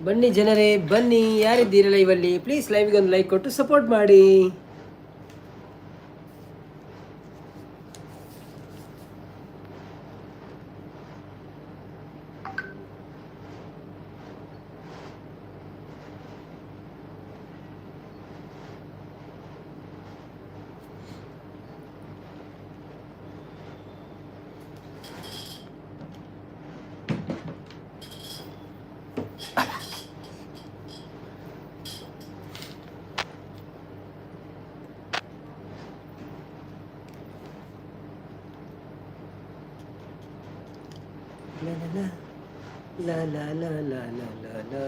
ಬನ್ನಿ ಜನರೇ ಬನ್ನಿ, ಯಾರಿದ್ದೀರ ಲೈವಲ್ಲಿ ಪ್ಲೀಸ್ ಲೈವ್ಗೆ ಒಂದು ಲೈಕ್ ಕೊಟ್ಟು ಸಪೋರ್ಟ್ ಮಾಡಿ. La la la la la la la.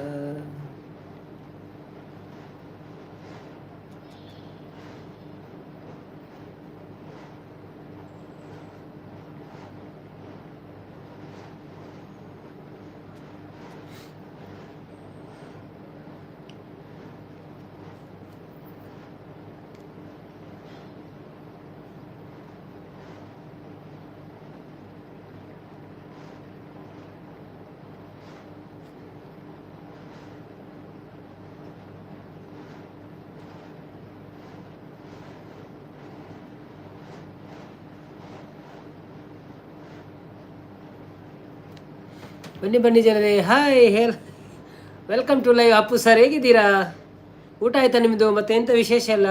ಬನ್ನಿ ಬನ್ನಿ ಜನರೇ, hi welcome to live. Appu sir ಹೇಗಿದ್ದೀರಾ? ಊಟ ಆಯ್ತಾ ನಿಮ್ಮದು? ಮತ್ತೆ ಎಂಥ ವಿಶೇಷ ಎಲ್ಲ?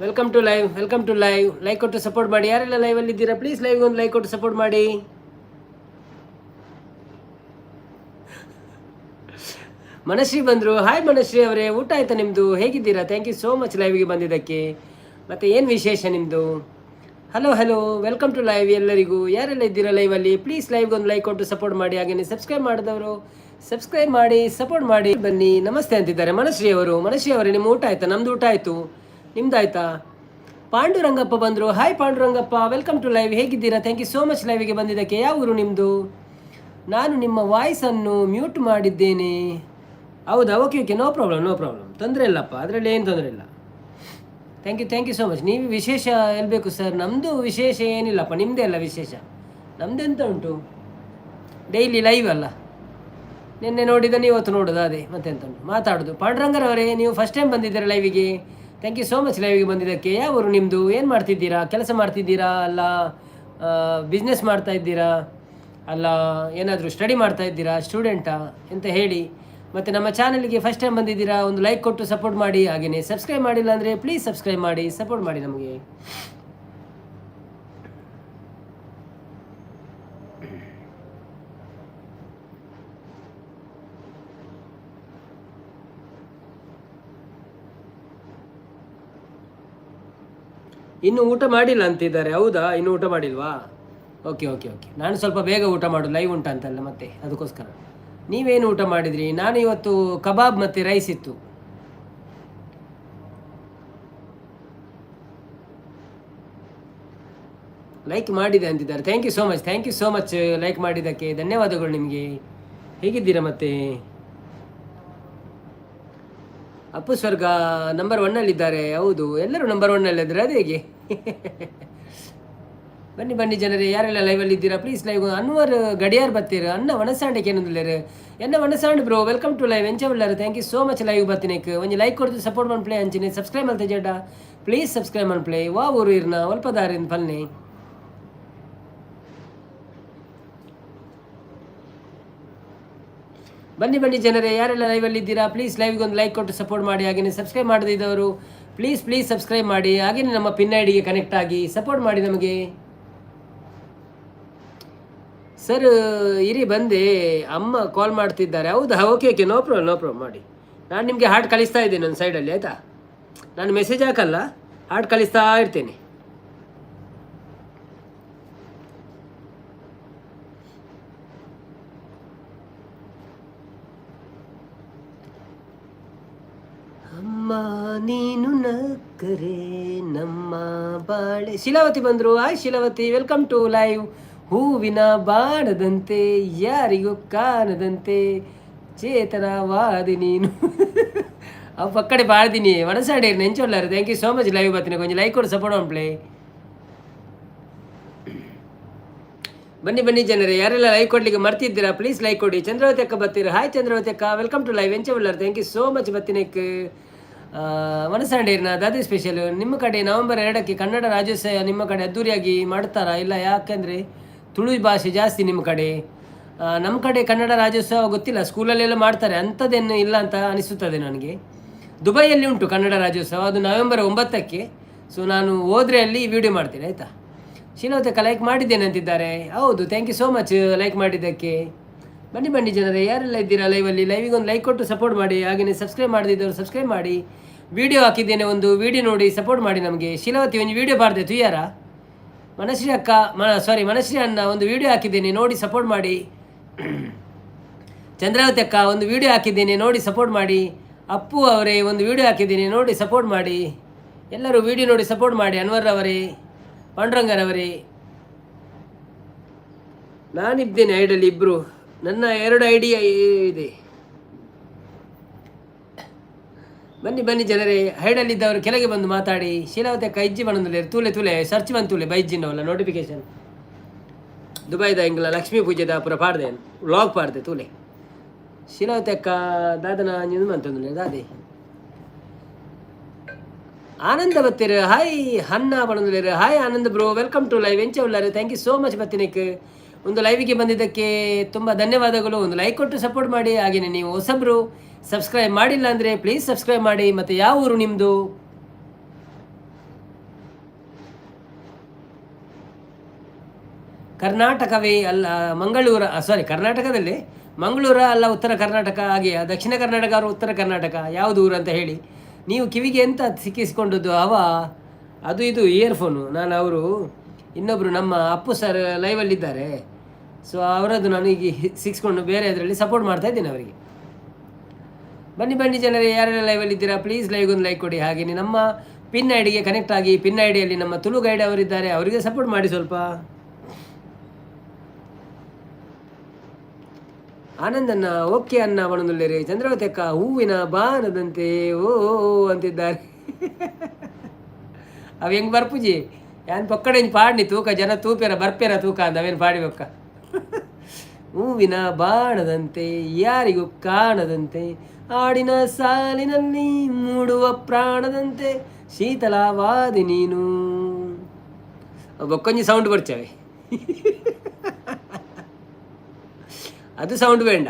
Welcome to live. ಲೈಕ್ ಕೊಟ್ಟು ಸಪೋರ್ಟ್ ಮಾಡಿ. ಯಾರೆಲ್ಲ ಲೈವಲ್ಲಿ ಇದ್ದೀರಾ ಪ್ಲೀಸ್ ಲೈವ್ಗೆ ಒಂದು ಲೈಕ್ ಕೊಟ್ಟು ಸಪೋರ್ಟ್ ಮಾಡಿ. ಮನಶ್ರೀ ಬಂದರು. ಹಾಯ್ ಮನಶ್ರೀ ಅವರೇ, ಊಟ ಆಯ್ತಾ ನಿಮ್ಮದು? ಹೇಗಿದ್ದೀರಾ? ಥ್ಯಾಂಕ್ ಯು ಸೋ ಮಚ್ ಲೈವ್ಗೆ ಬಂದಿದ್ದಕ್ಕೆ. ಮತ್ತು ಏನು ವಿಶೇಷ ನಿಮ್ಮದು? ಹಲೋ ವೆಲ್ಕಮ್ ಟು ಲೈವ್ ಎಲ್ಲರಿಗೂ. ಯಾರೆಲ್ಲ ಇದ್ದೀರಾ ಲೈವಲ್ಲಿ ಪ್ಲೀಸ್ ಲೈವ್ಗೆ ಒಂದು ಲೈಕ್ ಕೊಟ್ಟು ಸಪೋರ್ಟ್ ಮಾಡಿ. ಹಾಗೆಯೇ ಸಬ್ಸ್ಕ್ರೈಬ್ ಮಾಡಿದವರು ಸಬ್ಸ್ಕ್ರೈಬ್ ಮಾಡಿ ಸಪೋರ್ಟ್ ಮಾಡಿ. ಬನ್ನಿ. ನಮಸ್ತೆ ಅಂತಿದ್ದಾರೆ ಮನಶ್ರೀ ಅವರೇ, ನಿಮ್ಮ ಊಟ ಆಯಿತಾ? ನಮ್ಮದು ಊಟ ಆಯಿತು. ನಿಮ್ದು ಆಯಿತಾ? ಪಾಂಡುರಂಗಪ್ಪ ಬಂದರು. Hi Pandurangappa, welcome to live. ಹೇಗಿದ್ದೀರಾ? ಥ್ಯಾಂಕ್ ಯು ಸೋ ಮಚ್ ಲೈವಿಗೆ ಬಂದಿದ್ದಕ್ಕೆ. ಯಾವ ಊರು ನಿಮ್ಮದು? ನಾನು ನಿಮ್ಮ ವಾಯ್ಸನ್ನು ಮ್ಯೂಟ್ ಮಾಡಿದ್ದೇನೆ. ಹೌದಾ? ಓಕೆ ನೋ ಪ್ರಾಬ್ಲಮ್ ತೊಂದರೆ ಇಲ್ಲಪ್ಪ, ಅದರಲ್ಲಿ ಏನು ತೊಂದರೆ ಇಲ್ಲ. Thank you so much. ನೀವು ವಿಶೇಷ ಹೇಳ್ಬೇಕು ಸರ್. ನಮ್ಮದು ವಿಶೇಷ ಏನಿಲ್ಲಪ್ಪ, ನಿಮ್ಮದೇ ಅಲ್ಲ ವಿಶೇಷ. ನಮ್ಮದೆಂತ ಉಂಟು, ಡೈಲಿ ಲೈವ್ ಅಲ್ಲ. ನಿನ್ನೆ ನೋಡಿದ ಇವತ್ತು ನೋಡೋದು, ಅದೇ ಮತ್ತೆಂತ ಉಂಟು ಮಾತಾಡೋದು. ಪಾಂಡುರಂಗರವರೇ, ನೀವು ಫಸ್ಟ್ ಟೈಮ್ ಬಂದಿದ್ದೀರಾ ಲೈವಿಗೆ. ಥ್ಯಾಂಕ್ ಯು ಸೋ ಮಚ್ ಲೈವಿಗೆ ಬಂದಿದ್ದಕ್ಕೆ. ಯಾವ ಊರು ನಿಮ್ಮದು? ಏನು ಮಾಡ್ತಿದ್ದೀರಾ? ಕೆಲಸ ಮಾಡ್ತಿದ್ದೀರಾ ಅಲ್ಲ ಬಿಸ್ನೆಸ್ ಮಾಡ್ತಾ ಇದ್ದೀರಾ ಅಲ್ಲ ಏನಾದರೂ ಸ್ಟಡಿ ಮಾಡ್ತಾ ಇದ್ದೀರಾ? ಸ್ಟೂಡೆಂಟಾ ಅಂತ ಹೇಳಿ. ಮತ್ತು ನಮ್ಮ ಚಾನಲ್ಗೆ ಫಸ್ಟ್ ಟೈಮ್ ಬಂದಿದ್ದೀರಾ, ಒಂದು ಲೈಕ್ ಕೊಟ್ಟು ಸಪೋರ್ಟ್ ಮಾಡಿ. ಹಾಗೆಯೇ ಸಬ್ಸ್ಕ್ರೈಬ್ ಮಾಡಿಲ್ಲ ಅಂದರೆ ಪ್ಲೀಸ್ ಸಬ್ಸ್ಕ್ರೈಬ್ ಮಾಡಿ, ಸಪೋರ್ಟ್ ಮಾಡಿ ನಮಗೆ. ಇನ್ನು ಊಟ ಮಾಡಿಲ್ಲ ಅಂತಿದ್ದಾರೆ. ಹೌದಾ? ಇನ್ನು ಊಟ ಮಾಡಿಲ್ವಾ? ಓಕೆ ನಾನು ಸ್ವಲ್ಪ ಬೇಗ ಊಟ ಮಾಡೋದು, ಲೈವ್ ಉಂಟಂತಲ್ಲ ಮತ್ತೆ ಅದಕ್ಕೋಸ್ಕರ. ನೀವೇನು ಊಟ ಮಾಡಿದ್ರಿ? ನಾನು ಇವತ್ತು ಕಬಾಬ್ ಮತ್ತು ರೈಸ್ ಇತ್ತು. ಲೈಕ್ ಮಾಡಿದೆ ಅಂತಿದ್ದಾರೆ. Thank you so much like ಮಾಡಿದ್ದಕ್ಕೆ ಧನ್ಯವಾದಗಳು ನಿಮಗೆ. ಹೇಗಿದ್ದೀರಾ? ಮತ್ತೆ ಅಪ್ಪು ಸ್ವರ್ಗ ನಂಬರ್ 1ನಲ್ಲಿದ್ದಾರೆ. ಹೌದು, ಎಲ್ಲರೂ ನಂಬರ್ 1ನಲ್ಲಿದ್ದಾರೆ. ಅದು ಹೇಗೆ? ಬನ್ನಿ ಜನರೇ, ಯಾರೆಲ್ಲ ಲೈವಲ್ಲಿ ಇದ್ದೀರಾ ಪ್ಲೀಸ್ ಲೈವ್. ಅನ್ವರ್ ಗಡಿಯಾರ್ ಬತ್ತೀರ ಅನ್ನ ವನಸಾಂಡಕ್ಕೆ ಏನಂದಿಲ್ಲರು ಎನ್ನ ವನಸಾಂಡ್ ಬ್ರೋ, ವೆಲ್ಕಮ್ ಟು ಲೈವ್ ಎಂಚವಲ್ಲರು. Thank you so much live ಬತ್ತಿನೇಕ್ ಒಂದು ಲೈಕ್ ಕೊಡ್ತು ಸಪೋರ್ಟ್ ಮಾಡಿ ಪ್ಲೇ ಅಂಚಿನಿ. ಸಬ್ಸ್ಕ್ರೈಬ್ ಮಾಡ್ತಾ ಜಡ್ಡ ಪ್ಲೀಸ್ ಸಬ್ಸ್ಕ್ರೈಬ್ ಮಾಡಿ ಪ್ಲೇ. ವಾ ಊರು ಇರ್ನ ಒಲ್ಪದಾರಿನ ಪಲ್ನೆ. ಬನ್ನಿ ಜನರೇ, ಯಾರೆಲ್ಲ ಲೈವಲ್ಲಿ ಇದ್ದೀರಾ ಪ್ಲೀಸ್ ಲೈವ್ಗೆ ಒಂದು ಲೈಕ್ ಕೊಟ್ಟು ಸಪೋರ್ಟ್ ಮಾಡಿ. ಹಾಗೆಯೇ ಸಬ್ಸ್ಕ್ರೈಬ್ ಮಾಡದಿದ್ದವರು ಪ್ಲೀಸ್ ಸಬ್ಸ್ಕ್ರೈಬ್ ಮಾಡಿ. ಹಾಗೆಯೇ ನಮ್ಮ ಪಿನ್ ಐಡಿಗೆ ಕನೆಕ್ಟ್ ಆಗಿ ಸಪೋರ್ಟ್ ಮಾಡಿ ನಮಗೆ. ಸರ್ ಇರಿ ಬಂದೆ, ಅಮ್ಮ ಕಾಲ್ ಮಾಡ್ತಿದ್ದಾರೆ. ಹೌದಾ? ಓಕೆ ನೋ ಪ್ರಾಬ್ಲಮ್ ಮಾಡಿ. ನಾನು ನಿಮಗೆ ಹಾರ್ಟ್ ಕಳಿಸ್ತಾ ಇದ್ದೇನೆ ನನ್ನ ಸೈಡಲ್ಲಿ, ಆಯಿತಾ? ನಾನು ಮೆಸೇಜ್ ಹಾಕಲ್ಲ, ಹಾರ್ಟ್ ಕಳಿಸ್ತಾ ಇರ್ತೇನೆ. ಅಮ್ಮ ನೀನು ನಕ್ಕರೆ ನಮ್ಮ ಬಾಳೆ. ಶಿಲಾವತಿ ಬಂದರು. Hi Shilavathi, welcome to live. ಹೂವಿನ ಬಾಣದಂತೆ ಯಾರಿಗೂ ಕಾಣದಂತೆ ಚೇತನವಾದಿ ನೀನು. ಅವು ಪಕ್ಕಡೆ ಬಾಳ್ದಿನಿ ಮನಸ್ಸಾಡಿ ನೆಂಚೊಳ್ಳಾರು. Thank you so much live ಬರ್ತೀನಿ. ಕೊಂಚ ಲೈಕ್ ಕೊಡು ಸಪೋರ್ಟ್ ಮಾಡ್ಪ್ಲೇ. ಬನ್ನಿ ಬನ್ನಿ ಜನರೇ, ಯಾರೆಲ್ಲ ಲೈಕ್ ಕೊಡ್ಲಿಕ್ಕೆ ಮರ್ತಿದ್ದೀರಾ ಪ್ಲೀಸ್ ಲೈಕ್ ಕೊಡಿ. ಚಂದ್ರಾವತಿ ಅಕ್ಕ ಬರ್ತೀರಾ? ಹಾಯ್ ಚಂದ್ರಾವತಿ ಅಕ್ಕ, ವೆಲ್ಕಮ್ ಟು ಲೈವ್ ಎಂಚವುಳ್ಳರ್. Thank you so much. ಬತ್ತಿನಕ್ಕೆ ಮನಸ್ಸಾಂಡೇರ್ನ ದಾದಿ ಸ್ಪೆಷಲ್. ನಿಮ್ಮ ಕಡೆ ನವೆಂಬರ್ 2ಕ್ಕೆ ಕನ್ನಡ ರಾಜ್ಯೋತ್ಸವ ನಿಮ್ಮ ಕಡೆ ಅದ್ದೂರಿಯಾಗಿ ಮಾಡ್ತಾರಾ? ಇಲ್ಲ, ಯಾಕೆಂದರೆ ತುಳು ಭಾಷೆ ಜಾಸ್ತಿ ನಿಮ್ಮ ಕಡೆ. ನಮ್ಮ ಕಡೆ ಕನ್ನಡ ರಾಜ್ಯೋತ್ಸವ ಗೊತ್ತಿಲ್ಲ, ಸ್ಕೂಲಲ್ಲೆಲ್ಲ ಮಾಡ್ತಾರೆ, ಅಂಥದ್ದೇನು ಇಲ್ಲ ಅಂತ ಅನಿಸುತ್ತದೆ ನನಗೆ. ದುಬೈಯಲ್ಲಿ ಉಂಟು ಕನ್ನಡ ರಾಜ್ಯೋತ್ಸವ, ಅದು ನವೆಂಬರ್ 9ಕ್ಕೆ. ಸೊ ನಾನು ಹೋದರೆ ಅಲ್ಲಿ ವಿಡಿಯೋ ಮಾಡ್ತೀನಿ ಆಯಿತಾ. ಶೀಲವತಕ್ಕ ಲೈಕ್ ಮಾಡಿದ್ದೇನೆ ಅಂತಿದ್ದಾರೆ. ಹೌದು, thank you so much like ಮಾಡಿದ್ದಕ್ಕೆ. ಬನ್ನಿ ಬನ್ನಿ ಜನರೇ, ಯಾರೆಲ್ಲ ಇದ್ದೀರಾ ಲೈವಲ್ಲಿ, ಲೈವಿಗೆ ಒಂದು ಲೈಕ್ ಕೊಟ್ಟು ಸಪೋರ್ಟ್ ಮಾಡಿ. ಹಾಗೆಯೇ ಸಬ್ಸ್ಕ್ರೈಬ್ ಮಾಡದಿದ್ದವರು ಸಬ್ಸ್ಕ್ರೈಬ್ ಮಾಡಿ. ವಿಡಿಯೋ ಹಾಕಿದ್ದೇನೆ, ಒಂದು ವಿಡಿಯೋ ನೋಡಿ ಸಪೋರ್ಟ್ ಮಾಡಿ ನಮಗೆ. ಶೀಲವತಿ ಒಂದು ವಿಡಿಯೋ ಬಾರ್ದೆ ತುಯ್ಯಾರ. ಮನಶ್ರೀ ಅಕ್ಕ ಮನಶ್ರೀ ಅಣ್ಣ ಒಂದು ವಿಡಿಯೋ ಹಾಕಿದ್ದೇನೆ, ನೋಡಿ ಸಪೋರ್ಟ್ ಮಾಡಿ. ಚಂದ್ರಾವತಿ ಅಕ್ಕ ಒಂದು ವಿಡಿಯೋ ಹಾಕಿದ್ದೇನೆ, ನೋಡಿ ಸಪೋರ್ಟ್ ಮಾಡಿ. ಅಪ್ಪು ಅವರೇ ಒಂದು ವಿಡಿಯೋ ಹಾಕಿದ್ದೀನಿ, ನೋಡಿ ಸಪೋರ್ಟ್ ಮಾಡಿ. ಎಲ್ಲರೂ ವಿಡಿಯೋ ನೋಡಿ ಸಪೋರ್ಟ್ ಮಾಡಿ. ಅನ್ವರ್ ಅವರೇ, ಪಾಂಡುರಂಗರವರೇ, ನಾನಿದ್ದೇನೆ ಐಡಲ್ಲಿ ಇಬ್ಬರು, ನನ್ನ 2 ಐಡಿಯಾ ಇದೆ. ಬನ್ನಿ ಬನ್ನಿ ಜನರೇ, ಹೈಡಲ್ಲಿದ್ದವರು ಕೆಳಗೆ ಬಂದು ಮಾತಾಡಿ. ಶೀಲಾವತಿ ಅಕ್ಕ ಇಜ್ಜಿ ಬಂದು ತೂಲೆ ಸರ್ಚ್ ಬಂತೂಲೆ ಬೈಜ್ಜಿನವಲ್ಲ ನೋಟಿಫಿಕೇಶನ್ ದುಬೈದ ಇಂಗ್ಲ ಲಕ್ಷ್ಮೀ ಪೂಜೆದ ಪೂರ ಪಾಡ್ದೆ ವ್ಲಾಗ್ ಪಾಡ್ದೆ ತೂಲೆ. ಶೀಲಾವತಿ ಅಕ್ಕ ದಾದನ ಅಂತಂದ್ರೆ ದಾದೆ ಆನಂದ ಬತ್ತೀರ. ಹಾಯ್ ಹನ್ನ ಬಣಂದಿರ. Hi Anand bro, welcome to live ಎಂಚ ಉಳ್ಳಾರೆ. ಥ್ಯಾಂಕ್ ಯು ಸೋ ಮಚ್ ಬತ್ತಿನಕ್ಕೆ. ಒಂದು ಲೈವಿಗೆ ಬಂದಿದ್ದಕ್ಕೆ ತುಂಬ ಧನ್ಯವಾದಗಳು. ಒಂದು ಲೈಕ್ ಕೊಟ್ಟು ಸಪೋರ್ಟ್ ಮಾಡಿ. ಹಾಗೆಯೇ ನೀವು ಹೊಸಬ್ರು ಸಬ್ಸ್ಕ್ರೈಬ್ ಮಾಡಿಲ್ಲ ಅಂದರೆ ಪ್ಲೀಸ್ ಸಬ್ಸ್ಕ್ರೈಬ್ ಮಾಡಿ. ಮತ್ತು ಯಾವ ಊರು ನಿಮ್ಮದು? ಕರ್ನಾಟಕವೇ ಅಲ್ಲ ಮಂಗಳೂರು, ಕರ್ನಾಟಕದಲ್ಲಿ ಮಂಗಳೂರ ಅಲ್ಲ ಉತ್ತರ ಕರ್ನಾಟಕ, ಹಾಗೆ ದಕ್ಷಿಣ ಕರ್ನಾಟಕ ಅವರು ಉತ್ತರ ಕರ್ನಾಟಕ, ಯಾವುದು ಊರು ಅಂತ ಹೇಳಿ. ನೀವು ಕಿವಿಗೆ ಎಂತ ಸಿಕ್ಕಿಸ್ಕೊಂಡದ್ದು ಅದು ಇದು ಇಯರ್ಫೋನು. ನಾನು ಅವರು ಇನ್ನೊಬ್ಬರು ನಮ್ಮ ಅಪ್ಪು ಸರ್ ಲೈವಲ್ಲಿದ್ದಾರೆ, ಸೊ ಅವರದ್ದು ನಾನು ಈಗ ಸಿಕ್ಸ್ಕೊಂಡು ಬೇರೆ ಅದರಲ್ಲಿ ಸಪೋರ್ಟ್ ಮಾಡ್ತಾ ಇದ್ದೀನಿ ಅವರಿಗೆ. ಬನ್ನಿ ಬನ್ನಿ ಜನರೇ, ಯಾರೆಲ್ಲ ಲೈವಲ್ಲಿದ್ದೀರಾ ಪ್ಲೀಸ್ ಲೈವ್ಗೊಂದು ಲೈಕ್ ಕೊಡಿ. ಹಾಗೆಯೇ ನಮ್ಮ ಪಿನ್ ಐಡಿಗೆ ಕನೆಕ್ಟ್ ಆಗಿ. ಪಿನ್ ಐಡಿಯಲ್ಲಿ ನಮ್ಮ ತುಳು ಗೈಡ್ ಅವರಿದ್ದಾರೆ, ಅವರಿಗೆ ಸಪೋರ್ಟ್ ಮಾಡಿ ಸ್ವಲ್ಪ. ಆನಂದನ್ನ ಓಕೆ ಅನ್ನ ಬಣದುಳ್ಳೇರಿ. ಚಂದ್ರಾವತಿ ಅಕ್ಕ ಹೂವಿನ ಬಾನದಂತೆ ಓ ಅಂತಿದ್ದಾರೆ. ಅವು ಹೆಂಗೆ ಬರ್ಪುಜಿ ಯಾನ್ ಪಕ್ಕಡೆ ಪಾಡ್ನಿ ತೂಕ ಜನ ತೂಪ್ಯಾರ ಬರ್ಪ್ಯಾರ ತೂಕ ಅಂತ ಅವೇನು ಪಾಡಿಬೇಕ. ಹೂವಿನ ಬಾಣದಂತೆ ಯಾರಿಗೂ ಕಾಣದಂತೆ, ಹಾಡಿನ ಸಾಲಿನಲ್ಲಿ ಮೂಡುವ ಪ್ರಾಣದಂತೆ, ಶೀತಲವಾದಿ ನೀನು. ಬೊಕ್ಕೊಂಜಿ ಸೌಂಡ್ ಬರ್ಚವೆ, ಅದು ಸೌಂಡ್ ಬೇಡ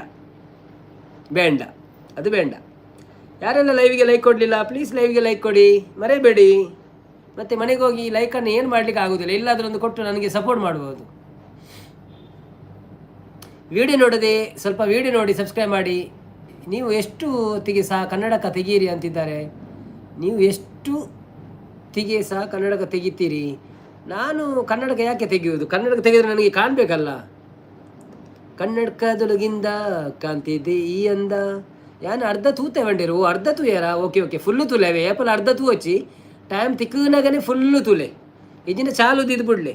ಅದು ಬೇಡ. ಯಾರೆಲ್ಲ ಲೈವಿಗೆ ಲೈಕ್ ಕೊಡಲಿಲ್ಲ ಪ್ಲೀಸ್ ಲೈವಿಗೆ ಲೈಕ್ ಕೊಡಿ, ಮರೆಯಬೇಡಿ. ಮತ್ತು ಮನೆಗೆ ಹೋಗಿ ಲೈಕನ್ನು ಏನು ಮಾಡಲಿಕ್ಕೆ ಆಗೋದಿಲ್ಲ, ಎಲ್ಲಾದರೂ ಒಂದು ಕೊಟ್ಟು ನನಗೆ ಸಪೋರ್ಟ್ ಮಾಡ್ಬೋದು. ವಿಡಿಯೋ ನೋಡದೆ ಸ್ವಲ್ಪ ವಿಡಿಯೋ ನೋಡಿ ಸಬ್ಸ್ಕ್ರೈಬ್ ಮಾಡಿ. ನೀವು ಎಷ್ಟು ಹೊತ್ತಿಗೆ ಸಹ ಕನ್ನಡಕ ತೆಗೀರಿ ಅಂತಿದ್ದಾರೆ. ನೀವು ಎಷ್ಟು ಹೊತ್ತಿಗೆ ಸಹ ಕನ್ನಡಕ ತೆಗಿತೀರಿ? ನಾನು ಕನ್ನಡಕ ಯಾಕೆ ತೆಗೆಯುವುದು? ಕನ್ನಡಕ ತೆಗೆದ್ರೆ ನನಗೆ ಕಾಣಬೇಕಲ್ಲ. ಕನ್ನಡಕದೊಳಗಿಂದ ಕಾಣ್ತಿದ್ದೆ ಈ ಅಂದ ಯಾನು ಅರ್ಧ ತೂತೆ ಬಂಡಿರು ಅರ್ಧ ತೂಯಾರ. ಓಕೆ ಫುಲ್ಲು ತೂಲೇವೆ ಏಪಲ್ ಅರ್ಧ ತೂ ಹಚ್ಚಿ ಟೈಮ್ ತಿಕ್ಕನಾಗನೇ ಫುಲ್ಲು ತೂಲೆ ಇಜಿನ ಚಾಲು ದಿದ್ದು ಬಿಡ್ಲೆ.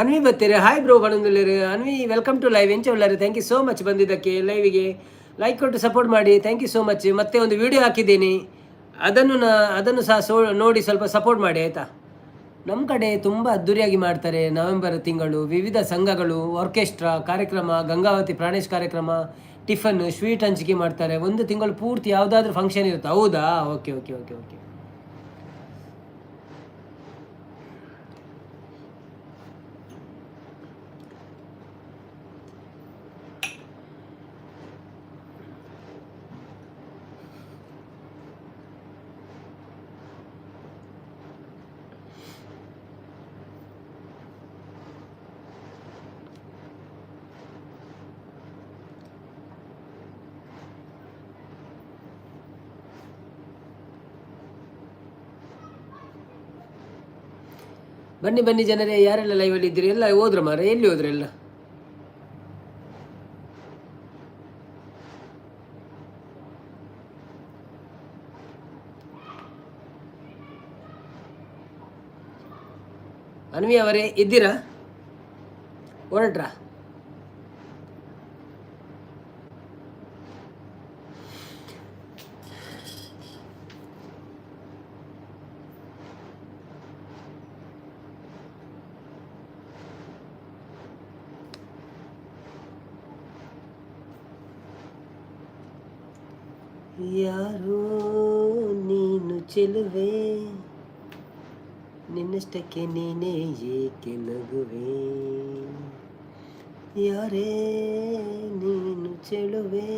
ಅನ್ವಿ ಬರ್ತೀರಿ. ಹಾಯ್ ಬ್ರೋ ಬಣಂದುಳ್ಳೇರಿ. ಅನ್ವಿ ವೆಲ್ಕಮ್ ಟು ಲೈವ್ ಎಂಚ ಉಳ್ಳಾರಿ. ಥ್ಯಾಂಕ್ ಯು ಸೋ ಮಚ್ ಬಂದಿದ್ದಕ್ಕೆ. ಲೈವಿಗೆ ಲೈಕ್ ಕೊಟ್ಟು ಸಪೋರ್ಟ್ ಮಾಡಿ. Thank you so much. ಮತ್ತೆ ಒಂದು ವಿಡಿಯೋ ಹಾಕಿದ್ದೀನಿ, ಅದನ್ನು ಸಹ ನೋಡಿ ಸ್ವಲ್ಪ ಸಪೋರ್ಟ್ ಮಾಡಿ ಆಯಿತಾ. ನಮ್ಮ ಕಡೆ ತುಂಬ ಅದ್ದೂರಿಯಾಗಿ ಮಾಡ್ತಾರೆ. ನವೆಂಬರ್ ತಿಂಗಳು ವಿವಿಧ ಸಂಘಗಳು, ಆರ್ಕೆಸ್ಟ್ರಾ ಕಾರ್ಯಕ್ರಮ, ಗಂಗಾವತಿ ಪ್ರಾಣೇಶ್ ಕಾರ್ಯಕ್ರಮ, ಟಿಫನ್, ಸ್ವೀಟ್ ಹಂಚಿಕೆ ಮಾಡ್ತಾರೆ. ಒಂದು ತಿಂಗಳು ಪೂರ್ತಿ ಯಾವುದಾದ್ರೂ ಫಂಕ್ಷನ್ ಇರುತ್ತೆ. ಹೌದಾ? ಓಕೆ. ಬನ್ನಿ ಜನರೇ, ಯಾರೆಲ್ಲ ಲೈವಲ್ಲಿ ಇದ್ದೀರಿ? ಎಲ್ಲ ಹೋದ್ರ ಮಾರ, ಎಲ್ಲಿ ಹೋದ್ರೆಲ್ಲ? ಅನ್ವಿ ಅವರೇ ಇದ್ದೀರಾ? ಹೊರಟ್ರಾ? ಯಾರೋ ನೀನು ಚೆಲುವೆ, ನಿನ್ನಷ್ಟಕ್ಕೆ ನೀನೇ ಏಕೆ ನಗುವೆ. ಯಾರೇ ನೀನು ಚೆಲುವೆ,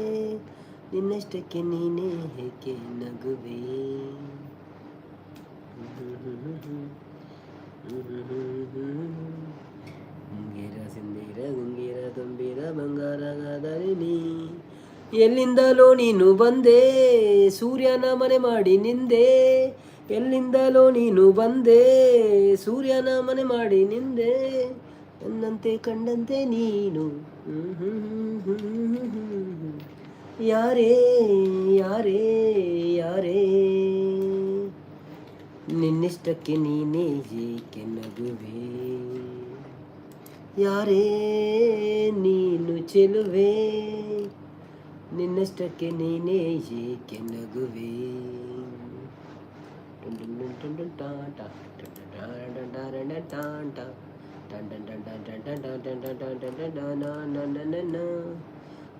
ನಿನ್ನಷ್ಟಕ್ಕೆ ನೀನೇ ಏಕೆ ನಗುವೆ. ಗುಂಗೀರ ಸಿಂದೀರ ಗುಂಗೀರ ತುಂಬಿರ ಬಂಗಾರಗಾದರೆ ನೀ, ಎಲ್ಲಿಂದಲೋ ನೀನು ಬಂದೆ ಸೂರ್ಯನ ಮನೆ ಮಾಡಿ ನಿಂದೆ. ಎಲ್ಲಿಂದಲೋ ನೀನು ಬಂದೆ ಸೂರ್ಯನ ಮನೆ ಮಾಡಿ ನಿಂದೆ. ನನ್ನಂತೆ ಕಂಡಂತೆ ನೀನು ಯಾರೇ ಯಾರೇ ಯಾರೇ, ನಿನ್ನಿಷ್ಟಕ್ಕೆ ನೀನೇ ಏಕೆ ನಗುವೆ. ಯಾರೇ ನೀನು ಚೆಲುವೆ, ನಿನ್ನಷ್ಟಕ್ಕೆ ನೀನೇ ಏಕೆ ನಗುವೆ.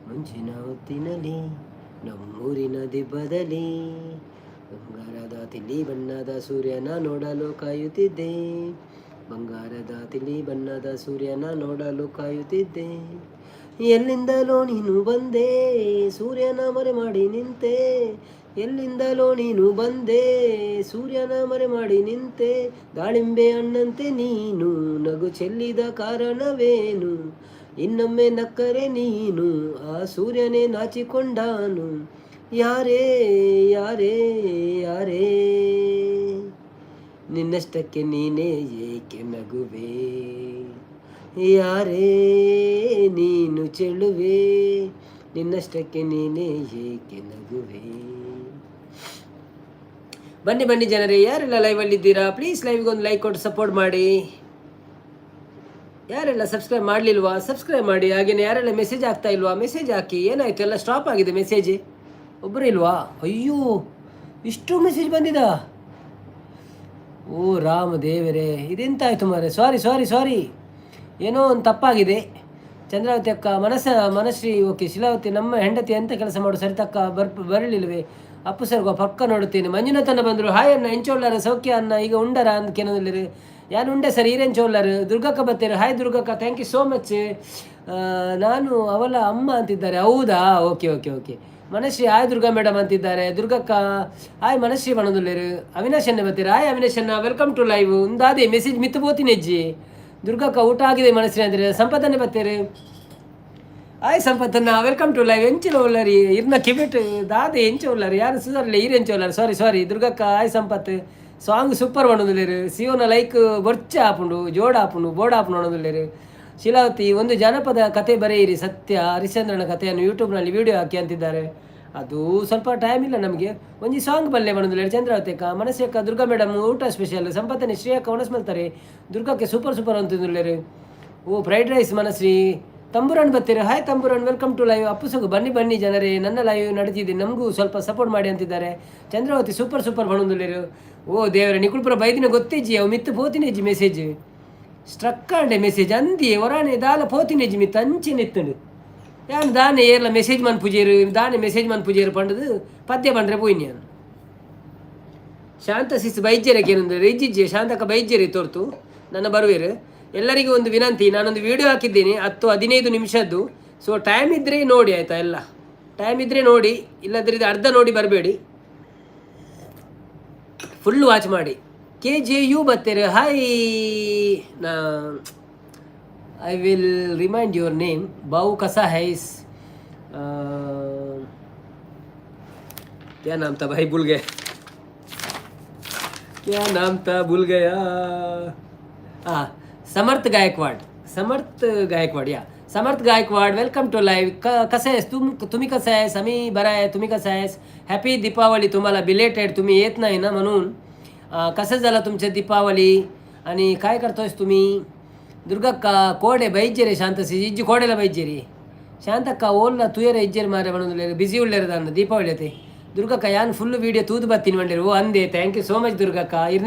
ಮುಂಚಿನ ಹೊತ್ತಿನಲ್ಲಿ ನಮ್ಮೂರಿನ ದಿಬ್ಬದಲ್ಲಿ ಬಂಗಾರದ ತಿಳಿ ಬಣ್ಣದ ಸೂರ್ಯನ ನೋಡಲು ಕಾಯುತ್ತಿದ್ದೆ. ಬಂಗಾರದ ತಿಳಿ ಬಣ್ಣದ ಸೂರ್ಯನ ನೋಡಲು ಕಾಯುತ್ತಿದ್ದೆ. ಎಲ್ಲಿಂದಲೋ ನೀನು ಬಂದೆ ಸೂರ್ಯನ ಮರೆ ಮಾಡಿ ನಿಂತೆ. ಎಲ್ಲಿಂದಲೋ ನೀನು ಬಂದೆ ಸೂರ್ಯನ ಮರೆ ಮಾಡಿ ನಿಂತೆ. ದಾಳಿಂಬೆ ಹಣ್ಣಂತೆ ನೀನು ನಗು ಚೆಲ್ಲಿದ ಕಾರಣವೇನು. ಇನ್ನೊಮ್ಮೆ ನಕ್ಕರೆ ನೀನು ಆ ಸೂರ್ಯನೇ ನಾಚಿಕೊಂಡಾನು. ಯಾರೇ ಯಾರೇ ಯಾರೇ, ನಿನ್ನಷ್ಟಕ್ಕೆ ನೀನೇ ಏಕೆ ನಗುವೆ. ಯಾರೇ ನೀನು ಚೆಲುವೆ, ನಿನ್ನಷ್ಟಕ್ಕೆ ನೀನೇ ಏಕೆ ನಗುವೆ. ಬನ್ನಿ ಬನ್ನಿ ಜನರೇ, ಯಾರೆಲ್ಲ ಲೈವಲ್ಲಿದ್ದೀರಾ ಪ್ಲೀಸ್ ಲೈವ್ಗೆ ಒಂದು ಲೈಕ್ ಕೊಟ್ಟು ಸಪೋರ್ಟ್ ಮಾಡಿ. ಯಾರೆಲ್ಲ ಸಬ್ಸ್ಕ್ರೈಬ್ ಮಾಡಲಿಲ್ವಾ ಸಬ್ಸ್ಕ್ರೈಬ್ ಮಾಡಿ. ಹಾಗೆಯೇ ಯಾರೆಲ್ಲ ಮೆಸೇಜ್ ಆಗ್ತಾ ಇಲ್ವಾ ಮೆಸೇಜ್ ಹಾಕಿ. ಏನಾಯಿತು ಎಲ್ಲ ಸ್ಟಾಪ್ ಆಗಿದೆ ಮೆಸೇಜ್, ಒಬ್ಬರು ಇಲ್ವಾ? ಅಯ್ಯೋ ಇಷ್ಟು ಮೆಸೇಜ್ ಬಂದಿದ. ಓ ರಾಮ ದೇವರೇ, ಇದೆಂತಾಯಿತು ಮಾರೆ. ಸಾರಿ ಸಾರಿ ಸಾರಿ, ಏನೋ ಒಂದು ತಪ್ಪಾಗಿದೆ. ಚಂದ್ರಾವತಿ ಅಕ್ಕ ಮನಶ್ರೀ ಓಕೆ. ಶಿಲಾವತಿ ನಮ್ಮ ಹೆಂಡತಿ ಎಂತ ಕೆಲಸ ಮಾಡು ಸರಿತಕ್ಕ ಬರಲಿಲ್ವೇ? ಅಪ್ಪು ಸರ್ಗೋ ಪಕ್ಕ ನೋಡುತ್ತೇನೆ. ಮಂಜುನಾಥನ ಬಂದರು. ಹಾಯ್ ಅನ್ನ ಎಂಚೋಳ್ಳಾರ ಸೌಖ್ಯ ಅನ್ನ ಈಗ ಉಂಡರ ಅಂತ ಕೇಳೋದಿಲ್ಲ. ಯಾನು ಉಂಡೆ ಸರ್ ಈರೆಂಚೋಳ್ಳಾರು. ದುರ್ಗಕ್ಕ ಬತ್ತೇರು. ಹಾಯ್ ದುರ್ಗಕ್ಕ, ಥ್ಯಾಂಕ್ ಯು ಸೋ ಮಚ್. ನಾನು ಅವಳ ಅಮ್ಮ ಅಂತಿದ್ದಾರೆ. ಹೌದಾ, okay okay okay. Manashree hi Durga madam ಅಂತಿದ್ದಾರೆ. ದುರ್ಗಕ್ಕ ಹಾಯ್ ಮನಶ್ರೀ ಬಣದುಲ್ಲೇರು. ಅವಿನಾಶನ್ನೇ ಬರ್ತೀರ. ಹಾಯ್ ಅವಿನಾಶನ್ನ, ವೆಲ್ಕಮ್ ಟು ಲೈವ್. ಒಂದಾದೆ ಮೆಸೇಜ್ ಮಿತ್ತು ಬೋತೀನಿ ಅಜ್ಜಿ. ದುರ್ಗಕ್ಕ ಊಟ ಆಗಿದೆ ಮನಸ್ಸಿನ ಅಂದರೆ. ಸಂಪತ್ತನ್ನೇ ಬರ್ತೀರಿ. ಆಯ್ ಸಂಪತ್ತನ್ನ, ವೆಲ್ಕಮ್ ಟು ಲೈವ್. ಎಂಚಿನ ಉಳ್ಳರಿ ಇರ್ನ ಕಿಬಿಟ್ ದಾದೆ ಎಂಚ ಉಳ್ಳರಿ ಯಾರು ಸುಧಾರಲ್ಲ ಈರೆಂಚ ಉಳ್ಳರಿ. ಸಾರಿ ಸಾರಿ ದುರ್ಗಕ್ಕ. ಆಯ್ ಸಂಪತ್ ಸಾಂಗ್ ಸೂಪರ್ ಮಾಡೋದಿಲ್ಲೇರು. ಸಿಯೋನ ಲೈಕ್ ಬರ್ಚ ಹಾಪುಂಡು ಜೋಡ ಹಾಪುಂಡು ಬೋರ್ಡ್ ಹಾಪುಂಡು ಅನ್ನೋದಿಲ್ಲೇರು. ಶಿಲಾವತಿ ಒಂದು ಜಾನಪದ ಕತೆ ಬರೆಯಿರಿ ಸತ್ಯ ಹರಿಶ್ಚಂದ್ರನ ಕಥೆಯನ್ನು ಯೂಟ್ಯೂಬ್ನಲ್ಲಿ ವಿಡಿಯೋ ಹಾಕಿ ಅಂತಿದ್ದಾರೆ. ಅದು ಸ್ವಲ್ಪ ಟೈಮ್ ಇಲ್ಲ ನಮಗೆ. ಒಂದು ಸಾಂಗ್ ಬಲ್ಲೆ ಮಾಡೋದಿಲ್ಲ. ಚಂದ್ರಾವತಿ ಅಕ್ಕ, ಮನಸ್ಸಿ ಅಕ್ಕ, ದುರ್ಗಾ ಮೇಡಮ್ ಊಟ ಸ್ಪೆಷಲ್. ಸಂಪತ್ತನೆ ಶ್ರೀ ಅಕ್ಕ ಒಣಸ್ ಮಾಡ್ತಾರೆ. ದುರ್ಗಕ್ಕೆ ಸೂಪರ್ ಸೂಪರ್ ಅಂತಿದ್ದಿಲ್ಲೇರು. ಓ ಫ್ರೈಡ್ ರೈಸ್ ಮನಸ್ರಿ. ತಂಬುರನ್ ಬರ್ತೀರಿ. Hi Thamburan, welcome to live. ಅಪ್ಪು ಸುಗು ಬನ್ನಿ ಬನ್ನಿ ಜನರೇ, ನನ್ನ ಲೈವ್ ನಡೆದಿದೆ, ನಮಗೂ ಸ್ವಲ್ಪ ಸಪೋರ್ಟ್ ಮಾಡಿ ಅಂತಿದ್ದಾರೆ. ಚಂದ್ರಾವತಿ ಸೂಪರ್ ಸೂಪರ್ ಬಣೊಂದುಲ್ಲೇರು. ಓ ದೇವರ ನಿಕುಳ್ಪುರ ಬೈದಿನ ಗೊತ್ತಿಜ್ಜಿ ಅವು ಮಿತ್ತು ಪೋತಿನೆಜ್ಜಿ ಮೆಸೇಜ್ ಸ್ಟ್ರಕ್ ಆಂಡೆ ಮೆಸೇಜ್ ಅಂದಿ ಹೊರಾಣೆ ದಾಲ ಪೋತಿನೆಜ್ಜಿ ಮಿತ್ತು ಅಂಚಿನೆತ್ತುಂಡು. ಯಾನು ದಾನೆ ಏರ್ಲ ಮೆಸೇಜ್ ಮನ್ ಪೂಜೆರು ದಾನೆ ಮೆಸೇಜ್ ಮನ್ ಪೂಜೆರು ಪಂಡದು ಪದ್ಯ ಬಂದರೆ ಪೋಯ್ನಿ ನಾನು. ಶಾಂತ ಸಿಸ್ ಬೈಜ್ಯರಕ್ಕೆ ಏನಂದ್ರೆ ಇಜ್ಜಿಜ್ಜೆ ಶಾಂತಕ ಬೈಜ್ಯರಿ ತೋರ್ತು ನನ್ನ ಬರುವೇರು. ಎಲ್ಲರಿಗೂ ಒಂದು ವಿನಂತಿ, ನಾನೊಂದು ವಿಡಿಯೋ ಹಾಕಿದ್ದೀನಿ 10-15 ನಿಮಿಷದ್ದು. ಸೊ ಟೈಮ್ ಇದ್ದರೆ ನೋಡಿ ಆಯಿತಾ. ಎಲ್ಲ ಟೈಮ್ ಇದ್ದರೆ ನೋಡಿ, ಇಲ್ಲದ್ರೆ ಇದು ಅರ್ಧ ನೋಡಿ ಬರಬೇಡಿ, ಫುಲ್ ವಾಚ್ ಮಾಡಿ. KJU ಬರ್ತಾರೆ. ಹಾಯ್ ನಾ I will remind your name. ಬಾವು ಕಸಾ ಹೈಸ್ क्या नाम था भाई, भूल गए क्या नाम था, भूल गया. हाँ समर्थ गायकवाड. या समर्थ गायकवाड, वेलकम टू लाईव्ह. कसं आहेस तुम्ही कसं आहेस? आम्ही बरा आहे. तुम्ही कसं आहेस? हॅपी दीपावली तुम्हाला बिलेटेड. तुम्ही येत नाही ना म्हणून. कसं झालं तुमचं दीपावली? आणि काय करतोयस तुम्ही? दुर्गक्का कोडे ಬೈಜೆರಿ ಶಾಂತಸಿ ಇಜ್ಜಿ ಕೋಡೆಲ್ಲ ಬೈಜೆರಿ ಶಾಂತಕ್ಕ ಓಲ್ಲ ತುಯರ ಇಜ್ಜೆರಿ ಮಾರೆ ಬಣ್ಣದಲ್ಲಿ ಬಿಸಿ ಉಳ್ಳೇರದನ್ನ ದೀಪಾವಳಿ ಐತೆ ದುರ್ಗಕ್ಕ ಯಾನ್ ಫುಲ್ ವೀಡಿಯೋ ತೂದು ಬತ್ತೀನಿ ಮಂಡಿರು ಓ ಅಂದೆ ಥ್ಯಾಂಕ್ ಯು ಸೋ ಮಚ್ ದುರ್ಗಕ್ಕ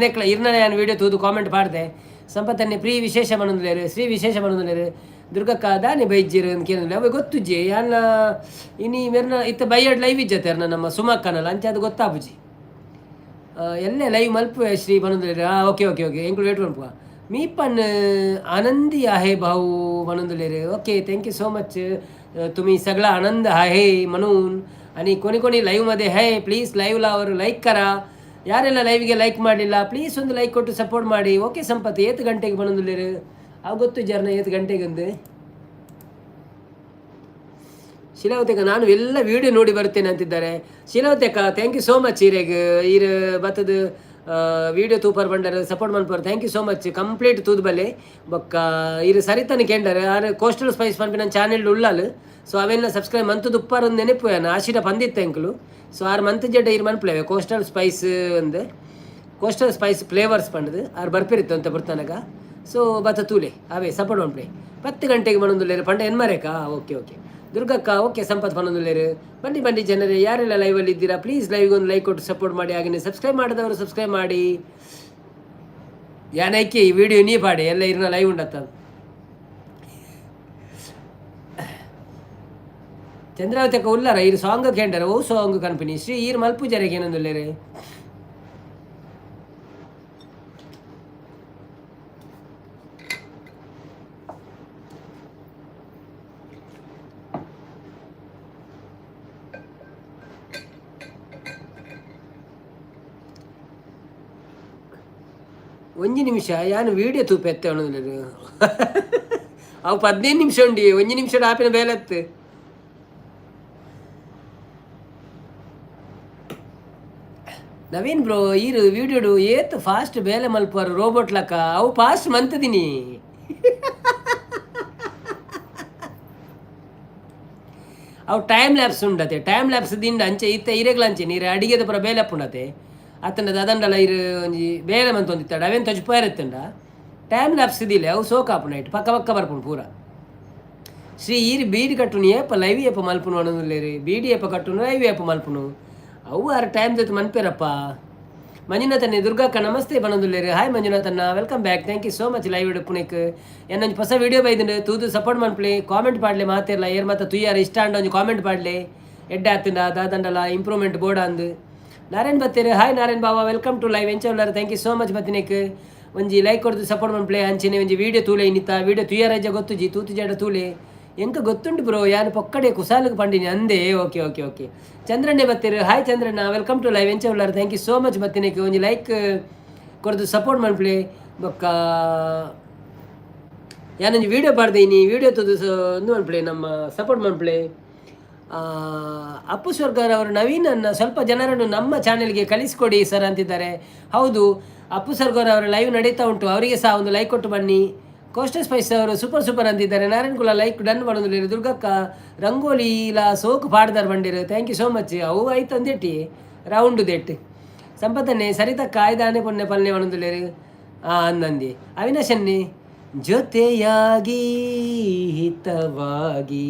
ಇರ್ನ ಯಾನ್ ವೀಡಿಯೋ ತೂದು ಕಾಮೆಂಟ್ ಮಾಡಿದೆ ಸಂಪತ್ತನ್ನೇ ಪ್ರೀ ವಿಶೇಷ ಮನೊಂದುಲೇರು ಶ್ರೀ ವಿಶೇಷ ಮನೊಂದುಲೇರು ದುರ್ಗಕ್ಕ ದಾನಿ ಬೈಜ್ಜಿರು ಅಂತ ಕೇಳಿದ್ರೆ ಅವಾಗ ಗೊತ್ತುಜ್ಜಿ ಯಾನ ಇನಿ ಮೆರ್ನ ಇತ್ತ ಬೈಯಡ್ ಲೈವ್ ಇಜ್ಜತೆ ನಮ್ಮ ಸುಮಕ್ಕನಲ್ಲ ಅಂಚೆ ಅದು ಗೊತ್ತಾಪುಜಿ ಎಲ್ಲೇ ಲೈವ್ ಮಲ್ಪು ಶ್ರೀ ಮನೊಂದುಲೇರು ಓಕೆ ಓಕೆ ಓಕೆ ಎಂಕ್ಳು ವೇಟ್ ಮಲ್ಪುವ मी पण आनंदी आहे भाऊ म्हणून रे ओके थँक्यू सो मच तुम्ही सगळा आनंद आहे म्हणून आणि कोणी कोणी लाईव्हमध्ये आहे ಪ್ಲೀಸ್ ಲೈವ್ ಅವರು ಲೈಕ್ ಕರಾ ಯಾರೆಲ್ಲ ಲೈವ್ಗೆ ಲೈಕ್ ಮಾಡಲಿಲ್ಲ ಪ್ಲೀಸ್ ಒಂದು ಲೈಕ್ ಕೊಟ್ಟು ಸಪೋರ್ಟ್ ಮಾಡಿ ಓಕೆ ಸಂಪತ್ತು 7 ಗಂಟೆಗೆ ಬಂದಿಲ್ಲ ಅವು ಗೊತ್ತು ಜರ್ನ 7 ಗಂಟೆಗೆ ಅಂದು ಶಿಲಾವತೆಕ ನಾನು ಎಲ್ಲ ವಿಡಿಯೋ ನೋಡಿ ಬರ್ತೇನೆ ಅಂತಿದ್ದಾರೆ ಶಿಲಾವತೆಕ ಥ್ಯಾಂಕ್ ಯು ಸೋ ಮಚ್ ಈರ ಬತ್ತದ ವೀಡಿಯೋ ತೂಪರ್ ಬಂಡರ್ ಸಪೋರ್ಟ್ ಮನ್ಪರ್ thank you so much complete ತೂದ್ ಬಲ್ಲೆ ಬೊಕ್ಕ ಇರು ಸರಿತಾನೆ ಕೇಂಡರ್ ಆರು ಕೋಸ್ಟಲ್ ಸ್ಪೈಸ್ ಪನ್ಪಿ ನನ್ನ ಚಾನೆಲ್ ಉಳ್ಳಾಲು ಸೊ ಅವೆಲ್ಲ ಸಬ್ಸ್ಕ್ರೈಬ್ ಮಂತದ್ದು ಉಪ್ಪಾರ ಒಂದು ನೆನಪು ಆಶೀಟ ಬಂದಿತ್ತು ಎಂಕ್ಲು ಸೊ 6 ಮಂತ್ ಜಡ್ಡ ಇರು ಮನ್ಪ್ಲೇವೆ ಕೋಸ್ಟಲ್ ಸ್ಪೈಸ್ ಒಂದು ಕೋಸ್ಟಲ್ ಸ್ಪೈಸ್ ಫ್ಲೇವರ್ಸ್ ಪಂಡದು ಆರು ಬರ್ಪಿರಿತ್ತು ಅಂತ ಬರ್ತಾನಾಗ ಸೊ ಬತ್ತ ತೂಲೆ ಅವೇ ಸಪೋರ್ಟ್ ಮನ್ಪ್ಲೆ 10 ಗಂಟೆಗೆ ಮನೊಂದುಲ್ಲೇರು ಪಂಡ ಎನ್ಮರೇಕಾ ಓಕೆ ಓಕೆ ದುರ್ಗಕ್ಕ ಓಕೆ ಸಂಪತ್ ಮನೊಂದುಲ್ಲೇರು ಬನ್ನಿ ಜನರೇ ಯಾರೆಲ್ಲ ಲೈವಲ್ಲಿ ಇದ್ದೀರಾ ಪ್ಲೀಸ್ ಲೈವ್ಗೆ ಒಂದು ಲೈಕ್ ಕೊಟ್ಟು ಸಪೋರ್ಟ್ ಮಾಡಿ ಹಾಗೆ ಸಬ್ಸ್ಕ್ರೈಬ್ ಮಾಡಿದವರು ಸಬ್ಸ್ಕ್ರೈಬ್ ಮಾಡಿ ಯಾನೈಕೆ ಈ ವಿಡಿಯೋ ನೀ ಪಾಡಿ ಎಲ್ಲ ಇರ್ನ ಲೈವ್ ಉಂಡತ್ತ ಚಂದ್ರಾವತಿಕ ಉಲ್ಲಾರ ಇರು ಸಾಂಗ್ ಕೇಂಡರ ಓ ಸಾಂಗ್ ಕಂಪನಿ ಶ್ರೀ ಈರು ಮಲ್ಪು ಜರಗೆ ಏನಂದುಲ್ಲೇರೆ ಒಂಜಿ ನಿಮಿಷ ಯಾನು ವೀಡಿಯೋ ತೂಪೆ ಎತ್ತೆ ಅನ್ನೋದಿಲ್ಲ ಅವು 15 ನಿಮಿಷ ಉಂಡಿ 1 ನಿಮಿಷ ಆಪಿನ ಬೇಲೆತ್ತು ನವೀನ್ ಬ್ರೋ ಈರು ವೀಡಿಯೋಡು ಏತ್ ಫಾಸ್ಟ್ ಬೇಲೆ ಮಲ್ಪರು ರೋಬೋಟ್ ಲಕ್ಕ ಅವು ಫಾಸ್ಟ್ ಮಂತದಿನಿ ಅವು ಟೈಮ್ ಲ್ಯಾಪ್ಸ್ ಉಂಡತೆ ಟೈಮ್ ಲ್ಯಾಪ್ಸ್ ದಿಂಡ ಅಂಚೆ ಇತ್ತ ಇರೆಗ್ಲ ಅಂಚೆ ನೀರು ಅಡಿಗೆದ ಪುರ ಬೇಲೆಪ್ ಉಂಡತೆ ಅತ್ತಂಡ ದದಂಡಲ ಇರು ಒಂಜಿ ಬೇಲೆ ಮಂತ್ ಒಂದಿತ್ತಾಡ ಅವೇನು ತೊಜ್ಪಾಯಿರತ್ತಂಡ ಟೈಮ್ ಲ್ಯಾಪ್ಸ್ ಇದಿಲ್ಲ ಅವು ಸೋಕಾಪು ನೈಟ್ ಪಕ್ಕ ಪಕ್ಕ ಬರ್ಪುಣು ಪೂರ ಶ್ರೀ ಈರು ಬೀಡಿ ಕಟ್ಟುನು ಏಪ ಲೈವ್ ಏಪ ಮಲ್ಪುನು ಅನ್ನೋದಿಲ್ಲೇರಿ ಬೀಡಿ ಏಪ ಕಟ್ಟುನು ಲೈವ್ ಏಪ ಮಲ್ಪುನು ಅವು ಆರು ಟೈಮ್ ಜೊತೆ ಮನ್ಪೇರಪ್ಪ ಮಂಜುನಾಥನ್ನೇ ದುರ್ಗಕ್ಕ ನಮಸ್ತೆ ಬನ್ನೋದಿಲ್ಲೇರಿ ಹಾಯ್ ಮಂಜುನಾಥನ್ನ welcome back thank you so much live ಇಡುಪುಣಿಕ್ ಏನೊಂದು ಹೊಸ ವೀಡಿಯೋ ಬೈದಿನ ತೂದು ಸಪೋರ್ಟ್ ಮನ್ಪ್ಲೆ ಕಾಮೆಂಟ್ ಪಾಡ್ಲೆ ಮಾತಿರಲ್ಲ ಏರ್ ಮಾತ ತುಯ್ಯಾರ ಇಷ್ಟ ಅಂಡ ಒಂದು ಕಾಮೆಂಟ್ ಪಾಡ್ಲೆ ಎಡ್ಡೆ ಆತಂಡ ದಾದಂಡಲ ಇಂಪ್ರೂವ್ಮೆಂಟ್ ಬೋರ್ಡ್ ಅಂದು ನಾರಾಯಣ್ ಬತ್ತೇರು ಹಾಯ್ ನಾರಾಯಣ್ ಬಾಬಾ ವೆಲ್ಕಮ್ ಟು ಲೈವ್ ಎಂಚ ಥ್ಯಾಂಕ್ ಯು ಸೋ ಮಚ್ ಬತ್ತಿನೇಕ್ ಒಂಜಿ ಲೈಕ್ ಕೊಡ್ದು ಸಪೋರ್ಟ್ ಮನ್ಪ್ಲೆ ಅಂಚೆನೆ ಒಂಜಿ ವೀಡಿಯೋ ತೂಲೆ ಇನ್ನಿತ್ತ ವೀಡಿಯೋ ತುಯ್ಯಾರಜ್ಜ ಗೊತ್ತು ಜಿ ತೂತು ಜಡ ತೂಲೆ ಎಂಕ ಗೊತ್ತುಂಟು ಬ್ರೋ ಯಾನು ಪೊಕ್ಕಡೆ ಕುಸಾಲಿಗೆ ಪಂಡಿನಿ ಅಂದೆ ಓಕೆ ಓಕೆ ಓಕೆ ಚಂದ್ರಣ್ಣೆ ಬತ್ತೇರು ಹಾಯ್ ಚಂದ್ರಣ್ಣ ವೆಲ್ಕಮ್ ಟು ಲೈವ್ ಎಂಚ ಥ್ಯಾಂಕ್ ಯು ಸೋ ಮಚ್ ಬತ್ತಿನೇಕ್ ಒಂಜಿ ಲೈಕ್ ಕೊಡ್ದು ಸಪೋರ್ಟ್ ಮನ್ಪ್ಲೆ ಬೊಕ್ಕ ಯಾನೊಂಜಿ ವೀಡಿಯೋ ಪಾಡ್ದೀನಿ ವೀಡಿಯೋ ತೂದು ಒಂದು ಮನ್ಪ್ಲೆ ನಮ್ಮ ಸಪೋರ್ಟ್ ಮನ್ಪ್ಲೆ ಅಪ್ಪು ಸ್ವರ್ಗರ್ ಅವರು ನವೀನನ್ನು ಸ್ವಲ್ಪ ಜನರನ್ನು ನಮ್ಮ ಚಾನೆಲ್ಗೆ ಕಳಿಸ್ಕೊಡಿ ಸರ್ ಅಂತಿದ್ದಾರೆ ಹೌದು ಅಪ್ಪು ಸ್ವರ್ಗರ್ ಅವರ ಲೈವ್ ನಡೀತಾ ಉಂಟು ಅವರಿಗೆ ಸಹ ಒಂದು ಲೈಕ್ ಕೊಟ್ಟು ಬನ್ನಿ ಕೋಸ್ಟಲ್ ಸ್ಪೈಸ್ ಅವರು ಸೂಪರ್ ಅಂತಿದ್ದಾರೆ ನಾರಾಯಣ್ ಕುಲ ಲೈಕ್ ಡನ್ ಮಾಡೋದಿಲ್ಲ ದುರ್ಗಕ್ಕ ರಂಗೋಲಿ ಇಲ್ಲ ಸೋಕು ಪಾಡ್ದಾರ್ ಬಂದಿರು ಥ್ಯಾಂಕ್ ಯು ಸೋ ಮಚ್ ಅವು ಆಯ್ತು ಅಂದೆಟ್ಟಿ ರೌಂಡು ದೆಟ್ಟು ಸಂಪತ್ತನ್ನೇ ಸರಿತಕ್ಕ ಆಯ್ದಾನೆ ಪೊನ್ನೆ ಪಲ್ಲೆ ಮಾಡೋದಿಲ್ಲ ಅಂದಂದಿ ಅವಿನಾಶನ್ನೇ ಜೊತೆಯಾಗಿ ಹಿತವಾಗಿ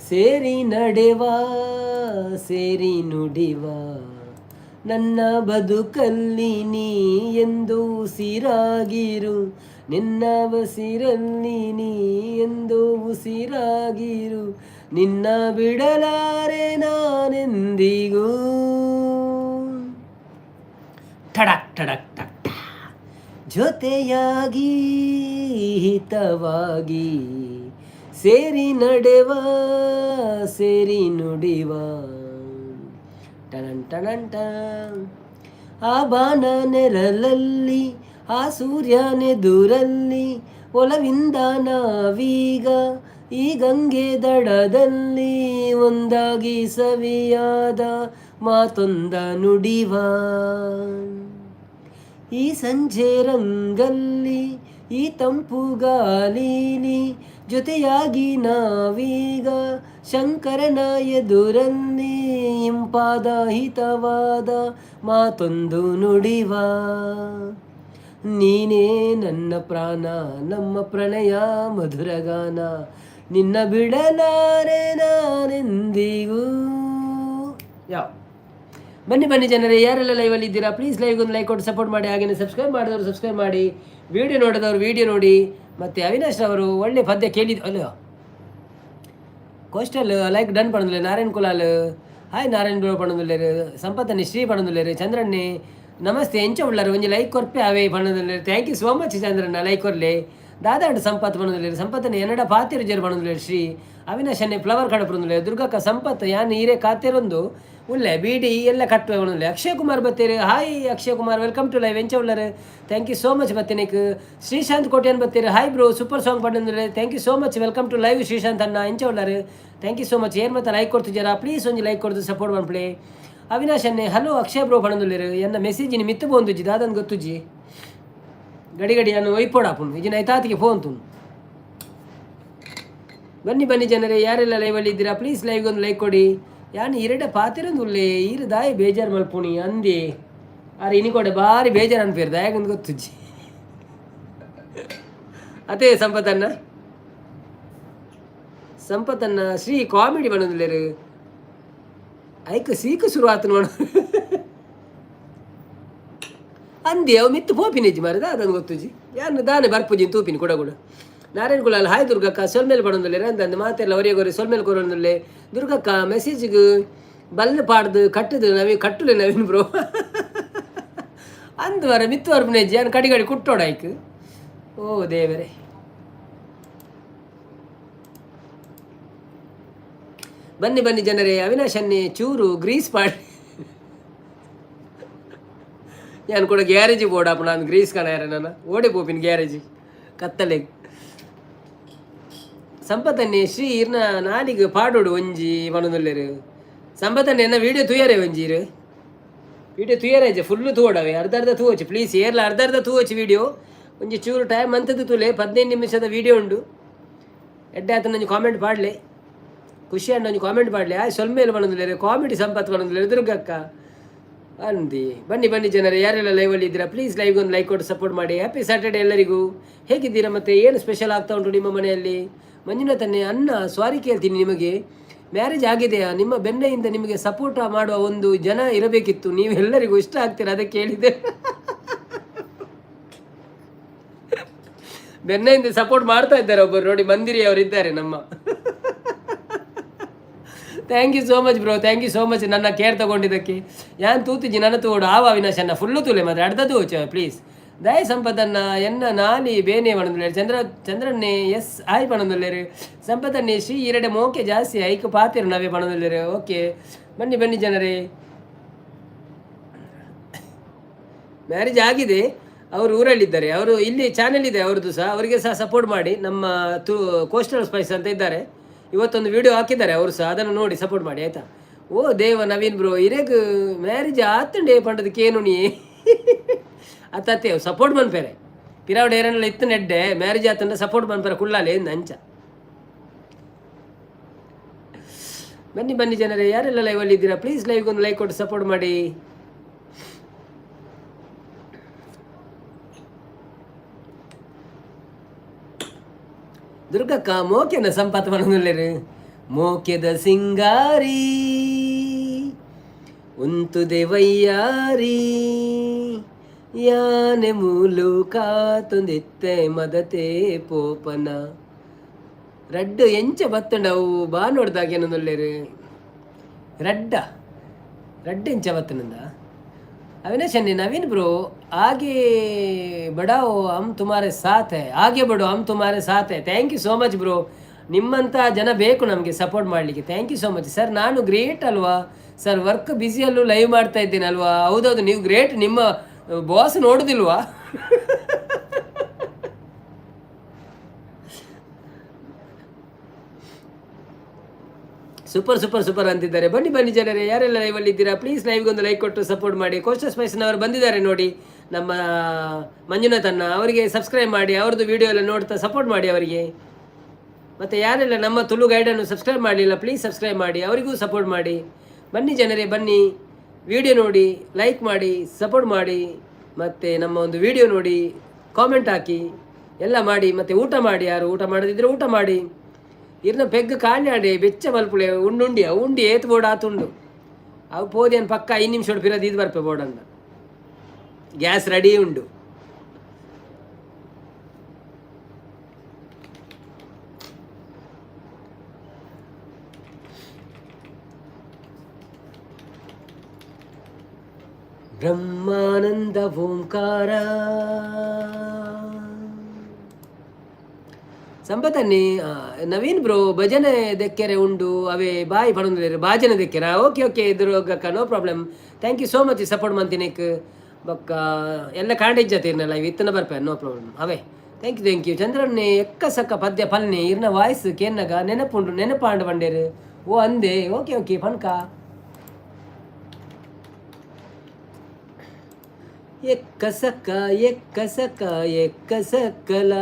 ಸೇರಿ ನಡೆವಾ ಸೇರಿ ನುಡಿವಾ ನನ್ನ ಬದುಕಲ್ಲಿ ನೀ ಎಂದು ಉಸಿರಾಗಿರು ನಿನ್ನ ಉಸಿರಲ್ಲಿ ನೀ ಎಂದು ಉಸಿರಾಗಿರು ನಿನ್ನ ಬಿಡಲಾರೆ ನಾನೆಂದಿಗೂ ಠಡಕ್ ಠಡಕ್ ಠಕ್ ಜೊತೆಯಾಗಿ ಹಿತವಾಗಿ ಸೇರಿ ನಡೆವಾ ಸೇರಿ ನುಡಿವಾ ಟನನ್ ಟನನ್ ಟನ್ ಆ ಬಾಣ ನೆರಳಲ್ಲಿ ಆ ಸೂರ್ಯನೆದುರಲ್ಲಿ ಒಲವಿಂದ ನಾವೀಗ ಈ ಗಂಗೆ ದಡದಲ್ಲಿ ಒಂದಾಗಿ ಸವಿಯಾದ ಮಾತೊಂದ ನುಡಿವಾ ಈ ಸಂಜೆ ರಂಗಲ್ಲಿ ಈ ತಂಪು ಗಾಲೀಲಿ ಜೊತೆಯಾಗಿ ನಾವೀಗ ಶಂಕರನ ಎದುರಲ್ಲಿ ಇಂಪಾದ ಹಿತವಾದ ಮಾತೊಂದು ನುಡಿವಾ ನೀನೇ ನನ್ನ ಪ್ರಾಣ ನಮ್ಮ ಪ್ರಣಯ ಮಧುರಗಾನ ನಿನ್ನ ಬಿಡಲಾರೆ ನಾನೆಂದಿಗೂ. ಯಾವ ಬನ್ನಿ ಬನ್ನಿ ಜನರೇ, ಯಾರೆಲ್ಲ ಲೈವಲ್ಲಿ ಇದ್ದೀರಾ ಪ್ಲೀಸ್ ಲೈವ್ಗೆ ಒಂದು ಲೈಕ್ ಕೊಟ್ಟು ಸಪೋರ್ಟ್ ಮಾಡಿ. ಹಾಗೆಯೇ ಸಬ್ಸ್ಕ್ರೈಬ್ ಮಾಡಿದವರು ಸಬ್ಸ್ಕ್ರೈಬ್ ಮಾಡಿ, ವಿಡಿಯೋ ನೋಡಿದವರು ವಿಡಿಯೋ ನೋಡಿ. ಮತ್ತು ಅವಿನಾಶ್ ಅವರು ಒಳ್ಳೆ ಪದ್ಯ ಕೇಳಿದ್ದು ಅಲ್ಲ ಕೋಸ್ಟಲ್ ಲೈಕ್ ಡನ್ ಪಣದಿಲ್ಲ. ನಾರಾಯಣ್ ಕುಲಾಲ್ ಹಾಯ್ ನಾರಾಯಣ್ ಬ್ರೋ ಪಣದಿಲ್ಲ. ಸಂಪತ್ತನಿ ಶ್ರೀ ಪಣದಿಲ್ಲ. ಚಂದ್ರಣ್ಣೆ ನಮಸ್ತೆ ಎಂಚ ಉಳ್ಳಾರು ಒಂಜಿ ಲೈಕ್ ಕೊರ್ಪೆ ಅವೇ ಪಣದಿಲ್ಲ. ಥ್ಯಾಂಕ್ ಯು ಸೋ ಮಚ್ ಚಂದ್ರಣ್ಣ ಲೈಕ್ ಕೊರ್ಲೆ. ದಾದಾಡು ಸಂಪತ್ ಪಣದಿಲ್ಲ. ಸಂಪತ್ತನೆ ಎನ್ನಡ ಪಾತಿರು ಜರು ಪಣದಿಲ್ಲ. ಶ್ರೀ ಅವಿನಾಶನ್ನೇ ಫ್ಲವರ್ ಕಡ ಪಣದಿಲ್ಲ. ದುರ್ಗಕ್ಕ ಸಂಪತ್ ಯಾನ್ ಹೀರೆ ಖಾತೆರೊಂದು ಉಳ್ಳೆ ಬೀಡಿ ಎಲ್ಲ ಕಟ್ಟುವೆ ಒಣಲೆ. ಅಕ್ಷಯ್ ಕುಮಾರ್ ಬತ್ತೀರಿ. Hi Akshay Kumar welcome to live ಎಂಚ ಉಳ್ಳಾರು. ಥ್ಯಾಂಕ್ ಯು ಸೋ ಮಚ್ ಬತ್ತೀನಿಕ್. ಶ್ರೀಶಾಂತ್ ಕೋಟ್ಯಾನ್ ಬತ್ತೀರಿ. ಹಾಯ್ ಬ್ರೋ ಸೂಪರ್ ಸಾಂಗ್ ಪಂದ್ರೆ thank you so much welcome to live Shreeshanth ಅಣ್ಣ ಎಂಚ ಉಳ್ಳಾರು. Thank you so much. ಏನು ಮತ್ತೆ ಲೈಕ್ ಕೊಡ್ತಿದ್ದಾರಾ ಪ್ಲೀಸ್ ಒಂದು ಲೈಕ್ ಕೊಡ್ದು ಸಪೋರ್ಟ್ ಮಾಡ್ಪ್ಲೇ. ಅವಿನಾಶ್ ಅನ್ನೆ ಹಲೋ ಅಕ್ಷಯ್ ಬ್ರೋ ಪಣದುಲ್ಲೇರು ಎನ್ನ ಮೆಸೇಜ್ ಇನ್ನು ಮಿತ್ತು ಬೋಂದುಜಿ ದಾದನ್ ಗೊತ್ತುಜಿ ಗಡಿ ಗಡಿ ಅನ್ನು ಒಯ್ಪೋಡಾಪುನು ಇಜಿನ ಐತಾತಿಗೆ ಫೋನ್ ತುನು. ಬನ್ನಿ ಬನ್ನಿ ಜನರೇ, ಯಾರೆಲ್ಲ ಲೈವಲ್ಲಿ ಇದ್ದೀರಾ ಪ್ಲೀಸ್ ಲೈವ್ಗೆ ಒಂದು ಲೈಕ್ ಕೊಡಿ. ಯಾನು ಇರಡೆ ಪಾತಿರೊಂದು ಉಳ್ಳೆ ಈರು ದಾಯಿ ಬೇಜಾರು ಮಲ್ಪುಣಿ ಅಂದಿ ಆರು ಇನಿಕೊಡೆ ಭಾರಿ ಬೇಜಾರು ಅನ್ಪೇರು ದಾಯಗೊಂದು ಗೊತ್ತುಜ್ಜಿ ಅದೇ ಸಂಪತ್ತನ್ನ ಶ್ರೀ ಕಾಮಿಡಿ ಮಾಡೋದಿಲ್ಲೇರು ಐಕ ಸೀಕು ಶುರುವಾತು ನೋಡು ಅಂದಿ ಅವು ಮಿತ್ತು ಪೋಪಿನಿಜ್ಜಿ ಮಾರದ ಅದನ್ನು ಗೊತ್ತುಜಿ ಯಾನು ದಾನೆ ಬರ್ಪುಜಿ ತೂಪಿನಿ ಕೂಡ ನಾರಾಯಣ್ ಗುಲಾಲ್ ಹಾಯ್ ದುರ್ಗಕ್ಕ ಸೊಲ್ಮೇಲೆ ಪಡೊಂದುಲ್ಲೆ ಅಂದಂದು ಮಾತೆಲ್ಲ ಒರೆಗೊರೆ ಸೊಲ್ಮೇಲೆ ಕೊರೊಂದುಲ್ಲೆ. ದುರ್ಗಕ್ಕ ಮೆಸೇಜ್ಗೆ ಬಲ್ಲು ಪಾಡ್ದು ಕಟ್ಟದು ನವೀನ್ ಕಟ್ಟುಲೆ ನವೀನ್ ಬ್ರೋ ಅಂದುವರ ಮಿತ್ತು ವರ್ಪನೆಜ್ಜಿ ಅನ್ ಕಡಿ ಕಡಿ ಕುಟ್ಟೋಡಾಯ್ಕು. ಓ ದೇವರೇ. ಬನ್ನಿ ಬನ್ನಿ ಜನರೇ, ಅವಿನಾಶನ್ನೇ ಚೂರು ಗ್ರೀಸ್ ಮಾಡಿ ನಾನು ಕೂಡ ಗ್ಯಾರೇಜಿ ಬೋಡಪ್ಪ. ನಾನು ಗ್ರೀಸ್ ಕಾಣ ನಾನು ಓಡಿ ಪೋಪಿನ ಗ್ಯಾರೇಜಿ ಕತ್ತಲೆ. ಸಂಪತ್ತನ್ನೇ ಶ್ರೀ ಇರ್ನ ನಾಲಿಗೆ ಪಾಡೋಡು ಒಂಜಿ ಮನದಲ್ಲೇರು. ಸಂಪತ್ತನ್ನೇ ಎನ್ನ ವೀಡಿಯೋ ತುಯ್ಯಾರೆ ಒಂಜೀರು ವೀಡಿಯೋ ತುಯ್ಯಾರೆ ಫುಲ್ಲು ತೂಡವೆ ಅರ್ಧ ತೂವಚ್ಚು ಪ್ಲೀಸ್ ಏರ್ಲ ಅರ್ಧ ತೂವಚ್ಚು ವೀಡಿಯೋ ಒಂಜಿ ಚೂರು ಟೈಮ್ ಅಂತದ್ದು ತುಲೆ 15 ನಿಮಿಷದ ವೀಡಿಯೋ ಉಂಡು. ಎಡ್ಡೆ ಆತ ನಂಜು ಕಾಮೆಂಟ್ ಪಾಡಲೆ ಖುಷಿ ಅಂಡ್ ನಂಜು ಕಾಮೆಂಟ್ ಪಾಡಲೆ ಆ ಸೊಲ್ಮೇಲೆ ಮನದಲ್ಲೇರು ಕಾಮಿಡಿ ಸಂಪತ್ ಮನದಲ್ಲೇರು ದುರ್ಗಕ್ಕ ಅಂದಿ. ಬನ್ನಿ ಬನ್ನಿ ಜನರೇ, ಯಾರೆಲ್ಲ ಲೈವಲ್ಲಿ ಇದ್ದೀರಾ ಪ್ಲೀಸ್ ಲೈವ್ಗೆ ಒಂದು ಲೈಕ್ ಕೊಟ್ಟು ಸಪೋರ್ಟ್ ಮಾಡಿ. ಹ್ಯಾಪಿ ಸ್ಯಾಟರ್ಡೇ ಎಲ್ಲರಿಗೂ. ಹೇಗಿದ್ದೀರಾ ಮತ್ತು ಏನು ಸ್ಪೆಷಲ್ ಆಗ್ತಾ ಉಂಟು ನಿಮ್ಮ ಮನೆಯಲ್ಲಿ? ಮಂಜುನಾಥನ್ನೇ ಅನ್ನ ಸ್ವಾರಿ ಕೇಳ್ತೀನಿ, ನಿಮಗೆ ಮ್ಯಾರೇಜ್ ಆಗಿದೆಯಾ? ನಿಮ್ಮ ಬೆನ್ನೆಯಿಂದ ನಿಮಗೆ ಸಪೋರ್ಟ್ ಮಾಡುವ ಒಂದು ಜನ ಇರಬೇಕಿತ್ತು, ನೀವೆಲ್ಲರಿಗೂ ಇಷ್ಟ ಆಗ್ತೀರಾ ಅದಕ್ಕೆ ಹೇಳಿದೆ. ಬೆನ್ನೆಯಿಂದ ಸಪೋರ್ಟ್ ಮಾಡ್ತಾ ಇದ್ದಾರೆ ಒಬ್ಬರು ನೋಡಿ, ಮಂದಿರಿ ಅವರು ಇದ್ದಾರೆ ನಮ್ಮ. Thank you so much bro, thank you so much ನನ್ನ ಕೇರ್ ತಗೊಂಡಿದ್ದಕ್ಕೆ. ಯಾನ್ ತೂತಿಜಿ ನನ್ನ ತೋಡು ಆವ ಅವಿನಾಶನ್ನ ಫುಲ್ಲು ತೂಲೆ ಮಾತ್ರ ಅಡ್ದದು ಪ್ಲೀಸ್. ದಯ ಸಂಪತ್ತನ್ನ ಎನ್ನ ನಾಲಿ ಬೇನೆ ಪಣದುಲ್ಲೇರು. ಚಂದ್ರನ್ನೇ ಎಸ್ ಆಯ್ ಪಣದುಲ್ಲೇರು. ಸಂಪತ್ತನ್ನೇ ಶ್ರೀ ಎರಡೆ ಮೋಕೆ ಜಾಸ್ತಿ ಐಕ ಪಾತಿರು ನಾವೇ ಪಣದುಲ್ಲೇರು. ಓಕೆ ಬನ್ನಿ ಬನ್ನಿ ಜನರೇ, ಮ್ಯಾರೇಜ್ ಆಗಿದೆ, ಅವರು ಊರಲ್ಲಿದ್ದಾರೆ, ಅವರು ಇಲ್ಲಿ ಚಾನೆಲ್ ಇದೆ ಅವ್ರದ್ದು ಸಹ, ಅವರಿಗೆ ಸಹ ಸಪೋರ್ಟ್ ಮಾಡಿ. ನಮ್ಮ ಕೋಸ್ಟಲ್ ಸ್ಪೈಸ್ ಅಂತ ಇದ್ದಾರೆ, ಇವತ್ತೊಂದು ವಿಡಿಯೋ ಹಾಕಿದ್ದಾರೆ ಅವರು ಸಹ, ಅದನ್ನು ನೋಡಿ ಸಪೋರ್ಟ್ ಮಾಡಿ ಆಯಿತಾ. ಓ ದೇವ ನವೀನ್ ಬ್ರೋ ಇರೇಗ ಮ್ಯಾರೇಜ್ ಆತಂಡೆ ಪಂಡದಕ್ಕೇನು ನೀ ಅತ್ತೇ ಸಪೋರ್ಟ್ ಮನ್ಪೇರೆ ಪಿರಾವಡ್ ಏರನ್ನೆಲ್ಲ ಇತ್ತು ನೆಡ್ಡೆ ಮ್ಯಾರೇಜ್ ಆತಂಡ ಸಪೋರ್ಟ್ ಮನ್ಪೇರೆ ಕುಳ್ಳಾಲೆ ನಂಚ. ಬನ್ನಿ ಬನ್ನಿ ಜನರೇ, ಯಾರೆಲ್ಲ ಲೈವಲ್ಲಿ ಇದ್ದೀರಾ ಪ್ಲೀಸ್ ಲೈವ್ಗೆ ಒಂದು ಲೈಕ್ ಕೊಟ್ಟು ಸಪೋರ್ಟ್ ಮಾಡಿ. ದುರ್ಗಕ್ಕ ಮೋಕೆನ ಸಂಪಾತ ಮನದಲ್ಲೇರು. ಮೋಕೆದ ಸಿಂಗಾರಿ ಉಂತು ದೇವಯ್ಯಾರಿ ಯಾನೆ ಮೂಲಕ ತೊಂದಿತ್ತೆ ಮದತೆ ಪೋಪನ ರಡ್ಡು ಎಂಚ ಬತ್ತಂಡವು ಬಾ ನೋಡ್ದಾಗ ಏನೊಂದಲ್ಲೇರು ರಡ್ಡು ಎಂಚ ಬತ್ತನಂದ. अविनाश नवीन ब्रो आगे बढ़ाओ हम तुम्हारे साथ है, आगे बढ़ो हम तुम्हारे साथ है. Thank you so much bro, ನಿಮ್ಮಂಥ ಜನ ಬೇಕು ನಮಗೆ ಸಪೋರ್ಟ್ ಮಾಡಲಿಕ್ಕೆ. Thank you so much sir. ನಾನು ಗ್ರೇಟ್ ಅಲ್ವಾ ಸರ್, ವರ್ಕ್ ಬ್ಯುಸಿಯಲ್ಲೂ ಲೈವ್ ಮಾಡ್ತಾ ಇದ್ದೀನಿ ಅಲ್ವಾ? ಹೌದೌದು, ನೀವು ಗ್ರೇಟ್. ನಿಮ್ಮ ಬಾಸ್ ನೋಡೋದಿಲ್ವಾ? ಸೂಪರ್ ಸೂಪರ್ ಸೂಪರ್ ಅಂತಿದ್ದಾರೆ. ಬನ್ನಿ ಬನ್ನಿ ಜನರೇ, ಯಾರೆಲ್ಲ ಲೈವಲ್ಲಿ ಇದ್ದೀರಾ ಪ್ಲೀಸ್ ಲೈವ್ಗೆ ಒಂದು ಲೈಕ್ ಕೊಟ್ಟು ಸಪೋರ್ಟ್ ಮಾಡಿ. ಕೋಸ್ಟಲ್ ಸ್ಪೈಸ್ನವರು ಬಂದಿದ್ದಾರೆ ನೋಡಿ, ನಮ್ಮ ಮಂಜುನಾಥನ್ನ, ಅವರಿಗೆ ಸಬ್ಸ್ಕ್ರೈಬ್ ಮಾಡಿ, ಅವ್ರದ್ದು ವಿಡಿಯೋ ಎಲ್ಲ ನೋಡ್ತಾ ಸಪೋರ್ಟ್ ಮಾಡಿ ಅವರಿಗೆ. ಮತ್ತು ಯಾರೆಲ್ಲ ನಮ್ಮ ತುಳು ಗೈಡನ್ನು ಸಬ್ಸ್ಕ್ರೈಬ್ ಮಾಡಲಿಲ್ಲ ಪ್ಲೀಸ್ ಸಬ್ಸ್ಕ್ರೈಬ್ ಮಾಡಿ, ಅವರಿಗೂ ಸಪೋರ್ಟ್ ಮಾಡಿ. ಬನ್ನಿ ಜನರೇ ಬನ್ನಿ, ವಿಡಿಯೋ ನೋಡಿ, ಲೈಕ್ ಮಾಡಿ, ಸಪೋರ್ಟ್ ಮಾಡಿ. ಮತ್ತು ನಮ್ಮ ಒಂದು ವಿಡಿಯೋ ನೋಡಿ ಕಾಮೆಂಟ್ ಹಾಕಿ ಎಲ್ಲ ಮಾಡಿ, ಮತ್ತು ಊಟ ಮಾಡಿ, ಯಾರು ಊಟ ಮಾಡದಿದ್ದರೆ ಊಟ ಮಾಡಿ. ಇರ್ನ ಪೆಗ್ ಕಾಣಿ ಆಡಿ ಬೆಚ್ಚ ಮಲ್ಪುಳೆ ಉಂಡಿ ಏತು ಬೋರ್ಡ್ ಆತುಂಡು ಅವು ಪೋದೇನು ಪಕ್ಕ 5 ನಿಮಿಷ ಪಿರದು ಇದು ಬರ್ಪೆ ಬೋರ್ಡನ್ನು. ಗ್ಯಾಸ್ ರೆಡಿ ಉಂಡು. ಬ್ರಹ್ಮಾನಂದ ಓಂಕಾರ ಸಂಪತ್ತನ್ನಿ ನವೀನ್ ಬ್ರೋ ಭಜನೆ ದೆಕ್ಕೆರೆ ಉಂಡು ಅವೇ ಬಾಯಿ ಪಡೋದಿಲ್ಲ ಭಾಜನೆ ದೆಕ್ಕೆರ. ಓಕೆ ಇದ್ರಕ್ಕ no problem. Thank you so much support ಮಂತಿನಿಕ್ ಬೊಕ್ಕ ಎಲ್ಲ ಕಾಂಡಿಜ್ಜತೀರ್ನಲ್ಲ ಇವು ಇತ್ತನ ಬರ್ಪೆ ನೋ ಪ್ರಾಬ್ಲಮ್ ಅವೇ. ಥ್ಯಾಂಕ್ ಯು ಚಂದ್ರನ್ನೇ ಎಕ್ಕ ಸಕ್ಕ ಪದ್ಯ ಪಲ್ನಿ ಇರ್ನ ವಾಯ್ಸ್ ಕೇನ್ನಗ ನೆನಪಾಂಡು ಬಂಡೇರು ಓ ಅಂದೆ. ಓಕೆ ಪನ್ಕ ಎಕ್ಕ ಸಕ್ಕ ಸಕ್ಕಲ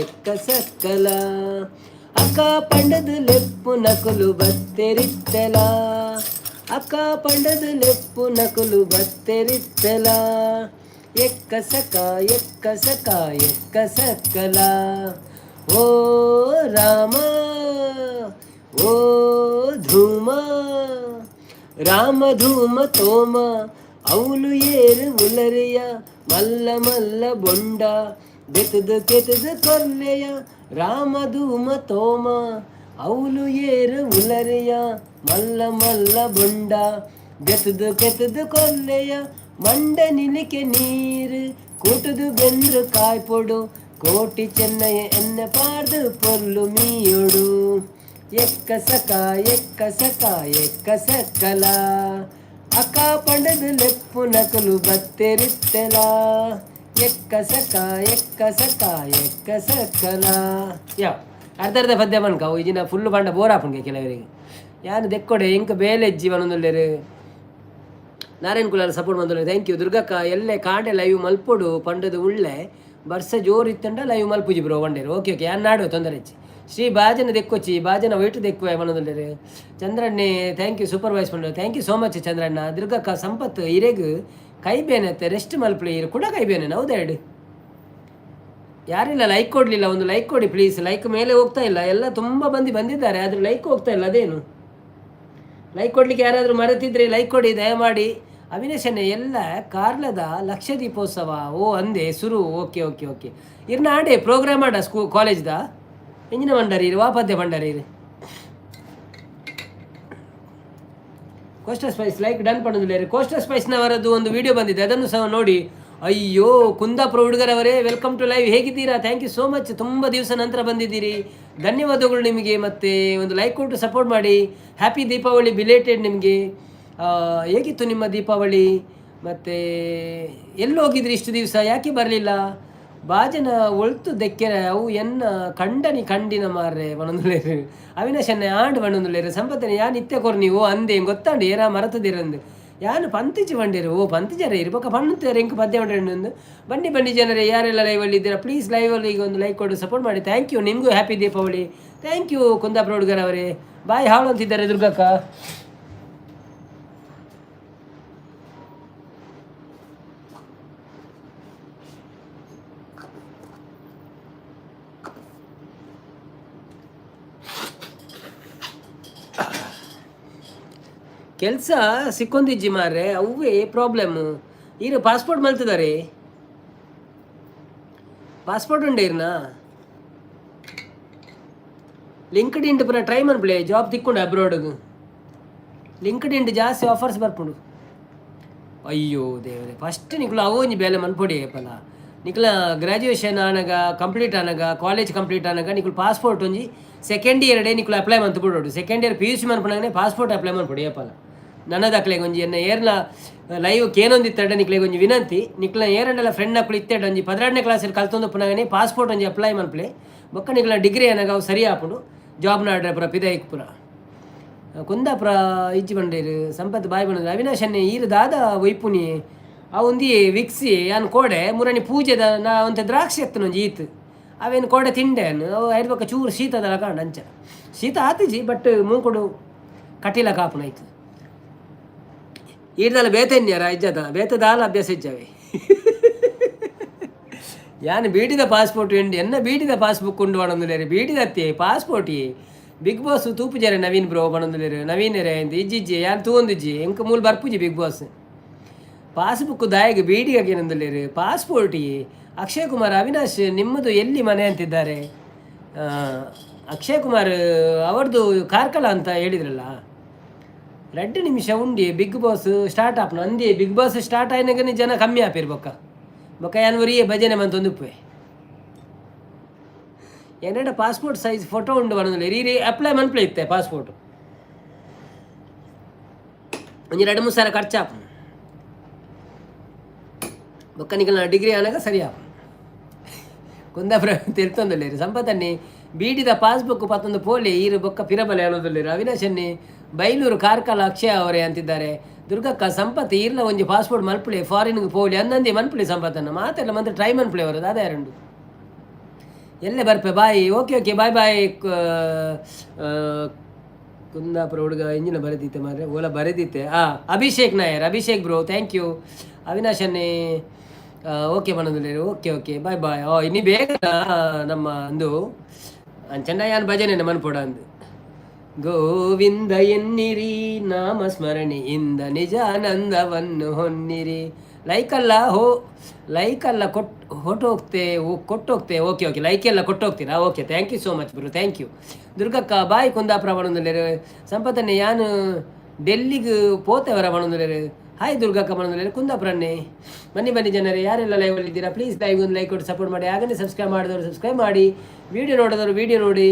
ಎಕ್ಕ ಸಕ್ಕಲ ಅಕ್ಕ ಪಂಡದು ಲೆಪ್ಪು ನಕುಲು ಬತ್ತೆರಿತ್ತಲ ಅಕ್ಕ ಪಂಡದು ಲೆಪ್ಪು ನಕುಲು ಬತ್ತೆರಿತ್ತಲ ಎಕ್ಕ ಸಕ್ಕಲ ಓ ರಾಮ ಓ ಧೂಮ ರಾಮ ಧೂಮ ತೋಮ ಅವಳು ಏರು ಉಲರಿಯ ಮಲ್ಲ ಬೊಂಡ ಕೆತದು ಕೊರ್ಲೆಯ ರಾಮ ಧೂಮ ತೋಮ ಅವಳು ಏರು ಉಲರಿಯ ಮಲ್ಲ ಬೊಂಡ ಕೆತದು ಕೊರ್ಲೆಯ ಮಂಡ ನಿಲಿಕೆ ನೀರು ಕೂಟದು ಬೆಂದ್ರು ಕಾಯ್ಪೊಡು ಕೋಟಿ ಚೆನ್ನಯ ಎನ್ನ ಪಾಡ್ದು ಪೊರ್ಲು ಮೀಯೊಡು ಎಕ್ಕ ಸಕ್ಕಲ ಅಕ್ಕ ಪಂಡದು ಲೆಪ್ಪು ನಕಲು ಬತ್ತೆರಿತ್ತಲ ಎಕ್ಕ ಸಕ್ಕಲ ಯಾವ ಅರ್ಧ ಪದ್ಯ ಬನ್ಕ ಈಜಿನ ಫುಲ್ ಬಂಡ ಬೋರ್ ಹಾಪನ್ಗೆ ಕೆಲವರಿಗೆ ಯಾನು ದೆಕ್ಕೊಡೆ ಇಂಕ ಬೇಲೆಜ್ಜಿ ಬಂದೊಂದುಲ್ಲೇರು ನಾರಾಯಣ್ ಕುಲಾರ ಸಪೋರ್ಟ್ ಬಂದೊಳ್ಳೆ. ಥ್ಯಾಂಕ್ ಯು ದುರ್ಗಕ್ಕ ಎಲ್ಲೇ ಕಾಂಡೆ ಲೈವ್ ಮಲ್ಪೊಡು ಪಂಡದು ಉಳ್ಳೆ ಬರ್ಸ ಜೋರು ಇತ್ತಂಡ ಲೈವ್ ಮಲ್ಪುಜಿ ಬ್ರೋ ಒಂಡೇರು. ಓಕೆ ಯಾರು ನಾಡು ತೊಂದರೆ ಹೆಚ್ಚಿ ಶ್ರೀ ಭಾಜನ ದೆಕ್ಕೊಚ್ಚಿ ಭಾಜನ ವೈಟ್ ದೆಕ್ಕುವ ಮನದೊಂದರೆ ಚಂದ್ರಣ್ಣೆ ಥ್ಯಾಂಕ್ ಯು ಸೂಪರ್ವೈಸ್ ಮಾಡು. ಥ್ಯಾಂಕ್ ಯು ಸೋ ಮಚ್ ಚಂದ್ರಣ್ಣ. ದುರ್ಗಕ್ಕ ಸಂಪತ್ ಹಿರೇಗು ಕೈ ಬೇನತ್ತೆ ರೆಸ್ಟ್ ಮಲ್ಪಳಿ ಇರು ಕೂಡ ಕೈ ಬೇನೆ ಹೌದೇಡು ಯಾರಿಲ್ಲ ಲೈಕ್ ಕೊಡಲಿಲ್ಲ, ಒಂದು ಲೈಕ್ ಕೊಡಿ ಪ್ಲೀಸ್. ಲೈಕ್ ಮೇಲೆ ಹೋಗ್ತಾ ಇಲ್ಲ, ಎಲ್ಲ ತುಂಬ ಬಂದಿದ್ದಾರೆ ಆದರೆ ಲೈಕ್ ಹೋಗ್ತಾ ಇಲ್ಲ. ಅದೇನು ಲೈಕ್ ಕೊಡ್ಲಿಕ್ಕೆ ಯಾರಾದರೂ ಮರೆತಿದ್ರೆ ಲೈಕ್ ಕೊಡಿ ದಯಮಾಡಿ. ಅವಿನೇಶನ್ನೇ ಎಲ್ಲ ಕಾರ್ಲದ ಲಕ್ಷ ದೀಪೋತ್ಸವ ಓ ಅಂದೆ ಸುರು. ಓಕೆ ಇರ್ನ ಆಡೆ ಪ್ರೋಗ್ರಾಮ್ ಆಡ ಕಾಲೇಜ್ದ ಎಂಜಿನ ಭಂಡಾರಿ ಇರು ವಾಪದ್ಯ ಭಂಡಾರಿ ಇರು ಕೋಸ್ಟಲ್ ಸ್ಪೈಸ್ ಲೈಕ್ ಡನ್ ಪಡೋದಿಲ್ಲ. ಕೋಸ್ಟಲ್ ಸ್ಪೈಸ್ನವರದ್ದು ಒಂದು ವಿಡಿಯೋ ಬಂದಿದೆ, ಅದನ್ನು ಸಹ ನೋಡಿ. ಅಯ್ಯೋ ಕುಂದಾಪುರ ಹುಡುಗರವರೇ ವೆಲ್ಕಮ್ ಟು ಲೈವ್, ಹೇಗಿದ್ದೀರಾ? ಥ್ಯಾಂಕ್ ಯು ಸೋ ಮಚ್, ತುಂಬ ದಿವಸ ನಂತರ ಬಂದಿದ್ದೀರಿ, ಧನ್ಯವಾದಗಳು ನಿಮಗೆ. ಮತ್ತು ಒಂದು ಲೈಕ್ ಕೊಟ್ಟು ಸಪೋರ್ಟ್ ಮಾಡಿ. ಹ್ಯಾಪಿ ದೀಪಾವಳಿ ಬಿಲೇಟೆಡ್ ನಿಮಗೆ. ಹೇಗಿತ್ತು ನಿಮ್ಮ ದೀಪಾವಳಿ? ಮತ್ತು ಎಲ್ಲಿ ಹೋಗಿದ್ರಿ ಇಷ್ಟು ದಿವಸ, ಯಾಕೆ ಬರಲಿಲ್ಲ? ಬಾಜನ ಒಳ್ತು ದೆಕ್ಕೆರೆ ಅವು ಎನ್ನ ಕಂಡಿನ ಮಾರ್ರೆ ಬಣ್ಣೊಂದುಳ್ಳೇರು ಅವಿನಾಶನ್ನ ಆಂಡ್ ಬಣ್ಣೊಂದುಳ್ಳೇರು ಸಂಪತ್ತನೆ ಯಾನ್ ಇತ್ತೆ ಕೊರ್ ನೀವು ಅಂದೆ ಗೊತ್ತಾಂಡು ಏರಾ ಮರತದಿರಂದು ಯಾನು ಪಂತಿಜಿ ಬಂಡಿರು ಓ ಪಂತಿಜರ ಇರ್ಬೇಕ ಪಣ್ಣುತ್ತಾರೆ ಎಂಕ ಪದ್ಯ ಒಂದು ಬನ್ನಿ ಜನರೇ ಯಾರೆಲ್ಲ ಲೈವಲ್ಲಿ ಇದ್ದೀರಾ ಪ್ಲೀಸ್ ಲೈವಲ್ಲಿ ಈಗ ಒಂದು ಲೈಕ್ ಕೊಟ್ಟು ಸಪೋರ್ಟ್ ಮಾಡಿ. ಥ್ಯಾಂಕ್ ಯು, ನಿಮಗೂ happy Deepavali. Thank you Kundapura ಹುಡುಗರವರೇ. ಬಾಯ್ ಹಾಳು ಅಂತಿದ್ದಾರೆ ದುರ್ಗಕ್ಕ. ಕೆಲಸ ಸಿಕ್ಕೊಂದಿಜ್ಜಿ ಮಾರ್ರೆ ಅವೇ ಪ್ರಾಬ್ಲಮ್ಮು. ಈಗ ಪಾಸ್ಪೋರ್ಟ್ ಮಲ್ತಿದ್ದಾರೆ, ಪಾಸ್ಪೋರ್ಟ್ ಉಂಡೆ ಇರ್ನ ಲಿಂಕ್ಡ್ ಇಂಡ್ ಪುನಃ ಟ್ರೈ ಮನ್ಪ್ಲೆ ಜಾಬ್ ತಿಕ್ಕೊಂಡು ಅಬ್ರಾಡ್ಗೆ ಲಿಂಕ್ಡ್ ಇಂಡ್ ಜಾಸ್ತಿ ಆಫರ್ಸ್ ಬರ್ಪುಂಡು. ಅಯ್ಯೋ ದೇವರೇ, ಫಸ್ಟ್ ನಿಕ್ಲು ಅವೊಂಜಿ ಬೇಲೆ ಮನ್ಪೊಡಿ ಪಲ ನಿಕ್ಲ ಗ್ರ್ಯಾಜುಯೇಷನ್ ಆನಗ ಕಂಪ್ಲೀಟ್ ಆನಗ ಕಾಲೇಜ್ ಕಂಪ್ಲೀಟ್ ಆನಗ ನಿಕ್ಲು ಪಾಸ್ಪೋರ್ಟ್ ಒಂಜಿ ಸೆಕೆಂಡ್ ಇಯರ್ ಡೇ ನಿಕ್ಲು ಅಪ್ಲೈ ಮಂತ್ ಬಿಡೋಡು. Second year PUC ಮನ್ಪುಣಾಗನೆ passport apply ಮನ್ಪೊಡಿ ಪಲ ನನ್ನದು ಅಕ್ಲೆಗೆ ಒಂಜಿ ಎನ್ನ ಏರ್ನ ಲೈವ್ ಕೇನೊಂದಿತ್ತಡ ನಿಕ್ಲೆಗೆ ಒಂಜಿ ವಿನಂತಿ. ನಿಕ್ಲ ಏರಂಡೆಲ್ಲ ಫ್ರೆಂಡ್ ಅಕ್ಲು ಇತ್ತೆಡ್ ಒಂಜಿ 12ನೇ ಕ್ಲಾಸಲ್ಲಿ ಕಲ್ತೊಂದು ಪುನಗನೆ ಪಾಸ್ಪೋರ್ಟ್ ಒಂಜಿ ಅಪ್ಲೈ ಮನ್ಪ್ಲೆ ಬೊಕ್ಕ ನಿಕ್ಲ ಡಿಗ್ರಿ ಏನಾಗ ಅವು ಸರಿ ಆಪುಂಡು ಜಾಬ್ ನಾಡ್ರೆ ಪುರ ಪಿದಾಯಿಕ್ ಪುರ ಕುಂದಾಪುರ ಇಜ್ಜಿ ಬಂಡೇರು ಸಂಪತ್ ಬಾಯ್ ಬಂದ್ರೆ ಅವಿನಾಶನ್ನೇ ಈರು ದಾದ ಒಯ್ಪುನಿ ಅವಂದಿ ವಿಕ್ಸಿ ಅನ್ ಕೋಡೆ ಮುರಣಿ ಪೂಜೆದ ನಾ ಒಂತೆ ದ್ರಾಕ್ಷಿ ಎತ್ತನ ಒಂಜಿ ಈತ್ ಅವೇನು ಕೋಡೆ ತಿಂಡೆ ಅವು ಐಡ್ಬೇಕ ಚೂರು ಶೀತದಲ್ಲ ಕಾಂಡ ಅಂಚ ಶೀತ ಆತಿಜಿ ಬಟ್ ಮೂಕೊಡು ಕಟಿಲ ಕಾಪುನ ಆಯ್ತು. ಈಡ್ದಲ್ಲ ಬೇತೆನ್ಯಾರ ಇಜ್ಜದ ಬೇತದಾಲ ಅಭ್ಯಾಸ ಇಜ್ಜವೆ ಯಾನ್ ಬೀಡಿದ ಪಾಸ್ಪೋರ್ಟ್ ಎಂಡಿ ಎನ್ನ ಬೀಡಿದ ಪಾಸ್ಬುಕ್ ಉಂಡು ಬಣಂದುಲೇರು ಬೀಡಿದತ್ತೆ ಪಾಸ್ಪೋರ್ಟ್ ಬಿಗ್ ಬಾಸ್ ತೂಪುಜರೆ ನವೀನ್ ಬ್ರೋ ಬಣಂದುಲೇರು ನವೀನ್ ರೆ ಅಂತ ಇಜ್ಜಿಜ್ಜಿ ಯಾನ್ ತೂಂದಿಜ್ಜಿ ಎಂಕ ಮೂಲ ಬರ್ಪುಜಿ ಬಿಗ್ ಬಾಸ್ ಪಾಸ್ಬುಕ್ ದಾಯಿಗೆ ಬೀಡಿಗೆ ಏನಂದುಲೇರು ಪಾಸ್ಪೋರ್ಟ್ ಅಕ್ಷಯ್ ಕುಮಾರ್ ಅವಿನಾಶ್ ನಿಮ್ಮದು ಎಲ್ಲಿ ಮನೆ ಅಂತಿದ್ದಾರೆ. ಅಕ್ಷಯ್ ಕುಮಾರ್ ಅವ್ರದ್ದು ಕಾರ್ಕಳ ಅಂತ ಹೇಳಿದ್ರಲ್ಲ. 2 ನಿಮಿಷ ಉಂಡಿ ಬಿಗ್ ಬಾಸ್ ಸ್ಟಾರ್ಟ್ ಆಪ್ನ ಅಂದಿ ಬಿಗ್ ಬಾಸ್ ಸ್ಟಾರ್ಟ್ ಆಯ್ನಾಗ ಜನ ಕಮ್ಮಿ ಆಪಿರ್ ಬೊಕ್ಕ ಯಾನ್ವರಿಯೇ ಭಜನೆ ಮಂತೊಂದುಪ್ಪೆ ಏನೇಡ ಪಾಸ್ಪೋರ್ಟ್ ಸೈಜ್ ಫೋಟೋ ಉಂಡು ಬರೋದಿಲ್ಲ ರೀ ಅಪ್ಲೈ ಮನ್ಪ್ಲೇ ಇತ್ತೆ ಪಾಸ್ಪೋರ್ಟ್ ಒಂಜಿ 2-3 ಸಾವಿರ ಖರ್ಚಾಪ್ ಬೊಕ್ಕ ನಿಗಲ ಡಿಗ್ರಿ ಆನಾಗ ಸರಿಯಾ ಕುಂದಾಪುರ ತಿಳ್ತೊಂದಲ್ಲೇರು ಸಂಪತ್ತನ್ನಿ ಬೀಡಿದ ಪಾಸ್ಬುಕ್ ಪತ್ತೊಂದು ಪೋಲಿ ಈರು ಬೊಕ್ಕ ಪಿರಬಲೆ ಅನ್ನೋದಲ್ಲೇರು ಅವಿನಾಶನ್ನಿ ಬೈಲೂರು ಕಾರ್ಕಳ ಅಕ್ಷಯ ಅವರೇ ಅಂತಿದ್ದಾರೆ. ದುರ್ಗಕ್ಕ ಸಂಪತ್ತು ಈರ್ಲ ಒಂಜಿ ಪಾಸ್ಪೋರ್ಟ್ ಮಲ್ಪುಳೆ ಫಾರಿನ್ಗೆ ಪೋಲಿ ಅಂದಂದಿ ಮನ್ಪುಳೆ ಸಂಪತ್ತನ್ನು ಮಾತೆಲ್ಲ ಮಂತ್ರ ಟ್ರೈ ಮನ್ಪುಳೆ ಅವರದು ಅದೇ 2 ಎಲ್ಲೇ ಬರ್ಪೆ ಬಾಯ್ ಓಕೆ ಬಾಯ್ ಬಾಯ್ ಕುಂದಾಪುರ ಹುಡುಗ ಇಂಜಿನ ಬರೆದಿತ್ತೆ ಮಾರೆ ಓಲ ಬರೆದಿತ್ತೆ Abhishek Nair Abhishek bro thank you ಅವಿನಾಶನ್ನೇ ಓಕೆ ಬನ್ನೋದಿಲ್ಲ ಓಕೆ ಬಾಯ್ ಬಾಯ್ ಇನ್ನಿ ಬೇಗ ನಮ್ಮ ಅಂದು ಚೆನ್ನಯ್ಯನ ಭಜನೆ ಮನ್ಪೋಡ ಅಂದು ಗೋವಿಂದ ಎನ್ನಿರಿ ನಾಮ ಸ್ಮರಣೆಯಿಂದ ನಿಜಾನಂದವನ್ನು ಹೊನ್ನಿರಿ ಲೈಕಲ್ಲ ಕೊಟ್ಟೋಗ್ತೆ ಓಕೆ ಲೈಕ್ ಎಲ್ಲ ಕೊಟ್ಟೋಗ್ತೀರಾ okay thank you so much bro thank you ದುರ್ಗಕ್ಕ ಬಾಯ್ ಕುಂದಾಪುರ ಬಣಂದಲ್ಲೇರು ಸಂಪತ್ತನ್ನೇ ಯಾನು ಡೆಲ್ಲಿಗೆ ಪೋತೆವರ ಬಣಂದಲ್ಲೇರು ಹಾಯ್ ದುರ್ಗಕ್ಕ ಬಣಂದಲ್ಲೇರು ಕುಂದಾಪುರನ್ನೇ ಬನ್ನಿ ಜನರೇ ಯಾರೆಲ್ಲ ಲೈವಲ್ಲಿ ಇದ್ದೀರಾ ಪ್ಲೀಸ್ ಲೈವ್ ಒಂದು ಲೈಕ್ ಕೊಟ್ಟು ಸಪೋರ್ಟ್ ಮಾಡಿ ಆಗಲೇ ಸಬ್ಸ್ಕ್ರೈಬ್ ಮಾಡಿದವರು ಸಬ್ಸ್ಕ್ರೈಬ್ ಮಾಡಿ ವಿಡಿಯೋ ನೋಡಿದವರು ವಿಡಿಯೋ ನೋಡಿ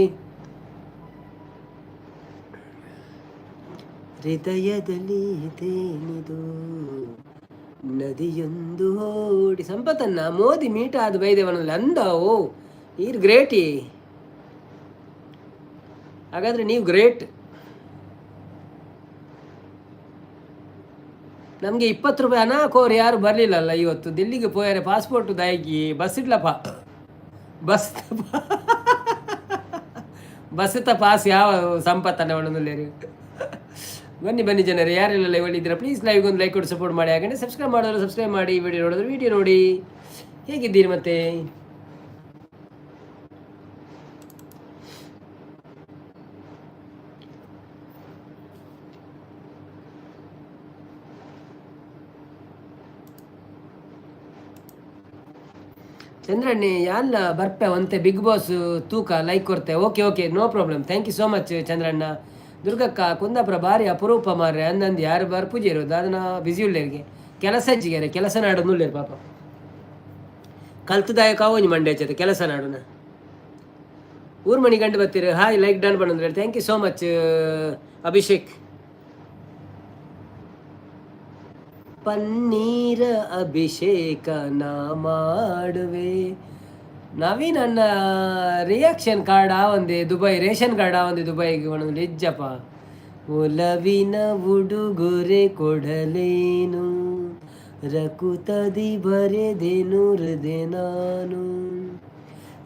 ಹೃದಯದಲ್ಲಿ ತೇನಿದು ನದಿಯೊಂದು ಓಡಿ ಸಂಪತ್ತನ್ನ ಮೋದಿ ಮೀಟ ಅದು ಬೈದೇವನಲ್ಲಿ ಅಂದ ಈರ್ ಗ್ರೇಟಿ ಹಾಗಾದ್ರೆ ನೀವು ಗ್ರೇಟ್. ನಮಗೆ 20 ರೂಪಾಯಿ ಅನಾಕೋರು ಯಾರು ಬರಲಿಲ್ಲಲ್ಲ ಇವತ್ತು ದಿಲ್ಲಿಗೆ ಪೋಯಾರೆ ಪಾಸ್ಪೋರ್ಟ್ ದಾಯಿಗಿ ಬಸ್ ಇಡ್ಲಪ್ಪ ಬಸ್ ಪಾಸ್ ಯಾವ ಸಂಪತ್ತನ್ನ ಒಳಲೇರಿ ಬನ್ನಿ ಜನರೇ ಯಾರೆಲ್ಲ ಲೈವ್ ಅಲ್ಲಿ ಇದ್ದೀರಾ ಪ್ಲೀಸ್ ಲೈವ್ ಒಂದು ಲೈಕ್ ಕೊಟ್ಟು ಸಪೋರ್ಟ್ ಮಾಡಿ ಹಾಗೆ ಸಬ್ಸ್ಕ್ರೈಬ್ ಮಾಡೋರು ಸಬ್ಸ್ಕ್ರೈಬ್ ಮಾಡಿ ವಿಡಿಯೋ ನೋಡಿದ್ರು ವಿಡಿಯೋ ನೋಡಿ ಹೇಗಿದ್ದೀರಿ ಮತ್ತೆ ಚಂದ್ರಣ್ಣಿ ಯಾಲ್ಲ ಬರ್ಪೆ ಒಂತೆ ಬಿಗ್ ಬಾಸ್ ತೂಕ ಲೈಕ್ ಕೊಡ್ತೆ okay no problem thank you so much ಚಂದ್ರಣ್ಣ. ದುರ್ಗಕ್ಕ ಕುಂದಾಪುರ ಭಾರಿ ಅಪರೂಪ ಮಾರ್ರೆ ಅಂದಂದು ಯಾರು ಪೂಜೆ ಇರೋದು ಅದನ್ನ ಬಿಸಿ ಉಳ್ಳೇರಿಗೆ ಕೆಲಸ ಹಚ್ಚಿಗೆ ಕೆಲಸ ನಾಡೋದು ಉಳ್ಳೇರು ಪಾಪ ಕಲ್ತದಾಯಕ ಒಂಜಿ ಮಂಡೆ ಹಚ್ಚತೆ ಕೆಲಸ ನಾಡುನ ಊರ್ಮಣಿ ಗಂಡು ಬರ್ತೀರಿ ಹಾಯ್ ಲೈಕ್ ಡನ್ ಬಂದ್ರೆ thank you so much Abhishek. ಪನ್ನೀರ ಅಭಿಷೇಕ ನಾ ಮಾಡುವೆ ನವೀನ್ ಅನ್ನ ರಿಯಾಕ್ಷನ್ ಕಾರ್ಡ್ ಆವಂದೆ ದುಬೈ ರೇಷನ್ ಕಾರ್ಡ್ ಆವಂದೆ ದುಬೈಗೆ ಒಂದು ನಿಜ್ಜಪ್ಪ ಒಲವಿನ ಉಡುಗೊರೆ ಕೊಡಲೇನು ರಕುತದಿ ಬರೆದೆನು ಹೃದಯ ನಾನು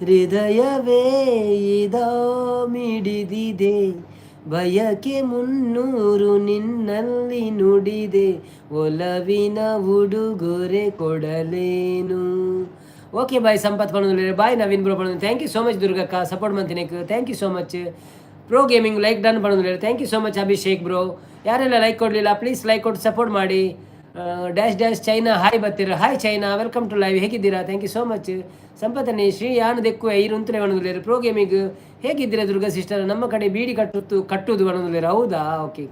ಹೃದಯವೇ ಇದ ಮಿಡಿದಿದೆ ಬಯಕೆ 300 ನಿನ್ನಲ್ಲಿ ನುಡಿದೆ ಒಲವಿನ ಉಡುಗೊರೆ ಕೊಡಲೇನು. ಓಕೆ ಬಾಯ್ ಸಂಪತ್ ಪಣದಲ್ಲಿ ಬಾಯ್ ನವೀನ್ ಬ್ರೋ ಪಣದಲ್ಲಿ ಥ್ಯಾಂಕ್ ಯು ಸೋ ಮಚ್ ದುರ್ಗಕ್ಕ ಸಪೋರ್ಟ್ ಮಾಡ್ತೀನಿ thank you so much pro gaming like done ಪಣದಲ್ಲಿ thank you so much Abhishek bro. ಯಾರೆಲ್ಲ ಲೈಕ್ ಕೊಡಲಿಲ್ಲ ಪ್ಲೀಸ್ ಲೈಕ್ ಕೊಟ್ಟು ಸಪೋರ್ಟ್ ಮಾಡಿ. ಡ್ಯಾಶ್ ಚೈನಾ ಹಾಯ್ ಬರ್ತೀರಾ hi China welcome to live ಹೇಗಿದ್ದೀರಾ ಥ್ಯಾಂಕ್ ಯು ಸೋ ಮಚ್. ಸಂಪತ್ತನ್ನೇ ಶ್ರೀ ಯಾನು ದೆಕ್ಕುವೆ ಇರುಂತಲೇ ಬಣದಲ್ಲಿ ಪ್ರೋ ಗೇಮಿಂಗ್ ಹೇಗಿದ್ದೀರಾ ದುರ್ಗಾ ಸಿಸ್ಟರ್ ನಮ್ಮ ಕಡೆ ಬೀಡಿ ಕಟ್ಟುವುದು ಬಣದಲ್ಲಿ ಹೌದಾ ಓಕೆ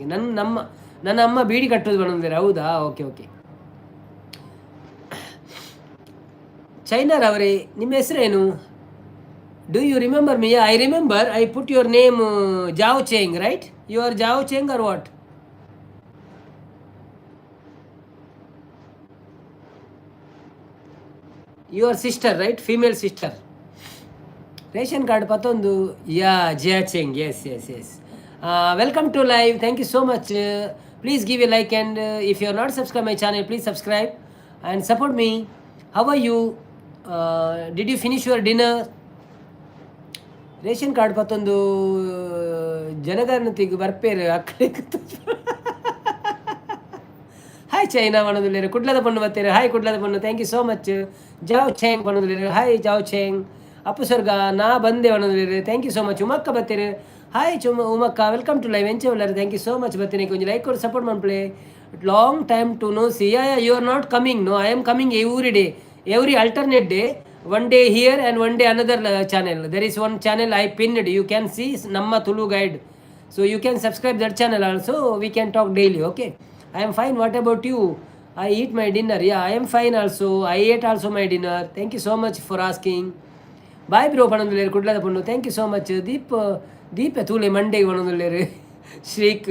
ನನ್ನ ಅಮ್ಮ ಬೀಡಿ ಕಟ್ಟುವುದು ಬಣದಲ್ಲಿ ಹೌದಾ ಓಕೆ ಚೈನಾರ್ ಅವರೇ ನಿಮ್ಮ ಹೆಸರೇನು do you remember me I remember I put your name Zhao Cheng right you are Zhao Cheng are what your sister right female sister ration card ಪತ್ತೊಂದು yeah Jiacheng yes welcome to live thank you so much please give a like and if you are not subscribe my channel please subscribe and support me. How are you did you finish your dinner. Ration card ಪತ್ತೊಂದು ಜನಗಣತಿಗೆ ಬರ್ಪೇರು ಅಕ್ಕಡೆ hi China ಪಣದುಲ್ಲೇರು ಕುಡ್ಲದ ಪಣ್ಣು ಬತ್ತೇರು hi ಕುಡ್ಲದ ಪಣ್ಣು thank you so much Zhao Cheng ಪಣದುಲ್ಲೇರು hi Zhao Cheng ಅಪ್ಪು ಸ್ವರ್ಗ ನಾ ಬಂದೆ ಪಣದುಲ್ಲೇರು ಥ್ಯಾಂಕ್ ಯು ಸೋ ಮಚ್ ಉಮಕ್ಕ ಬತ್ತೇರು ಹಾಯ್ ಉಮಕ್ಕ ವೆಲ್ಕಮ್ ಟು ಲೈವ್ ಎಂಚೆ ಉಳ್ಳಾರು ಥ್ಯಾಂಕ್ ಯು ಸೋ ಮಚ್ ಬತ್ತೇನೆ ಕೊಂಚ ಲೈಕ್ ಕೊಡು ಸಪೋರ್ಟ್ ಮಾಡ್ಪ್ಲೆ long time to no see you are not coming no I am coming every day every alternate day, one day here and one day another channel. There is one channel I pinned, you can see Namma Tulu Guide, so you can subscribe that channel also. We can talk daily. Okay, I am fine. What about you? I eat my dinner. Yeah, I am fine also. I ate also my dinner. Thank you so much for asking. Bye bro pananduleru kudlada pannu. Thank you so much. Deep Thule Monday pananduleru Shrik.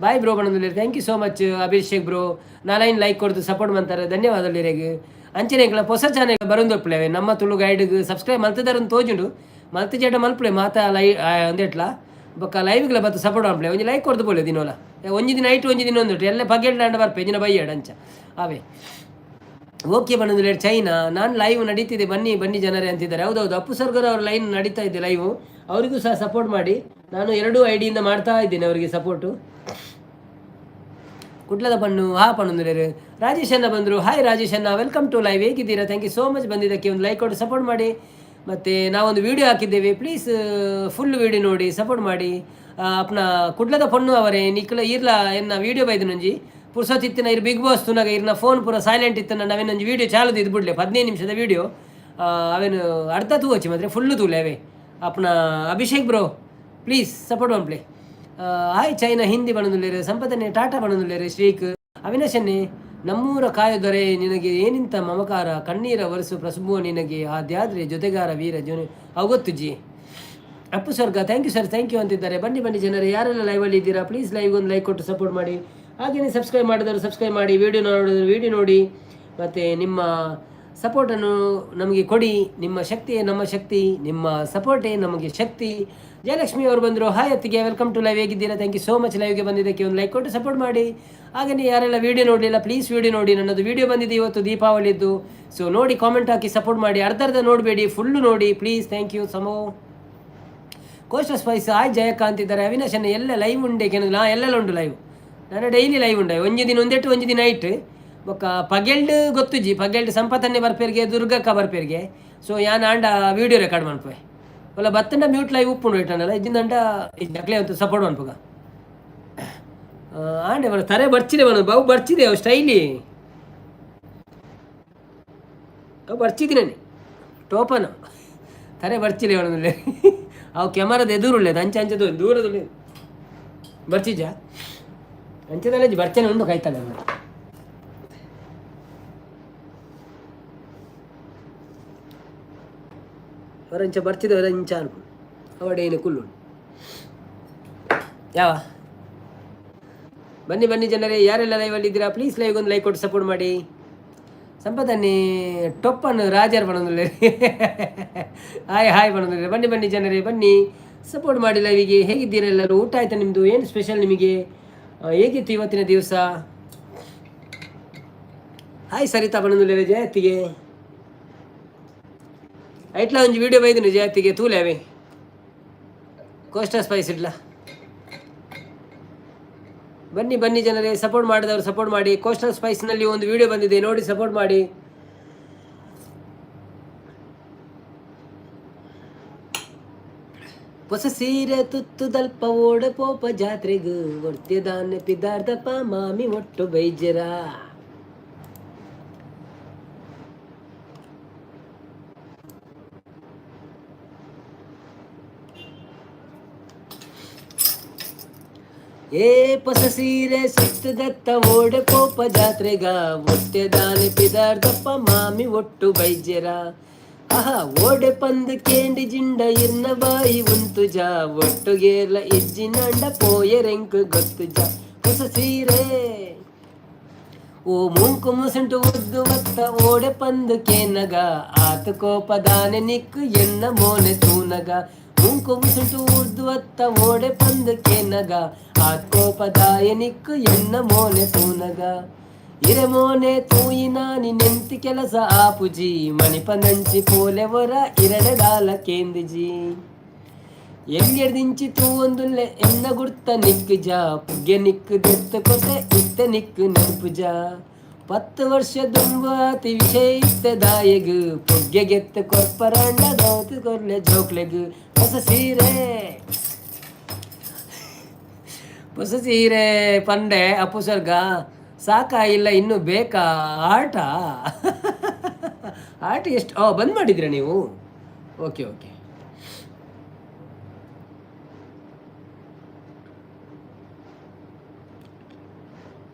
Bye bro pananduleru. Thank you so much Abhishek bro. Nalain like kodu support mantare ಧನ್ಯವಾದಗಳು. ಅಂಚನೆ ಹೊಸ channel ಬರೋಂದೊಪ್ಲೆ ನಮ್ಮ Tulu ಗೈಡ್ಗೆ subscribe ಮಲ್ತದಾರನ್ನು ತೋಜುಂಡು ಮಲ್ತ ಜೇಟ ಮಲ್ಪಲೆ ಮಾತಾ ಒಂದೇಟ್ಲ ಬೊಕ್ಕ ಲೈವ್ಗೆಲ್ಲ ಬತ್ತು support ಮಾಡ್ಪ್ಲೆ ಒಂಜಿ like ಕೊಡ್ದು ಬೋಲೆ ದಿನೋಲ ಒಂಜಿ ದಿನ ನೈಟ್ ಒಂಜಿ ದಿನ ಒಂದೊಟ್ಟು ಎಲ್ಲ ಪಗೆಡ್ಲಾಂಡ ಬರ್ಪೆ ದಿನ ಬೈಯಾಡ ಅಂಚ ಅವೇ ಓಕೆ ಬಂದು ಚೈನಾ ನಾನು ಲೈವ್ ನಡೀತಿದ್ದೆ ಬನ್ನಿ ಜನರೇ ಅಂತಿದ್ದಾರೆ. ಹೌದೌದು ಅಪ್ಪು ಸರ್ಗರ್ ಅವ್ರ ಲೈನ್ ನಡೀತಾ ಇದ್ದೆ ಲೈವು, ಅವರಿಗೂ ಸಹ ಸಪೋರ್ಟ್ ಮಾಡಿ. ನಾನು 2 ಐಡಿಯಿಂದ ಮಾಡ್ತಾ ಇದ್ದೇನೆ ಅವರಿಗೆ ಸಪೋರ್ಟು. ಕುಡ್ಲದ ಪಣ್ಣು ಪಣ್ಣು ರಾಜೇಶ್ ಅನ್ನ ಬಂದರು. ಹಾಯ್ ರಾಜೇಶ್ ಅನ್ನ, ವೆಲ್ಕಮ್ ಟು ಲೈವ್. ಹೇಗಿದ್ದೀರಾ? ಥ್ಯಾಂಕ್ ಯು ಸೋ ಮಚ್ ಬಂದಿದ್ದಕ್ಕೆ. ಒಂದು ಲೈಕ್ ಕೊಟ್ಟು ಸಪೋರ್ಟ್ ಮಾಡಿ. ಮತ್ತು ನಾವೊಂದು ವೀಡಿಯೋ ಹಾಕಿದ್ದೇವೆ, ಪ್ಲೀಸ್ ಫುಲ್ ವೀಡಿಯೋ ನೋಡಿ ಸಪೋರ್ಟ್ ಮಾಡಿ. ಅಪ್ನ ಕುಡ್ಲದ ಪಣ್ಣು ಅವರೇ ನಿಕ್ಲ ಇರ್ಲ ಎನ್ನ ವೀಡಿಯೋ ಬೈದು ನಂಜಿ ಪುರ್ಸೊತ್ ಇತ್ತಿನ ಇರ್ ಬಿಗ್ ಬಾಸ್ ತುನಾಗ ಇರ್ನ ಫೋನ್ ಪೂರ ಸೈಲೆಂಟ್ ಇತ್ತನ ನಾವೇನೊಂದು ವೀಡಿಯೋ ಚಾಲದು ಇದು ಬಿಡ್ಲೆ 15 ನಿಮಿಷದ ವೀಡಿಯೋ ಅವೇನು ಅರ್ಧ ತೂವಚ್ಚಿ ಮಾತ್ರ ಫುಲ್ಲು ತೂಲೆ ಅವೇ. ಅಪ್ನ Abhishek bro please support on play. Hi China Hindi ಬಣದುಲ್ಲೇರು, ಸಂಪದನೆ ಟಾಟಾ ಬಣದುಲ್ಲೇರು, ಶ್ರೀಕ್ ಅವಿನಾಶನ್ನೇ ನಮ್ಮೂರ ಕಾಯೋದರೆ ನಿನಗೆ ಏನಿಂತ ಮಮಕಾರ, ಕಣ್ಣೀರ ವರಸು ಪ್ರಸುಭುವ ನಿನಗೆ ಆದ್ಯಾದ್ರೆ ಜೊತೆಗಾರ ವೀರ ಜೊನೆ ಅವಗೊತ್ತು ji. Appu Swarga thank you sir, thank you ಅಂತಿದ್ದಾರೆ. ಬನ್ನಿ ಜನರೇ, ಯಾರೆಲ್ಲ ಲೈವಲ್ಲಿ ಇದ್ದೀರಾ ಪ್ಲೀಸ್ ಲೈವ್ ಒಂದು ಲೈಕ್ ಕೊಟ್ಟು ಸಪೋರ್ಟ್ ಮಾಡಿ. ಹಾಗೆಯೇ ಸಬ್ಸ್ಕ್ರೈಬ್ ಮಾಡಿದವರು ಸಬ್ಸ್ಕ್ರೈಬ್ ಮಾಡಿ, ವಿಡಿಯೋ ನೋಡಿ, ಮತ್ತು ನಿಮ್ಮ ಸಪೋರ್ಟನ್ನು ನಮಗೆ ಕೊಡಿ. ನಿಮ್ಮ ಶಕ್ತಿಯೇ ನಮ್ಮ ಶಕ್ತಿ, ನಿಮ್ಮ ಸಪೋರ್ಟೇ ನಮಗೆ ಶಕ್ತಿ. ಜಯಲಕ್ಷ್ಮಿ ಅವರು ಬಂದರು. ಹಾಯ್ ಅತ್ತಿಗೆ, ವೆಲ್ಕಮ್ ಟು ಲೈವ್. ಹೇಗಿದ್ದೀರಾ? ಥ್ಯಾಂಕ್ ಯು ಸೋ ಮಚ್ ಲೈವ್ಗೆ ಬಂದಿದ್ದಕ್ಕೆ. ಒಂದು ಲೈಕ್ ಕೊಟ್ಟು ಸಪೋರ್ಟ್ ಮಾಡಿ. ಹಾಗೆಯೇ ಯಾರೆಲ್ಲ ವೀಡಿಯೋ ನೋಡಲಿಲ್ಲ ಪ್ಲೀಸ್ ವೀಡಿಯೋ ನೋಡಿ. ನನ್ನದು ವೀಡಿಯೋ ಬಂದಿದೆ ಇವತ್ತು ದೀಪಾವಳಿದ್ದು, ಸೊ ನೋಡಿ ಕಾಮೆಂಟ್ ಹಾಕಿ ಸಪೋರ್ಟ್ ಮಾಡಿ. ಅರ್ಧ ನೋಡಬೇಡಿ, ಫುಲ್ಲು ನೋಡಿ please. Thank you so much. Coastal spice hi ಜಯಕ್ಕ ಅಂತಿದ್ದಾರೆ. ಅವಿನಾಶನ್ನ ಎಲ್ಲ ಲೈವ್ ಉಂಡೆ ಕೆನಲ್ಲ ಎಲ್ಲೆಲ್ಲ ಉಂಟು ಲೈವ್, ನಾನು ಡೈಲಿ ಲೈವ್ ಉಂಡೆ. ಒಂಜಿ ದಿನ ಒಂದೆಟ್ಟು ಒಂಜಿ ದಿನ ನೈಟ್ ಬೊಕ್ಕ ಪಗೆಲ್ಡ್ ಗೊತ್ತುಜಿ, ಪಗೆಲ್ಡ್ ಸಂಪತ್ತನ್ನೇ ಬರ್ಪೇರಿಗೆ ದುರ್ಗಕ್ಕ ಬರ್ಪೇರಿಗೆ. ಸೊ ಯಾನ್ ಆಂಡ ವೀಡಿಯೋ ರೆಕಾರ್ಡ್ ಮಾಡ್ಪೆ ಒಲ್ಲ ಬತ್ತಂಡ ಮ್ಯೂಟ್ ಲೈವ್ ಉಪ್ಪುಂಡು ಇಟ್ಟನಲ್ಲ ಇದ್ದಿಂದಂಡ ಜಕ್ಲೆ ಅಂತ ಸಪೋರ್ಟ್ ಮಾಡ್ಪಗ ಆಂಡೆ ಬರ ತರೆ ಬರ್ಚಿದೆ ಬನ ಬಾವು ಬರ್ಚಿದೆ ಅವು ಸ್ಟೈಲಿ ಅವು ಬರ್ಚಿದ್ದೀನಿ ಟೋಪನ ತರೆ ಬರ್ಚಿದೆ ಅವನಲ್ಲೇ ಅವು ಕ್ಯಾಮರಾದ ಎದುರುಳ್ಳೇದು ಅಂಚೆ ದೂರದಲ್ಲಿ ಬರ್ಚಿಜ ಅಂಚದಲ್ಲಿ ಬರ್ಚನೆ ಉಂಡು ಕಾಯ್ತಾನೆ ಹೊರಂಚ ಬರ್ತಿದ್ದೆ ಹೊರಂಚ ಅನ್ಕೊಂಡು ಅವಡೇನು ಕುಲ್ಲು ಯಾವ. ಬನ್ನಿ ಜನರೇ, ಯಾರೆಲ್ಲ ಲೈವಲ್ಲಿ ಇದ್ದೀರಾ ಪ್ಲೀಸ್ ಲೈವ್ ಒಂದು ಲೈಕ್ ಕೊಟ್ಟು ಸಪೋರ್ಟ್ ಮಾಡಿ. ಸಂಪದನ್ನೇ ಟೊಪ್ಪನ್ನು ರಾಜರ್ ಬಣದಲ್ಲಿ ಹಾಯ್ ಬಣದಲ್ಲಿ. ಬನ್ನಿ ಜನರೇ, ಬನ್ನಿ ಸಪೋರ್ಟ್ ಮಾಡಿ ಲೈವಿಗೆ. ಹೇಗಿದ್ದೀರಾ ಎಲ್ಲರೂ? ಊಟ ಆಯ್ತಾ ನಿಮ್ಮದು? ಏನು ಸ್ಪೆಷಲ್ ನಿಮಗೆ? ಹೇಗಿತ್ತು ಇವತ್ತಿನ ದಿವಸ? ಹಾಯ್ ಸರಿತಾ ಬಣದಲ್ಲಿ ಜಯತ್ತಿಗೆ ಐಟ್ಲ ಒಂದು ವೀಡಿಯೋ ಬೈದಿನಿ ಜಯತ್ತಿಗೆ ತೂಲೆ ಅವೇ ಕೋಸ್ಟಾ ಸ್ಪೈಸ್ ಇಡ್ಲ. ಬನ್ನಿ ಜನರೇ, ಸಪೋರ್ಟ್ ಮಾಡಿದವರು ಸಪೋರ್ಟ್ ಮಾಡಿ. ಕೋಸ್ಟಲ್ ಸ್ಪೈಸ್ನಲ್ಲಿ ಒಂದು ವಿಡಿಯೋ ಬಂದಿದೆ ನೋಡಿ ಸಪೋರ್ಟ್ ಮಾಡಿ. ಹೊಸ ಸೀರೆ ತುತ್ತು ದಲ್ಪ ಓಡ ಪೋಪ ಜಾತ್ರೆಗೂ ಒಡ್ತಿದಾನೆ ಪಿದಾರ್ದಪ್ಪ ಮಾಮಿ ಒಟ್ಟು ಬೈಜರ. ಏ ಹೊಸ ಸೀರೆ ಸುತ್ತದತ್ತ ಓಡೆ ಪೋಪ ಜಾತ್ರೆಗ ಒಟ್ಟೆದಾನೆ ಪಿದಾರ್ದಪ್ಪ ಮಾಮಿ ಒಟ್ಟು ಬೈಜರ. ಆಹಾ ಓಡೆ ಪಂದು ಕೇಂಡಿ ಜಿಂಡ ಇರ್ನ ಬಾಯಿ ಉಂತು ಜಾ ಒಟ್ಟುಗೇರ್ಲ ಇಜ್ಜಿನಂಡ ಪೋಯ ರೆಂಕು ಗೊತ್ತು ಜಾ. ಹೊಸ ಸೀರೆ ಓ ಮುಂಕು ಮುಸುಂಟು ಉದ್ದು ಒತ್ತ ಓಡೆ ಪಂದು ಕೇನಗ ಆತ ಕೋಪದಾನೆ ನಿಕ್ಕು ಎನ್ನ ಮೋನೆ ತೂನಗ. ಮುಂಕು ಮುಸುಂಟು ಉದ್ದು ಒತ್ತ ಓಡೆ ಪಂದು ಕೇನಗ ಆತ ಕೋಪದಾಯ ನಿಕ್ಕು ಎನ್ನ ಮೋನೆ ತೂನಗ. ಇರೆ ಮೋನೆ ತೂಯಿನ ನಿನೆಂತಿ ಕೆಲಸ ಆಪುಜಿ ಮಣಿಪಂದಂಚಿ ಪೋಲೆ ಹೊರ ಇರಡೆ ದಾಲ ಕೇಂದಿಜಿ. ಎಲ್ಲಿಯದಿಂಚಿತು ಒಂದು ಎನ್ನ ಗುರ್ತ ನಿಕ್ ಜಾ ಪುಗ್ಗೆ ನಿಕ್ ದೆತ್ತ ಕೊತೆ ಇತ್ತ ನಿಕ್ ನೆನಪುಜ 10 ವರ್ಷದುಂಬಾತಿ ವಿಷಯಿತ್ತದಾಯಗ್ ಪುಗ್ಗೆ ಗೆತ್ತ ಕೊರ್ಪರಂಡ ದೌತು ಕೊರ್ಲೆ ಜೋಕ್ಲೆಗ್ ಹೊಸ ಸೀರೆ ಪಂಡೆ ಅಪ್ಪು ಸ್ವರ್ಗ ಸಾಕಾ ಇಲ್ಲ ಇನ್ನು ಬೇಕಾ ಆಟ ಆಟ ಎಷ್ಟು ಬಂದ್ ಮಾಡಿದ್ರಾ ನೀವು? Okay okay.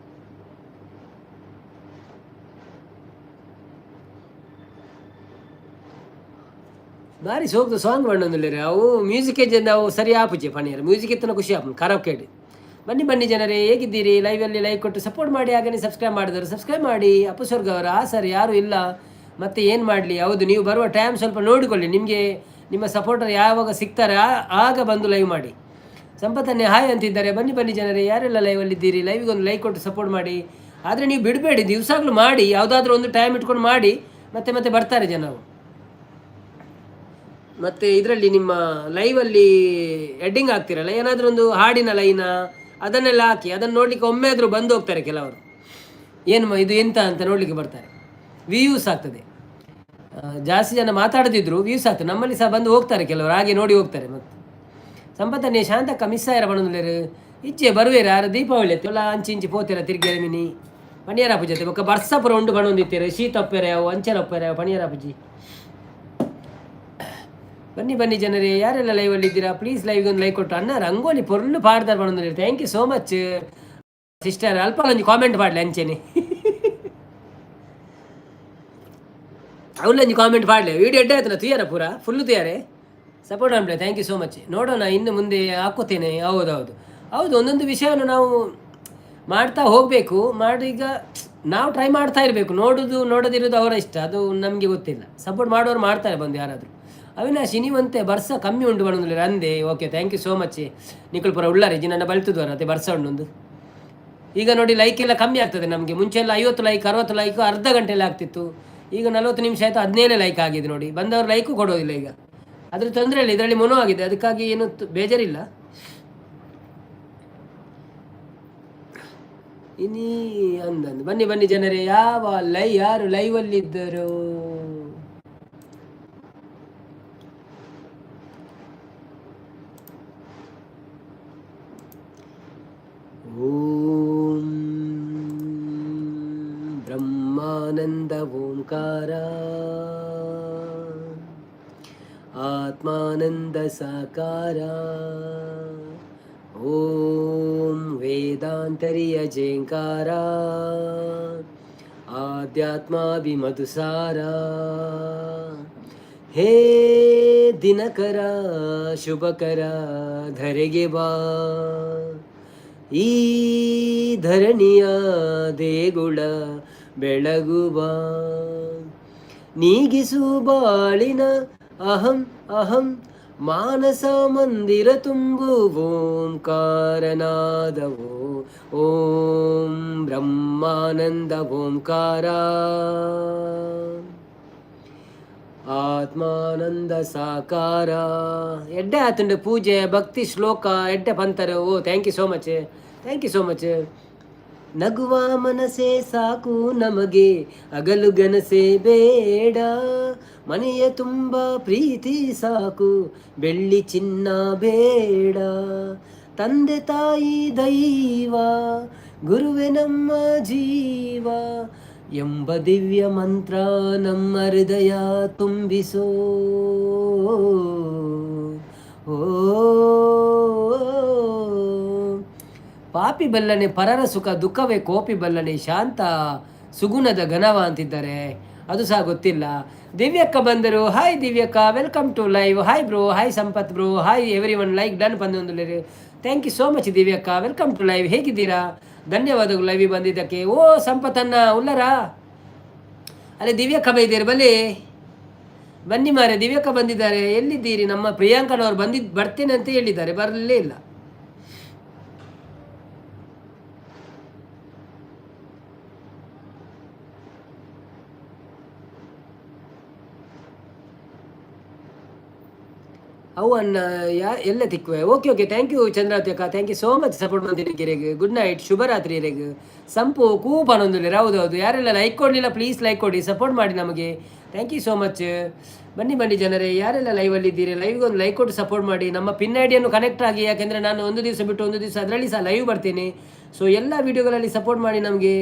ಬಾರಿ ಸೋಗ್ದು ಸಾಂಗ್ ಬಣ್ಣೊಂದಿಲ್ಲ ಅವು ಮ್ಯೂಸಿಕ್ ಜನ ಅವು ಸರಿ ಆಪುಜೆ ಪಣಿಯರು ಮ್ಯೂಸಿಕ್ ಎತ್ತನ ಖುಷಿ ಆಪು ಖರಾಬ್ ಕೇಳಿ. ಬನ್ನಿ ಜನರೇ, ಹೇಗಿದ್ದೀರಿ? ಲೈವಲ್ಲಿ ಲೈಕ್ ಕೊಟ್ಟು ಸಪೋರ್ಟ್ ಮಾಡಿ. ಹಾಗೆ ಸಬ್ಸ್ಕ್ರೈಬ್ ಮಾಡಿದ್ರು ಸಬ್ಸ್ಕ್ರೈಬ್ ಮಾಡಿ. ಅಪ್ಪು ಸ್ವರ್ಗ ಅವರ ಸರ್ ಯಾರು ಇಲ್ಲ, ಮತ್ತೆ ಏನು ಮಾಡಲಿ? ಹೌದು, ನೀವು ಬರುವ ಟೈಮ್ ಸ್ವಲ್ಪ ನೋಡಿಕೊಳ್ಳಿ. ನಿಮಗೆ ನಿಮ್ಮ ಸಪೋರ್ಟರ್ ಯಾವಾಗ ಸಿಗ್ತಾರೆ ಆಗ ಬಂದು ಲೈವ್ ಮಾಡಿ. ಸಂಪತ್ತನ್ನೇ ಹಾಯ್ ಅಂತಿದ್ದಾರೆ. ಬನ್ನಿ ಜನರೇ, ಯಾರೆಲ್ಲ ಲೈವಲ್ಲಿದ್ದೀರಿ ಲೈವಿಗೆ ಒಂದು ಲೈಕ್ ಕೊಟ್ಟು ಸಪೋರ್ಟ್ ಮಾಡಿ. ಆದರೆ ನೀವು ಬಿಡಬೇಡಿ, ದಿವಸಾಗ್ಲೂ ಮಾಡಿ, ಯಾವುದಾದ್ರೂ ಒಂದು ಟೈಮ್ ಇಟ್ಕೊಂಡು ಮಾಡಿ. ಮತ್ತೆ ಬರ್ತಾರೆ ಜನರು. ಮತ್ತು ಇದರಲ್ಲಿ ನಿಮ್ಮ ಲೈವಲ್ಲಿ ಎಡ್ಡಿಂಗ್ ಆಗ್ತಿರಲ್ಲ, ಏನಾದರೂ ಒಂದು ಹಾಡಿನ ಲೈನ ಅದನ್ನೆಲ್ಲ ಹಾಕಿ ಅದನ್ನು ನೋಡಲಿಕ್ಕೆ ಒಮ್ಮೆ ಆದರೂ ಬಂದು ಹೋಗ್ತಾರೆ ಕೆಲವರು. ಇದು ಎಂತ ಅಂತ ನೋಡಲಿಕ್ಕೆ ಬರ್ತಾರೆ. ವ್ಯೂಸ್ ಆಗ್ತದೆ, ಜಾಸ್ತಿ ಜನ ಮಾತಾಡದಿದ್ರು ವ್ಯೂಸ್ ಆಗ್ತದೆ. ನಮ್ಮಲ್ಲಿ ಸಹ ಬಂದು ಹೋಗ್ತಾರೆ ಕೆಲವರು, ಹಾಗೆ ನೋಡಿ ಹೋಗ್ತಾರೆ. ಮತ್ತು ಸಂಪತ್ತನ್ನೇ ಶಾಂತಕ್ಕ ಮಿಸ್ ಆಯ್ರ ಬಣ್ಣಲೇರು ಇಚ್ಚೆ ಬರುವೇರ ಯಾರು ದೀಪಾವಳಿ ಎಲ್ಲ ಇಂಚಿ ಪೋತೀರ ತಿರ್ಗೇರಿ ಮಿನಿ ಪಣಿಯರಾಪು ಜೊತೆ ಬೊಕ್ಕ ಬರ್ಸಪುರ ಉಂಡು ಬಣ್ಣೊಂದಿತ್ತೀರ ಶೀತಪ್ಪೆರೆ ಅವು ಅಂಚೆನಪ್ಪೆರೆ ಪಣಿಯರಾಪುಜಿ. ಬನ್ನಿ ಜನರೇ, ಯಾರೆಲ್ಲ ಲೈವಲ್ಲಿ ಇದ್ದೀರಾ ಪ್ಲೀಸ್ ಲೈವ್ಗೆ ಒಂದು ಲೈಕ್ ಕೊಟ್ಟು. ಅಣ್ಣ ರಂಗೋಲಿ ಪೊರ್ಲು ಪಾಡ್ದಾರ ಬಣ್ಣದಲ್ಲಿ. Thank you so much sister. ಅಲ್ಪ ಒಂದು ಕಾಮೆಂಟ್ ಮಾಡಲಿ ಅಂಚೆನೆ ಅವಳೊಂದು ಕಾಮೆಂಟ್ ಮಾಡಲಿ. ವೀಡಿಯೋ ಎಡ್ಡೆ ಆಯ್ತು ತುಯ್ಯಾರ ಪೂರ ಫುಲ್ಲು ತುಯ್ಯಾರೆ ಸಪೋರ್ಟ್ ಮಾಡಲೇ. Thank you so much. ನೋಡೋಣ ಇನ್ನು ಮುಂದೆ ಹಾಕೋತೇನೆ. ಹೌದು, ಒಂದೊಂದು ವಿಷಯವನ್ನು ನಾವು ಮಾಡ್ತಾ ಹೋಗಬೇಕು. ಈಗ ನಾವು ಟ್ರೈ ಮಾಡ್ತಾ ಇರಬೇಕು. ನೋಡೋದಿರೋದು ಅವರ ಇಷ್ಟ, ಅದು ನಮಗೆ ಗೊತ್ತಿಲ್ಲ. ಸಪೋರ್ಟ್ ಮಾಡೋರು ಮಾಡ್ತಾರೆ ಬಂದು ಯಾರಾದರೂ. ಅವಿನಾಶ್ ನೀವಂತೆ ಬರ್ಸ ಕಮ್ಮಿ ಉಂಟು ಬಣ್ಣದಲ್ಲಿ ಅಂದೆ. Okay, thank you so much. ನಿಖಲ್ ಪುರ ಉಳ್ಳಾರೆ ನನ್ನ ಬಲ್ತದ್ವರ ಅದೇ ಬರ್ಸ ಉಂಡೊಂದು. ಈಗ ನೋಡಿ ಲೈಕ್ ಎಲ್ಲ ಕಮ್ಮಿ ಆಗ್ತದೆ ನಮಗೆ. ಮುಂಚೆ ಎಲ್ಲ 50 ಲೈಕ್ 60 ಲೈಕ್ ಅರ್ಧ ಗಂಟೆಯಲ್ಲಿ ಆಗ್ತಿತ್ತು. ಈಗ 40 ನಿಮಿಷ ಆಯಿತು, 15 ಲೈಕ್ ಆಗಿದೆ ನೋಡಿ. ಬಂದವರು ಲೈಕು ಕೊಡೋದಿಲ್ಲ ಈಗ. ಅದ್ರ ತೊಂದರೆ ಇಲ್ಲ, ಇದರಲ್ಲಿ ಮೊನೋ ಆಗಿದೆ, ಅದಕ್ಕಾಗಿ ಏನು ಬೇಜಾರಿಲ್ಲ. ಇನ್ನೀ ಅಂದಂದು ಬನ್ನಿ ಜನರೇ, ಯಾರು ಲೈವಲ್ಲಿದ್ದರು? ಓಂ ಬ್ರಹ್ಮಾನಂದ ಓಂಕಾರ ಆತ್ಮಾನಂದ ಸಾಕಾರ. ಓಂ ವೇದಾಂತರಿಯ ಜೇಂಕಾರ ಆಧ್ಯಾತ್ಮಾಭಿಮಧುಸಾರ. ಹೇ ದಿನಕರ ಶುಭಕರ ಧರೆಗೆ ಬಾ, ಈ ಧರಣಿಯ ದೇಗುಳ ಬೆಳಗುವ. ನೀಗಿಸು ಬಾಳಿನ ಅಹಂ ಮಾನಸ ಮಂದಿರ ತುಂಬು ಓಂಕಾರನಾದವೋ. ಓಂ ಬ್ರಹ್ಮಾನಂದ ಓಂಕಾರ ಆತ್ಮಾನಂದ ಸಾಕಾರ. ಎಡ್ಡೆ ಆತುಂಡು ಪೂಜೆ ಭಕ್ತಿ ಶ್ಲೋಕ ಎಡ್ಡೆ ಪಂತಾರೆ. ಓ ಥ್ಯಾಂಕ್ ಯು ಸೋ ಮಚ್. ನಗುವ ಮನಸೇ ಸಾಕು ನಮಗೆ, ಅಗಲು ಗನಸೆ ಬೇಡ. ಮನೆಯ ತುಂಬ ಪ್ರೀತಿ ಸಾಕು, ಬೆಳ್ಳಿ ಚಿನ್ನ ಬೇಡ. ತಂದೆ ತಾಯಿ ದೈವ, ಗುರುವೆ ನಮ್ಮ ಜೀವ ಎಂಬ ದಿವ್ಯ ಮಂತ್ರ ನಮ್ಮ ಹೃದಯ ತುಂಬಿಸೋ. ಓ ಪಾಪಿ ಬಲ್ಲನೆ ಪರರ ಸುಖ, ದುಃಖವೇ ಕೋಪಿ ಬಲ್ಲನೆ ಶಾಂತ ಸುಗುಣದ ಘನವ ಅಂತಿದ್ದಾರೆ. ಅದು ಸಹ ಗೊತ್ತಿಲ್ಲ. ದಿವ್ಯಕ್ಕ ಬಂದರು. ಹಾಯ್ ದಿವ್ಯಕ್ಕ, welcome to live. Hi bro, hi Sampath bro, hi every. Like done ಬಂದೊಂದು. ಥ್ಯಾಂಕ್ ಯು ಸೋ ಮಚ್ ದಿವ್ಯಕ್ಕ, ವೆಲ್ಕಮ್ ಟು ಲೈವ್. ಹೇಗಿದ್ದೀರಾ? ಧನ್ಯವಾದಗಳು ಲೈವ್ ಬಂದಿದ್ದಕ್ಕೆ. ಓ ಸಂಪತ್ತನ್ನ ಉಲ್ಲರಾ ಅಲ್ಲೇ ದಿವ್ಯಕ್ಕ ಬೈದ್ದೀರಿ. ಬನ್ನಿ ಮಾರೆ, ದಿವ್ಯಕ್ಕ ಬಂದಿದ್ದಾರೆ. ಎಲ್ಲಿದ್ದೀರಿ? ನಮ್ಮ ಪ್ರಿಯಾಂಕನವ್ರು ಬರ್ತೇನೆ ಅಂತ ಹೇಳಿದ್ದಾರೆ, ಬರಲೇ ಇಲ್ಲ. ಅವು ಅನ್ನ ಎಲ್ಲ ತಿಕ್ಕುವೆ. Okay okay, thank you Chandravati ಅಕ್ಕ, thank you so much support ಮಾಡ್ತೀನಿ ಗೆರೆಗೆ. ಗುಡ್ ನೈಟ್, ಶುಭರಾತ್ರಿ ಎರೆಗೆ. ಸಂಪು ಕೂಪ್ ಅನ್ನೊಂದಿಲ್ಲ, ಹೌದು ಯಾರೆಲ್ಲ ಲೈಕ್ ಕೊಡಲಿಲ್ಲ ಪ್ಲೀಸ್ ಲೈಕ್ ಕೊಡಿ, ಸಪೋರ್ಟ್ ಮಾಡಿ ನಮಗೆ. Thank you so much. ಬನ್ನಿ ಬನ್ನಿ ಜನರೇ, ಯಾರೆಲ್ಲ ಲೈವಲ್ಲಿ ಇದ್ದೀರಿ ಲೈವ್ಗೆ ಒಂದು ಲೈಕ್ ಕೊಟ್ಟು ಸಪೋರ್ಟ್ ಮಾಡಿ. ನಮ್ಮ ಪಿನ್ ಐಡಿಯನ್ನು ಕನೆಕ್ಟ್ ಆಗಿ, ಯಾಕೆಂದರೆ ನಾನು ಒಂದು ದಿವಸ ಬಿಟ್ಟು ಒಂದು ದಿವಸ ಅದರಲ್ಲಿ ಸಹ ಲೈವ್ ಬರ್ತೀನಿ. ಸೊ ಎಲ್ಲ ವೀಡಿಯೋಗಳಲ್ಲಿ ಸಪೋರ್ಟ್ ಮಾಡಿ ನಮಗೆ.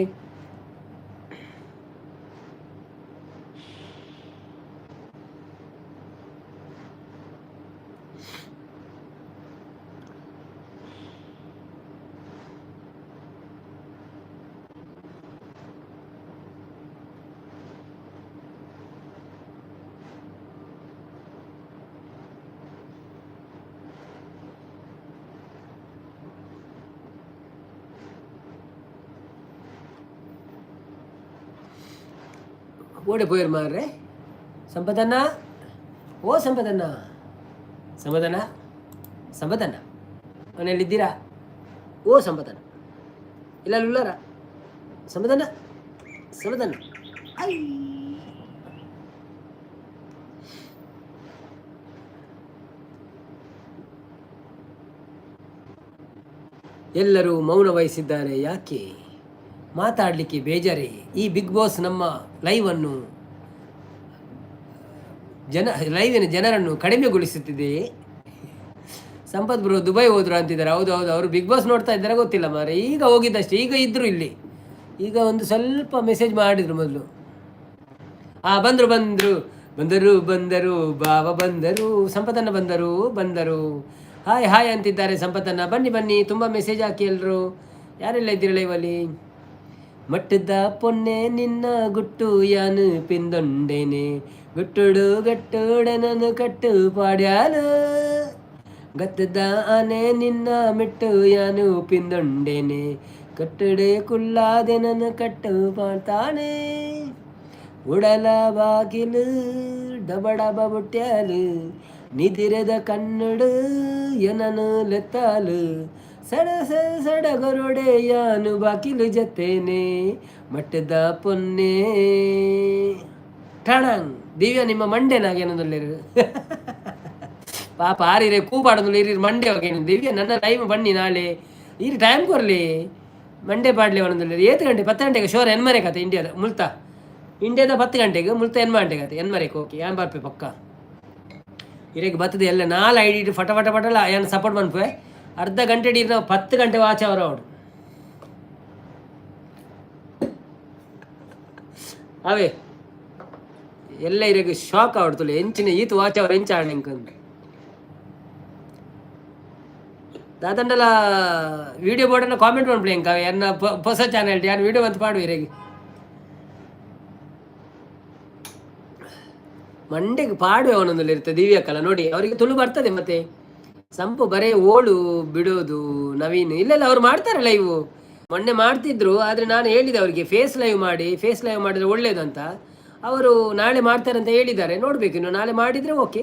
ಓಡೆ ಪೋಯರ್ ಮಾರ್ರೆ. ಸಂಪದನ್ನ, ಓ ಸಂಪದನ್ನ, ಸಂಪದನ್ನ, ಸಂಪದನ್ನ ಮನೆಯಲ್ಲಿದ್ದೀರಾ? ಓ ಸಂಪದನ್ನ, ಇಲ್ಲ ಉಳ್ಳಾರ ಸಂಪದನ್ನ, ಸಂಪದನ್ನ. ಎಲ್ಲರೂ ಮೌನ ವಹಿಸಿದ್ದಾರೆ, ಯಾಕೆ? ಮಾತಾಡಲಿಕ್ಕೆ ಬೇಜಾರೇ? ಈ ಬಿಗ್ ಬಾಸ್ ನಮ್ಮ ಲೈವನ್ನು ಲೈವಿನ ಜನರನ್ನು ಕಡಿಮೆಗೊಳಿಸುತ್ತಿದೆ. ಸಂಪತ್ ಬ್ರೋ ದುಬೈ ಹೋದ್ರು ಅಂತಿದ್ದಾರೆ. ಹೌದು ಅವರು ಬಿಗ್ ಬಾಸ್ ನೋಡ್ತಾ ಇದ್ದಾರೆ ಗೊತ್ತಿಲ್ಲ ಮಾರೆ. ಈಗ ಹೋಗಿದ್ದಷ್ಟೇ, ಈಗ ಇದ್ರು ಇಲ್ಲಿ. ಈಗ ಒಂದು ಸ್ವಲ್ಪ ಮೆಸೇಜ್ ಮಾಡಿದ್ರು ಮೊದಲು. ಬಂದರು ಬಂದರು ಬಂದರು ಬಂದರು ಬಾಬಾ ಬಂದರು, ಸಂಪತ್ತನ್ನ ಬಂದರು ಹಾಯ್ ಹಾಯ್ ಅಂತಿದ್ದಾರೆ ಸಂಪತ್ತನ್ನ. ಬನ್ನಿ ಬನ್ನಿ, ತುಂಬ ಮೆಸೇಜ್ ಹಾಕಿ ಎಲ್ಲರೂ. ಯಾರೆಲ್ಲ ಇದ್ದೀರಿ ಲೈವಲ್ಲಿ? ಮಟ್ಟದ ಪೊನ್ನೆ ನಿನ್ನ ಗುಟ್ಟು ಯಾನು ಪಿಂದೊಂಡೇನೆ, ಗುಟ್ಟುಡು ಗಟ್ಟುಡನನು ಕಟ್ಟು ಪಾಡ್ಯಾನು, ಗತ್ತದ ಆನೆ ನಿನ್ನ ಮಿಟ್ಟು ಯಾನು ಪಿಂದೊಂಡೇನೆ, ಕಟ್ಟುಡೆ ಕುಲ್ಲಾದೆನನು ಕಟ್ಟು ಪಾಡ್ತಾನೆ, ಉಡಲ ಬಾಗಿಲು ಡಬಡಬ ಬುಟ್ಯಾಲು, ನಿದಿರೆದ ಕಣ್ಣುಡು ಏನನು ಲೆತ್ತಾಲು, ಸಡಗರೊಡೆಯಾನು ಬಾಕಿಲು ಜತ್ತೇನೆ, ಮಟ್ಟದ ಪೊನ್ನೆ ಠಣಂಗ್. ದಿವ್ಯಾ ನಿಮ್ಮ ಮಂಡ್ಯನಾಗೇನೊಂದಿರು ಪಾಪ ಆರಿರೆ ಕೂಪಾಡೋದಿಲ್ಲ, ಇರಿ ಮಂಡ್ಯ ಹೋಗೇನು ದಿವ್ಯಾ. ನನ್ನ ಟೈಮ್ ಬನ್ನಿ ನಾಳೆ, ಇರಿ ಟೈಮ್ ಕೊರಲಿ ಮಂಡ್ಯ ಪಾಡ್ಲಿ ಅವನೊಂದಿಲ್ಲ. 7 ಗಂಟೆ 10 ಗಂಟೆಗೆ ಶೋರ್ ಎನ್ಮರೆ ಕತೆ ಇಂಡಿಯಾದ ಮುಲ್ತಾ, ಇಂಡಿಯಾದ 10 ಗಂಟೆಗೆ ಮುಲ್ತಾ ಎನ್ಮಂಟೆ ಕತೆ ಎನ್ಮರೆಗೆ. ಓಕೆ ಏನು ಬರ್ಪೆ ಪಕ್ಕ ಇರೇಗೆ ಬರ್ತದೆ ಎಲ್ಲ 4 ಐಡಿ ಫಟ ಫಟ ಫಟಲ್ಲ ಏನು ಸಪೋರ್ಟ್ ಮಾಡ್ಪೆ. ಅರ್ಧ ಗಂಟೆ ಡೀರ್ ನಾವು 10 ಗಂಟೆ ವಾಚ್ ಅವರ ಅವಡು ಅವೇ ಎಲ್ಲ ಇರಗೆ ಶಾಕ್ ಆಡ್ತಲ್ಲ ಎಂಚಿನ ಈತ್ ವಾಚ್ ಅವ್ರ ಎಂಚ ಆಡ್ನಿಂಕಂದು ದಾದಂಡಲ ವಿಡಿಯೋ ಬೋರ್ಡನ್ನ ಕಾಮೆಂಟ್ ಮಾಡ್ಬಿಡಿ ಹೆಂಗೆ ಅವೆ ಎನ್ನ ಹೊಸ ಚಾನಲ್ ಯಾರು ವಿಡಿಯೋ ಅಂತ ಪಾಡು ಇರಗೆ ಮಂಡೆಗೆ ಪಾಡುವೆ ಅವನೊಂದಲ್ಲಿ ಇರ್ತದೆ. ದಿವ್ಯಾಕಲ್ಲ ನೋಡಿ ಅವರಿಗೆ ತುಳು ಬರ್ತದೆ. ಮತ್ತೆ ಸಂಪು ಬರೇ ಓಳು ಬಿಡೋದು ನವೀನ್ ಇಲ್ಲೆಲ್ಲ ಅವ್ರು ಮಾಡ್ತಾರೆ ಲೈವ್. ಮೊನ್ನೆ ಮಾಡ್ತಿದ್ರು, ಆದರೆ ನಾನು ಹೇಳಿದೆ ಅವರಿಗೆ ಫೇಸ್ ಲೈವ್ ಮಾಡಿದ್ರೆ ಒಳ್ಳೇದು ಅಂತ. ಅವರು ನಾಳೆ ಮಾಡ್ತಾರೆ ಅಂತ ಹೇಳಿದ್ದಾರೆ, ನೋಡ್ಬೇಕು ಇನ್ನು ನಾಳೆ ಮಾಡಿದರೆ ಓಕೆ.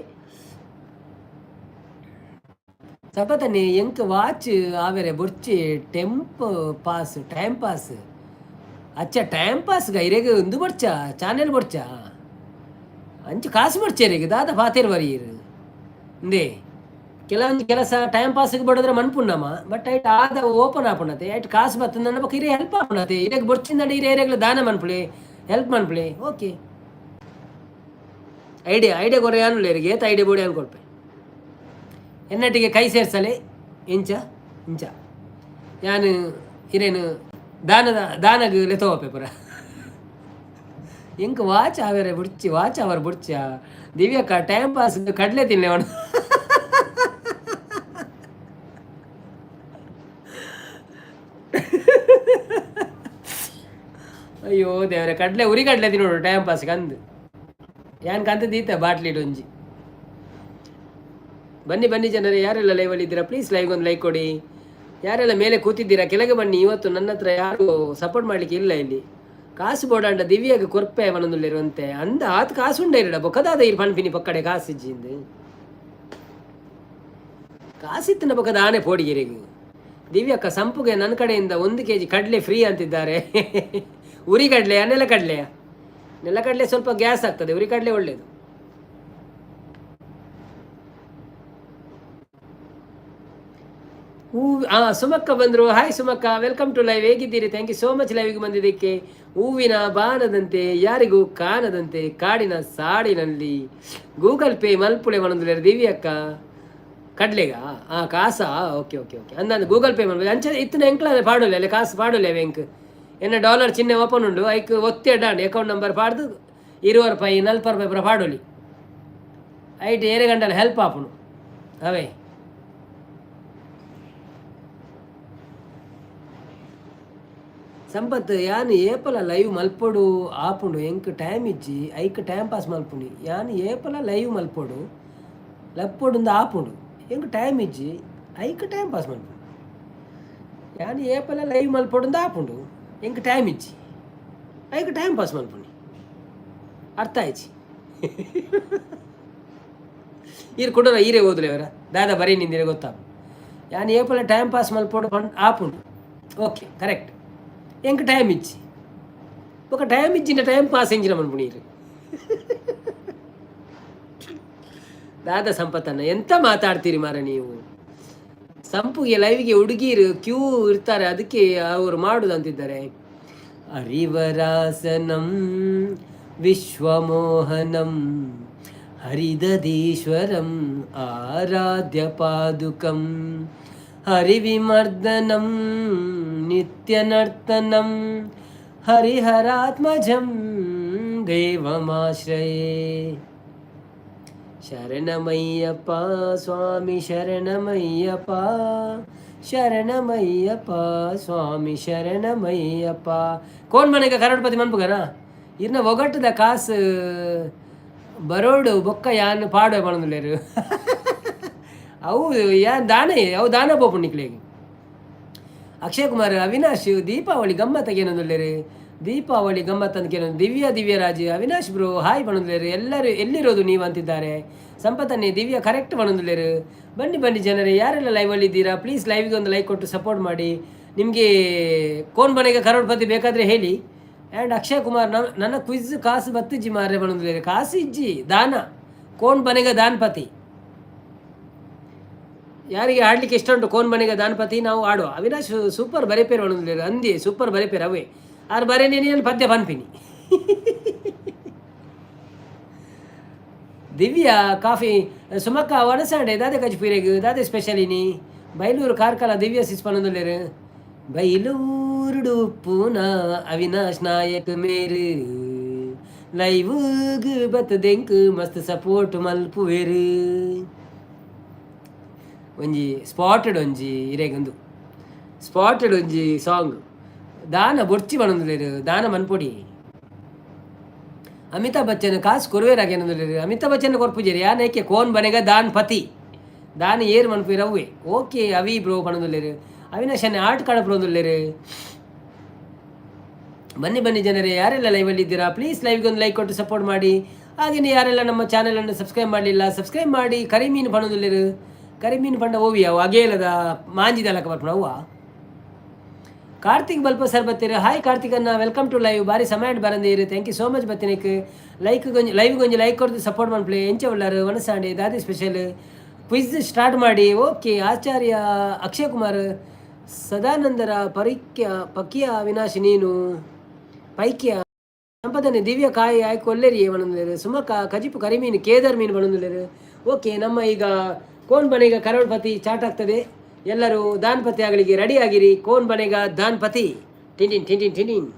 ಸಪತನೆ ಎಂಕ್ ವಾಚ್ ಆವೇರೆ ಬೊರ್ಚಿ ಟೈಮ್ ಪಾಸ್ ಅಚ್ಚ ಟೈಮ್ ಪಾಸ್ ಗೈರೆಗೆ ಒಂದು ಬೊರ್ಚ ಚಾನೆಲ್ ಬೊರ್ಚ ಅಂಚು ಕಾಸು ಬೊರ್ಚೇರಿಗೆ ದಾದ ಪಾತೇರ್ ಬರೀರ್ ಇಂದೇ ಕೆಲವೊಂದು ಕೆಲಸ ಟೈಮ್ ಪಾಸ್ಗೆ ಬಡದ್ರೆ ಮನ್ಪುಣ್ಣಮ್ಮ. ಬಟ್ ಐಟ್ ಆದ ಓಪನ್ ಆಪುಣತೆ ಐಟ್ ಕಾಸು ಬರ್ತದೆ ನನ್ನ ಪಕ್ಕ ಇರೇ ಹೆಲ್ಪ್ ಆಪುಣತೆ. ಇರಗೆ ಬೊರ್ಚಿಂದ ಇರೇ ಏರಿಯಾಗ್ಲ ದಾನ ಮನ್ಪುಳಿ ಹೆಲ್ಪ್ ಮನ್ಪುಳಿ ಓಕೆ. ಐಡಿಯಾ ಕೊರೆ ಯಾನುಲ್ಲ ಇರಿಗೆ ಏತ ಐಡಿಯಾ ಬೋಡಿ ಅನ್ಕೊಳ್ಪೆ ಎನ್ನಟ್ಟಿಗೆ ಕೈ ಸೇರ್ಸಲೆ ಇಂಚ ಯಾನು ಇರೇನು ದಾನಗ ಲೆತೋಪೆ ಪುರ ಎಂಕ ವಾಚ್ ಆವೇರೆ ಬುಡ್ಚಿ ವಾಚ್ ಅವರ್ ಬುಡ್ಚ ದಿವ್ಯಕ್ಕ ಟೈಮ್ ಪಾಸ್ ಕಡ್ಲೆ ತಿನ್ಲೆ ಅವನು ಅಯ್ಯೋ ದೇವ್ರೆ ಕಡ್ಲೆ ಉರಿ ಕಡ್ಲೆ ತಿನ್ನೋಡು ಟೈಮ್ ಪಾಸ್ ಕಂದು ಯಾನ್ ಕಂತ ದೀತ ಬಾಟ್ಲಿ ಒಂಜಿ. ಬನ್ನಿ ಜನರೇ, ಯಾರೆಲ್ಲ ಲೈವಲ್ಲಿ ಇದ್ದೀರಾ ಪ್ಲೀಸ್ ಲೈವ್ಗೆ ಒಂದು ಲೈಕ್ ಕೊಡಿ. ಯಾರೆಲ್ಲ ಮೇಲೆ ಕೂತಿದ್ದೀರಾ ಕೆಳಗೆ ಬನ್ನಿ. ಇವತ್ತು ನನ್ನ ಹತ್ರ ಯಾರು ಸಪೋರ್ಟ್ ಮಾಡಲಿಕ್ಕೆ ಇಲ್ಲ ಇಲ್ಲಿ. ಕಾಸು ಬೋಡಾಂಡ ದಿವ್ಯಾಗ ಕೊರ್ಪೆ ಅವನೊಂದಿರುವಂತೆ ಅಂದ ಆತ್ ಕಾಸು ಉಂಡ ಇರಡ ಬೊಕ್ಕದಾದ ಇರ್ ಪನ್ಪಿನಿ ಪಕ್ಕಡೆ ಕಾಸಿಜ್ಜಿಂದು ಕಾಸಿತ್ತಿನ ಬೊಕ್ಕದ ಆನೆ ಪೋಡಿಗೆರೆಗು. ದಿವ್ಯಕ್ಕ ಸಂಪುಗೆ ನನ್ನ ಕಡೆಯಿಂದ 1 kg ಕಡಲೆ ಫ್ರೀ ಅಂತಿದ್ದಾರೆ. ಉರಿ ಕಡಲೆಯ ನೆಲಕಡಲೆ ಸ್ವಲ್ಪ ಗ್ಯಾಸ್ ಆಗ್ತದೆ, ಉರಿ ಕಡಲೆ ಒಳ್ಳೇದು. ಸುಮಕ್ಕ ಬಂದರು. ಹಾಯ್ ಸುಮಕ್ಕ, ವೆಲ್ಕಮ್ ಟು ಲೈವ್. ಹೇಗಿದ್ದೀರಿ? ಥ್ಯಾಂಕ್ ಯು ಸೋ ಮಚ್ ಲೈವ್ಗೆ ಬಂದಿದ್ದಕ್ಕೆ. ಹೂವಿನ ಬಾಣದಂತೆ ಯಾರಿಗೂ ಕಾಣದಂತೆ ಕಾಡಿನ ಸಾಡಿನಲ್ಲಿ ಗೂಗಲ್ ಪೇ ಮಲ್ಪುಳೆ ಮನೊಂದು ದಿವ್ಯಕ್ಕ ಕಡ್ಲೆಗ ಕಾಸ ಓಕೆ ಓಕೆ ಓಕೆ ಅಂದ ಗೂಗಲ್ ಪೇ ಮಾಡ್ಬೋದು ಅಂಚೆ ಇತ್ತನ ಎಂಕ್ಲ ಪಾಡೋಲ್ಲ ಅಲ್ಲ ಕಾಸು ಪಾಡೋಲ್ಲ ಎಂಕ್ ಎನ್ನ ಡಾಲರ್ ಚಿಹ್ನೆ ಓಪನ್ ಉಂಡು ಐಕ್ ಒತ್ತಿ ಅಡ್ಡಾಂಡು ಅಕೌಂಟ್ ನಂಬರ್ ಪಾಡ್ದು 20 ರೂಪಾಯಿ 40 ರೂಪಾಯಿ ಪುರ ಪಾಡೋಲಿ ಐಟ್ ಏರೆ ಗಂಟಲು ಹೆಲ್ಪ್ ಆಪುನು ಅವೇ ಸಂಪತ್ ಯಾನು ಏಪಲ ಲೈವ್ ಮಲ್ಪೊಡು ಆಪುಂಡು ಎಂಕ್ ಟೈಮ್ ಇಜ್ಜಿ ಐಕ್ ಟೈಮ್ ಪಾಸ್ ಮಲ್ಪುನಿ ಯಾನು ಏಪಲ ಲೈವ್ ಮಲ್ಪೊಡು ಲಪ್ಪೊಡು ಆಪುಂಡು ಎಂಕ್ ಟೈಮ್ ಇಜ್ಜಿ ಐಕ್ ಟೈಮ್ ಪಾಸ್ ಮಲ್ಪುಂಡು ಯಾನು ಏಪಲ ಲೈವ್ ಮಲ್ಪೊಡು ಆಪುಂಡು ಎಂಕ್ ಟೈಮ್ ಇಜ್ಜಿ ಐಕ್ ಟೈಮ್ ಪಾಸ್ ಮಲ್ಪುನಿ ಅರ್ಥ ಆಯ್ಚಿ ಈರು ಕೊಡೋರ ಈರೇ ಓದಲಿ ಅವರ ದಾದಾ ಬರೀ ನಿಂದಿರ ಗೊತ್ತಾಪ ಯಾನು ಏಪಲ ಟೈಮ್ ಪಾಸ್ ಮಲ್ಪೊಡು ಆಪುಂಡು ಓಕೆ ಕರೆಕ್ಟ್ ಎಂಕ್ ಟೈಮ್ ఇచ్చి ఒక టైం ఇచ్చిన టైం పాస్ ఎంచిన మనుపునీరు ದಾದಾ ಸಂಪತ್ತನ್ನ ಎಂತ ಮಾತಾಡ್ತೀರಿ ಮಾರ ನೀವು ಸಂಪುಗೆ ಲೈವ್ಗೆ ಹುಡುಗಿರು ಕ್ಯೂ ಇರ್ತಾರೆ ಅದಕ್ಕೆ ಅವರು ಮಾಡುದಂತಿದ್ದಾರೆ ಹರಿವರಾಸನಂ ವಿಶ್ವಮೋಹನಂ ಹರಿದದೀಶ್ವರಂ ಆರಾಧ್ಯ ಪಾದುಕಂ ಹರಿವಿಮರ್ದನಂ ನಿತ್ಯನರ್ತನಂ ಹರಿಹರಾತ್ಮಜಂ ದೇವಮಾಶ್ರಯೇ ಶರಣಮಯ್ಯಪ್ಪ ಸ್ವಾಮಿ ಶರಣಮಯ್ಯಪ್ಪ ಶರಣಮಯ್ಯಪ್ಪ ಸ್ವಾಮಿ ಶರಣಮಯ್ಯಪ್ಪ ಕೋನ್ ಮನೆಗೆ ಕರೋಡ್ಪತಿ ಮನ್ಪುಗನ ಇರ್ನ ಒಗಟ್ಟದ ಕಾಸು ಬರೋಡು ಬೊಕ್ಕ ಯಾನ್ ಪಾಡೋ ಬಣದುಲೇರು ಅವು ಯಾನ್ ದಾನೆ ಅವು ದಾನ ಪೋಪುಣ್ಣಿಕ್ಲೇಗೆ ಅಕ್ಷಯ್ ಕುಮಾರ್ ಅವಿನಾಶ್ ದೀಪಾವಳಿ ಗಮ್ಮತ್ತಾಗಿ ಏನಂದಿಲ್ಲೇರಿ ದೀಪಾವಳಿ ಗಮ್ಮತ್ ಅಂತ ಕೇಳೋದು ದಿವ್ಯರಾಜ್ ಅವಿನಾಶ್ ಬ್ರೋ ಹಾಯ್ ಬಣಂದಿಲ್ಲೇರು ಎಲ್ಲರೂ ಎಲ್ಲಿರೋದು ನೀವು ಅಂತಿದ್ದಾರೆ ಸಂಪತ್ತನ್ನೇ ದಿವ್ಯ ಕರೆಕ್ಟ್ ಬಣಂದಿಲ್ಲೇರು ಬನ್ನಿ ಜನರೇ ಯಾರೆಲ್ಲ ಲೈವಲ್ಲಿ ಇದ್ದೀರಾ ಪ್ಲೀಸ್ ಲೈವ್ಗೆ ಒಂದು ಲೈಕ್ ಕೊಟ್ಟು ಸಪೋರ್ಟ್ ಮಾಡಿ ನಿಮಗೆ ಕೋನ್ ಬನೆಗೆ ಕರೋಡ್ಪತಿ ಬೇಕಾದರೆ ಹೇಳಿ ಆ್ಯಂಡ್ ಅಕ್ಷಯ್ ಕುಮಾರ್ ನನ್ನ ಕ್ವಿಜ್ ಕಾಸು ಬತ್ತಿಜ್ಜಿ ಮಾರ್ರೆ ಬಣಂದಿಲ್ಲೇರು ಕಾಸು ಇಜ್ಜಿ ದಾನ ಕೋನ್ ಬನೆಗೆ ದಾನಪತಿ ಯಾರಿಗೆ ಆಡಲಿಕ್ಕೆ ಇಷ್ಟ ಉಂಟು ಕೋನ್ ಬನೆಗೆ ದಾನಪತಿ ನಾವು ಆಡುವ ಅವಿನಾಶ್ ಸೂಪರ್ ಬರೆಪೇರು ಒಣದಿಲ್ಲ ಅಂದಿ ಸೂಪರ್ ಬರೆಪೇರು ಅವೇ ಆರು ಬರೆ ನೀನು ಪದ್ಯ ಪನ್ಪಿನಿ ದಿವ್ಯಾ ಕಾಫಿ ಸುಮಕ್ಕ ಒಣಸಾಂಡೆ ದಾದೆ ಕಜ್ಪೀರೆಗು ದಾದೆ ಸ್ಪೆಷಲಿನಿ ಬೈಲೂರು ಕಾರ್ಕಳ ದಿವ್ಯ ಸಿಸ್ಪನೊಂದುಲ್ಲೇರು ಬೈಲೂರು ಪೂನ ಅವಿನಾಶ್ ನಾಯಕ್ ಮೇರು ಲೈವ್ಗ್ ಬತ್ತದೆಂಕ್ ಮಸ್ತ್ ಸಪೋರ್ಟ್ ಮಲ್ಪುವೆರು ಒಂಜಿ ಸ್ಪಾಟೆಡ್ ಒಂಜಿ ಇರೆಗೊಂದು ಸ್ಪಾಟೆಡ್ ಒಂಜಿ ಸಾಂಗ್ ದಾನ ಬೊಡ್ಚಿ ಬಣಂದುಲೇರು ದಾನ ಮನ್ಪೊಡಿ ಅಮಿತಾಬ್ ಬಚ್ಚನ್ ಕಾಸು ಕೊರುವೆರಾಗ ಏನಂದುಲೇರು ಅಮಿತಾಬ್ ಬಚ್ಚನ್ ಕೊರ್ಪುಜೇರಿ ಯಾನೈಕೆ ಕೋನ್ ಬನೆಗ ದಾನ್ ಪತಿ ದಾನ ಏರು ಮನ್ಪುರವ್ವೆ ಓಕೆ ಅವಿ ಬ್ರೋ ಬಣಂದುಲೇರು ಅವಿನಾಶನ್ ಆಟ ಕಾಡ ಬ್ರೋಂದುಲ್ಲೇರು ಬನ್ನಿ ಜನರೇ ಯಾರೆಲ್ಲ ಲೈವಲ್ಲಿ ಇದ್ದೀರಾ ಪ್ಲೀಸ್ ಲೈವ್ಗೆ ಒಂದು ಲೈಕ್ ಕೊಟ್ಟು ಸಪೋರ್ಟ್ ಮಾಡಿ ಹಾಗೆಯೇ ಯಾರೆಲ್ಲ ನಮ್ಮ ಚಾನಲನ್ನು ಸಬ್ಸ್ಕ್ರೈಬ್ ಮಾಡಲಿಲ್ಲ ಸಬ್ಸ್ಕ್ರೈಬ್ ಮಾಡಿ ಕರಿಮೀನು ಬಣಂದುಲ್ಲೇರು ಕರಿಮೀನು ಪಂಡ ಓವಿ ಅವು ಅಗೇಲದ ಮಾಂಜಿದಲಕ ಬರ್ಪಣ ಅವ್ವ ಕಾರ್ತಿಕ್ ಬಲ್ಪ ಸರ್ ಬತ್ತೀರಿ ಹಾಯ್ ಕಾರ್ತಿಕ್ ಅನ್ನ ವೆಲ್ಕಮ್ ಟು ಲೈವ್ ಬಾರಿ ಸಮಯ ಬರಂದಿರಿ ಥ್ಯಾಂಕ್ ಯು ಸೋ ಮಚ್ ಬತ್ತಿನಕ್ಕೆ ಲೈವ್ ಗೊಂಜಿ ಲೈಕ್ ಕೊಡ್ದು ಸಪೋರ್ಟ್ ಮಾಡ್ಪ್ಲೆ ಎಂಚ ಉಳ್ಳಾರು ಒಣಸಾಂಡೆ ದಾದಿ ಸ್ಪೆಷಲ್ ಕ್ವಿಜ್ ಸ್ಟಾರ್ಟ್ ಮಾಡಿ ಓಕೆ ಆಚಾರ್ಯ ಅಕ್ಷಯ್ ಕುಮಾರ್ ಸದಾನಂದರ ಪಕ್ಕಿಯ ಅವಿನಾಶ್ ನೀನು ಪೈಕ್ಯ ಸಂಪದನೆ ದಿವ್ಯ ಕಾಯಿ ಆಯ್ಕೆ ಒಲ್ಲೆರಿ ಬಣಂದಿರು ಸುಮಕ ಕಜಿಪು ಕರಿಮೀನು ಕೇದಾರ್ ಮೀನು ಬಣಂದಿರು ಓಕೆ ನಮ್ಮ ಈಗ ಕೋನ್ ಬನೆಗ ಕರೋಡ್ಪತಿ ಚಾಟ್ ಆಗ್ತದೆ ಎಲ್ಲರೂ ದಾನಪತಿ ಆಗಲಿಕ್ಕೆ ರೆಡಿ ಆಗಿರಿ ಕೋನ್ ಬನೆಗ ದಾನಪತಿ ಟಿಂಟಿನ್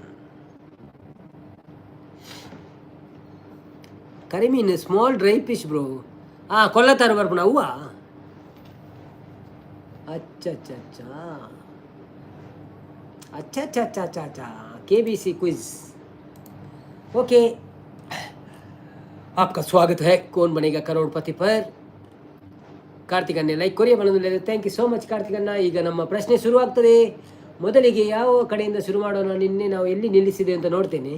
ಕರಿಮೀನು ಸ್ಮಾಲ್ ಡ್ರೈ ಫಿಶ್ ಬ್ರೋ ಕೊಲ್ಲತ್ತಾರ ಬರ್ಪಣ ಅವ್ವ अच्छा KBC क्विज ओके आपका स्वागत है कौन बनेगा करोड़पति पर ಕಾರ್ತಿಕ್ ಅನ್ನೇ ಲೈಕ್ ಕೊರಿಯ ಬನ್ನೋದಿಲ್ಲ thank you so much Karthik ಅನ್ನ ಈಗ ನಮ್ಮ ಪ್ರಶ್ನೆ ಶುರುವಾಗ್ತದೆ ಮೊದಲಿಗೆ ಯಾವ ಕಡೆಯಿಂದ ಶುರು ಮಾಡೋಣ ನಿನ್ನೆ ನಾವು ಎಲ್ಲಿ ನಿಲ್ಲಿಸಿದೆ ಅಂತ ನೋಡ್ತೇನೆ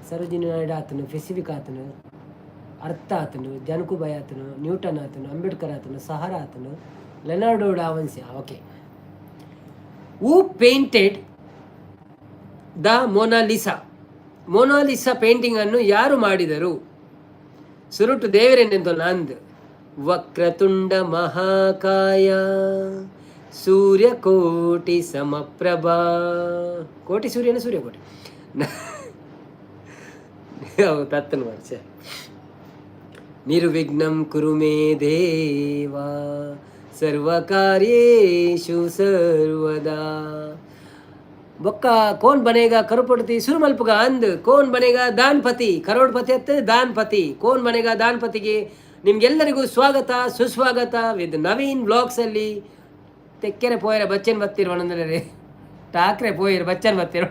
ಸರೋಜಿನಿ ನಾಯ್ಡು ಆತನು ಪೆಸಿಫಿಕ್ ಆತನು ಅರ್ಥ ಆತನು ಜನಕುಬಾಯ್ ಆತನು ನ್ಯೂಟನ್ ಆತನು ಅಂಬೇಡ್ಕರ್ ಆತನು ಸಹಾರಾ ಆತನು ಲೆನಾರ್ಡೋ ಡಾ Vinci okay who painted the Mona Lisa painting ಅನ್ನು ಯಾರು ಮಾಡಿದರು ಸುರುಟು ದೇವರೆಂದೆಂದು ನಂದು ವಕ್ರತುಂಡ ಮಹಾಕಾಯ ಸೂರ್ಯಕೋಟಿ ಸಮಪ್ರಭಾ. ಕೋಟಿ ಸೂರ್ಯನ ಸೂರ್ಯಕೋಟಿ ತತ್ತನು ವರ್ಷ. ನಿರ್ವಿಘ್ನಂ ಕುರು ಮೇ ದೇವ ಸರ್ವಕಾರ್ಯೇಷು ಸರ್ವದಾ. ಬೊಕ್ಕ ಕೋನ್ ಬನೇಗ ಕರುಪಡ್ತಿ ಸುರುಮಲ್ಪಗ ಅಂದ್ ಕೋನ್ ಬನೇಗ ದಾನ್ಪತಿ ಕರೋಡ್ಪತಿ ಅತ್ತ ದಾನ್ಪತಿ ಕೋನ್ ಬನೇಗ ದಾನ್ಪತಿಗೆ ನಿಮ್ಗೆಲ್ಲರಿಗೂ ಸ್ವಾಗತ ಸುಸ್ವಾಗತ ವಿತ್ ನವೀನ್ ಬ್ಲಾಗ್ಸ್ ಅಲ್ಲಿ. ತೆಕ್ಕೆರೆ ಪೋಯರ ಬಚ್ಚನ್ ಬತ್ತಿರುವನಂದ್ರೆ ಠಾಕ್ರೆ ಪೋಯರ್ ಬಚ್ಚನ್ ಬತ್ತಿರು.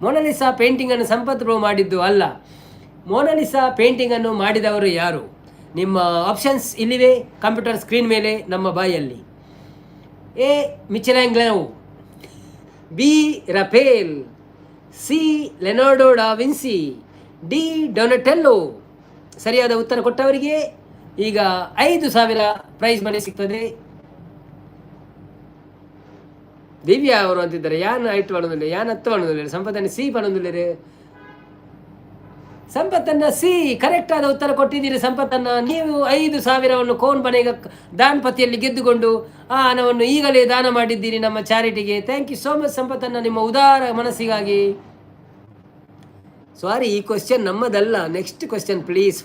ಮೊನಾಲಿಸಾ ಪೇಂಟಿಂಗ್ ಅನ್ನು ಸಂಪತ್ ಬ್ರೋ ಮಾಡಿದ್ದು ಅಲ್ಲ. ಮೊನಾಲಿಸಾ ಪೇಂಟಿಂಗ್ ಅನ್ನು ಮಾಡಿದವರು ಯಾರು? ನಿಮ್ಮ ಆಪ್ಷನ್ಸ್ ಇಲ್ಲಿವೆ ಕಂಪ್ಯೂಟರ್ ಸ್ಕ್ರೀನ್ ಮೇಲೆ ನಮ್ಮ ಬಾಯಲ್ಲಿ. ಎ ಮಿಚೆಲಾಂಗ್ಲೋ, ಬಿ ರಫೇಲ್, ಸಿ ಲೆನಾರ್ಡೋ ಡಾ ವಿನ್ಸಿ, ಡಿ ಡೊನಟೆಲ್ಲೋ. ಸರಿಯಾದ ಉತ್ತರ ಕೊಟ್ಟವರಿಗೆ ಈಗ 5,000 ಪ್ರೈಸ್ ಮನಿ ಸಿಗ್ತದೆ. ದಿವ್ಯಾ ಅವರು ಅಂತಿದ್ದಾರೆ ಯಾನ್ 8 ಪಣದಿಲ್ಲ, ಯಾನ್ 10 ಪಣದಿಲ್ಲ, ಸಂಪತ್ತನ್ನು ಸಿ ಪಣದಿಲ್ಲ. ಸಂಪತ್ತನ್ನ ಸಿ ಕರೆಕ್ಟ್ ಆದ ಉತ್ತರ ಕೊಟ್ಟಿದ್ದೀರಿ. ಸಂಪತ್ತನ್ನ ನೀವು 5,000ವನ್ನು ಕೋನ್ ಬನೆಗ ದಾನಪತಿಯಲ್ಲಿ ಗೆದ್ದುಕೊಂಡು ಆ ಹಣವನ್ನು ಈಗಲೇ ದಾನ ಮಾಡಿದ್ದೀರಿ ನಮ್ಮ ಚಾರಿಟಿಗೆ. ಥ್ಯಾಂಕ್ ಯು ಸೋ ಮಚ್ ಸಂಪತ್ತನ್ನ, ನಿಮ್ಮ ಉದಾರ ಮನಸ್ಸಿಗಾಗಿ. ಸಾರಿ, ಈ ಕ್ವಶನ್ ನಮ್ಮದಲ್ಲ. Next question please.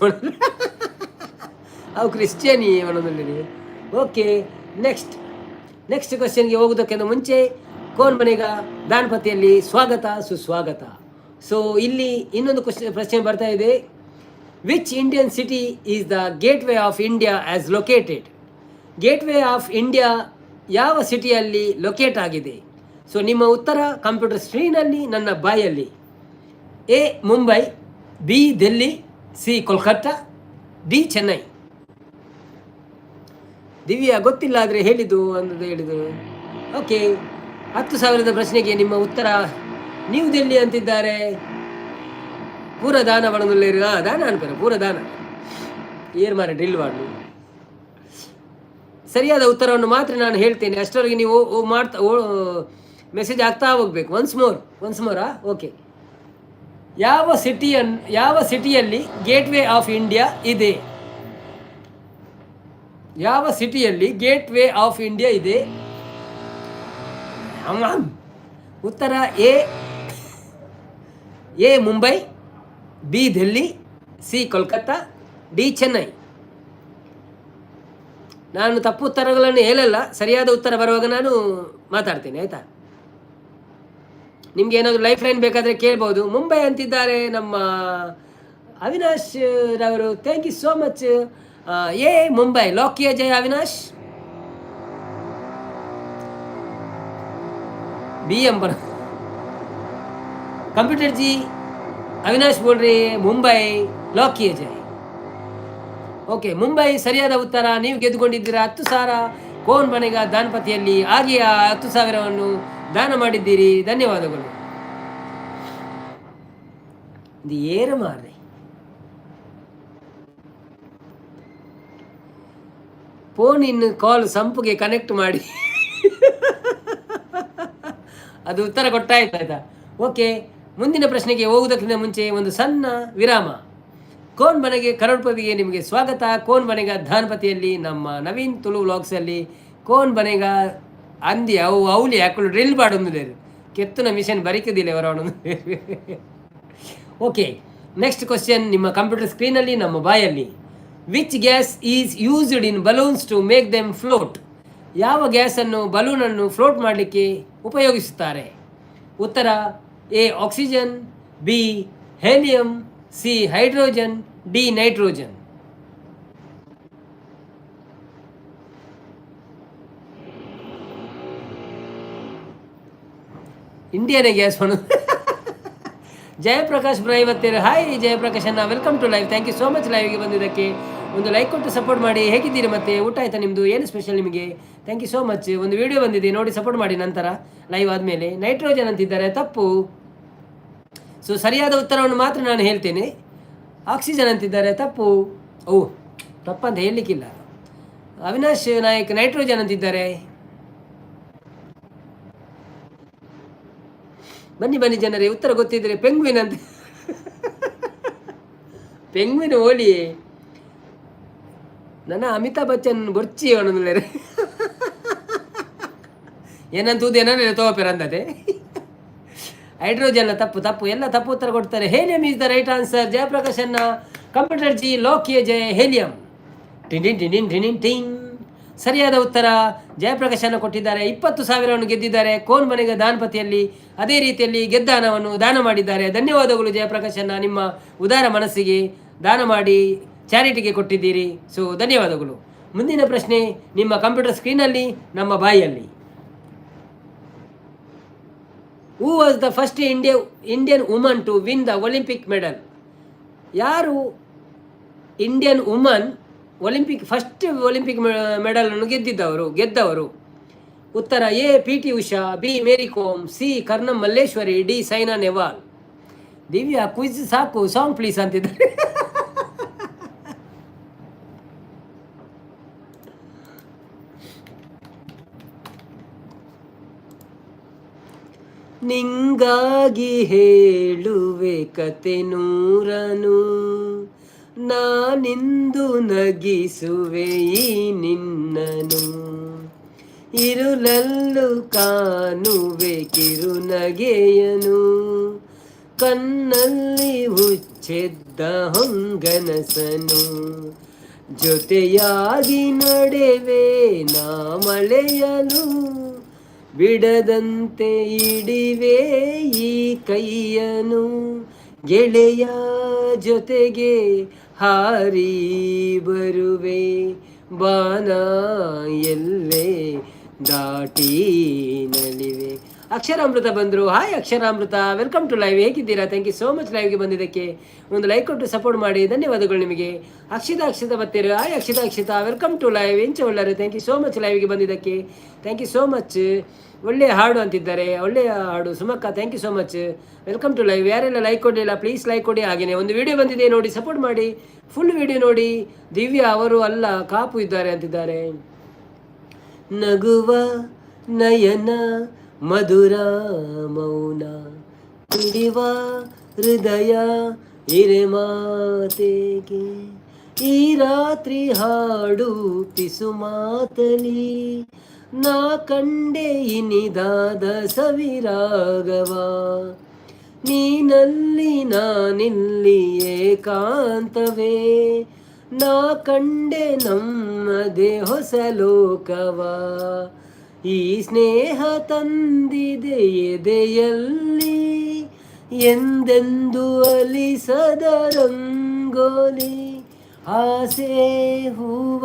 ಅವು ಕ್ರಿಶ್ಚಿಯನ್ ಮನದಲ್ಲಿ. ಓಕೆ, ನೆಕ್ಸ್ಟ್ ಕ್ವಶನ್ಗೆ ಹೋಗೋದಕ್ಕಿಂತ ಮುಂಚೆ ಕೋನ್ ಬನೆಗ ದಾನಪತಿಯಲ್ಲಿ ಸ್ವಾಗತ ಸುಸ್ವಾಗತ. ಸೊ ಇಲ್ಲಿ ಇನ್ನೊಂದು ಪ್ರಶ್ನೆ ಬರ್ತಾ ಇದೆ. Which Indian city is the gate way of India as located? Gate way of India ಯಾವ ಸಿಟಿಯಲ್ಲಿ ಲೊಕೇಟ್ ಆಗಿದೆ? ಸೊ ನಿಮ್ಮ ಉತ್ತರ ಕಂಪ್ಯೂಟರ್ ಸ್ಕ್ರೀನಲ್ಲಿ, ನನ್ನ ಬಾಯಲ್ಲಿ. A Mumbai, B Delhi, C Kolkata, D Chennai. Divya ಗೊತ್ತಿಲ್ಲ ಆದರೆ ಹೇಳಿದ್ದು ಅನ್ನೋದು ಹೇಳಿದರು. ಓಕೆ, 10,000 ಪ್ರಶ್ನೆಗೆ ನಿಮ್ಮ ಉತ್ತರ ನ್ಯೂ ಡೆಲ್ಲಿ ಅಂತಿದ್ದಾರೆ. ಪೂರ ದಾನ ಬಣದಲ್ಲಿ ದಾನ ಅನ್ಪೇರ ಪೂರ ದಾನ ಏರ್ ಮಾರ ಡ್ರಿಲ್ ಮಾಡು. ಸರಿಯಾದ ಉತ್ತರವನ್ನು ಮಾತ್ರ ನಾನು ಹೇಳ್ತೇನೆ, ಅಷ್ಟರವರೆಗೆ ನೀವು ಮೆಸೇಜ್ ಆಗ್ತಾ ಹೋಗ್ಬೇಕು. ಒನ್ಸ್ ಮೋರಾ. ಓಕೆ, ಯಾವ ಸಿಟಿಯಲ್ಲಿ ಗೇಟ್ ವೇ ಆಫ್ ಇಂಡಿಯಾ ಇದೆ? ಯಾವ ಸಿಟಿಯಲ್ಲಿ ಗೇಟ್ ವೇ ಆಫ್ ಇಂಡಿಯಾ ಇದೆ? ಉತ್ತರ A Mumbai, B Delhi, C Kolkata, D Chennai. ನಾನು ತಪ್ಪು ಉತ್ತರಗಳನ್ನು ಹೇಳಲ್ಲ, ಸರಿಯಾದ ಉತ್ತರ ಬರುವಾಗ ನಾನು ಮಾತಾಡ್ತೇನೆ, ಆಯಿತಾ? ನಿಮ್ಗೆ ಏನಾದರೂ ಲೈಫ್ ಲೈನ್ ಬೇಕಾದರೆ ಕೇಳ್ಬೋದು. ಮುಂಬೈ ಅಂತಿದ್ದಾರೆ ನಮ್ಮ ಅವಿನಾಶ್ ರವರು. Thank you so much. ಎ ಮುಂಬೈ लॉक किया जाए अविनाश. बी पर कंप्यूटर जी अविनाश बोल रहे हैं ಮುಂಬೈ लॉक किया जाए. ಓಕೆ, ಮುಂಬೈ ಸರಿಯಾದ ಉತ್ತರ. ನೀವು ಗೆದ್ದುಕೊಂಡಿದ್ದೀರಾ 10,000 ಕೋನ್ ಬನೆಗ ದಾನಪತಿಯಲ್ಲಿ. ಹಾಗೆ ಆ 10,000ವನ್ನು ದಾನ ಮಾಡಿದ್ದೀರಿ. ಧನ್ಯವಾದಗಳು. ಇದು ಏರು ಮಾರ್ರೆ. ಫೋನ್ ಇನ್ ಕಾಲ್ ಸಂಪುಗೆ ಕನೆಕ್ಟ್ ಮಾಡಿ. ಅದು ಉತ್ತರ ಕೊಟ್ಟಾಯ್ತು, ಆಯ್ತಾ? ಓಕೆ, ಮುಂದಿನ ಪ್ರಶ್ನೆಗೆ ಹೋಗುವುದಕ್ಕಿಂತ ಮುಂಚೆ ಒಂದು ಸಣ್ಣ ವಿರಾಮ. ಕೋನ್ ಬನೆಗೆ ಕರೋಡ್ಪತಿಗೆ ನಿಮಗೆ ಸ್ವಾಗತ. ಕೋನ್ ಬನೆಗ ಧಾನಪತಿಯಲ್ಲಿ ನಮ್ಮ ನವೀನ್ ತುಳು ವ್ಲಾಗ್ಸಲ್ಲಿ ಕೋನ್ ಬನೆಗ ಅಂದಿ ಅವಲಿ ಹಾಕೊಂಡು ಡ್ರಿಲ್ ಮಾಡೊಂದು ಕೆತ್ತನ ಮಿಷನ್ ಬರಿಕದಿಲ್ಲ ಅವರವನು. ಓಕೆ, ನೆಕ್ಸ್ಟ್ ಕ್ವಶನ್ ನಿಮ್ಮ ಕಂಪ್ಯೂಟರ್ ಸ್ಕ್ರೀನಲ್ಲಿ, ನಮ್ಮ ಬಾಯಲ್ಲಿ. Which gas is used in balloons to make them float? ಯಾವ ಗ್ಯಾಸನ್ನು ಬಲೂನನ್ನು ಫ್ಲೋಟ್ ಮಾಡಲಿಕ್ಕೆ ಉಪಯೋಗಿಸುತ್ತಾರೆ? ಉತ್ತರ A oxygen, B helium, C hydrogen, D nitrogen. ಇಂಡಿಯಾನೇ ಗ್ಯಾಸ್ ಮಾಡೋದು. ಜಯಪ್ರಕಾಶ್ ಬ್ರೈವತ್ತೇರು, ಹಾಯ್ ಜಯಪ್ರಕಾಶ್ ಅನ್ನ, welcome to live. Thank you so much ಲೈವ್ಗೆ ಬಂದಿದ್ದಕ್ಕೆ. ಒಂದು ಲೈಕ್ ಕೊಟ್ಟು ಸಪೋರ್ಟ್ ಮಾಡಿ. ಹೇಗಿದ್ದೀರಿ? ಮತ್ತೆ ಊಟ ಆಯ್ತಾ ನಿಮ್ಮದು? ಏನು ಸ್ಪೆಷಲ್ ನಿಮಗೆ? Thank you so much. ಒಂದು ವಿಡಿಯೋ ಬಂದಿದೆ ನೋಡಿ, ಸಪೋರ್ಟ್ ಮಾಡಿ ನಂತರ ಲೈವ್ ಆದಮೇಲೆ. ನೈಟ್ರೋಜನ್ ಅಂತಿದ್ದಾರೆ, ತಪ್ಪು. ಸೊ ಸರಿಯಾದ ಉತ್ತರವನ್ನು ಮಾತ್ರ ನಾನು ಹೇಳ್ತೇನೆ. ಆಕ್ಸಿಜನ್ ಅಂತಿದ್ದಾರೆ, ತಪ್ಪು. ಓ, ತಪ್ಪಂತ ಹೇಳಲಿಕ್ಕಿಲ್ಲ. ಅವಿನಾಶ್ ನಾಯಕ್ ನೈಟ್ರೋಜನ್ ಅಂತಿದ್ದಾರೆ. ಬನ್ನಿ ಜನರೇ, ಉತ್ತರ ಗೊತ್ತಿದ್ರೆ. ಪೆಂಗ್ವಿನ್ ಅಂತ, ಪೆಂಗ್ವಿನ್ ಓಲಿ ನನ್ನ ಅಮಿತಾಬ್ ಬಚ್ಚನ್ ಬೊರ್ಚಿ ಅವನಂದ್ರೆ. ಏನಂತದ್ದು ಏನಾದ್ರೆ ತಗೋಪೇರ ಅಂದದೆ. ಹೈಡ್ರೋಜನ್ ತಪ್ಪು ತಪ್ಪು ಎಲ್ಲ ತಪ್ಪು ಉತ್ತರ ಕೊಡ್ತಾರೆ. Helium is the right answer. ಜಯಪ್ರಕಾಶನ್ನ ಕಂಪ್ಯೂಟರ್ ಜಿ ಲೋಕಿಯ ಜಯ ಹೇಲಿಯಂ. ಟಿಂಡಿನ್ ಟಿಂಡಿನ್ ಟಿಂಡಿನ್ ಟಿಂಗ್. ಸರಿಯಾದ ಉತ್ತರ ಜಯಪ್ರಕಾಶನ ಕೊಟ್ಟಿದ್ದಾರೆ. 20,000ವನ್ನು ಗೆದ್ದಿದ್ದಾರೆ ಕೋನ್ ಮನೆಗೆ ದಾನಪತಿಯಲ್ಲಿ. ಅದೇ ರೀತಿಯಲ್ಲಿ ಗೆದ್ದ ಹಣವನ್ನು ದಾನ ಮಾಡಿದ್ದಾರೆ. ಧನ್ಯವಾದಗಳು ಜಯಪ್ರಕಾಶನ, ನಿಮ್ಮ ಉದಾರ ಮನಸ್ಸಿಗೆ ದಾನ ಮಾಡಿ ಚಾರಿಟಿಗೆ ಕೊಟ್ಟಿದ್ದೀರಿ. ಸೊ ಧನ್ಯವಾದಗಳು. ಮುಂದಿನ ಪ್ರಶ್ನೆ ನಿಮ್ಮ ಕಂಪ್ಯೂಟರ್ ಸ್ಕ್ರೀನಲ್ಲಿ, ನಮ್ಮ ಬಾಯಿಯಲ್ಲಿ. Who was the first Indian woman to win the Olympic medal? ಯಾರು ಇಂಡಿಯನ್ ವುಮನ್ ಫಸ್ಟ್ ಒಲಿಂಪಿಕ್ ಮೆಡಲನ್ನು ಗೆದ್ದವರು? ಉತ್ತರ A PT Usha, B Mary Kom, C Karnam Malleswari, D Saina Nehwal. Divya quiz ಸಾಕು, ಸಾಂಗ್ ಪ್ಲೀಸ್ ಅಂತಿದ್ದಾರೆ. ನಿಂಗಾಗಿ ಹೇಳುವೆ ಕತೆ ನೂರನು, ನಾನಿಂದು ನಗಿಸುವೆ ಈ ನಿನ್ನನು. ಇರುಳಲ್ಲು ಕಾಣುವೆ ಕಿರುನಗೆಯನು, ಕಣ್ಣಲ್ಲಿ ಹುಚ್ಚೆದ್ದ ಹೊಂಗನಸನು. ಜೊತೆಯಾಗಿ ನಡೆವೆ ನಾ ಮಳೆಯಲು, ಬಿಡದಂತೆ ಹಿಡಿವೆ ಈ ಕೈಯನು. ಗೆಳೆಯ ಜೊತೆಗೆ ಹಾರಿ ಬರುವೆ, ಬಾನ ಎಲ್ಲೇ ದಾಟಿ ನಲಿವೆ. ಅಕ್ಷರಾಮೃತ ಬಂದರು. ಹಾಯ್ ಅಕ್ಷರಾಮೃತ, ವೆಲ್ಕಮ್ ಟು ಲೈವ್. ಹೇಗಿದ್ದೀರಾ? ಥ್ಯಾಂಕ್ ಯು ಸೋ ಮಚ್ ಲೈವ್ಗೆ ಬಂದಿದ್ದಕ್ಕೆ. ಒಂದು ಲೈಕ್ ಕೊಟ್ಟು ಸಪೋರ್ಟ್ ಮಾಡಿ, ಧನ್ಯವಾದಗಳು ನಿಮಗೆ. ಅಕ್ಷಿತಾ ಬರ್ತೀರಿ. Hi Akshita, welcome to live. ಎಂಚ ಒಳ್ಳೆಯರು, ಥ್ಯಾಂಕ್ ಯು ಸೋ ಮಚ್ ಲೈವ್ಗೆ ಬಂದಿದ್ದಕ್ಕೆ. Thank you so much. ಒಳ್ಳೆಯ ಹಾಡು ಅಂತಿದ್ದಾರೆ, ಒಳ್ಳೆಯ ಹಾಡು. ಸುಮಕ್ಕ, thank you so much, welcome to live. ಯಾರೆಲ್ಲ ಲೈಕ್ ಕೊಡಲಿಲ್ಲ ಪ್ಲೀಸ್ ಲೈಕ್ ಕೊಡಿ. ಹಾಗೆಯೇ ಒಂದು ವಿಡಿಯೋ ಬಂದಿದೆ ನೋಡಿ, ಸಪೋರ್ಟ್ ಮಾಡಿ, ಫುಲ್ ವಿಡಿಯೋ ನೋಡಿ. ದಿವ್ಯಾ ಅವರು ಅಲ್ಲ ಕಾಪು ಇದ್ದಾರೆ ಅಂತಿದ್ದಾರೆ. ನಗುವ ನಯನ ಮಧುರ ಮೌನ, ಹಿಡಿವ ಹೃದಯ ಹಿರೆ ಮಾತೆಗೆ. ಈ ರಾತ್ರಿ ಹಾಡು ಪಿಸು ಮಾತಲಿ, ನಾ ಕಂಡೆ ಇನಿದಾದ ಸವಿರಾಗವ. ನೀನಲ್ಲಿ ನಾನಿಲ್ಲಿ ಏಕಾಂತವೇ, ನಾ ಕಂಡೆ ನಮ್ಮದೇ ಹೊಸ ಲೋಕವ. ಈ ಸ್ನೇಹ ತಂದಿದೆ ಎದೆಯಲ್ಲಿ, ಎಂದೆಂದು ಅಲಿಸದ ರಂಗೋಲಿ. ಆಸೆ ಹೂವ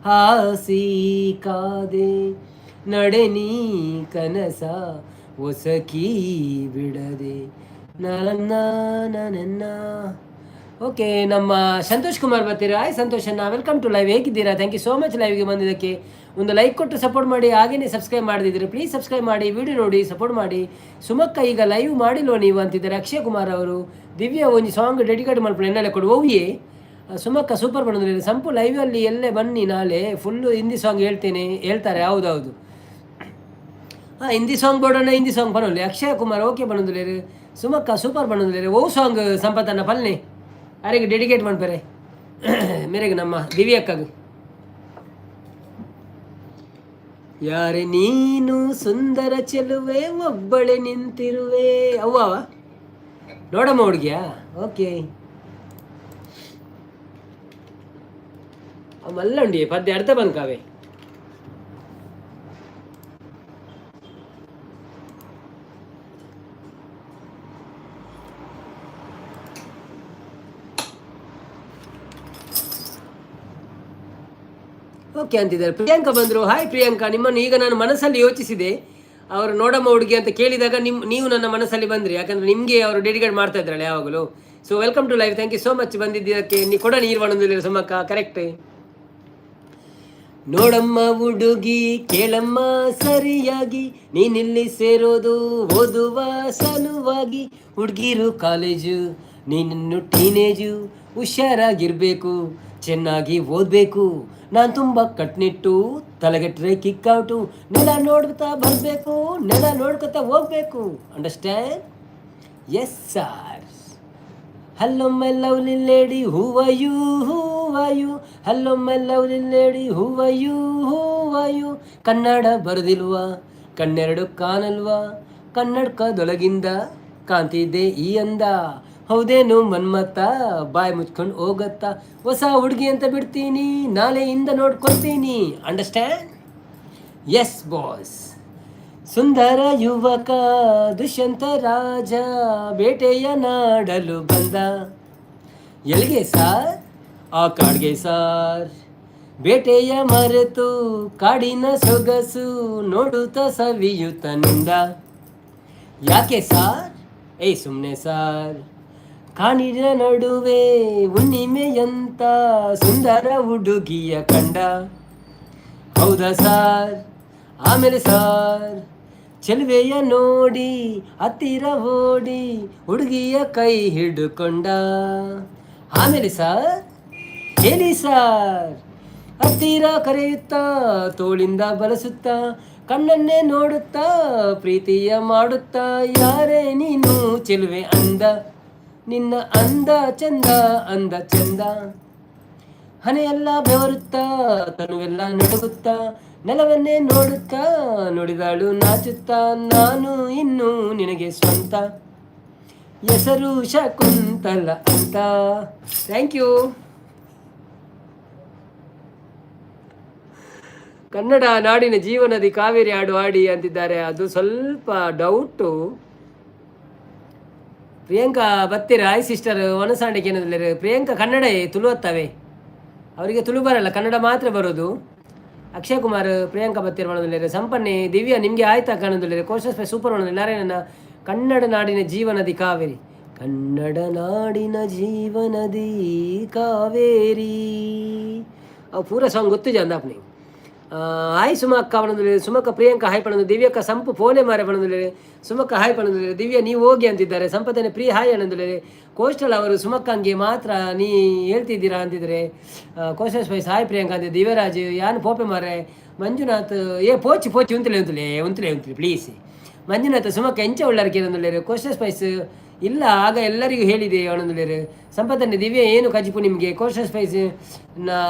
ಹಾಸಿ ಕಾದೆ, ನಡೆನೀ ಕನಸ ಒಸಕಿ ಬಿಡದೆ. ನನ್ನ ಓಕೆ, ನಮ್ಮ ಸಂತೋಷ್ ಕುಮಾರ್ ಬರ್ತೀರಾ? ಹಾಯ್ ಸಂತೋಷನ್ನ, ವೆಲ್ಕಮ್ ಟು ಲೈವ್. ಹೇಗಿದ್ದೀರಾ? ಥ್ಯಾಂಕ್ ಯು ಸೋ ಮಚ್ ಲೈವ್ಗೆ ಬಂದಿದ್ದಕ್ಕೆ. ಒಂದು ಲೈಕ್ ಕೊಟ್ಟು ಸಪೋರ್ಟ್ ಮಾಡಿ, ಹಾಗೆಯೇ ಸಬ್ಸ್ಕ್ರೈಬ್ ಮಾಡಿದಿರಿ ಪ್ಲೀಸ್ ಸಬ್ಸ್ಕ್ರೈಬ್ ಮಾಡಿ, ವಿಡಿಯೋ ನೋಡಿ ಸಪೋರ್ಟ್ ಮಾಡಿ. ಸುಮಕ್ಕ ಈಗ ಲೈವ್ ಮಾಡಿಲ್ವ ನೀವು ಅಂತಿದ್ದಾರೆ ಅಕ್ಷಯ್ ಕುಮಾರ್ ಅವರು. ದಿವ್ಯಾ ಒಂದು ಸಾಂಗ್ ಡೆಡಿಕೇಟ್ ಮಾಡ್ಕೊಂಡು ಎನ್ನೆಲ್ಲ ಕೊಡು ಓವಿಯೇ. ಸುಮಕ್ಕ ಸೂಪರ್ ಬಂದಿದ್ದಾರೆ. ಸಂಪು ಲೈವಲ್ಲಿ ಎಲ್ಲೇ ಬನ್ನಿ, ನಾಳೆ ಫುಲ್ಲು ಹಿಂದಿ ಸಾಂಗ್ ಹೇಳ್ತಾರೆ. ಹೌದೌದು, ಹಾಂ ಹಿಂದಿ ಸಾಂಗ್ ಬೋಡೋಣ, ಹಿಂದಿ ಸಾಂಗ್ ಬನ್ನೋಲ್ಲ. ಅಕ್ಷಯ್ ಕುಮಾರ್ ಓಕೆ ಬನ್ನೋದಿಲ್ಲ. ಸುಮಕ್ಕ ಸೂಪರ್ ಬನ್ನೋದಿಲ್ಲ. ಓ ಸಾಂಗ್ ಸಂಪತ್ತನ್ನ ಪಲ್ನೆ ಯಾರಿಗೆ ಡೆಡಿಕೇಟ್ ಮಾಡ್ತಾರೆ ಮೇರೆಗೆ ನಮ್ಮ ದಿವ್ಯಕ್ಕಗೆ. ಯಾರೇ ನೀನು ಸುಂದರ ಚೆಲುವೆ, ಒಬ್ಬಳೆ ನಿಂತಿರುವೆ. ಅವ್ವ ನೋಡಮ್ಮ ಹುಡುಗಿಯಾ? ಓಕೆ, ಮಲ್ಲಂಡಿ ಪದ್ಯ ಅರ್ಥ ಬಂದ್ಕಾವೆ. ಓಕೆ ಅಂತಿದ್ದಾರೆ. ಪ್ರಿಯಾಂಕಾ ಬಂದರು. ಹಾಯ್ ಪ್ರಿಯಾಂಕಾ, ನಿಮ್ಮನ್ನು ಈಗ ನಾನು ಮನಸ್ಸಲ್ಲಿ ಯೋಚಿಸಿದೆ. ಅವರು ನೋಡಮ್ಮ ಹುಡುಗಿ ಅಂತ ಕೇಳಿದಾಗ ನೀವು ನನ್ನ ಮನಸ್ಸಲ್ಲಿ ಬಂದ್ರಿ, ಯಾಕಂದ್ರೆ ನಿಮಗೆ ಅವರು ಡೆಡಿಕೇಟ್ ಮಾಡ್ತಾ ಇದ್ರಲ್ಲ ಯಾವಾಗಲೂ. So welcome to live, thank you so much ಬಂದಿದ್ದಕ್ಕೆ. ಕೊಡ ನೀರು ಬಣ್ಣದಿಲ್ಲ ಸುಮಕ್ಕ, ಕರೆಕ್ಟ್. ನೋಡಮ್ಮ ಹುಡುಗಿ ಕೇಳಮ್ಮ ಸರಿಯಾಗಿ, ನೀನಿಲ್ಲಿ ಸೇರೋದು ಓದುವ ಸಲುವಾಗಿ. ಹುಡುಗಿರು ಕಾಲೇಜು, ನೀನು ಟೀನೇಜು, ಹುಷಾರಾಗಿರ್ಬೇಕು, ಚೆನ್ನಾಗಿ ಓದಬೇಕು. ನಾನು ತುಂಬ ಕಟ್ನಿಟ್ಟು, ತಲೆಗೆಟ್ರೆ ಕಿಕ್ಔಟು. ನೆಲ ನೋಡ್ತಾ ಬರಬೇಕು, ನೆಲ ನೋಡ್ಕೊತಾ ಹೋಗ್ಬೇಕು. Understand? Yes sir. Hello my lovely lady, who are you, who are you? Hello my lovely lady, who are you, who are you? Kannada ಬರೋದಿಲ್ವಾ? ಕಣ್ಣೆರಡು ಕಾಣಲ್ವಾ ಕನ್ನಡಕದೊಳಗಿಂದ ಕಾಂತಿದೆ ಈ ಅಂದ, ಹೌದೇನು ಮನ್ಮತ್ತ ಬಾಯ್ ಮುಚ್ಕೊಂಡು ಹೋಗತ್ತಾ, ಹೊಸ ಹುಡುಗಿ ಅಂತ ಬಿಡ್ತೀನಿ ನಾಳೆಯಿಂದ ನೋಡ್ಕೊತೀನಿ. ಅಂಡರ್ಸ್ಟ್ಯಾಂಡ್? Yes boss. ಸುಂದರ ಯುವಕ ದುಷ್ಯಂತ ರಾಜ ಬೇಟೆಯ ನಾಡಲು ಬಂದ, ಎಲ್ಗೆ ಸಾರ್ ಆ ಕಾಡ್ಗೆ ಸಾರ್, ಬೇಟೆಯ ಮರೆತು ಕಾಡಿನ ಸೊಗಸು ನೋಡುತ್ತ ಸವಿಯುತ್ತ ನಿಂದ. ಯಾಕೆ ಸಾರ್ ಸುಮ್ಮನೆ ಸಾರ್, ಕಾಡಿನ ನಡುವೆ ಹುಣ್ಣಿಮೆಯಂತ ಸುಂದರ ಹುಡುಗಿಯ ಕಂಡ, ಹೌದಾ ಸಾರ್ ಆಮೇಲೆ ಸಾರ್ ಚೆಲುವೆಯ ನೋಡಿ ಹತ್ತಿರ ಓಡಿ ಹುಡುಗಿಯ ಕೈ ಹಿಡ್ಕೊಂಡ, ಆಮೇಲೆ ಸಾರ್ ಹೇಳಿ ಸಾರ್, ಹತ್ತಿರ ಕರೆಯುತ್ತಾ ತೋಳಿಂದ ಬಲಸುತ್ತಾ ಕಣ್ಣನ್ನೇ ನೋಡುತ್ತಾ ಪ್ರೀತಿಯ ಮಾಡುತ್ತಾ, ಯಾರೇ ನೀನು ಚೆಲುವೆ ಅಂದ, ನಿನ್ನ ಅಂದ ಚಂದ ಅಂದ ಚಂದ, ಹಣೆಯೆಲ್ಲ ಬೆವರುತ್ತಾ ತನುವೆಲ್ಲ ನಡುಗುತ್ತಾ ನೆಲವನ್ನೇ ನೋಡುತ್ತಾ ನುಡಿದಾಳು ನಾಚುತ್ತಾ, ನಾನು ಇನ್ನು ನಿನಗೆ ಸ್ವಂತ, ಹೆಸರು ಶಕುಂತಲ ಅಂತ. Thank you. ಕನ್ನಡ ನಾಡಿನ ಜೀವನದಿ ಕಾವೇರಿ ಹಾಡು ಹಾಡಿ ಅಂತಿದ್ದಾರೆ. ಅದು ಸ್ವಲ್ಪ ಡೌಟು. ಪ್ರಿಯಾಂಕಾ ಬತ್ತೀರ? ಹಾಯ್ ಸಿಸ್ಟರ್ ಒನಸಾಂಡಿಗೆ ಏನಂದ್ರೆ ಪ್ರಿಯಾಂಕಾ ಕನ್ನಡ ತುಳುವತ್ತವೆ, ಅವರಿಗೆ ತುಳು ಬರಲ್ಲ, ಕನ್ನಡ ಮಾತ್ರ ಬರೋದು. ಅಕ್ಷಯ್ ಕುಮಾರ್ ಪ್ರಿಯಾಂಕಾ ಬತ್ತೀರ ಮಾಡೋದಿಲ್ಲ. ಸಂಪನ್ನೆ ದಿವ್ಯಾ ನಿಮಗೆ ಆಯ್ತಾ ಕಾಣೋದಿಲ್ಲ. ಕೋಶಸ್ ಸೂಪರ್ ಮಾಡೋದಿಲ್ಲ. ನಾರಾಯಣನ ಕನ್ನಡ ನಾಡಿನ ಜೀವನದಿ ಕಾವೇರಿ, ಕನ್ನಡ ನಾಡಿನ ಜೀವನದಿ ಕಾವೇರಿ, ಅವು ಪೂರ ಸಾಂಗ್ ಗೊತ್ತು ಜಂದಾಪ್ನಿ. ಹಾಯ್ ಸುಮಕ್ಕ ಪಣದಿಲ್ಲ. ಸುಮಕ್ಕ ಪ್ರಿಯಾಂಕಾ ಹಾಯ್ ಪಣದು. ದಿವ್ಯಕ್ಕ ಸಂಪು ಫೋನೆ ಮಾರೆ ಪಣದಿಲ್ಲ. ಸುಮಕ್ಕ ಹಾಯ್ ಪಣದಿಲ್ಲ. ದಿವ್ಯಾ ನೀವು ಹೋಗಿ ಅಂತಿದ್ದಾರೆ. ಸಂಪತ್ತನೆ ಪ್ರಿಯ ಹಾಯ್ ಅನ್ನೋದಿಲ್ಲ. ಕೋಸ್ಟಲ್ ಅವರು ಸುಮಕ್ಕಂಗೆ ಮಾತ್ರ ನೀ ಹೇಳ್ತಿದ್ದೀರಾ ಅಂತಿದ್ರೆ, ಕೋಸ್ಟಲ್ ಸ್ಪೈಸ್ ಹಾಯ್ ಪ್ರಿಯಾಂಕಾ ಅಂತಿದ್ದೆ. ದಿವ್ಯರಾಜ್ ಯಾನು ಪೋಪೆ ಮಾರೆ. ಮಂಜುನಾಥ್ ಪೋಚಿ ಪೋಚಿ ಉಂತಲೇ ಪ್ಲೀಸ್. ಮಂಜುನಾಥ್ ಸುಮಕ್ಕ ಎಂಚ ಉಳ್ಳಾರಕ್ಕೆ ಅನ್ನೋದಿಲ್ಲ. ಕೋಸ್ಟಲ್ ಸ್ಪೈಸ್ ಇಲ್ಲ ಆಗ ಎಲ್ಲರಿಗೂ ಹೇಳಿದೆ ಅನ್ನೋದಿಲ್ಲ. ಸಂಪತ್ತನೆ ದಿವ್ಯ ಏನು ಕಜಿಪು ನಿಮಗೆ. ಕೋಸ್ಟಲ್ ಸ್ಪೈಸ್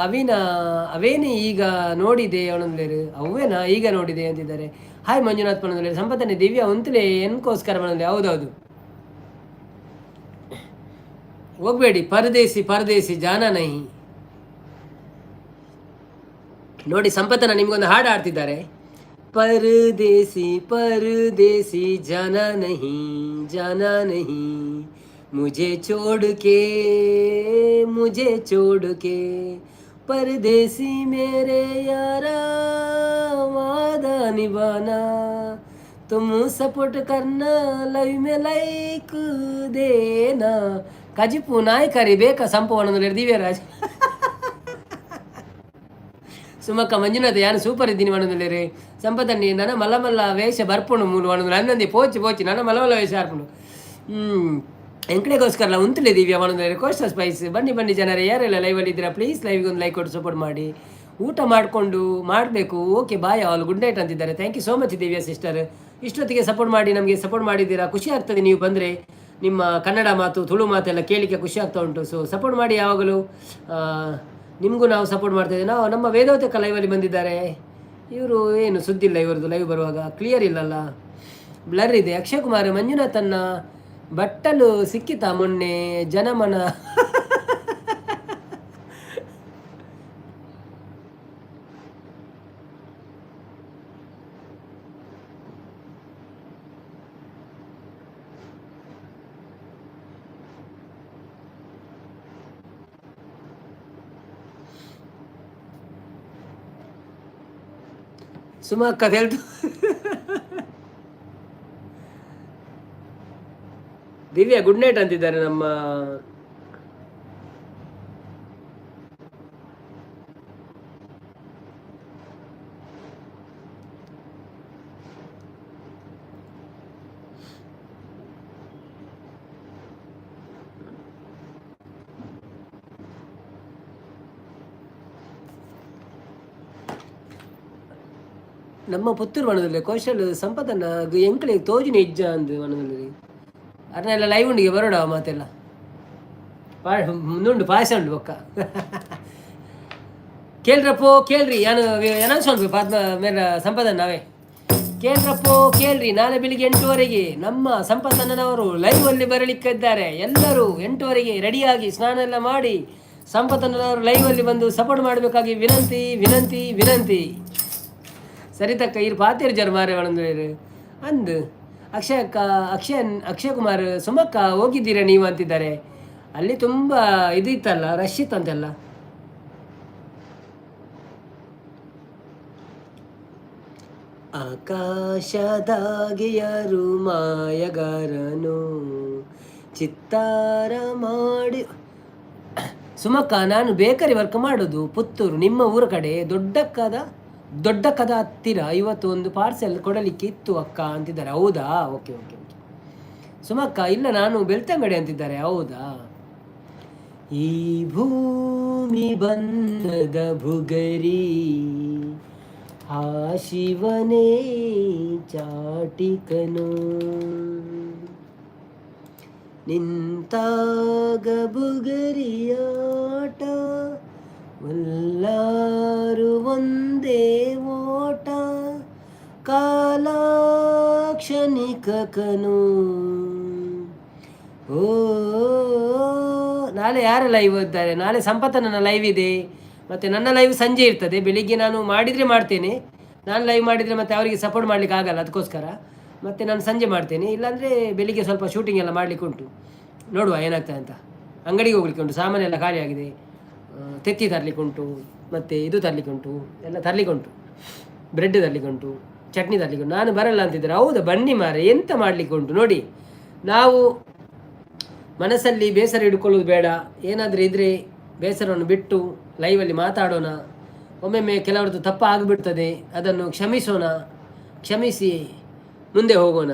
ಅವೇನೇ ಈಗ ನೋಡಿದೆ ಅನ್ನೋದಿಲ್ಲ. ಅವೇನಾ ಈಗ ನೋಡಿದೆ ಅಂತಿದ್ದಾರೆ. ಹಾಯ್ ಮಂಜುನಾಥ್ ಅನ್ನೋದಿಲ್ಲ. ಸಂಪತ್ತನೆ ದಿವ್ಯ ಉಂತಲೇ ಎನ್ಕೋಸ್ಕರ ಅನ್ನೋದಿಲ್ಲ. ಹೌದೌದು, ಹೋಗ್ಬೇಡಿ. ಪರದೇಸಿ ಜಾನ ನಹಿ. ನೋಡಿ ಸಂಪತ್ತನ ನಿಮ್ಗೊಂದು ಹಾಡು ಆಡ್ತಿದ್ದಾರೆ. परदेसी जाना नहीं मुझे छोड़ के परदेसी मेरे यारा वादा निभाना तुम सपोर्ट करना लाइव में लाइक देना. ಕಜಿಪು ನಾಯಕರಿ ಬೇಕಾ ಸಂಪವನ ದಿವ್ಯರಾಜ್ ಸುಮಕ್ಕ ಮಂಜುನಾಥ ಯಾನು ಸೂಪರ್ ಇದ್ದೀನಿ ಮನದಲ್ಲಿ ರೀ. ಸಂಪತ್ತನ್ನಿ ನನ್ನ ಮಲ್ಲಮಲ್ಲ ವೇಷ ಬರ್ಪುಣು ಮೂಲು ಮನದಲ್ಲಿ ಅನ್ನೊಂದಿ ಪೋಚಿ ನನ್ನ ಮಲ್ಲಮಲ್ಲ ವೇಷ ಹಾರ್ಪುಣು. ಎಂಕಡೆಗೋಸ್ಕರ ಉಂತಲೇ ದಿವ್ಯಾ ಮನದಲ್ಲಿ. ಕೋಸ್ಟಲ್ ಸ್ಪೈಸ್ ಬನ್ನಿ ಜನರೇ, ಯಾರೆಲ್ಲ ಲೈವಲ್ಲಿ ಇದ್ದೀರಾ ಪ್ಲೀಸ್ ಲೈವ್ಗೆ ಒಂದು ಲೈಕ್ ಕೊಟ್ಟು ಸಪೋರ್ಟ್ ಮಾಡಿ. ಊಟ ಮಾಡಿಕೊಂಡು ಮಾಡಬೇಕು. Okay bye all, good night ಅಂತಿದ್ದಾರೆ. Thank you so much Divya sister. ಇಷ್ಟೊತ್ತಿಗೆ ಸಪೋರ್ಟ್ ಮಾಡಿ ನಮಗೆ ಸಪೋರ್ಟ್ ಮಾಡಿದ್ದೀರಾ. ಖುಷಿ ಆಗ್ತದೆ ನೀವು ಬಂದರೆ. ನಿಮ್ಮ ಕನ್ನಡ ಮಾತು ತುಳು ಮಾತೆಲ್ಲ ಕೇಳಲಿಕ್ಕೆ ಖುಷಿ ಆಗ್ತಾ ಉಂಟು. ಸೊ ಸಪೋರ್ಟ್ ಮಾಡಿ ಯಾವಾಗಲೂ. ನಿಮಗೂ ನಾವು ಸಪೋರ್ಟ್ ಮಾಡ್ತಾಯಿದ್ದೀವಿ. ನಾವು ನಮ್ಮ ವೇದವತಕ್ಕ ಲೈವಲ್ಲಿ ಬಂದಿದ್ದಾರೆ. ಇವರು ಏನು ಸುದ್ದಿಲ್ಲ, ಇವರದು ಲೈವ್ ಬರುವಾಗ ಕ್ಲಿಯರ್ ಇಲ್ಲಲ್ಲ, ಬ್ಲರ್ ಇದೆ. ಅಕ್ಷಯ್ ಕುಮಾರ್ ಮಂಜುನಾಥನ್ನ ಬಟ್ಟಲು ಸಿಕ್ಕಿತಾ ಮೊನ್ನೆ ಜನಮನ ಸುಮಕ್ಕ ಹೇಳ್ತು. ದಿವ್ಯಾ ಗುಡ್ ನೈಟ್ ಅಂತಿದ್ದಾರೆ. ನಮ್ಮ ನಮ್ಮ ಪುತ್ತೂರು ಮನದಲ್ಲಿ ಕೌಶಲ್ ಸಂಪದನ್ನ ಎಂಕಳಿಗೆ ತೋಜಿನ ಇಜ್ಜ ಅಂದು ಮನದಲ್ಲಿ ಅದನ್ನೆಲ್ಲ ಲೈವ್ ಉಂಡಿಗೆ ಬರೋಡ ಮಾತೆಲ್ಲ ಮುಂದುಂಡು ಪಾಯಸ ಉಂಡು ಬೊಕ್ಕ ಕೇಳ್ರಪ್ಪೋ ಕೇಳ್ರಿ. ಏನು ಅನೌನ್ಸ್ ಮಾಡ್ಬೇಕು ಮೇಲೆ ಸಂಪದನ್ನ ನಾವೇ ಕೇಳ್ರಪ್ಪೋ ಕೇಳ್ರಿ, ನಾಳೆ ಬೆಳಿಗ್ಗೆ 8 ಗಂಟೆಗೆ ನಮ್ಮ ಸಂಪತ್ತಣ್ಣನವರು ಲೈವ್ ಅಲ್ಲಿ ಬರಲಿಕ್ಕಿದ್ದಾರೆ. ಎಲ್ಲರೂ 8 ಗಂಟೆಗೆ ರೆಡಿಯಾಗಿ ಸ್ನಾನ ಎಲ್ಲ ಮಾಡಿ ಸಂಪತ್ತಣ್ಣನವರು ಲೈವ್ ಅಲ್ಲಿ ಬಂದು ಸಪೋರ್ಟ್ ಮಾಡಬೇಕಾಗಿ ವಿನಂತಿ ವಿನಂತಿ ವಿನಂತಿ. ಸರಿತಕ್ಕ ಇರು ಪಾತಿರು ಜರ ಮಾರೆ ಒಳಂದ್ರೆ ಅಂದು ಅಕ್ಷಯ್ ಕುಮಾರ್ ಸುಮಕ್ಕ ಹೋಗಿದ್ದೀರಾ ನೀವು ಅಂತಿದ್ದಾರೆ. ಅಲ್ಲಿ ತುಂಬ ಇದು ಇತ್ತಲ್ಲ, ರಶ್ ಇತ್ತಂತೆಲ್ಲ. ಆಕಾಶದಾಗೆ ಯಾರು ಮಾಯಗಾರನು ಚಿತ್ತಾರ ಮಾಡಿ. ಸುಮಕ್ಕ, ನಾನು ಬೇಕರಿ ವರ್ಕ್ ಮಾಡೋದು ಪುತ್ತೂರು, ನಿಮ್ಮ ಊರ ಕಡೆ ದೊಡ್ಡ ಕದ ಹತ್ತಿರ. ಇವತ್ತು ಒಂದು ಪಾರ್ಸೆಲ್ ಕೊಡಲಿಕ್ಕೆ ಇತ್ತು ಅಕ್ಕ ಅಂತಿದ್ದಾರೆ. ಹೌದಾ? Okay okay okay. ಸುಮಕ್ಕ, ಇಲ್ಲ ನಾನು ಬೆಳ್ತಂಗಡಿ ಅಂತಿದ್ದಾರೆ. ಹೌದಾ? ಈ ಭೂಮಿ ಬಣ್ಣದ ಭುಗರಿ ಆ ಶಿವನೇ ಚಾಟಿಕನು ನಿಂತಾಗ ಬುಗರಿಯಾಟ ಎಲ್ಲರೂ ಒಂದೇ ಓಟ ಕಾಲಾಕ್ಷಣಿಕನು. ಓ ನಾಳೆ ಯಾರ ಲೈವ್ ಇದ್ದಾರೆ? ನಾಳೆ ಸಂಪತ್ತನ ಲೈವ್ ಇದೆ, ಮತ್ತು ನನ್ನ ಲೈವ್ ಸಂಜೆ ಇರ್ತದೆ. ಬೆಳಿಗ್ಗೆ ನಾನು ಮಾಡಿದರೆ ಮಾಡ್ತೇನೆ, ನಾನು ಲೈವ್ ಮಾಡಿದರೆ ಮತ್ತೆ ಅವರಿಗೆ ಸಪೋರ್ಟ್ ಮಾಡಲಿಕ್ಕೆ ಆಗಲ್ಲ, ಅದಕ್ಕೋಸ್ಕರ ಮತ್ತು ನಾನು ಸಂಜೆ ಮಾಡ್ತೇನೆ. ಇಲ್ಲಾಂದರೆ ಬೆಳಿಗ್ಗೆ ಸ್ವಲ್ಪ ಶೂಟಿಂಗ್ ಎಲ್ಲ ಮಾಡಲಿಕ್ಕೆ ಉಂಟು, ನೋಡುವ ಏನಾಗ್ತದೆ ಅಂತ. ಅಂಗಡಿಗೆ ಹೋಗ್ಲಿಕ್ಕೆ ಉಂಟು, ಸಾಮಾನೆಲ್ಲ ಖಾಲಿ ಆಗಿದೆ, ತೆತ್ತಿ ತರಲಿಕ್ಕೆ ಉಂಟು, ಮತ್ತು ಇದು ತರಲಿಕ್ಕೆ ಉಂಟು, ಎಲ್ಲ ತರಲಿಕ್ಕೆ ಉಂಟು, ಬ್ರೆಡ್ ತರಲಿಕ್ಕೆ ಉಂಟು, ಚಟ್ನಿ ತರಲಿಕ್ಕೆ ಉಂಟು. ನಾನು ಬರಲ್ಲ ಅಂತಿದ್ದಾರೆ. ಹೌದಾ? ಬನ್ನಿ ಮಾರೆ, ಎಂತ ಮಾಡಲಿಕ್ಕೆ ಉಂಟು ನೋಡಿ. ನಾವು ಮನಸ್ಸಲ್ಲಿ ಬೇಸರ ಹಿಡ್ಕೊಳ್ಳೋದು ಬೇಡ. ಏನಾದರೂ ಇದ್ದರೆ ಬೇಸರವನ್ನು ಬಿಟ್ಟು ಲೈವಲ್ಲಿ ಮಾತಾಡೋಣ. ಒಮ್ಮೊಮ್ಮೆ ಕೆಲವರದ್ದು ತಪ್ಪ ಆಗಿಬಿಡ್ತದೆ, ಅದನ್ನು ಕ್ಷಮಿಸೋಣ, ಕ್ಷಮಿಸಿ ಮುಂದೆ ಹೋಗೋಣ.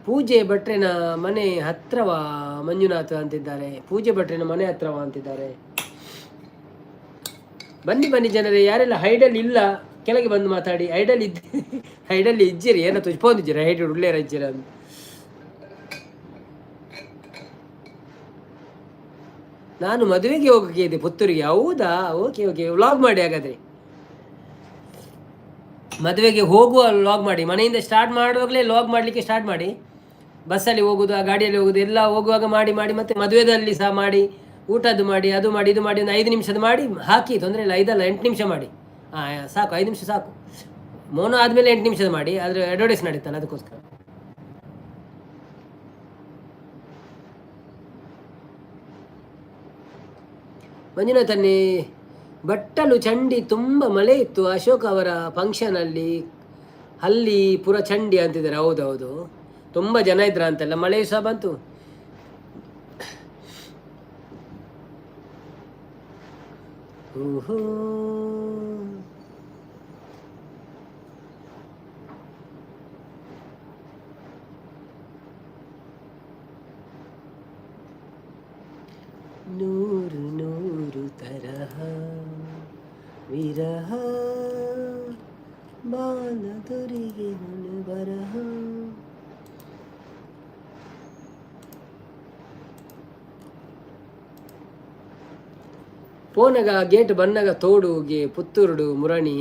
ಪೂಜೆ ಭಟ್ರೆನ ಮನೆ ಹತ್ರವಾ ಮಂಜುನಾಥ್ ಅಂತಿದ್ದಾರೆ. ಪೂಜೆ ಭಟ್ರೆನ ಮನೆ ಹತ್ರವಾ ಅಂತಿದ್ದಾರೆ. ಬನ್ನಿ ಬನ್ನಿ ಜನರೇ, ಯಾರೆಲ್ಲ ಹೈಡಲ್ಲಿ ಇಲ್ಲ ಕೆಳಗೆ ಬಂದು ಮಾತಾಡಿ. ಹೈಡಲ್ಲಿ ಇಜ್ಜಿರಿ, ಏನೋ ತುಚ್ಪೊಂದಿದ್ದೀರ ಹೈಡ್ ಉಳ್ಳೇರ ಇಜ್ಜಿರ ಅಂತ. ನಾನು ಮದುವೆಗೆ ಹೋಗೋಕೆ ಇದೆ ಪುತ್ತೂರಿಗೆ. ಹೌದಾ? ಓಕೆ ಓಕೆ, ವ್ಲಾಗ್ ಮಾಡಿ ಹಾಗಾದರೆ. ಮದುವೆಗೆ ಹೋಗುವ ವ್ಲಾಗ್ ಮಾಡಿ, ಮನೆಯಿಂದ ಸ್ಟಾರ್ಟ್ ಮಾಡುವಾಗಲೇ ವ್ಲಾಗ್ ಮಾಡಲಿಕ್ಕೆ ಸ್ಟಾರ್ಟ್ ಮಾಡಿ. ಬಸ್ಸಲ್ಲಿ ಹೋಗೋದು, ಆ ಗಾಡಿಯಲ್ಲಿ ಹೋಗೋದು ಎಲ್ಲ ಹೋಗುವಾಗ ಮಾಡಿ ಮಾಡಿ, ಮತ್ತು ಮದುವೆದಲ್ಲಿ ಸಹ ಮಾಡಿ, ಊಟದ್ದು ಮಾಡಿ, ಅದು ಮಾಡಿ ಇದು ಮಾಡಿ, ಒಂದು 5 ನಿಮಿಷದ ಮಾಡಿ ಹಾಕಿ, ತೊಂದರೆ ಇಲ್ಲ. 5 ಅಲ್ಲ 8 ನಿಮಿಷ ಮಾಡಿ. ಸಾಕು, 5 ನಿಮಿಷ ಸಾಕು. ಮೋನೋ ಆದಮೇಲೆ 8 ನಿಮಿಷದ ಮಾಡಿ, ಆದರೆ ಅಡ್ವರ್ಟೈಸ್ ನಡೀತಲ್ಲ, ಅದಕ್ಕೋಸ್ಕರ. ಮಂಜುನಾಥನ್ನೇ, ಬಟ್ಟಲು ಚಂಡಿ ತುಂಬ ಮಳೆ ಇತ್ತು ಅಶೋಕ್ ಅವರ ಫಂಕ್ಷನಲ್ಲಿ, ಅಲ್ಲಿ ಪುರ ಚಂಡಿ ಅಂತಿದ್ದಾರೆ. ಹೌದೌದು, ತುಂಬ ಜನ ಇದ್ರ ಅಂತೆಲ್ಲ, ಮಳೆ ಸಹ ಬಂತು. ಓಹೋ, ನೂರು ನೂರು ತರಹ ವಿರಹ ಬಾಲದೊರಿಗೆ ಬರಹ. ಪೋನಗ ಗೇಟ್ ಬನ್ನಗ ತೋಡುಗೆ ಪುತ್ತೂರುಡು ಮುರಣಿ.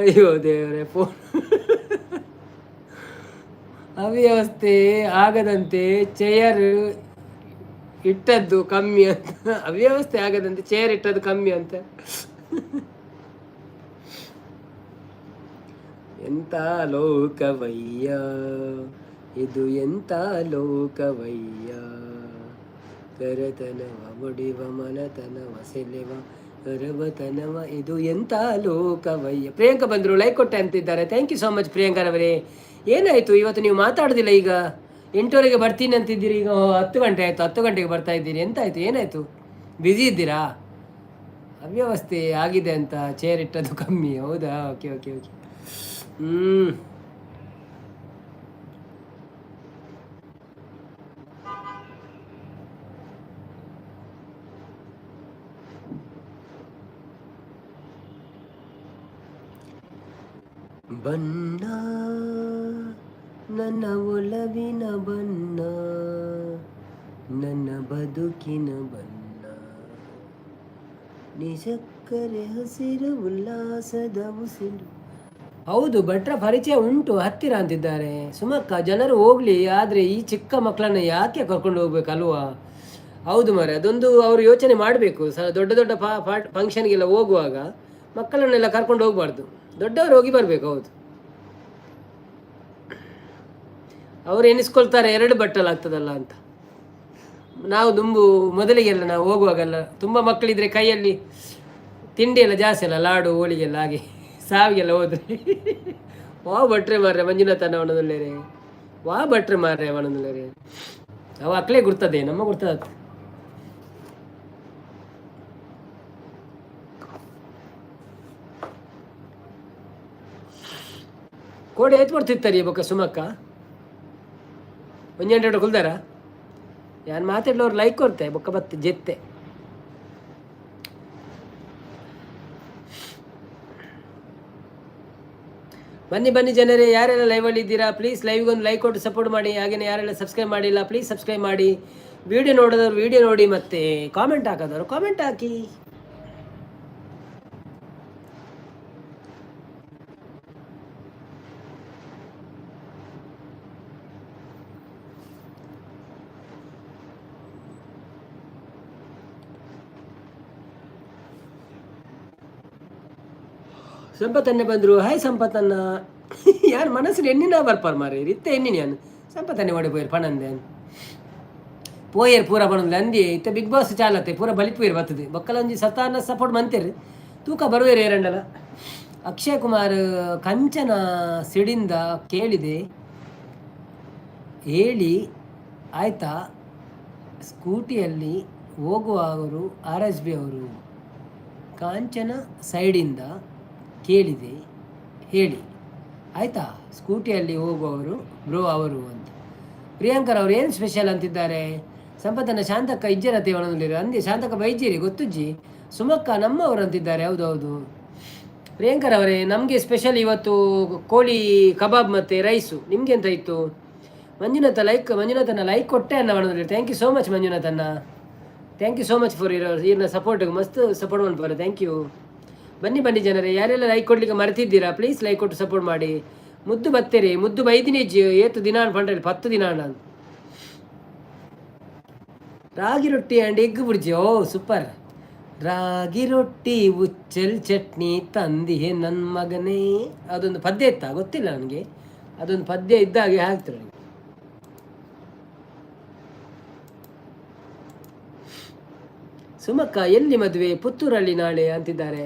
ಅಯ್ಯೋ ದೇವರೇ, ಅವ್ಯವಸ್ಥೆ ಆಗದಂತೆ ಚೇರ್ ಇಟ್ಟದ್ದು ಕಮ್ಮಿ ಅಂತ. ಅವ್ಯವಸ್ಥೆ ಆಗದಂತೆ ಚೇರ್ ಇಟ್ಟದ್ದು ಕಮ್ಮಿ ಅಂತ. ಎಂತ ಲೋಕವಯ್ಯ ಇದು, ಎಂತ ಲೋಕವಯ್ಯ. ಕರತನವ ಮುಡಿವ ಮನತನವ ಸೆಲೆವ ಕರವತನವ, ಇದು ಎಂತ ಲೋಕವಯ್ಯ. ಪ್ರಿಯಾಂಕಾ ಬಂದರು, ಲೈಕ್ ಕೊಟ್ಟೆ ಅಂತಿದ್ದಾರೆ. ಥ್ಯಾಂಕ್ ಯು ಸೋ ಮಚ್ ಪ್ರಿಯಾಂಕರವರೇ. ಏನಾಯಿತು ಇವತ್ತು ನೀವು ಮಾತಾಡೋದಿಲ್ಲ? ಈಗ 8 ಗಂಟೆಗೆ ಬರ್ತೀನಿ ಅಂತಿದ್ದೀರಿ, ಈಗ 10 ಗಂಟೆ ಆಯಿತು. 10 ಗಂಟೆಗೆ ಬರ್ತಾ ಇದ್ದೀರಿ, ಎಂತಾಯಿತು? ಏನಾಯಿತು? ಬ್ಯುಸಿ ಇದ್ದೀರಾ? ಅವ್ಯವಸ್ಥೆ ಆಗಿದೆ ಅಂತ ಚೇರ್ ಇಟ್ಟದ್ದು ಕಮ್ಮಿ. ಹೌದಾ? Okay okay okay. ಬಣ್ಣ ನನ್ನ ಒಲವಿನ ಬಣ್ಣ, ನನ್ನ ಬದುಕಿನ ಬಣ್ಣ, ನಿಜಕ್ಕರೆ ಹಸಿರು ಉಲ್ಲಾಸದ ಉಸಿರು. ಹೌದು, ಭಟ್ರ ಪರಿಚಯ ಉಂಟು, ಹತ್ತಿರ ಅಂತಿದ್ದಾರೆ ಸುಮಕ್ಕ. ಜನರು ಹೋಗ್ಲಿ, ಆದರೆ ಈ ಚಿಕ್ಕ ಮಕ್ಕಳನ್ನ ಯಾಕೆ ಕರ್ಕೊಂಡು ಹೋಗ್ಬೇಕಲ್ವಾ? ಹೌದು ಮರೆ, ಅದೊಂದು ಅವರು ಯೋಚನೆ ಮಾಡಬೇಕು. ದೊಡ್ಡ ದೊಡ್ಡ ಫಂಕ್ಷನ್ಗೆಲ್ಲ ಹೋಗುವಾಗ ಮಕ್ಕಳನ್ನೆಲ್ಲ ಕರ್ಕೊಂಡು ಹೋಗ್ಬಾರ್ದು, ದೊಡ್ಡವರು ಹೋಗಿ ಬರಬೇಕು. ಹೌದು, ಅವ್ರು ಎನಿಸ್ಕೊಳ್ತಾರೆ 2 ಬಟ್ಟಲಾಗ್ತದಲ್ಲ ಅಂತ. ನಾವು ಮೊದಲಿಗೆಲ್ಲ ನಾವು ಹೋಗುವಾಗೆಲ್ಲ ತುಂಬ ಮಕ್ಕಳಿದ್ರೆ ಕೈಯಲ್ಲಿ ತಿಂಡಿ ಎಲ್ಲ ಜಾಸ್ತಿ ಅಲ್ಲ, ಲಾಡು ಹೋಳಿಗೆಲ್ಲ, ಹಾಗೆ ಸಾವಿಗೆಲ್ಲ ಹೋದ್ರೆ ವಾ ಭಟ್ರೆ ಮಾರ್ರೆ ಮಂಜುನಾಥನ ಅವನದಲ್ಲೇರೆ, ವಾ ಭಟ್ರೆ ಮಾರ್ರೆ ಅವನದಲ್ಲೇರೆ. ಅವ ಅಕ್ಲೇ ಗುರ್ತದೆ, ನಮ್ಮ ಗುರ್ತದ. ಕೋಡೆ ಎತ್ ಬರ್ತಿರ್ತಾರೆ ಬೊಕ್ಕ ಸುಮಕ್ಕ. ಒಂಜೆಂಟು ಕುಲ್ದಾರ ಯಾರು ಮಾತಾಡ್ಲವ್ರು ಲೈಕ್ ಕೊಡ್ತೆ ಬೊಕ್ಕ ಬತ್ತೆ ಜೆತ್ತೆ. ಬನ್ನಿ ಜನರೇ, ಯಾರೆಲ್ಲ ಲೈವಲ್ಲಿ ಇದ್ದೀರಾ ಪ್ಲೀಸ್ ಲೈವ್ಗೆ ಒಂದು ಲೈಕ್ ಕೊಟ್ಟು ಸಪೋರ್ಟ್ ಮಾಡಿ. ಹಾಗೆಯೇ ಯಾರೆಲ್ಲ ಸಬ್ಸ್ಕ್ರೈಬ್ ಮಾಡಿಲ್ಲ ಪ್ಲೀಸ್ ಸಬ್ಸ್ಕ್ರೈಬ್ ಮಾಡಿ. ವಿಡಿಯೋ ನೋಡೋದವ್ರು ವಿಡಿಯೋ ನೋಡಿ, ಮತ್ತೆ ಕಾಮೆಂಟ್ ಹಾಕೋದವ್ರು ಕಾಮೆಂಟ್ ಹಾಕಿ. ಸಂಪತ್ತನ್ನೇ ಬಂದರು. ಹಾಯ್ ಸಂಪತ್ತನ್ನ. ಯಾರು ಮನಸ್ಸಿನ ಎಣ್ಣಿನ ಬರ್ಪಾರ ಮಾರಿ ಇತ್ತೆ ಎಣ್ಣಿನ ಯಾನು ಸಂಪತ್ತನ್ನೇ ಮಾಡಿ ಪೋಯರ್ ಪಣಂದೆ ಪೋಯರ್ ಪೂರ ಬಣಂದ್ಲೆ ಅಂದಿ ಇತ್ತ ಬಿಗ್ ಬಾಸ್ ಚಾಲತ್ತೆ ಪೂರ ಬಲಿಪೋಯರ್ ಬರ್ತದೆ ಬಕ್ಕಲೊಂಜಿ ಸತಾನ ಸಪೋರ್ಟ್ ಮಂತೇರಿ ತೂಕ ಬರುವೇರು ಏರಂಡಲ. ಅಕ್ಷಯ್ ಕುಮಾರ್ ಕಂಚನ ಸಿಡಿಂದ ಕೇಳಿದೆ ಹೇಳಿ ಆಯ್ತಾ, ಸ್ಕೂಟಿಯಲ್ಲಿ ಹೋಗುವವರು RSB ಅವರು ಕಾಂಚನ ಸೈಡಿಂದ ಕೇಳಿದೆ ಹೇಳಿ ಆಯಿತಾ, ಸ್ಕೂಟಿಯಲ್ಲಿ ಹೋಗುವವರು ಬ್ರೋ ಅವರು ಅಂತ. ಪ್ರಿಯಾಂಕರ್ ಅವ್ರು ಏನು ಸ್ಪೆಷಲ್ ಅಂತಿದ್ದಾರೆ. ಸಂಪತ್ತನ ಶಾಂತಕ್ಕ ಇಜ್ಜರತೆ ಒಣಲಿರು ಅಂದೆ ಶಾಂತಕ್ಕ ಬೈಜೀರಿ ಗೊತ್ತುಜ್ಜಿ. ಸುಮಕ್ಕ ನಮ್ಮವರು ಅಂತಿದ್ದಾರೆ. ಹೌದೌದು ಪ್ರಿಯಾಂಕರ್ ಅವರೇ, ನಮಗೆ ಸ್ಪೆಷಲ್ ಇವತ್ತು ಕೋಳಿ ಕಬಾಬ್ ಮತ್ತು ರೈಸು. ನಿಮಗೆ ಎಂತ ಇತ್ತು? ಮಂಜುನಾಥನ ಲೈಕ್ ಕೊಟ್ಟೆ ಅನ್ನ ಒಣಲಿರು. ಥ್ಯಾಂಕ್ ಯು ಸೋ ಮಚ್ ಮಂಜುನಾಥನ್ನ, thank you so much for ಇರ್ನ ಸಪೋರ್ಟಿಗೆ ಮಸ್ತ್ ಸಪೋರ್ಟ್ ಮಾಡ್ತಾರೆ. Thank you. ಬನ್ನಿ ಜನರೇ, ಯಾರೆಲ್ಲ ಲೈಕ್ ಕೊಡ್ಲಿಕ್ಕೆ ಮರೆತಿದ್ದೀರಾ ಪ್ಲೀಸ್ ಲೈಕ್ ಕೊಟ್ಟು ಸಪೋರ್ಟ್ ಮಾಡಿ. ಮುದ್ದು ಬತ್ತೇರಿ ಮುದ್ದು ಬೈದಿನಿಜ್ಜಿ ಏತು ದಿನ ಪಂಡ್ರೆ 10 ದಿನ ನಾನು ರಾಗಿ ರೊಟ್ಟಿ and egg bhurji. Oh super. ರಾಗಿ ರೊಟ್ಟಿ ಉಚ್ಚಲ್ ಚಟ್ನಿ ತಂದಿಹೆ ನನ್ನ ಮಗನೇ. ಅದೊಂದು ಪದ್ಯ ಇತ್ತಾ ಗೊತ್ತಿಲ್ಲ ನನಗೆ, ಅದೊಂದು ಪದ್ಯ ಇದ್ದಾಗೆ ಹಾಕ್ತಾರೆ. ಸುಮಕ್ಕ ಎಲ್ಲಿ ಮದುವೆ? ಪುತ್ತೂರಲ್ಲಿ ನಾಳೆ ಅಂತಿದ್ದಾರೆ.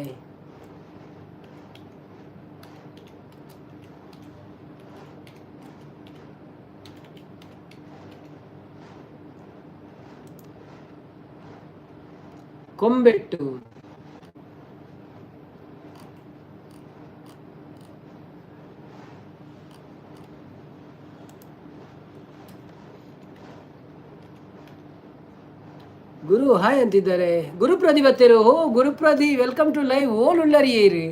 ಕೊಂಬೆಟ್ಟು ಗುರು ಹಾಯ್ ಅಂತಿದ್ದಾರೆ. ಗುರುಪ್ರದಿ ಬತ್ತೇರು. ಓ ಗುರುಪ್ರದಿ ವೆಲ್ಕಮ್ ಟು ಲೈವ್. ಓಲ್ ಉಳ್ಳರಿ ಏರಿ.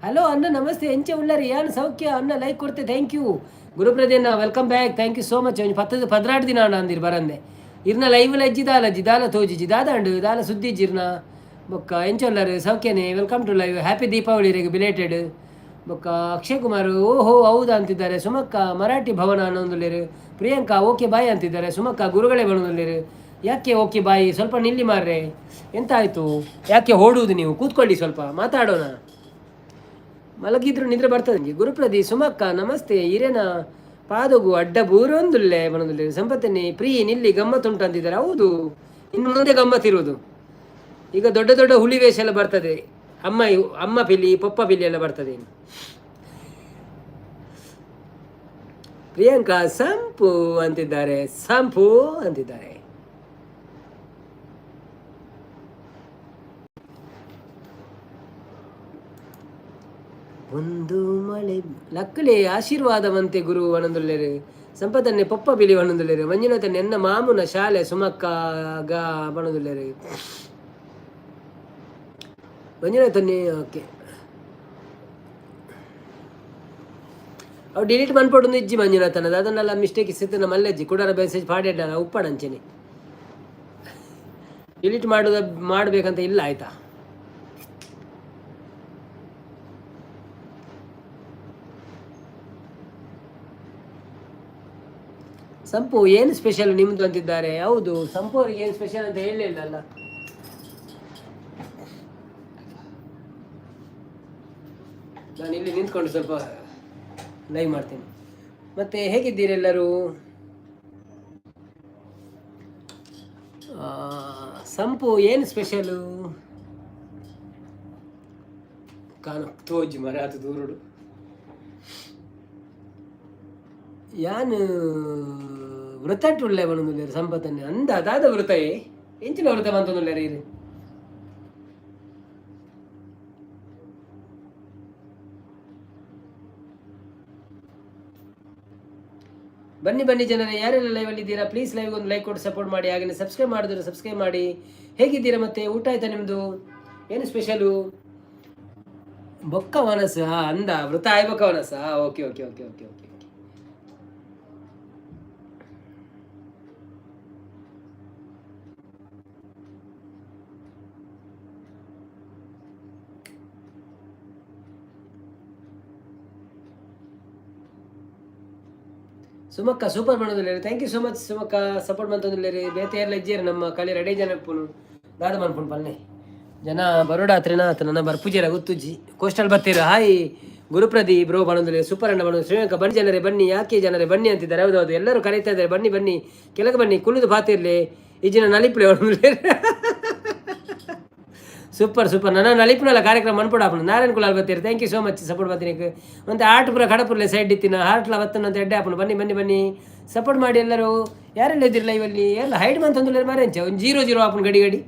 ಹಲೋ ಅಣ್ಣ ನಮಸ್ತೆ ಎಂಚೆ ಉಳ್ಳರಿ ಯಾನು ಸೌಖ್ಯ ಅಣ್ಣ ಲೈಕ್ ಕೊಡ್ತೆ. ಥ್ಯಾಂಕ್ ಯು ಗುರುಪ್ರದಿ ಅಣ್ಣ, welcome back. Thank you so much. 18 ದಿನ ಅಣ್ಣ ಅಂದಿರು ಬರಂದೆ ಇರ್ನ ಲೈವ್ ದಾಲ ತೋಜಿಜಿ ದಾದಂಡು ದಾಲ ಸುದ್ದಿ ಜಿರ್ನ ಬೊಕ್ಕ ಎಂಚೊಲ್ಲರು ಸೌಖ್ಯನೇ. Welcome to live. Happy Deepavali ರೇಗೆ ಬಿಲೇಟೆಡ್ ಬೊಕ್ಕ. ಅಕ್ಷಯ್ ಕುಮಾರ್ ಓಹೋ ಹೌದಾ ಅಂತಿದ್ದಾರೆ. ಸುಮಕ್ಕ ಮರಾಠಿ ಭವನ ಅನ್ನೊಂದುಲ್ಲೇರು. ಪ್ರಿಯಾಂಕಾ ಓಕೆ ಬಾಯ್ ಅಂತಿದ್ದಾರೆ. ಸುಮಕ್ಕ ಗುರುಗಳೇ ಬರೋದಿಲ್ಲೇರು. ಯಾಕೆ ಓಕೆ ಬಾಯಿ ಸ್ವಲ್ಪ ನಿಲ್ಲಿ ಮಾರ್ರೆ, ಎಂತ ಆಯಿತು? ಯಾಕೆ ಓಡುವುದು ನೀವು? ಕೂತ್ಕೊಳ್ಳಿ ಸ್ವಲ್ಪ ಮಾತಾಡೋಣ. ಮಲಗಿದ್ರು ನಿದ್ರೆ ಬರ್ತದೆ ನನಗೆ. ಗುರುಪ್ರದಿ ಸುಮಕ್ಕ ನಮಸ್ತೆ. ಹಿರೇನ ಪಾದಗು ಅಡ್ಡ ಬೂರೊಂದುಲ್ಲೆ ಬರೋದಿಲ್ಲ. ಸಂಪತ್ತನ್ನೇ ಪ್ರೀ ನಿಲ್ಲಿ ಗಮ್ಮತ್ತುಂಟು ಅಂತಿದ್ದಾರೆ. ಹೌದು, ಇನ್ನು ಮುಂದೆ ಗಮ್ಮತ್ತಿರುವುದು. ಈಗ ದೊಡ್ಡ ದೊಡ್ಡ ಹುಲಿ ವೇಷ ಎಲ್ಲ ಬರ್ತದೆ. ಅಮ್ಮ ಪಿಲಿ ಪಪ್ಪ ಪಿಲಿ ಎಲ್ಲ ಬರ್ತದೆ. ಪ್ರಿಯಾಂಕಾ ಸಂಪು ಅಂತಿದ್ದಾರೆ. ಸಂಪು ಅಂತಿದ್ದಾರೆ. ಒಂದು ಮಳೆ ಲಕ್ಕಲೆ ಆಶೀರ್ವಾದವಂತೆ ಗುರು ಅನಂದುಲ್ಲೇರು. ಸಂಪದನ್ನೇ ಪೊಪ್ಪ ಬಿಲಿ ಅನಂದುಲ್ಲೇರು. ಮಂಜುನಾಥನ್ ಎನ್ನ ಮಾಮುನ ಶಾಲೆ ಸುಮಕ್ಕಾಗ ಬಣದುಲ್ಲೇರು. ಮಂಜುನಾಥನ್ನೇ ಓಕೆ. ಅವು ಡಿಲೀಟ್ ಮಾಡ್ಕೊಡು ಇಜ್ಜಿ ಮಂಜುನಾಥನದು ಅದನ್ನೆಲ್ಲ ಮಿಸ್ಟೇಕ್ ಸಿಗ್ತದೆ ಮಲ್ಲೆಜ್ಜಿ ಕುಡರ ಮೆಸೇಜ್ ಪಾಡಿಡ್ಡಲ್ಲ ಉಪ್ಪಡಂಚೆನಿ ಡಿಲೀಟ್ ಮಾಡಬೇಕಂತ ಇಲ್ಲ ಆಯ್ತಾ. ಸಂಪು ಏನು ಸ್ಪೆಷಲ್ ನಿಮ್ದು ಅಂತಿದ್ದಾರೆ. ಹೌದು, ಸಂಪು ಅವ್ರಿಗೆ ಏನು ಸ್ಪೆಷಲ್ ಅಂತ ಹೇಳಲಿಲ್ಲಲ್ಲ. ನಾನು ಇಲ್ಲಿ ನಿಂತ್ಕೊಂಡು ಸ್ವಲ್ಪ ಲೈವ್ ಮಾಡ್ತೀನಿ. ಮತ್ತೆ ಹೇಗಿದ್ದೀರಿ ಎಲ್ಲರೂ? ಸಂಪು ಏನು ಸ್ಪೆಷಲು ಕಾಣ ತೋಜಿ ಮರ ಅದು ದೂರುಡು ಯಾನು ವೃತಟ್ಟುಳ್ಳೆ ಬಣ್ಣುಲ್ಲೇರು ಸಂಪತ್ತನ್ನೇ ಅಂದ ಅದಾದ ವೃತಯೇ ಎಂಚಿನ ವೃತ ಬಂತುಲ್ಲೇರು ಇರು ಬನ್ನಿ ಬನ್ನಿ ಜನರೇ, ಯಾರೆಲ್ಲ ಲೈವಲ್ಲಿ ಇದ್ದೀರಾ ಪ್ಲೀಸ್ ಲೈವ್ಗೆ ಒಂದು ಲೈಕ್ ಕೊಟ್ಟು ಸಪೋರ್ಟ್ ಮಾಡಿ. ಹಾಗೆ ಸಬ್ಸ್ಕ್ರೈಬ್ ಮಾಡಿದ್ರೆ ಸಬ್ಸ್ಕ್ರೈಬ್ ಮಾಡಿ. ಹೇಗಿದ್ದೀರಾ? ಮತ್ತೆ ಊಟ ಆಯ್ತಾ ನಿಮ್ಮದು? ಏನು ಸ್ಪೆಷಲು? ಬೊಕ್ಕ ವನಸ ಅಂದ ವೃತ ಆಯ್ ಬೊಕ್ಕ ವನಸ. Okay okay okay okay okay ಸುಮಕ್ಕ ಸೂಪರ್ ಮಾಡೋದಿಲ್ಲ. ಥ್ಯಾಂಕ್ ಯು ಸೋ ಮಚ್ ಸುಮಕ್ಕ, ಸಪೋರ್ಟ್ ಮಾಡ್ತಂದಿಲ್ಲ ರೀ. ಬೇತೆ ಎಲ್ಲ ಇಜ್ಜೇರಿ ನಮ್ಮ ಕಲಿ ರೆಡಿ ಜನ ಪುನು ದಾದ ಮನ್ಪುಣ್ ಪಲ್ಲೆ ಜನ ಬರೋಡ ಹತ್ರನ ಆತ ನನ್ನ ಬರ್ಪೂಜೆರ ಗೊತ್ತುಜ್ಜಿ ಕೋಸ್ಟಲ್ ಬರ್ತೀರ. ಹಾಯ್ ಗುರುಪ್ರದೀಪ್ ಬ್ರೋ ಬಣ್ಣದಲ್ಲಿ ಸೂಪರ್ ಅಣ್ಣ ಬಣ್ಣದು ಶ್ರೀಲಂಕಾ ಬನ್ನಿ ಜನರೇ ಬನ್ನಿ. ಯಾಕೆ ಜನರೇ ಬನ್ನಿ ಅಂತಿದ್ದಾರೆ. ಹೌದೌದು, ಎಲ್ಲರೂ ಕರೀತಾ ಇದ್ದಾರೆ ಬನ್ನಿ ಬನ್ನಿ ಕೆಳಗೆ ಬನ್ನಿ. ಕುಳಿದು ಬಾತಿರ್ಲಿ ಈಜಿನ ನಲಿಪ್ಲೆ ಸೂಪರ್ ಸೂಪರ್ ನನ್ನ ನಲಿಪ್ನಲ್ಲ ಕಾರ್ಯಕ್ರಮ ಮನ್ಪಡ ಆಪಣ ನಾರಾಯಣ ಕುಲಾಲ್ ಬರ್ತೀರಿ. Thank you so much support ಬರ್ತೀನಿ. ಮತ್ತು ಆರ್ಟ್ ಪುರ ಕಡಪುರಲೆ ಸೈಡ್ ಇತ್ತಿನ ಹಾರ್ಟ್ಲ ಬತ್ತನ ಅಂತ ಎಡ್ಡೆ ಆಪಣ ಬನ್ನಿ ಬನ್ನಿ ಬನ್ನಿ ಸಪೋರ್ಟ್ ಮಾಡಿ ಎಲ್ಲರೂ. ಯಾರೆಲ್ಲ ಇದ್ದಿರಲ್ಲ ಇವಲ್ಲಿ ಎಲ್ಲ ಹೈಡ್ ಮಂತಂದ್ರೆ ಮಾರೇಂಚ ಒಂದು 0-0 ಆಪಣ ಗಡಿ ಗಡಿ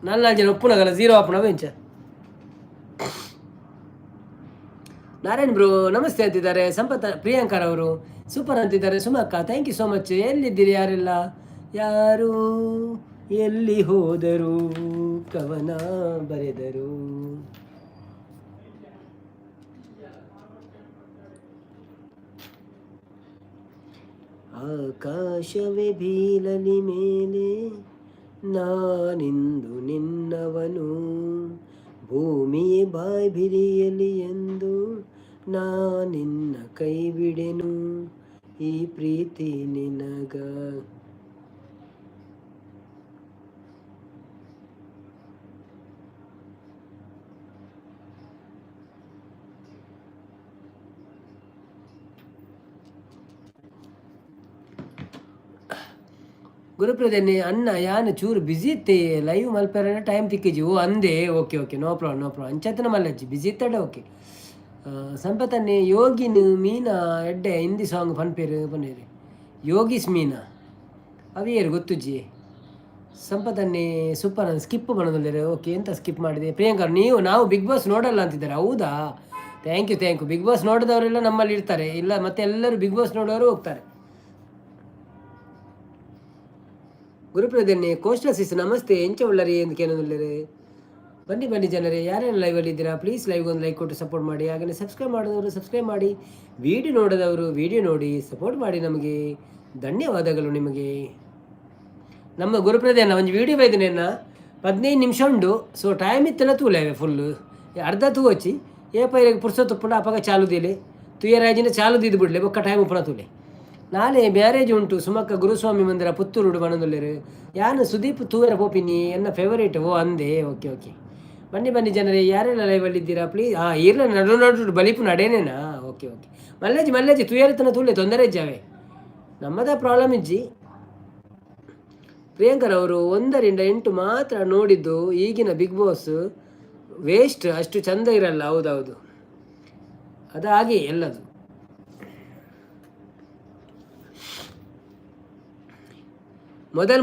4 ಜನ ಒಪ್ಪುನಾಗಲ್ಲ 0 ಆಪಣ ಅವೆಂಚ. ನಾರಾಯಣ್ ಬ್ರೋ ನಮಸ್ತೆ ಅಂತಿದ್ದಾರೆ. ಸಂಪತ್ ಪ್ರಿಯಾಂಕರ್ ಅವರು ಸೂಪರ್ ಅಂತಿದ್ದಾರೆ. ಸುಮಕ್ಕ ಥ್ಯಾಂಕ್ ಯು ಸೋ ಮಚ್. ಎಲ್ಲಿದ್ದೀರಿ ಯಾರೆಲ್ಲ? ಯಾರು ಎಲ್ಲಿ ಹೋದರು ಕವನ ಬರೆದರು. ಆಕಾಶವೇ ಬೀಳಲಿ ಮೇಲೆ ನಾನಿಂದು ನಿನ್ನವನು, ಭೂಮಿಯೇ ಬಾಯ್ ಬಿರಿಯಲಿ ಎಂದು ನಾನಿನ್ನ ಕೈ ಬಿಡೆನು, ಈ ಪ್ರೀತಿ ನಿನಗ. ಗುರುಪ್ರದೇನೆ ಅಣ್ಣ ಯಾನು ಚೂರು ಬಿಸಿ ಇತ್ತೆ ಲೈವ್ ಮಲ್ಪೇರ ಟೈಮ್ ತಿಕ್ಕಿಜಿ. ಓ ಅಂದೆ ಓಕೆ ಓಕೆ ನೋ ಪ್ರಾಬ್ಲಮ್ ಅಂಚತನ ಮಲ್ಲಜ್ಜಿ ಬಿಸಿ ಇತ್ತಡೆ ಓಕೆ. ಸಂಪತ್ತನ್ನೇ ಯೋಗಿನ್ ಮೀನಾ ಎಡ್ಡೆ ಹಿಂದಿ ಸಾಂಗ್ ಪನ್ಪೇರು ಪನ್ನೇರಿ ಯೋಗಿಸ್ ಮೀನಾ ಅವೇರು ಗೊತ್ತುಜ್ಜಿ. ಸಂಪತ್ತನ್ನೇ ಸೂಪರ್ ಸ್ಕಿಪ್ ಮಾಡೋದಿಲ್ಲ. ಓಕೆ ಎಂತ ಸ್ಕಿಪ್ ಮಾಡಿದೆ ಪ್ರಿಯಾಂಕರ್ ನಾವು ಬಿಗ್ ಬಾಸ್ ನೋಡಲ್ಲ ಅಂತಿದ್ದಾರೆ. ಹೌದಾ? Thank you. ಬಿಗ್ ಬಾಸ್ ನೋಡಿದವರೆಲ್ಲ ನಮ್ಮಲ್ಲಿ ಇರ್ತಾರೆ, ಇಲ್ಲ ಮತ್ತೆ ಎಲ್ಲರೂ ಬಿಗ್ ಬಾಸ್ ನೋಡೋರು ಹೋಗ್ತಾರೆ. ಗುರುಪ್ರದನ್ನೇ ಕೋಸ್ಟಲ್ ಸಿಸ್ ನಮಸ್ತೆ ಎಂಚ ಉಳ್ಳರಿ ಎಂದು ಕೇಳೋದಿಲ್ಲರಿ. ಬನ್ನಿ ಬನ್ನಿ ಜನರೇ, ಯಾರ್ಯಾರು ಲೈವಲ್ಲಿ ಇದ್ದೀರಾ ಪ್ಲೀಸ್ ಲೈವ್ಗೆ ಒಂದು ಲೈಕ್ ಕೊಟ್ಟು ಸಪೋರ್ಟ್ ಮಾಡಿ. ಹಾಗೆಯೇ ಸಬ್ಸ್ಕ್ರೈಬ್ ಮಾಡಿದವರು ಸಬ್ಸ್ಕ್ರೈಬ್ ಮಾಡಿ, ವಿಡಿಯೋ ನೋಡಿದವರು ವಿಡಿಯೋ ನೋಡಿ ಸಪೋರ್ಟ್ ಮಾಡಿ. ನಮಗೆ ಧನ್ಯವಾದಗಳು ನಿಮಗೆ. ನಮ್ಮ ಗುರುಪ್ರದೇನ ಒಂದು ವೀಡಿಯೋ ಬೈದಿನಿ ಅನ್ನ 15 ನಿಮಿಷ ಉಂಡು. ಸೊ ಟೈಮ್ ಇತ್ತಲ್ಲ ತೂಲೇವೆ ಫುಲ್ಲು ಅರ್ಧ ತೂ వచ్చి ఏ పైరకి పురుషోత్తు పుండ అప్పగా చాలుదీలే ತುಯರಾಜಿನ ಚಾಲುದಿದ್ದು ಬಿಡಲೆ ಬೊಕ್ಕ ಟೈಮ್ ಪುನ ತೂಲೆ. ನಾಳೆ ಮ್ಯಾರೇಜ್ ಉಂಟು ಸುಮಕ್ಕ ಗುರುಸ್ವಾಮಿ ಮಂದಿರ ಪುತ್ತೂರುಡು ಬಣದೊಲ್ಲೆರು. ಯಾನು ಸುದೀಪ್ ತೂವರ ಪೋಪಿನಿ ಎನ್ನ ಫೇವರೇಟ್. ಓ ಅಂದೆ ಓಕೆ ಓಕೆ. ಬನ್ನಿ ಬನ್ನಿ ಜನರೇ, ಯಾರೆಲ್ಲ ಲೈವಲ್ಲಿ ಇದ್ದೀರಾ ಪ್ಲೀಸ್. ಇರ್ಲ ನಡು ನಡು ಬಲಿಪು ನಡೆನೇನಾ? Okay okay. ಮಲ್ಲೇಜಿ ತುಯರತನ ತೂಲೆ ತೊಂದರೆ ಇಜ್ಜಾವೆ ನಮ್ಮದ ಪ್ರಾಬ್ಲಮ್ ಇಜ್ಜಿ. ಪ್ರಿಯಾಂಕರ್ ಅವರು 1ರಿಂದ 8 ಮಾತ್ರ ನೋಡಿದ್ದು. ಈಗಿನ ಬಿಗ್ ಬಾಸ್ ವೇಸ್ಟ್, ಅಷ್ಟು ಚಂದ ಇರಲ್ಲ. ಹೌದೌದು, ಅದಾಗಿ ಎಲ್ಲದು.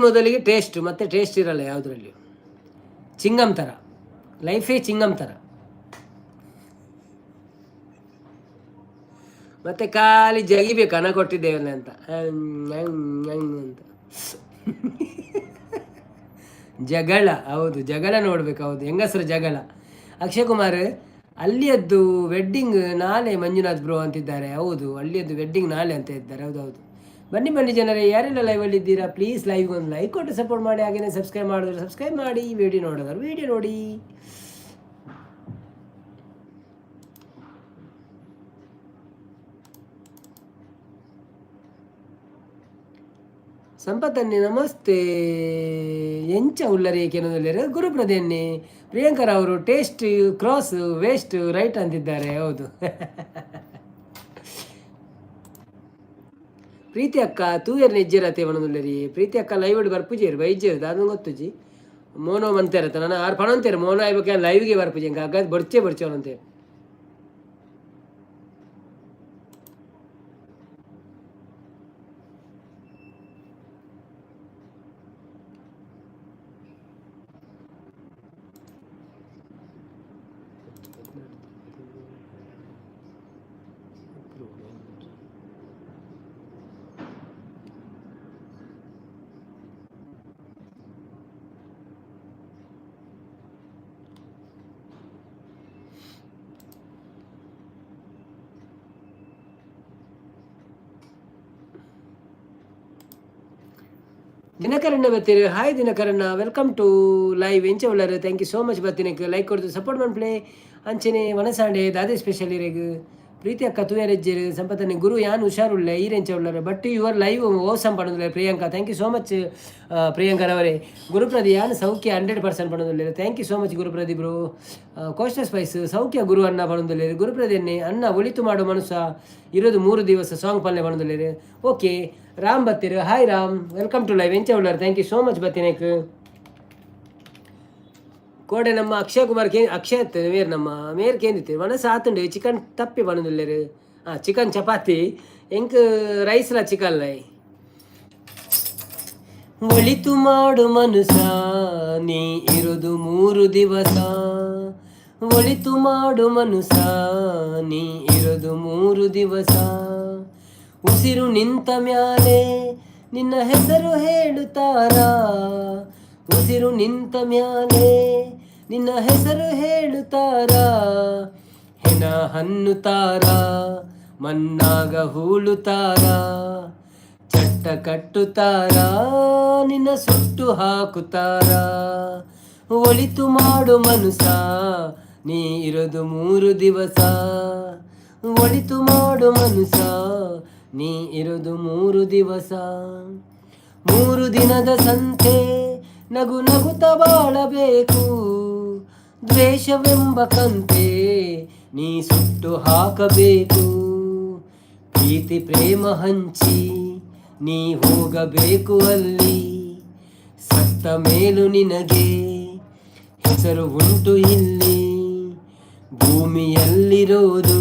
ಮೊದಲಿಗೆ ಟೇಸ್ಟ್, ಮತ್ತೆ ಟೇಸ್ಟ್ ಇರಲ್ಲ ಯಾವುದ್ರಲ್ಲಿ. ಚಿಂಗಮ್ ಥರ ಲೈಫೇ ಚಿಂಗಮ್ ಥರ. ಮತ್ತೆ ಖಾಲಿ ಜಗಿಬೇಕು ಹಣ ಕೊಟ್ಟಿದ್ದೇವಲ್ಲ ಅಂತ ಅಂತ ಜಗಳ. ಹೌದು, ಜಗಳ ನೋಡ್ಬೇಕು. ಹೌದು, ಹೆಂಗಸರು ಜಗಳ. ಅಕ್ಷಯ್ ಕುಮಾರ್ ಅಲ್ಲಿಯದ್ದು ವೆಡ್ಡಿಂಗ್ ನಾಳೆ ಮಂಜುನಾಥ್ ಬ್ರೋ ಅಂತಿದ್ದಾರೆ. ಹೌದು, ಅಲ್ಲಿಯದ್ದು ವೆಡ್ಡಿಂಗ್ ನಾಳೆ ಅಂತ ಇದ್ದಾರೆ. ಹೌದು. ಬನ್ನಿ ಬನ್ನಿ ಜನರೇ, ಯಾರೆಲ್ಲ ಲೈವಲ್ಲಿ ಇದ್ದೀರಾ ಪ್ಲೀಸ್ ಲೈವ್ಗೆ ಒಂದು ಲೈಕ್ ಕೊಟ್ಟು ಸಪೋರ್ಟ್ ಮಾಡಿ. ಹಾಗೆಯೇ ಸಬ್ಸ್ಕ್ರೈಬ್ ಮಾಡಿದ್ರೆ ಸಬ್ಸ್ಕ್ರೈಬ್ ಮಾಡಿ, ವಿಡಿಯೋ ನೋಡೋದಾದ್ರು ವಿಡಿಯೋ ನೋಡಿ. ಸಂಪತ್ತನ್ನೇ ನಮಸ್ತೆ. ಎಂಚ ಉಳ್ಳರಿ ಕೆಲವೊಂದು ಗುರುಪ್ರದೇನ್ನಿ ಪ್ರಿಯಾಂಕರ್ ಅವರು ಟೇಸ್ಟ್ ಕ್ರಾಸ್ ವೇಸ್ಟ್ ರೈಟ್ ಅಂತಿದ್ದಾರೆ. ಹೌದು. ಪ್ರೀತಿ ಅಕ್ಕ ತೂಯರ್ ನಿಜ್ಜರತೆ ಮನದಲ್ಲಿ ಪ್ರೀತಿ ಅಕ್ಕ ಲೈವ್ ಇಡ್ ಬರ್ಪುಜೇರು ಬೈಜೇರು ಅದು ಗೊತ್ತುಜಿ ಮೋನೋ ಮಂತೇರತ್ತ ನಾನು ಆರು ಪಣ ಅಂತೇರು ಮೋನೋ ಆಯ್ಬೇಕು ಲೈವ್ಗೆ ಬರ್ಪುಜಿ ಹಂಗೆ ಆಗ ಬರ್ಚೆ ಅಂತೇಳಿ. ದಿನಕರಣ್ಣ ಬರ್ತೀರಿ. ಹಾಯ್ ದಿನಕರಣ್ಣ, ವೆಲ್ಕಮ್ ಟು ಲೈವ್. ಎಂಚ ಉಳ್ಳರು ಥ್ಯಾಂಕ್ ಯು ಸೋ ಮಚ್. ಬರ್ತೀನಕ್ಕೆ ಲೈಕ್ ಕೊಡ್ತು ಸಪೋರ್ಟ್ ಮಾಡ್ಪ್ಲೇ ಅಂಚನೆ ವನಸಾಂಡೆ ದಾದೆ ಸ್ಪೆಷಲ್ ಇರೆಗ್ ಪ್ರೀತಿ ಅಕ್ಕ ತೂಯರೆಜ್ಜರು ಸಂಪತ್ತನೆ ಗುರು ಯಾನ್ ಹುಷಾರುಳ್ಳೆ ಈರೆಂಚ ಉಳ್ಳರು ಬಟ್ ಯುವರ್ ಲೈವ್ ಓಸಮ್ ಪಡೋದಿಲ್ಲ ಪ್ರಿಯಾಂಕಾ. ಥ್ಯಾಂಕ್ ಯು ಸೋ ಮಚ್ ಪ್ರಿಯಾಂಕರವರೇ. ಗುರುಪ್ರದಿ ಯಾನ್ ಸೌಖ್ಯ 100% ಪಡೋದಿಲ್ಲ. ಥ್ಯಾಂಕ್ ಯು ಸೋ ಮಚ್ ಗುರುಪ್ರದಿ ಬ್ರೋ. ಕೋಸ್ಟ ಸ್ಪೈಸ್ ಸೌಖ್ಯ ಗುರು ಅನ್ನ ಪಡೋದಿಲ್ಲ. ಗುರುಪ್ರದಿಯನ್ನೇ ಅನ್ನ ಒಳಿತು ಮಾಡೋ ಮನುಷ್ಯ ಇರೋದು 3 ದಿವಸ ಸಾಂಗ್ ಪಲ್ಲೆ ಪಡೋದಿಲ್ಲ. ಓಕೆ ರಾಮ್ ಬತ್ತೀರು. Hi Ram, welcome to live. ಎಂಚ ಉಳ್ಳರು ಥ್ಯಾಂಕ್ ಯು ಸೋ ಮಚ್ ಬತ್ತೀನಕ್ಕೆ. ಕೋಡೆ ನಮ್ಮ ಅಕ್ಷಯ್ ಕುಮಾರ್ ಅಕ್ಷಯ್ ಮೇರ್ ನಮ್ಮ ಮೇರ್ ಕೇಂದಿತ್ತು ಮನಸ್ಸು ಆತುಂಡು ಚಿಕನ್ ತಪ್ಪಿ ಬಣ್ಣದಿಲ್ಲರು. ಚಿಕನ್ ಚಪಾತಿ ಎಂಕ್ ರೈಸ್ಲ ಚಿಕನ್ ಲೈ ಒಳಿತು ಮಾಡು ಮನುಸ ನೀ ಇರೋದು 3 ದಿವಸ. ಒಳಿತು ಮಾಡು ಮನುಸ ನೀ ಇರೋದು 3 ದಿವಸ. ಉಸಿರು ನಿಂತ ಮ್ಯಾಲೆ ನಿನ್ನ ಹೆಸರು ಹೇಳುತ್ತಾರ. ಉಸಿರು ನಿಂತ ಮ್ಯಾಲೆ ನಿನ್ನ ಹೆಸರು ಹೇಳುತ್ತಾರ. ಹೆಣ ಹನ್ನುತ್ತಾರ ಮನ್ನಾಗ ಹೂಳುತ್ತಾರ. ಚಟ್ಟ ಕಟ್ಟುತ್ತಾರ ನಿನ್ನ ಸುಟ್ಟು ಹಾಕುತ್ತಾರ. ಒಳಿತು ಮಾಡು ಮನುಸ ನೀ ಇರೋದು 3 ದಿವಸ. ಒಳಿತು ಮಾಡು ಮನುಸ ನೀ ಇರೋದು 3 ದಿವಸ. 3 ದಿನದ ಸಂತೆ ನಗು ನಗುತ್ತ ಬಾಳಬೇಕು. ದ್ವೇಷವೆಂಬ ಕಂತೆ ನೀ ಸುಟ್ಟು ಹಾಕಬೇಕು. ಪ್ರೀತಿ ಪ್ರೇಮ ಹಂಚಿ ನೀ ಹೋಗಬೇಕು ಅಲ್ಲಿ. ಸತ್ತ ಮೇಲೂ ನಿನಗೆ ಹೆಸರು ಉಂಟು ಇಲ್ಲಿ. ಭೂಮಿಯಲ್ಲಿರೋದು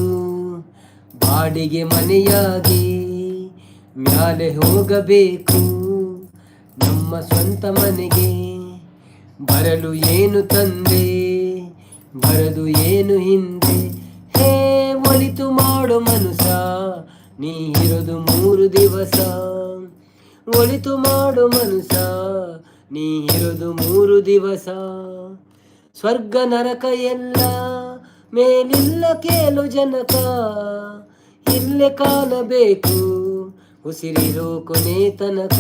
ಬಾಡಿಗೆ ಮನೆಯಾಗಿ ಮ್ಯಾಲೆ ಹೋಗಬೇಕು ನಮ್ಮ ಸ್ವಂತ ಮನೆಗೆ. ಬರಲು ಏನು ತಂದೆ ಬರದು ಏನು ಹಿಂದೆ. ಹೇ ಒಳಿತು ಮಾಡೋ ಮನುಸ ನೀ ಇರೋದು 3 ದಿವಸ. ಒಳಿತು ಮಾಡೋ ಮನುಸ ನೀ ಇರೋದು 3 ದಿವಸ. ಸ್ವರ್ಗ ನರಕ ಎಲ್ಲ ಮೇಲಿಲ್ಲ ಕೇಳು ಜನಕ. ಇಲ್ಲೇ ಕಾಣಬೇಕು ಉಸಿರಿರೋ ಕೊನೆ ತನಕ.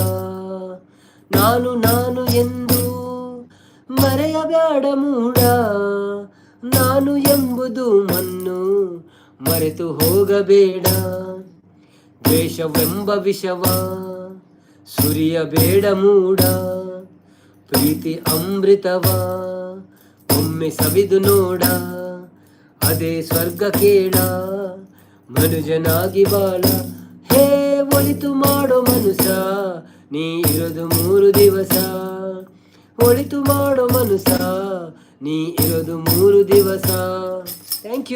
ನಾನು ನಾನು ಎಂದು ಮರೆಯಬೇಡ ಮೂಡ. ನಾನು ಎಂಬುದು ಮಣ್ಣು ಮರೆತು ಹೋಗಬೇಡ. ದ್ವೇಷವೆಂಬ ವಿಷವ ಸುರಿಯಬೇಡ ಮೂಡ. ಪ್ರೀತಿ ಅಮೃತವ ಒಮ್ಮೆ ಸವಿದು ನೋಡ. ಅದೇ ಸ್ವರ್ಗ ಕೇಳ ಮನುಜನಾಗಿ ಬಾಳ. ಹೇ ಒಳಿತು ಮಾಡೋ ಮನುಸ ನೀ ಇರೋದು 3 ದಿವಸ. ಒಳಿತು ಮಾಡೋ ಮನುಸ ನೀ ಇರೋದು 3 ದಿವಸ. Thank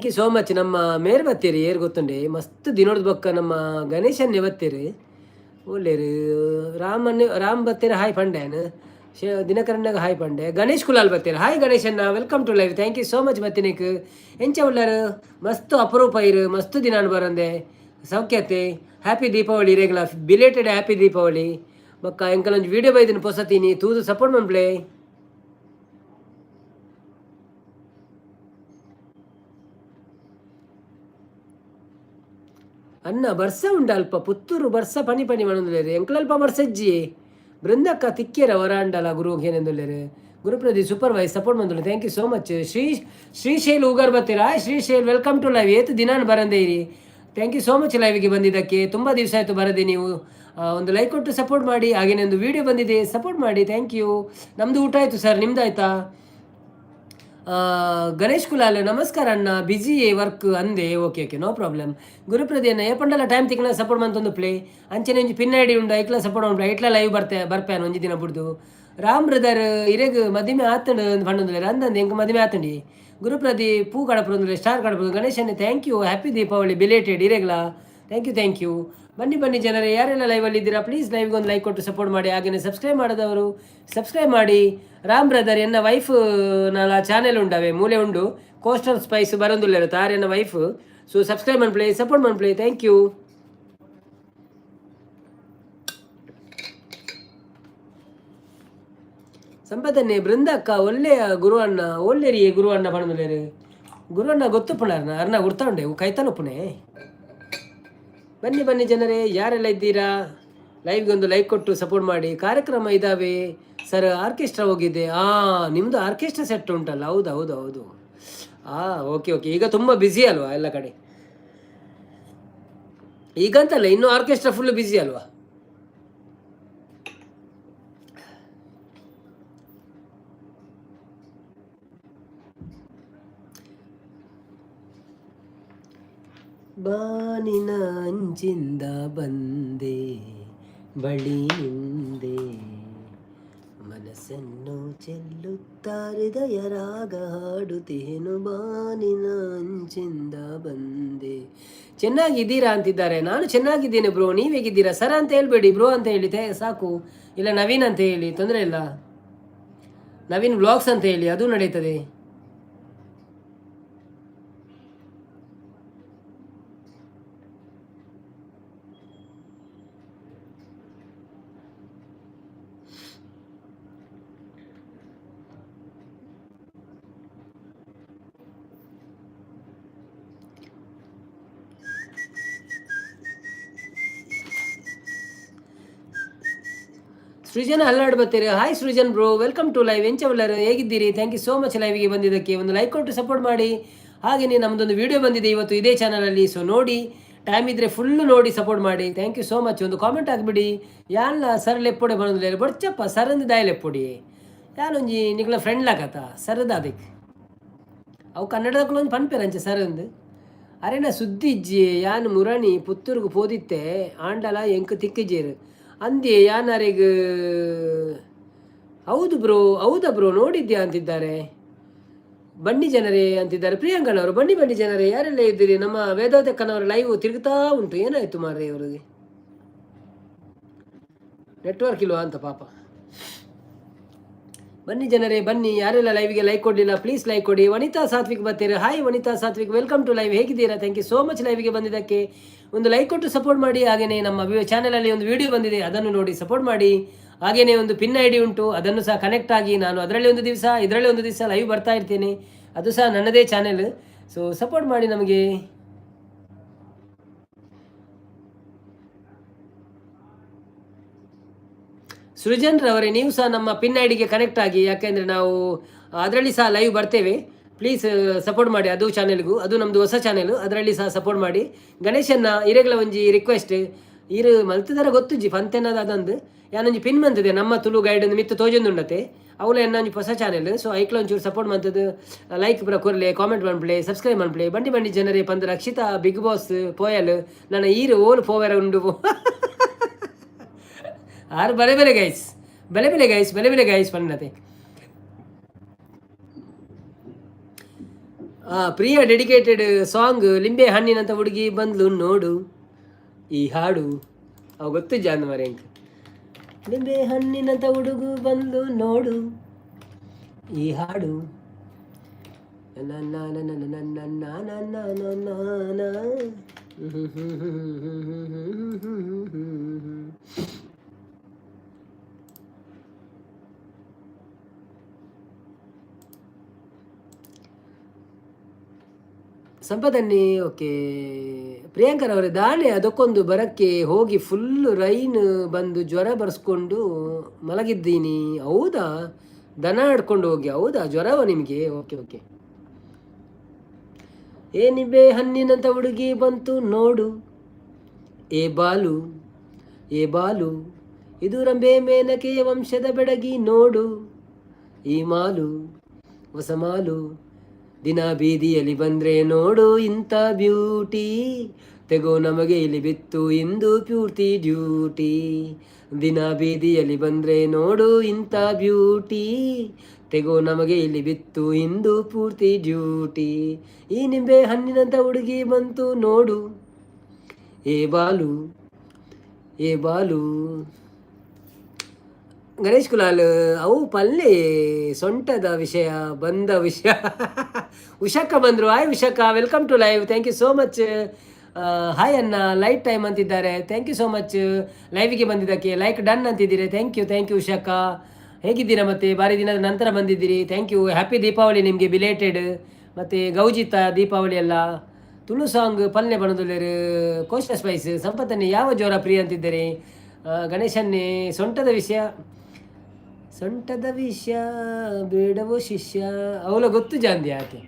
you so much. ನಮ್ಮ ಮೇರ್ ಬತ್ತೀರಿ ಏರ್ ಗೊತ್ತುಂಡೆ ಮಸ್ತ್ ದಿನೋಡ್ ಬೊಕ್ಕ ನಮ್ಮ ಗಣೇಶನ್ನೇ ಬತ್ತೀರಿ ಒಳ್ಳೆರು. ರಾಮ್ ಬತ್ತೀರಿ ಹಾಯ್ ಪಂಡ್ಯಾನ್. ದಿನಕರಣ್ಣಗ ಹಾಯ್ ಪಂಡೆ. ಗಣೇಶ್ ಕುಲಾಲ್ ಬತ್ತೀರಿ. ಹಾಯ್ ಗಣೇಶನ್ನ, welcome to live. Thank you so much ಬತ್ತೀನಿಕ್. ಎಂಚ ಉಳ್ಳರು ಮಸ್ತ್ ಅಪರೂಪ ಇರು ಮಸ್ತ್ ದಿನಾನ್ ಬರಂದೆ ಸೌಖ್ಯತೆ. ಹ್ಯಾಪಿ ದೀಪಾವಳಿ ರೇಗ್ಲ ಬಿಲೇಟೆಡ್ ಹ್ಯಾಪಿ ದೀಪಾವಳಿ. ಬಕ್ಕ ಎಂಕಲ್ ಒಂದು ವಿಡಿಯೋ ಬೈದಿನ ಪೊಸತೀನಿ ತೂದು ಸಪೋರ್ಟ್ ಮಾಡ್ಪ್ಲೇ. ಅನ್ನ ಬರ್ಸ ಉಂಡ ಅಲ್ಪ ಪುತ್ತೂರು ಬರ್ಸ ಪನಿ ಪನಿ ಮಣಂದುಲ್ಲೇರು ಎಂಕ್ಲಲ್ಪ ಬರ್ಸಜ್ಜಿ ಬೃಂದಕ್ಕ ತಿಕ್ಕೇರ ವರಾಂಡಲ ಗುರು ಏನಂದುಲ್ಲೇರು ಗುರುಪ್ರದೀಪ್ ಸೂಪರ್ವೈಸ್ ಸಪೋರ್ಟ್ ಬಂದುಲ್ಲೆ thank you so much Srishail ಉಗರ್ ಬರ್ತೀರಾ ಶ್ರೀಶೈಲ್ ವೆಲ್ಕಮ್ ಟು ಲೈವ್ ಏತು ದಿನಾನು ಬರಂದೇ ಇರಿ ಥ್ಯಾಂಕ್ ಯು ಸೋ ಮಚ್ ಲೈವ್ಗೆ ಬಂದಿದ್ದಕ್ಕೆ ತುಂಬ ದಿವಸ ಆಯಿತು ಬರದೆ ನೀವು ಒಂದು ಲೈಕ್ ಕೊಟ್ಟು ಸಪೋರ್ಟ್ ಮಾಡಿ ಹಾಗೇನೆ ಒಂದು ವಿಡಿಯೋ ಬಂದಿದೆ ಸಪೋರ್ಟ್ ಮಾಡಿ ಥ್ಯಾಂಕ್ ಯು ನಮ್ಮದು ಊಟ ಆಯಿತು ಸರ್ ನಿಮ್ದು ಆಯಿತಾ ಗಣೇಶ್ ಕುಲಾಲ್ ನಮಸ್ಕಾರ ಅಣ್ಣ ಬಿಜಿ ವರ್ಕ್ ಅಂದೆ ಓಕೆ ಓಕೆ ನೋ ಪ್ರಾಬ್ಲಮ್ ಗುರುಪ್ರದಿ ಅಣ್ಣ ಏಪಂಡಲ್ಲ ಟೈಮ್ ತಿಕ್ಕನ ಸಪೋರ್ಟ್ ಮಂತೊಂದು ಪ್ಲೇ ಅಂಚನೆ ಒಂಜಿ ಪಿನ್ ಐಡಿ ಉಂಡು ಐಕ್ಲ ಸಪೋರ್ಟ್ ಉಂಟು ಐಟ್ಲ ಲೈವ್ ಬರ್ಪ್ಯಾನ ಒಂಜಿ ದಿನ ಬಿಡ್ದು ರಾಮ್ ಬ್ರದರ್ ಇರೆಗ್ ಮದಿಮೆ ಆತಂಡು ಪಂಡೊಂದುಲ್ಲೇರು ಅಂದಂದು ಎಂಕ್ ಮದಿಮೆ ಆತಂಡಿ ಗುರುಪ್ರದಿ ಪೂ ಕಡಪುರಂದುಲ್ಲೆ ಸ್ಟಾರ್ ಕಡಪುರು ಗಣೇಶನ್ನೇ thank you happy Deepavali belated ಇರೆಗ್ಲಾ ಥ್ಯಾಂಕ್ ಯು ಬನ್ನಿ ಜನರೇ ಯಾರೆಲ್ಲ ಲೈವಲ್ಲಿ ಇದ್ದೀರಾ ಪ್ಲೀಸ್ ಲೈವ್ಗೆ ಒಂದು ಲೈಕ್ ಕೊಟ್ಟು ಸಪೋರ್ಟ್ ಮಾಡಿ ಹಾಗೆಯೇ ಸಬ್ಸ್ಕ್ರೈಬ್ ಮಾಡಿದವರು ಸಬ್ಸ್ಕ್ರೈಬ್ ಮಾಡಿ ರಾಮ್ ಬ್ರದರ್ ಎನ್ನ ವೈಫ್ ನಾಲ ಚಾನೆಲ್ ಉಂಡವೆ ಮೂಲೆ ಉಂಡು ಕೋಸ್ಟಲ್ ಸ್ಪೈಸ್ ಬರಂದುಲ್ಲೇರು ತಾರ್ ಎನ್ನ ವೈಫ್ ಸೊ ಸಬ್ಸ್ಕ್ರೈಬ್ ಮನ್ಪ್ಲೇ ಸಪೋರ್ಟ್ ಮನ್ಪ್ಲೇ ಥ್ಯಾಂಕ್ ಯು ಸಂಪದನ್ನೇ ಬೃಂದಕ್ಕ ಒಳ್ಳೆಯ ಗುರುವಣ್ಣ ಒಳ್ಳೆರಿಯೇ ಗುರುವಣ್ಣ ಪಣದುಲ್ಲೇರು ಗುರುವಣ್ಣ ಗೊತ್ತುಪ್ಪುಣರ್ನ ಅರ್ನ ಗುರ್ತಾಂಡೆ ಕೈತಾನೊಪ್ಪುಣೆ ಬನ್ನಿ ಜನರೇ ಯಾರೆಲ್ಲ ಇದ್ದೀರಾ ಲೈವ್ಗೆ ಒಂದು ಲೈಕ್ ಕೊಟ್ಟು ಸಪೋರ್ಟ್ ಮಾಡಿ ಕಾರ್ಯಕ್ರಮ ಇದ್ದಾವೆ ಸರ್ ಆರ್ಕೆಸ್ಟ್ರಾ ಹೋಗಿದ್ದೆ ನಿಮ್ಮದು ಆರ್ಕೆಸ್ಟ್ರಾ ಸೆಟ್ ಉಂಟಲ್ಲ ಹೌದು ಓಕೆ ಈಗ ತುಂಬ ಬ್ಯುಸಿ ಅಲ್ವಾ ಎಲ್ಲ ಕಡೆ ಈಗಂತಲ್ಲ ಇನ್ನೂ ಆರ್ಕೆಸ್ಟ್ರಾ ಫುಲ್ ಬ್ಯುಸಿ ಅಲ್ವಾ ಬಾನಿನ ಅಂಚಿಂದ ಬಂದೆ ಬಳಿ ನಿಂದೆ ಮನಸ್ಸನ್ನು ಚೆಲ್ಲುತ್ತಾ ಹೃದಯ ರಾಗ ಹಾಡುತ್ತೇನು ಬಾನಿನ ಅಂಚಿಂದ ಬಂದೆ ಚೆನ್ನಾಗಿದ್ದೀರಾ ಅಂತಿದ್ದಾರೆ ನಾನು ಚೆನ್ನಾಗಿದ್ದೇನೆ ಬ್ರೋ ನೀವು ಹೇಗಿದ್ದೀರಾ ಸರ್ ಅಂತ ಹೇಳ್ಬೇಡಿ ಬ್ರೋ ಅಂತ ಹೇಳಿ ಸಾಕು ಇಲ್ಲ ನವೀನ್ ಅಂತ ಹೇಳಿ ತೊಂದರೆ ಇಲ್ಲ ನವೀನ್ ವ್ಲಾಗ್ಸ್ ಅಂತ ಹೇಳಿ ಅದು ನಡೀತದೆ ಸೃಜನ್ ಹಲ್ಲಾಡ್ ಬರ್ತೀರಿ hi Srujan bro welcome to live ಎಂಚವಲ್ಲರು ಹೇಗಿದ್ದೀರಿ ಥ್ಯಾಂಕ್ ಯು ಸೋ ಮಚ್ ಲೈವ್ಗೆ ಬಂದಿದ್ದಕ್ಕೆ ಒಂದು ಲೈಕ್ ಕೊಟ್ಟು ಸಪೋರ್ಟ್ ಮಾಡಿ ಹಾಗೆಯೇ ನಮ್ಮದೊಂದು ವಿಡಿಯೋ ಬಂದಿದೆ ಇವತ್ತು ಇದೇ ಚಾನಲಲ್ಲಿ ಸೊ ನೋಡಿ ಟೈಮ್ ಇದ್ದರೆ ಫುಲ್ಲು ನೋಡಿ ಸಪೋರ್ಟ್ ಮಾಡಿ ಥ್ಯಾಂಕ್ ಯು ಸೋ ಮಚ್ ಒಂದು ಕಾಮೆಂಟ್ ಆಗಿಬಿಡಿ ಯಾನ್ಲ ಸರ್ ಲೆಪ್ಪೊಡೆ ಬಂದಿಲ್ಲ ಬಡ್ಚಪ್ಪ ಸರಂದು ದಾಯ ಲೆಪ್ಪೊಡಿ ಯಾನೊಂಜಿ ನಿಗ್ಲ ಫ್ರೆಂಡ್ ಲಾಕತ್ತ ಸರದ ಅದಕ್ಕೆ ಅವು ಕನ್ನಡದಕ್ಕೊಂದು ಪನ್ಪೇರಂಚೆ ಸರಂದು ಅರೆನ ಸುದ್ದಿ ಇಜ್ಜಿ ಯಾನ್ ಮುರಣಿ ಪುತ್ತೂರ್ಗು ಪೋದಿತ್ತೆ ಆಂಡಲ ಎಂಕ್ ತಿಕ್ಕಿಜೇರು ಅಂದೆ ಯಾನಾರಿಗ ಹೌದಾ ಬ್ರೋ ನೋಡಿದ್ಯಾ ಅಂತಿದ್ದಾರೆ ಬನ್ನಿ ಜನರೇ ಅಂತಿದ್ದಾರೆ ಪ್ರಿಯಾಂಕನವರು ಬನ್ನಿ ಜನರೇ ಯಾರೆಲ್ಲ ಇದ್ದೀರಿ ನಮ್ಮ ವೇದಾವತಕ್ಕನವರ ಲೈವ್ ತಿರುಗುತ್ತಾ ಉಂಟು ಏನಾಯ್ತು ಮಾರ್ರೆ ಅವರಿಗೆ ನೆಟ್ವರ್ಕ್ ಇಲ್ವಾ ಅಂತ ಪಾಪ ಬನ್ನಿ ಜನರೇ ಬನ್ನಿ ಯಾರೆಲ್ಲ ಲೈವ್ಗೆ ಲೈಕ್ ಕೊಡಲಿಲ್ಲ ಪ್ಲೀಸ್ ಲೈಕ್ ಕೊಡಿ ವನಿತಾ ಸಾತ್ವಿಕ್ ಬರ್ತೀರಾ hi Vanitha Sathvik welcome to live ಹೇಗಿದ್ದೀರಾ ಥ್ಯಾಂಕ್ ಯು ಸೋ ಮಚ್ ಲೈವ್ಗೆ ಬಂದಿದ್ದಕ್ಕೆ ಒಂದು ಲೈಕ್ ಕೊಟ್ಟು ಸಪೋರ್ಟ್ ಮಾಡಿ ಹಾಗೆಯೇ ನಮ್ಮ ಚಾನಲಲ್ಲಿ ಒಂದು ವಿಡಿಯೋ ಬಂದಿದೆ ಅದನ್ನು ನೋಡಿ ಸಪೋರ್ಟ್ ಮಾಡಿ ಹಾಗೆಯೇ ಒಂದು ಪಿನ್ ಐ ಡಿ ಉಂಟು ಅದನ್ನು ಸಹ ಕನೆಕ್ಟ್ ಆಗಿ ನಾನು ಅದರಲ್ಲಿ ಒಂದು ದಿವಸ ಲೈವ್ ಬರ್ತಾ ಇರ್ತೇನೆ ಅದು ಸಹ ನನ್ನದೇ ಚಾನೆಲ್ ಸೊ ಸಪೋರ್ಟ್ ಮಾಡಿ ನಮಗೆ ಸೃಜನ್ ರವರೇ ನೀವು ಸಹ ನಮ್ಮ ಪಿನ್ ಐ ಡಿಗೆ ಕನೆಕ್ಟ್ ಆಗಿ ಯಾಕೆಂದರೆ ನಾವು ಅದರಲ್ಲಿ ಸಹ ಲೈವ್ ಬರ್ತೇವೆ ಪ್ಲೀಸ್ ಸಪೋರ್ಟ್ ಮಾಡಿ ಅದು ಚಾನೆಲ್ಗೂ ಅದು ನಮ್ಮದು ಹೊಸ ಚಾನೆಲ್ ಅದರಲ್ಲಿ ಸಹ ಸಪೋರ್ಟ್ ಮಾಡಿ ಗಣೇಶನ್ನ ಇರೆಗ್ಲ ಒಂಜಿ ರಿಕ್ವೆಸ್ಟ್ ಇರು ಮಲ್ತಿದಾರ ಗೊತ್ತುಜ್ಜಿ ಪಂತೆನದ ಅದಂದು ಯಾನೊಂಜಿ ಪಿನ್ ಮಂತದೆ ನಮ್ಮ ತುಳು ಗೈಡ್ ಮಿತ್ತು ತೋಜೊಂದುಂಡತೆ ಅವಳ ಎನ್ನೊಂಜಿ ಹೊಸ ಚಾನೆಲ್ ಸೊ ಐಕ್ಲ ಒಂಚೂರು ಸಪೋರ್ಟ್ ಮಂತದ್ದು ಲೈಕ್ ಪೂರ ಕೊರ್ಲೆ ಕಾಮೆಂಟ್ ಮನ್ಪ್ಲೆ ಸಬ್ಸ್ಕ್ರೈಬ್ ಮನ್ಪ್ಲೆ ಬಂಡಿ ಜನರೇ ಪಂದ ರಕ್ಷಿತಾ ಬಿಗ್ ಬಾಸ್ ಪೋಯಲ್ ನನ್ನ ಈರು ಓಲ್ ಪೋವೆರ ಉಂಡು ಆರು ಬೆಲೆ ಗೈಸ್ ಪನ್ನತೆ ಪ್ರಿಯ ಡೆಡಿಕೇಟೆಡ್ ಸಾಂಗ್ ಲಿಂಬೆ ಹಣ್ಣಿನಂತ ಹುಡುಗಿ ಬಂದ್ಲು ನೋಡು ಈ ಹಾಡು ಅವು ಗೊತ್ತು ಜಾನ್ ಮರೆ ಅಂಕ ಲಿಂಬೆ ಹಣ್ಣಿನಂತ ಹುಡುಗು ಬಂದು ನೋಡು ಈ ಹಾಡು ಸಂಪದನ್ನಿ ಓಕೆ ಪ್ರಿಯಾಂಕರವರೇ ದಾಳಿ ಅದಕ್ಕೊಂದು ಬರಕ್ಕೆ ಹೋಗಿ ಫುಲ್ ರೈನ್ ಬಂದು ಜ್ವರ ಬರೆಸ್ಕೊಂಡು ಮಲಗಿದ್ದೀನಿ. ಹೌದಾ? ದನ ಆಡ್ಕೊಂಡು ಹೋಗಿ. ಹೌದಾ, ಜ್ವರವ ನಿಮಗೆ? Okay okay. ಏನಿಬೆ ಹಣ್ಣಿನಂತ ಹುಡುಗಿ ಬಂತು ನೋಡು, ಏ ಬಾಲು ಏ ಬಾಲು, ಇದು ರಂಬೆ ಮೇನಕೆಯ ವಂಶದ ಬೆಡಗಿ ನೋಡು, ಈ ಮಾಲು ಹೊಸ ಮಾಲು, ದಿನ ಬೀದಿಯಲ್ಲಿ ಬಂದ್ರೆ ನೋಡು ಇಂಥ ಬ್ಯೂಟಿ, ತೆಗೋ ನಮಗೆ ಇಲ್ಲಿ ಬಿತ್ತು ಇಂದು ಪೂರ್ತಿ ಡ್ಯೂಟಿ, ದಿನ ಬೀದಿಯಲ್ಲಿ ಬಂದ್ರೆ ನೋಡು ಇಂಥ ಬ್ಯೂಟಿ, ತೆಗೋ ನಮಗೆ ಇಲ್ಲಿ ಬಿತ್ತು ಇಂದು ಪೂರ್ತಿ ಡ್ಯೂಟಿ, ಈ ನಿಂಬೆ ಹಣ್ಣಿನಂಥ ಹುಡುಗಿ ಬಂತು ನೋಡು, ಏ ಬಾಲು ಏ ಬಾಲು. ಗಣೇಶ್ ಕುಲಾಲ್, ಅವು ಪಲ್ಲೆ ಸೊಂಟದ ವಿಷಯ ಬಂದ ವಿಷಯ. ಉಷಕ್ಕ ಬಂದರು. ಹಾಯ್ ಉಷಕ್ಕ, welcome to live. Thank you so much. Hi ಅನ್ನ, ಲೈಟ್ ಟೈಮ್ ಅಂತಿದ್ದಾರೆ. ಥ್ಯಾಂಕ್ ಯು ಸೋ ಮಚ್ ಲೈವಿಗೆ ಬಂದಿದ್ದಕ್ಕೆ. ಲೈಕ್ ಡನ್ ಅಂತಿದ್ದೀರಿ. ಥ್ಯಾಂಕ್ ಯು ಉಷಕ್ಕ. ಹೇಗಿದ್ದೀರಾ? ಮತ್ತೆ ಭಾರಿ ದಿನದ ನಂತರ ಬಂದಿದ್ದೀರಿ. Thank you. ಹ್ಯಾಪಿ ದೀಪಾವಳಿ ನಿಮಗೆ ಬಿಲೇಟೆಡ್. ಮತ್ತು ಗೌಜಿತ ದೀಪಾವಳಿ ಎಲ್ಲ. ತುಳು ಸಾಂಗ್ ಪಲ್ಲೆ ಬಣದುಲ್ಲೇರು ಕೋಶ ಸ್ಪೈಸ್ ಸಂಪತ್ತನ್ನೇ ಯಾವ ಜೋರ ಪ್ರಿಯ ಅಂತಿದ್ದಾರೆ. ಗಣೇಶನ್ನೇ ಸೊಂಟದ ವಿಷಯ ಬೇಡವೋ ಶಿಷ್ಯ, ಅವಳ ಗೊತ್ತು ಜಾಂದಿ ಆಕೆ.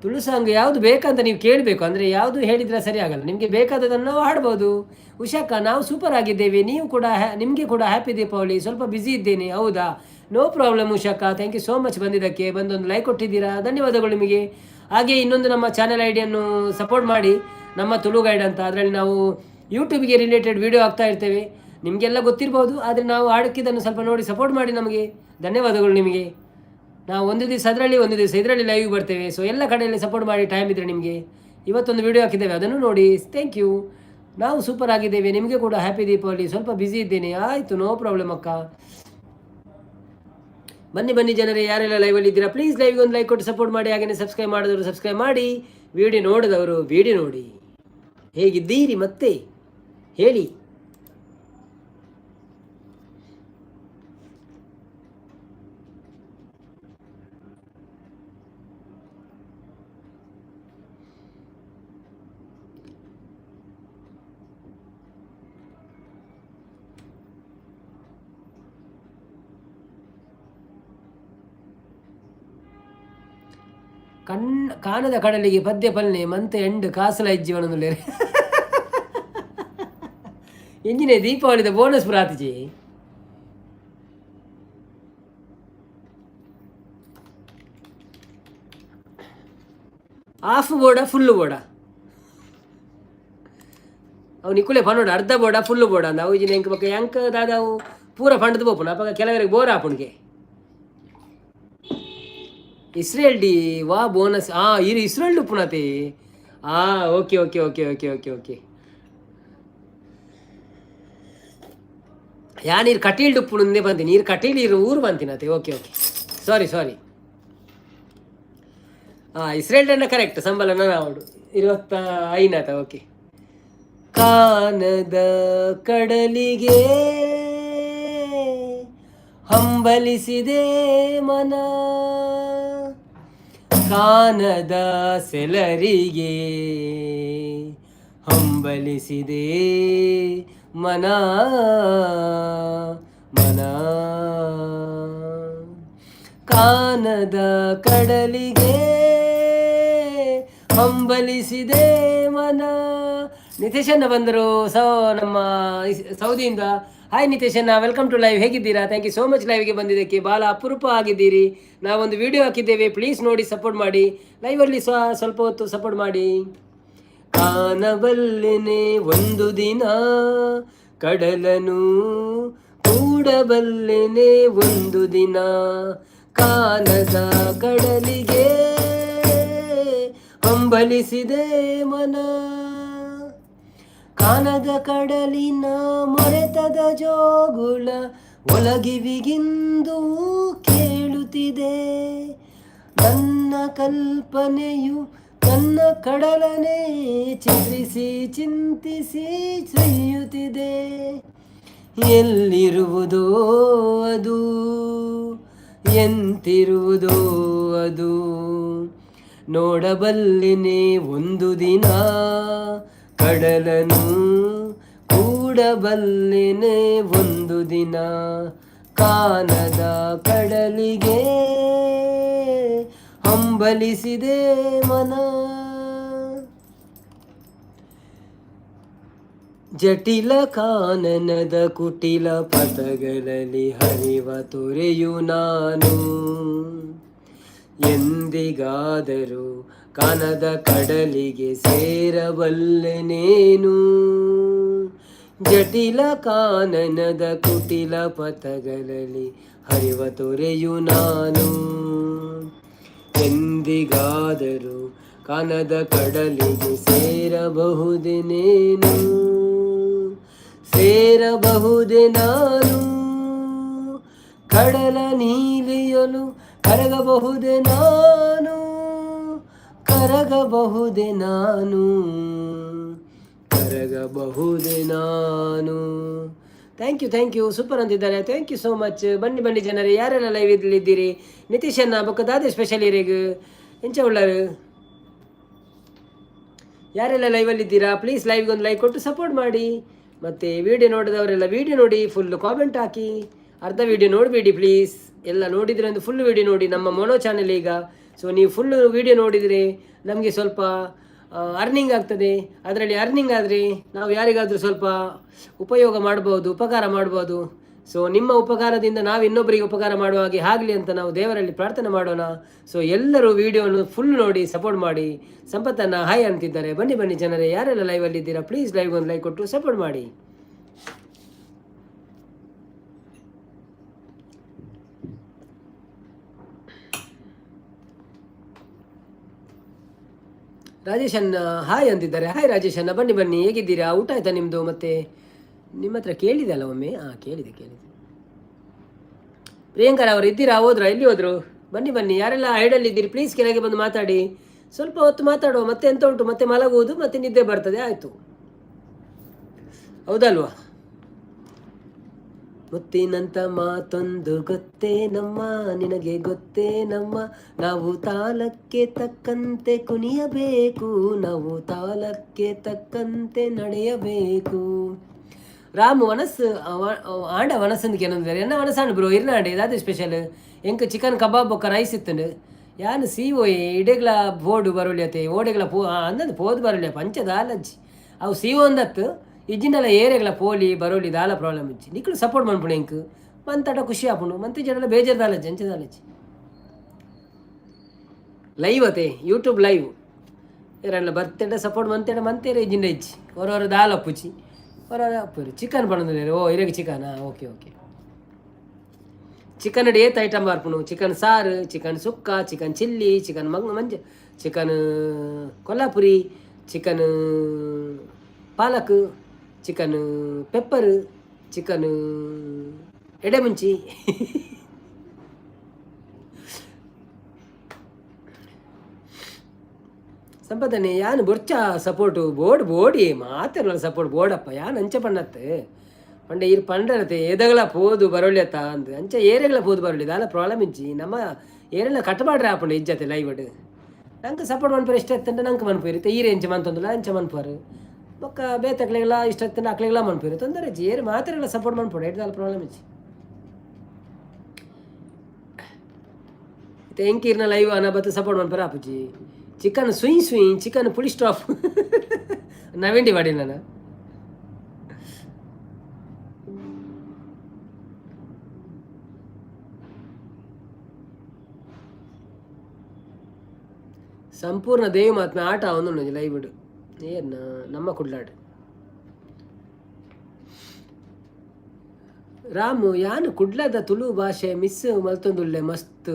ತುಳು ಸಾಂಗ್ ಯಾವುದು ಬೇಕಂತ ನೀವು ಕೇಳಬೇಕು. ಅಂದರೆ ಯಾವುದು ಹೇಳಿದರೆ ಸರಿ ಆಗಲ್ಲ. ನಿಮಗೆ ಬೇಕಾದದನ್ನು ನಾವು ಹಾಡ್ಬೋದು. ಉಷಾಕ, ನಾವು ಸೂಪರ್ ಆಗಿದ್ದೇವೆ. ನೀವು ಕೂಡ ನಿಮಗೆ ಕೂಡ ಹ್ಯಾಪಿ ದೀಪಾವಳಿ. ಸ್ವಲ್ಪ ಬ್ಯುಸಿ ಇದ್ದೇನೆ. ಹೌದಾ? ನೋ ಪ್ರಾಬ್ಲಮ್ ಉಷಾಕ. ಥ್ಯಾಂಕ್ ಯು ಸೋ ಮಚ್ ಬಂದಿದ್ದಕ್ಕೆ. ಬಂದೊಂದು ಲೈಕ್ ಕೊಟ್ಟಿದ್ದೀರಾ, ಧನ್ಯವಾದಗಳು ನಿಮಗೆ. ಹಾಗೆ ಇನ್ನೊಂದು ನಮ್ಮ ಚಾನಲ್ ಐಡಿಯನ್ನು ಸಪೋರ್ಟ್ ಮಾಡಿ, ನಮ್ಮ ತುಳು ಗೈಡ್ ಅಂತ. ಅದರಲ್ಲಿ ನಾವು ಯೂಟ್ಯೂಬ್ಗೆ ರಿಲೇಟೆಡ್ ವಿಡಿಯೋ ಆಗ್ತಾ ಇರ್ತೇವೆ. ನಿಮಗೆಲ್ಲ ಗೊತ್ತಿರ್ಬೋದು, ಆದರೆ ನಾವು ಆಡಕ್ಕಿದ್ದನ್ನು ಸ್ವಲ್ಪ ನೋಡಿ ಸಪೋರ್ಟ್ ಮಾಡಿ ನಮಗೆ. ಧನ್ಯವಾದಗಳು ನಿಮಗೆ. ನಾವು ಒಂದು ದಿವಸ ಅದರಲ್ಲಿ, ಒಂದು ದಿವಸ ಇದರಲ್ಲಿ ಲೈವ್ ಬರ್ತೇವೆ. ಸೊ ಎಲ್ಲ ಕಡೆಯಲ್ಲಿ ಸಪೋರ್ಟ್ ಮಾಡಿ. ಟೈಮ್ ಇದ್ದರೆ ನಿಮಗೆ ಇವತ್ತೊಂದು ವಿಡಿಯೋ ಹಾಕಿದ್ದೇವೆ, ಅದನ್ನು ನೋಡಿ. Thank you. ನಾವು ಸೂಪರ್ ಆಗಿದ್ದೇವೆ. ನಿಮಗೆ ಕೂಡ ಹ್ಯಾಪಿ ದೀಪಾವಳಿ. ಸ್ವಲ್ಪ ಬ್ಯುಸಿ ಇದ್ದೇನೆ. ಆಯಿತು, ನೋ ಪ್ರಾಬ್ಲಮ್ ಅಕ್ಕ. ಬನ್ನಿ ಜನರೇ, ಯಾರೆಲ್ಲ ಲೈವಲ್ಲಿ ಇದ್ದೀರಾ ಪ್ಲೀಸ್ ಲೈವ್ಗೆ ಒಂದು ಲೈಕ್ ಕೊಟ್ಟು ಸಪೋರ್ಟ್ ಮಾಡಿ. ಹಾಗೆಯೇ ಸಬ್ಸ್ಕ್ರೈಬ್ ಮಾಡಿದವರು ಸಬ್ಸ್ಕ್ರೈಬ್ ಮಾಡಿ, ವಿಡಿಯೋ ನೋಡಿದವರು ವಿಡಿಯೋ ನೋಡಿ. ಹೇಗಿದ್ದೀರಿ ಮತ್ತೆ ಹೇಳಿ. ಕಾಣದ ಕಡಲಿಗೆ ಪದ್ಯ ಪಲ್ನೆ ಮಂತೆ ಎಂಡ್ ಕಾಸಲ ಇಜ್ಜಿವನಲ್ಲೇ ಎಂಜಿನೇ ದೀಪಾವಳಿದ ಬೋನಸ್ ಪ್ರಾತಿಜಿ. ಹಾಫ್ ಬೋರ್ಡ ಫುಲ್ಲು ಬೋರ್ಡ ಅವು ನಿಕ್ಕುಲೆ ಪನ್ನೋಡ ಅರ್ಧ ಬೋರ್ಡ ಫುಲ್ಲು ಬೋರ್ಡ ಅಂದ ಅವು ಎಂಕ ಪಕ್ಕ ಎಂಕ ದಾದ ಅವು ಪೂರ ಫಂಡದ ಬೋಪುನ ಅಪ್ಪ ಕೆಲವರಿಗೆ ಬೋರ್ ಆಪುಣಿಗೆ ಇಸ್ರೇಲ್ ಡಿ ವಾ ಬೋನಸ್ ಇರು ಇಸ್ರೇಲ್ ಉಪ್ಪುನತೆ okay okay okay okay okay okay yeah ನೀರು ಕಟೀಲ್ಡ್ ಉಪ್ಪು ಮುಂದೆ ಬಂತೀನಿ ನೀರು ಕಟೀಲ್ ಇರು ಊರು ಬಂತೀನತೆ ಓಕೆ ಓಕೆ ಸಾರಿ ಇಸ್ರೇಲ್ ದಂಡ ಕರೆಕ್ಟ್ ಸಂಬಳನ ನಾವಡು 25 ಓಕೆ. ಕಾನದ ಕಡಲಿಗೆ ಹಂಬಲಿಸಿದೆ ಮನ, ಕಾನದ ಸೆಲರಿಗೆ ಹಂಬಲಿಸಿದೆ ಮನ ಮನ, ಕಾನದ ಕಡಲಿಗೆ ಹಂಬಲಿಸಿದೆ ಮನ. ನಿತೇಶನ್ನ ಬಂದರು ನಮ್ಮ ಸೌದಿಯಿಂದ. ಹಾಯ್ ನಿತೇಶನ್ನ, ವೆಲ್ಕಮ್ ಟು ಲೈವ್. ಹೇಗಿದ್ದೀರಾ? ಥ್ಯಾಂಕ್ ಯು ಸೋ ಮಚ್ ಲೈವ್ಗೆ ಬಂದಿದ್ದಕ್ಕೆ. ಭಾಳ ಅಪರೂಪ ಆಗಿದ್ದೀರಿ. ನಾವೊಂದು ವಿಡಿಯೋ ಹಾಕಿದ್ದೇವೆ, ಪ್ಲೀಸ್ ನೋಡಿ ಸಪೋರ್ಟ್ ಮಾಡಿ. ಲೈವಲ್ಲಿ ಸ್ವಲ್ಪ ಹೊತ್ತು ಸಪೋರ್ಟ್ ಮಾಡಿ. ಕಾಣಬಲ್ಲೆನೆ ಒಂದು ದಿನ ಕಡಲನು, ಕೂಡಬಲ್ಲೆನೆ ಒಂದು ದಿನ, ಕಾನದ ಕಡಲಿಗೆ ಹಂಬಲಿಸಿದೆ ಮನ. ಕಾನದ ಕಡಲಿನ ಮೊರೆತದ ಜೋಗುಳ ಒಳಗಿವಿಗಿಂದು ಕೇಳುತ್ತಿದೆ. ನನ್ನ ಕಲ್ಪನೆಯು ನನ್ನ ಕಡಲನೆ ಚಿತ್ರಿಸಿ ಚಿಂತಿಸಿ ಸುಯ್ಯುತ್ತಿದೆ. ಎಲ್ಲಿರುವುದೋ ಅದು, ಎಂತಿರುವುದೋ ಅದು, ನೋಡಬಲ್ಲೆನೆ ಒಂದು ದಿನ ಕಡಲನು ಕೂಡಬಲ್ಲೆನೆ ಒಂದು ದಿನ, ಕಾನದ ಕಡಲಿಗೆ ಹಂಬಲಿಸಿದೆ ಮನ. ಜಟಿಲ ಕಾನನದ ಕುಟಿಲ ಪಥಗಳಲ್ಲಿ ಹರಿವ ತೊರೆಯು ನಾನು, ಎಂದಿಗಾದರೂ ಕಾನದ ಕಡಲಿಗೆ ಸೇರಬಲ್ಲೆನೇನು. ಜಟಿಲ ಕಾನನದ ಕುಟಿಲ ಪಥಗಳಲ್ಲಿ ಹರಿವ ತೊರೆಯು ನಾನು, ಎಂದಿಗಾದರೂ ಕಾನದ ಕಡಲಿಗೆ ಸೇರಬಹುದೇನೇನು. ಸೇರಬಹುದೇ ನಾನು ಕಡಲ ನೀಲಿಯಲು, ಕರಗಬಹುದೇ ನಾನು, ಕರಗಬಹುದೇ ನಾನು, ಕರಗಬಹುದೇ ನಾನು. ಥ್ಯಾಂಕ್ ಯು ಸೂಪರ್ ಅಂತಿದ್ದಾರೆ. Thank you so much. ಬನ್ನಿ ಬನ್ನಿ ಜನರೇ, ಯಾರೆಲ್ಲ ಲೈವ್ ಇದ್ದೀರಿ? ನಿತೀಶ್ ಅನ್ನ ಬೊಕ್ಕದಾದೆ ಸ್ಪೆಷಲ್ ಇರೇಗ ಎಂಚ ಉಳ್ಳರು, ಯಾರೆಲ್ಲ ಲೈವಲ್ಲಿದ್ದೀರಾ ಪ್ಲೀಸ್ ಲೈವ್ಗೆ ಒಂದು ಲೈಕ್ ಕೊಟ್ಟು ಸಪೋರ್ಟ್ ಮಾಡಿ. ಮತ್ತು ವಿಡಿಯೋ ನೋಡಿದವರೆಲ್ಲ ವಿಡಿಯೋ ನೋಡಿ, ಫುಲ್ಲು ಕಾಮೆಂಟ್ ಹಾಕಿ. ಅರ್ಧ ವಿಡಿಯೋ ನೋಡಬೇಡಿ ಪ್ಲೀಸ್, ಎಲ್ಲ ನೋಡಿದರೆ ಒಂದು ಫುಲ್ ವಿಡಿಯೋ ನೋಡಿ. ನಮ್ಮ ಮೊನೋ ಚಾನೆಲ್ ಈಗ, ಸೊ ನೀವು ಫುಲ್ಲು ವಿಡಿಯೋ ನೋಡಿದರೆ ನಮಗೆ ಸ್ವಲ್ಪ ಅರ್ನಿಂಗ್ ಆಗ್ತದೆ. ಅದರಲ್ಲಿ ಅರ್ನಿಂಗ್ ಆದರೆ ನಾವು ಯಾರಿಗಾದರೂ ಸ್ವಲ್ಪ ಉಪಯೋಗ ಮಾಡ್ಬೋದು, ಉಪಕಾರ ಮಾಡ್ಬೋದು. ಸೊ ನಿಮ್ಮ ಉಪಕಾರದಿಂದ ನಾವು ಇನ್ನೊಬ್ಬರಿಗೆ ಉಪಕಾರ ಮಾಡುವ ಹಾಗೆ ಆಗಲಿ ಅಂತ ನಾವು ದೇವರಲ್ಲಿ ಪ್ರಾರ್ಥನೆ ಮಾಡೋಣ. ಸೊ ಎಲ್ಲರೂ ವಿಡಿಯೋವನ್ನು ಫುಲ್ ನೋಡಿ ಸಪೋರ್ಟ್ ಮಾಡಿ. ಸಂಪತ್ತನ್ನು ಹಾಯ್ ಅಂತಿದ್ದಾರೆ. ಬನ್ನಿ ಬನ್ನಿ ಜನರೇ, ಯಾರೆಲ್ಲ ಲೈವಲ್ಲಿ ಇದ್ದೀರಾ ಪ್ಲೀಸ್ ಲೈವ್ ಒಂದು ಲೈಕ್ ಕೊಟ್ಟು ಸಪೋರ್ಟ್ ಮಾಡಿ. ರಾಜೇಶ್ ಅನ್ನ ಹಾಯ್ ಅಂತಿದ್ದಾರೆ. ಹಾಯ್ ರಾಜೇಶ್ ಅನ್ನ, ಬನ್ನಿ ಬನ್ನಿ, ಹೇಗಿದ್ದೀರಾ? ಊಟ ಆಯ್ತಾ ನಿಮ್ಮದು? ಮತ್ತೆ ನಿಮ್ಮ ಹತ್ರ ಕೇಳಿದೆ ಅಲ್ಲ ಒಮ್ಮೆ? ಕೇಳಿದೆ. ಪ್ರಿಯಾಂಕರ್ ಅವರು ಇದ್ದೀರಾ? ಹೋದ್ರಾ? ಎಲ್ಲಿ ಹೋದ್ರು? ಬನ್ನಿ ಬನ್ನಿ, ಯಾರೆಲ್ಲ ಹೈಡಲ್ಲಿ ಇದ್ದೀರಿ ಪ್ಲೀಸ್ ಕೆಳಗೆ ಬಂದು ಮಾತಾಡಿ. ಸ್ವಲ್ಪ ಹೊತ್ತು ಮಾತಾಡುವ, ಮತ್ತೆ ಎಂತ ಉಂಟು, ಮತ್ತೆ ಮಲಗುವುದು, ಮತ್ತೆ ನಿದ್ದೆ ಬರ್ತದೆ, ಆಯಿತು, ಹೌದಲ್ವಾ? ಮುತ್ತಿನಂತ ಮಾತೊಂದು ಗೊತ್ತೇ ನಮ್ಮ, ನಿನಗೆ ಗೊತ್ತೇ ನಮ್ಮ, ನಾವು ತಾಳಕ್ಕೆ ತಕ್ಕಂತೆ ಕುಣಿಯಬೇಕು, ನಾವು ತಾಳಕ್ಕೆ ತಕ್ಕಂತೆ ನಡೆಯಬೇಕು. ರಾಮು ವನಸ್ಸು ಆಂಡ ವನಸ್ಸಂದಿಗೆ ಏನಂದ್ರೆ ಎನ್ನ ವನಸ್ಸಾಂಡು ಬ್ರೋ ಇರ್ನಾಂಡೆ ಇದಾದ ಸ್ಪೆಷಲ್ ಎಂಕ್ ಚಿಕನ್ ಕಬಾಬ್ ಬೊಕ್ಕ ರೈಸ್ ಇತ್ತಂಡು ಯಾನು ಸೀವೋಯ್ ಇಡೆಗ್ಲ ಬೋಡು ಬರೋಳಿಯತೆ ಓಡೆಗ್ಲ ಅಂದಂದು ಪೋದು ಬರೋಳಿಯ ಪಂಚ ದಾಲಜ್ಜಿ ಅವು ಸೀವೋ ಅಂದತ್ತು ಇಜ್ಜಿನೆಲ್ಲ ಏರೆಗ್ಲ ಪೋಲಿ ಬರೋಳಿ ದಾಲ ಪ್ರಾಬ್ಲಮ್ ಇಜ್ಜಿ ನಿಕ್ಳು ಸಪೋರ್ಟ್ ಮಾಡ್ಪುಣು ಎಂಕ್ ಮಂತಟ ಖುಷಿ ಆಪುಂಡು ಮಂತಿ ಜನ ಬೇಜಾರು ದಾಲಜ್ಜಿ ಅಂಚೆ ದಾಲಜ್ಜಿ ಲೈವ್ ಅತೆ ಯೂಟ್ಯೂಬ್ ಲೈವ್ ಇರಲ್ಲ ಬರ್ತೇಡ ಸಪೋರ್ಟ್ ಮಂತೇಡ ಮಂತೇರ ಇಜ್ಜಿಂಡ ಇಜ್ಜಿ ಹೊರವರ ದಾಲ ಅಪ್ಪುಚ್ಚಿ ಹೊರವರ ಅಪ್ಪರು ಚಿಕನ್ ಪಣಂದಿಲ್ಲ ಓ ಇರಗೆ ಚಿಕನಾ ಓಕೆ ಓಕೆ ಚಿಕನ್ ಅಡಿ ಏತ್ ಐಟಮ್ ಬರ್ಪುಣು ಚಿಕನ್ ಸಾರು ಚಿಕನ್ ಸುಕ್ಕ ಚಿಕನ್ ಚಿಲ್ಲಿ ಚಿಕನ್ ಮಂಜ ಚಿಕನ್ ಕೊಲ್ಲಾಪುರಿ ಚಿಕನ್ ಪಾಲಕ್ ಚಿಕನ್ ಪೆಪ್ಪರ್ ಚಿಕನ್ ಎಡೆಮುಂಚಿ ಸಂಪದನೆ ಯಾನು ಬೊರ್ಚ ಸಪೋರ್ಟು ಬೋಡಿ ಮಾತೆಲ್ಲ ಸಪೋರ್ಟ್ ಬೋಡಪ್ಪ ಯಾನು ಅಂಚೆ ಪಣ್ಣತ್ತೆ ಪಂಡೆ ಇರು ಪಂಡರತೆ ಎದಗಳ ಪೋದು ಬರೋಳ್ಯತ್ತ ಅಂದ್ ಅಂಚೆ ಏರೆಗಳ ಪೋದು ಬರೋಳಿ ದಾಲ ಪ್ರಾಬ್ಲಮ್ ಇಜ್ಜಿ ನಮ್ಮ ಏರೆಲ್ಲ ಕಟ್ ಮಾಡ್ರೆ ಆಪಂಡು ಇಜ್ಜತೆ ಲೈವಡ್ ನಂಗೆ ಸಪೋರ್ಟ್ ಮನ್ಪೇರು ಇಷ್ಟ ಇತ್ತಂದ್ರೆ ನಂಗೆ ಮನ್ಪೇರಿತ್ತೆ ಈ ರೇಂಜ್ ಮಂತಂದಿಲ್ಲ ಅಂಚೆ ಮನ್ಪಾರು ಬೊಕ್ಕ ಬೇತಕ್ಲೆಲ್ಲ ಇಷ್ಟ ಇತ್ತಂದ್ರೆ ಅಕ್ಲೆಲ್ಲ ಮನ್ಪೇರು ತೊಂದರೆ ಇಜ್ಜಿ ಏರು ಮಾತೆಲ್ಲ ಸಪೋರ್ಟ್ ಮನ್ಪೋಡು ಎಡ್ ದಾಲ ಪ್ರಾಬ್ಲಮ್ ಇಜ್ಜಿ ಮತ್ತೆ ಎಂಕೀರ್ನ ಲೈವ್ ಅನ್ನ ಬತ್ತು ಸಪೋರ್ಟ್ ಮನ್ಪೇರು ಆಪುಜಿ ಚಿಕನ್ ಸುಯಿ ಚಿಕನ್ ಪುಳಿ ಸ್ಟಾಫ್ ನವೆಂಡಿ ಮಾಡಿ ನಾನು ಸಂಪೂರ್ಣ ದೇವಿ ಮಾತ್ಮೆ ಆಟ ಒಂದು ಲೈವ್ಡ್ ಏನ ನಮ್ಮ ಕುಡ್ಲಾಡ್ ರಾಮು ಯಾನು ಕುಡ್ಲದ ತುಳು ಭಾಷೆ ಮಿಸ್ ಮಲ್ತೊಂದುಲ್ಲೆ ಮಸ್ತ್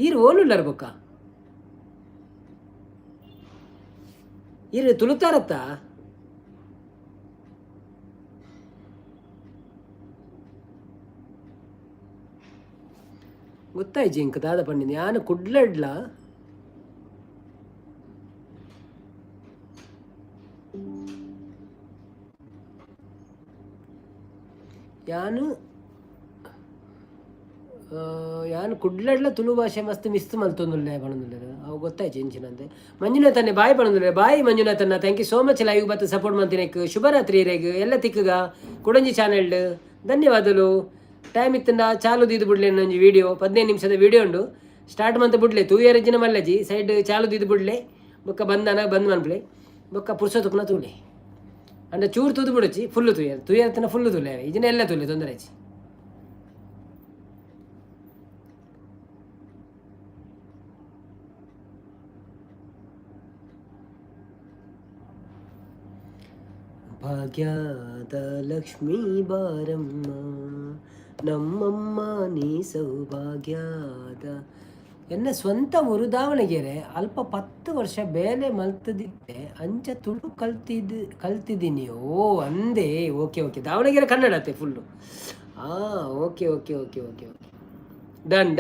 ಈರು ಓಲುಲ್ಲರ್ ಬೊಕ್ಕ ಇರು ತುಳುತಾರತ್ತ ಗೊತ್ತಾಯ್ಜಿ ಇಂಕ ದಾದ ಪಂಡಿನ ಯಾನು ಕುಡ್ಲಡ್ಲ ಯಾನು ಯಾನು ಕುಡ್ಲಡ್ಲ ತುಳು ಭಾಷೆ ಮಸ್ತ್ ಮಿಸ್ತ್ ಮಲ್ತೊಂದುಲ್ಲೆ ಬಣದುಲ್ಲೆ ಅವು ಗೊತ್ತಾಯ್ತು ಇಂಚಿನಂತೆ ಮಂಜುನಾಥನ್ನೇ ಬಾಯಿ ಬಣದುಲ್ಲೆ ಬಾಯಿ ಮಂಜುನಾಥನ್ನ thank you so much live ಬತ್ತು ಸಪೋರ್ಟ್ ಮಾಡ್ತೀನಿ ಶುಭರಾತ್ರಿ ರೇಗ್ ಎಲ್ಲ ತಿಕ್ಕಗ ಕುಡಂಜಿ ಚಾನೆಲ್ ಧನ್ಯವಾದಗಳು ಟೈಮ್ ಇತ್ತಂಡ ಚಾಲು ದೀದು ಬಿಡ್ಲೆ ನಂಜಿ ವಿಡಿಯೋ 15 ನಿಮಿಷದ ವಿಡಿಯೋ ಉಂಡು ಸ್ಟಾರ್ಟ್ ಮಂತ ಬಿಡ್ಲೆ ತೂಯರಜ್ಜಿನ ಮಲ್ಲಜಿ ಸೈಡ್ ಚಾಲು ದೀದು ಬಿಡ್ಲೆ ಬೊಕ್ಕ ಬಂದನ ಬಂದ್ ಮನ್ಪ್ಲೆ ಬೊಕ್ಕ ಪುರ್ಸೋತುಕ್ನ ತೂಲೆ ಅಂಡ ಚೂರು ತೂದು ಬಿಡಚ್ಚಿ ಫುಲ್ಲು ತೂಯರ್ತನ ಫುಲ್ಲು ತೂಲೆ ಇದನ್ನ ಎಲ್ಲ ತೂಲೆ ತೊಂದರೆ ಆಚಿ ಭಾಗ್ಯದ ಲಕ್ಷ್ಮೀ ಬಾರಮ್ಮ ನಮ್ಮಮ್ಮ ನೀ ಸೌಭಾಗ್ಯದ ಎನ್ನ ಸ್ವಂತ ಊರು ದಾವಣಗೆರೆ ಅಲ್ಪ 10 ವರ್ಷ ಬೇಲೆ ಮಲ್ತದಿದ್ದೆ ಅಂಚ ತುಳು ಕಲ್ತಿದ್ದೀನಿ ಓ ಅಂದೆ ಓಕೆ ದಾವಣಗೆರೆ ಕನ್ನಡ ಅತ್ತೆ ಫುಲ್ಲು ಓಕೆ ಡನ್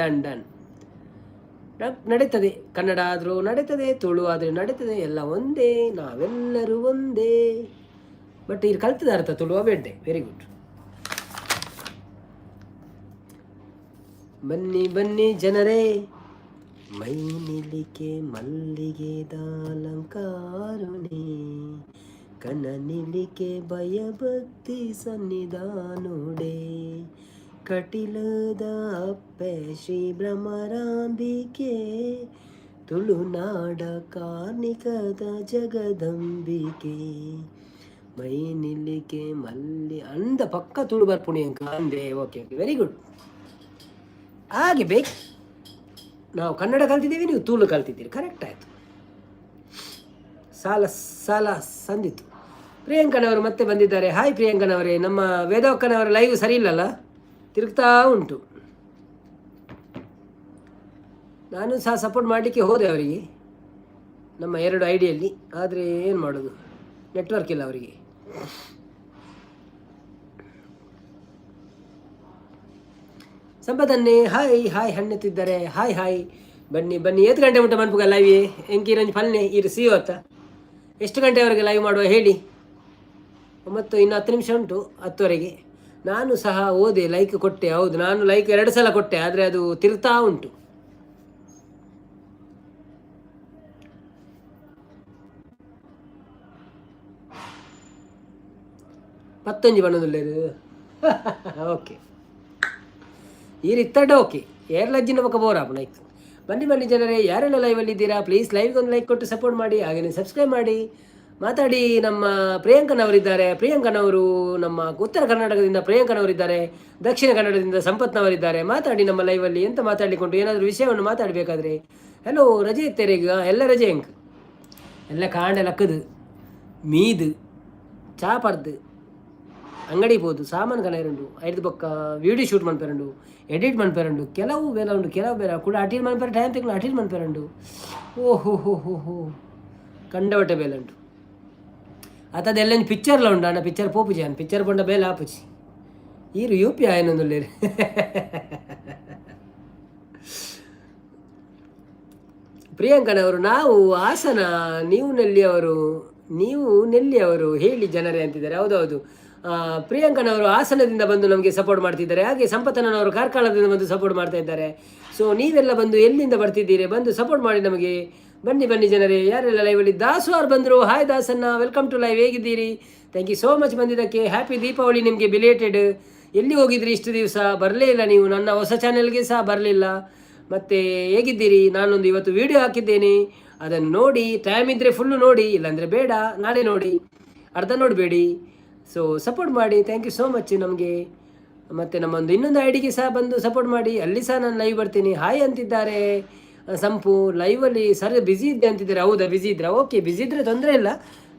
ನಡೀತದೆ ಕನ್ನಡ ಆದರೂ ನಡೀತದೆ ತುಳು ಆದರೆ ನಡೀತದೆ ಎಲ್ಲ ಒಂದೇ ನಾವೆಲ್ಲರೂ ಒಂದೇ ಬಟ್ ಇಲ್ಲಿ ಕಲ್ತಿದ ಅರ್ಥ ತುಳುವ ಬೇಡ್ಡೆ ವೆರಿ ಗುಡ್ ಬನ್ನಿ ಜನರೇ ಮೈ ನಿಲಿಕೆ ಮಲ್ಲಿಗೆದ ಅಲಂಕಾರನೇ ಕಣ್ಣ ನಿಲಿಕೆ ಭಯಭಕ್ತಿ ಸನ್ನಿಧಾನುಡೆ ಕಟಿಲದ ಅಪ್ಪೆ ಶ್ರೀ ಭ್ರಮರಾಂಬಿಕೆ ತುಳುನಾಡ ಕಾರ್ಣಿಕದ ಜಗದಂಬಿಕೆ ಮೈ ನಿಲ್ಲಿಕೆ ಮಲ್ಲಿ ಅಂದ ಪಕ್ಕ ತುಳು ಬರ್ಪುಣಿ ಅಂಕ ಅಂದೆ ಓಕೆ ವೆರಿ ಗುಡ್ ಹಾಗೆ ಬೇಕು ನಾವು ಕನ್ನಡ ಕಲ್ತಿದ್ದೀವಿ ನೀವು ತುಳು ಕಲ್ತಿದ್ದೀರಿ ಕರೆಕ್ಟ್ ಆಯಿತು ಸಾಲ ಸಂದಿತ್ತು ಪ್ರಿಯಾಂಕನವರು ಮತ್ತೆ ಬಂದಿದ್ದಾರೆ ಹಾಯ್ ಪ್ರಿಯಾಂಕನವರೇ ನಮ್ಮ ವೇದವಕ್ಕನವರ ಲೈವ್ ಸರಿ ಇಲ್ಲಲ್ಲ ತಿರುಗ್ತಾ ಉಂಟು ನಾನು ಸಹ ಸಪೋರ್ಟ್ ಮಾಡಲಿಕ್ಕೆ ಹೋದೆ ಅವರಿಗೆ ನಮ್ಮ 2 ಐಡಿಯಲ್ಲಿ ಆದರೆ ಏನು ಮಾಡೋದು ನೆಟ್ವರ್ಕ್ ಇಲ್ಲ ಅವರಿಗೆ ಸಂಪದನ್ನೇ ಹಾಯ್ ಹಣ್ಣೆತ್ತಿದ್ದಾರೆ ಹಾಯ್ ಬನ್ನಿ 8 ಗಂಟೆ ಮುಟ್ಟ ಮನ್ಪುಗ ಲೈವ್ ಎಂಕಿರಂಜ್ ಫಲ್ನೆ ಇರು ಸಿಯೋತ್ತ ಎಷ್ಟು ಗಂಟೆವರೆಗೆ ಲೈವ್ ಮಾಡುವ ಹೇಳಿ 9 ಇನ್ನು 10 ನಿಮಿಷ ಉಂಟು 10ವರೆಗೆ ನಾನು ಸಹ ಓದೆ ಲೈಕ್ ಕೊಟ್ಟೆ ಹೌದು ನಾನು ಲೈಕ್ 2 ಸಲ ಕೊಟ್ಟೆ ಆದರೆ ಅದು ತಿರುಗ್ತಾ ಉಂಟು ಪತ್ತೊಂಜಿ ಬಣ್ಣದುಲ್ಲೇದು ಓಕೆ ಈ ರೀತಡ್ಡ ಓಕೆ ಏರ್ಲಜ್ಜಿನ ಪಕ್ಕ ಬೋರಾಪಣ ಆಯ್ತು ಬನ್ನಿ ಜನರೇ ಯಾರೆಲ್ಲ ಲೈವಲ್ಲಿ ಇದ್ದೀರಾ ಪ್ಲೀಸ್ ಲೈವ್ಗೆ ಒಂದು ಲೈಕ್ ಕೊಟ್ಟು ಸಪೋರ್ಟ್ ಮಾಡಿ ಹಾಗೆಯೇ ಸಬ್ಸ್ಕ್ರೈಬ್ ಮಾಡಿ ಮಾತಾಡಿ ನಮ್ಮ ಪ್ರಿಯಾಂಕನವರು ನಮ್ಮ ಉತ್ತರ ಕರ್ನಾಟಕದಿಂದ ಪ್ರಿಯಾಂಕನವರಿದ್ದಾರೆ ದಕ್ಷಿಣ ಕನ್ನಡದಿಂದ ಸಂಪತ್ನವರಿದ್ದಾರೆ ಮಾತಾಡಿ ನಮ್ಮ ಲೈವಲ್ಲಿ ಎಂತ ಮಾತಾಡಿಕೊಂಡು ಏನಾದರೂ ವಿಷಯವನ್ನು ಮಾತಾಡಬೇಕಾದ್ರೆ ಹಲೋ ರಜೆ ಇತ್ತೇರೀಗ ಎಲ್ಲ ರಜೆ ಹೆಂಗೆ ಎಲ್ಲ ಕಾಂಡೆ ಲಕ್ಕದು ಮೀದು ಚಾಪರ್ದು ಅಂಗಡಿ ಹೋದು ಸಾಮಾನು ಕನೆಯರಂಡು 5 ಬೊಕ್ಕ ವೀಡಿಯೋ ಶೂಟ್ ಮನ್ಪೆರಂಡು ಎಡಿಟ್ ಮನ್ಪೆರಂಡು ಕೆಲವು ಬೇಲೆ ಉಂಡು ಕೆಲವು ಬೇರೆ ಕೂಡ ಅಟೀಲ್ ಮನ್ಪೆರ ಟೈಮ್ ತೆಗ್ದು ಅಟೀಲ್ ಮನ್ಪೆರಂಡು ಓಹೋ ಕಂಡವಟೆ ಬೇಲೆ ಉಂಟು ಅತದೆಲ್ಲ ಪಿಕ್ಚರ್ಲ ಉಂಡು ಅಣ್ಣ ಪಿಕ್ಚರ್ ಪೋಪುಜಿ ಅನ್ನ ಪಿಕ್ಚರ್ ಬಂಡ ಬೇಲೆ ಆಪುಜಿ ಈರು UP ಆಯನೊಂದುಲ್ಲೇರಿ ಪ್ರಿಯಾಂಕನವರು ನಾವು ಹಾಸನ ನೀವು ನೆಲ್ಲಿಯವರು ಹೇಳಿ ಜನರೇ ಅಂತಿದ್ದಾರೆ ಹೌದೌದು ಪ್ರಿಯಾಂಕನವರು ಹಾಸನದಿಂದ ಬಂದು ನಮಗೆ ಸಪೋರ್ಟ್ ಮಾಡ್ತಿದ್ದಾರೆ ಹಾಗೆ ಸಂಪತ್ತನವರು ಕಾರ್ಕಳದಿಂದ ಬಂದು ಸಪೋರ್ಟ್ ಮಾಡ್ತಾ ಇದ್ದಾರೆ ಸೊ ನೀವೆಲ್ಲ ಬಂದು ಎಲ್ಲಿಂದ ಬರ್ತಿದ್ದೀರಿ ಬಂದು ಸಪೋರ್ಟ್ ಮಾಡಿ ನಮಗೆ ಬನ್ನಿ ಜನರೇ ಯಾರೆಲ್ಲ ಲೈವಲ್ಲಿ ದಾಸವಾರ್ ಬಂದರು ಹಾಯ್ ದಾಸನ್ನ ವೆಲ್ಕಮ್ ಟು ಲೈವ್ ಹೇಗಿದ್ದೀರಿ ಥ್ಯಾಂಕ್ ಯು ಸೋ ಮಚ್ ಬಂದಿದ್ದಕ್ಕೆ ಹ್ಯಾಪಿ ದೀಪಾವಳಿ ನಿಮಗೆ ಬಿಲೇಟೆಡ್ ಎಲ್ಲಿ ಹೋಗಿದ್ರಿ ಇಷ್ಟು ದಿವಸ ಬರಲೇ ಇಲ್ಲ ನೀವು ನನ್ನ ಹೊಸ ಚಾನೆಲ್ಗೆ ಸಹ ಬರಲಿಲ್ಲ ಮತ್ತು ಹೇಗಿದ್ದೀರಿ ನಾನೊಂದು ಇವತ್ತು ವಿಡಿಯೋ ಹಾಕಿದ್ದೇನೆ ಅದನ್ನು ನೋಡಿ ಟೈಮ್ ಇದ್ದರೆ ಫುಲ್ಲು ನೋಡಿ ಇಲ್ಲಾಂದರೆ ಬೇಡ ನಾಳೆ ನೋಡಿ ಅರ್ಧ ನೋಡಬೇಡಿ ಸೊ ಸಪೋರ್ಟ್ ಮಾಡಿ ಥ್ಯಾಂಕ್ ಯು ಸೋ ಮಚ್ ನಮಗೆ ಮತ್ತು ನಮ್ಮೊಂದು ಇನ್ನೊಂದು ಐಡಿಗೆ ಸಹ ಬಂದು ಸಪೋರ್ಟ್ ಮಾಡಿ ಅಲ್ಲಿ ಸಹ ನಾನು ಲೈವ್ ಬರ್ತೀನಿ ಹಾಯ್ ಅಂತಿದ್ದಾರೆ ಸಂಪು ಲೈವಲ್ಲಿ ಸರಿ ಬ್ಯುಸಿ ಇದ್ದೆ ಅಂತಿದ್ದಾರೆ ಹೌದಾ ಬ್ಯುಸಿ ಇದ್ರಾ ಓಕೆ ಬ್ಯುಸಿ ಇದ್ದರೆ ತೊಂದರೆ ಇಲ್ಲ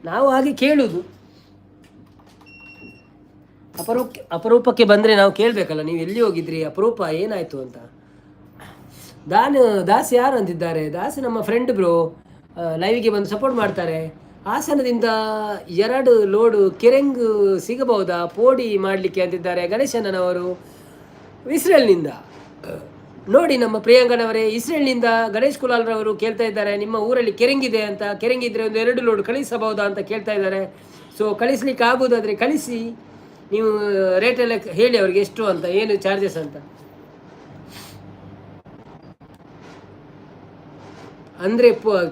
ನಾವು ಹಾಗೆ ಕೇಳುವುದು ಅಪರೂಪಕ್ಕೆ ಬಂದರೆ ನಾವು ಕೇಳಬೇಕಲ್ಲ ನೀವು ಎಲ್ಲಿ ಹೋಗಿದ್ರಿ ಅಪರೂಪ ಏನಾಯಿತು ಅಂತ ದಾಸ್ ಯಾರು ಅಂತಿದ್ದಾರೆ ದಾಸ್ ನಮ್ಮ ಫ್ರೆಂಡ್ ಬ್ರೋ ಲೈವಿಗೆ ಬಂದು ಸಪೋರ್ಟ್ ಮಾಡ್ತಾರೆ ಹಾಸನದಿಂದ 2 ಲೋಡು ಕೆರೆಂಗ್ ಸಿಗಬಹುದಾ ಪೋಡಿ ಮಾಡಲಿಕ್ಕೆ ಅಂತಿದ್ದಾರೆ ಗಣೇಶಣ್ಣನವರು ಇಸ್ರೇಲ್ನಿಂದ ನೋಡಿ ನಮ್ಮ ಪ್ರಿಯಾಂಕನವರೇ ಇಸ್ರೇಲ್ನಿಂದ ಗಣೇಶ್ ಕುಲಾಲ್ರವರು ಕೇಳ್ತಾ ಇದ್ದಾರೆ ನಿಮ್ಮ ಊರಲ್ಲಿ ಕೆರೆಂಗಿದೆ ಅಂತ ಕೆರೆಂಗಿದ್ರೆ ಒಂದು 2 ಲೋಡ್ ಕಳಿಸಬಹುದಾ ಅಂತ ಕೇಳ್ತಾ ಇದ್ದಾರೆ ಸೊ ಕಳಿಸ್ಲಿಕ್ಕೆ ಆಗೋದಾದರೆ ಕಳಿಸಿ ನೀವು ರೇಟೆಲ್ಲ ಹೇಳಿ ಅವ್ರಿಗೆ ಎಷ್ಟು ಅಂತ ಏನು ಚಾರ್ಜಸ್ ಅಂತ ಅಂದರೆ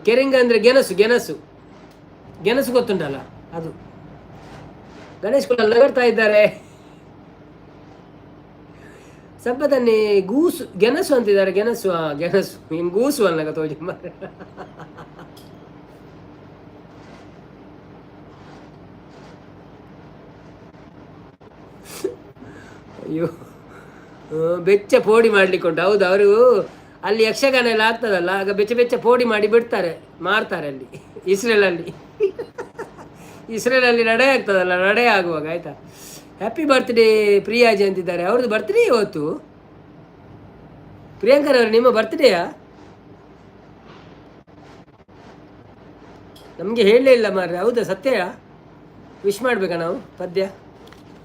ಕೆರೆಂಗ ಅಂದರೆ ಗೆಣಸು ಗೆಣಸು ಗೆಣಸು ಗೊತ್ತುಂಟಲ್ಲ ಅದು. ಗಣೇಶ್ ಕೂಡ ನಗರ್ತಾ ಇದ್ದಾರೆ. ಸಂಪದನ್ನೇ ಗೂಸು ಗೆಣಸು ಅಂತಿದ್ದಾರೆ. ಗೆಣಸು ಗೆಣಸು ನಿಮ್ ಗೂಸು ಅಲ್ಲ ತೋಜಿ ಮಾರೆ. ಅಯ್ಯೋ ಬೆಚ್ಚ ಪೋಡಿ ಮಾಡ್ಲಿಕ್ಕೆ ಉಂಟು. ಹೌದು, ಅವರು ಅಲ್ಲಿ ಯಕ್ಷಗಾನ ಎಲ್ಲ ಆಗ್ತದಲ್ಲ, ಆಗ ಬೆಚ್ಚ ಬೆಚ್ಚ ಪೋಡಿ ಮಾಡಿ ಬಿಡ್ತಾರೆ, ಮಾರ್ತಾರೆ ಅಲ್ಲಿ ಇಸ್ರೇಲಲ್ಲಿ. ಇಸ್ರೇಲಲ್ಲಿ ನಡೆ ಆಗ್ತದಲ್ಲ, ನಡೆ ಆಗುವಾಗ ಆಯ್ತಾ. ಹ್ಯಾಪಿ ಬರ್ತ್ಡೇ ಪ್ರಿಯಾಜಿ ಅಂತಿದ್ದಾರೆ. ಅವ್ರದ್ದು ಬರ್ತ್ಡೇ ಇವತ್ತು. ಪ್ರಿಯಾಂಕರವ್ರು ನಿಮ್ಮ ಬರ್ತ್ಡೇಯಾ? ನಮಗೆ ಹೇಳಲೇ ಇಲ್ಲ ಮಾರ್ರೆ. ಹೌದಾ, ಸತ್ಯ? ವಿಶ್ ಮಾಡ್ಬೇಕಾ ನಾವು? ಪದ್ಯ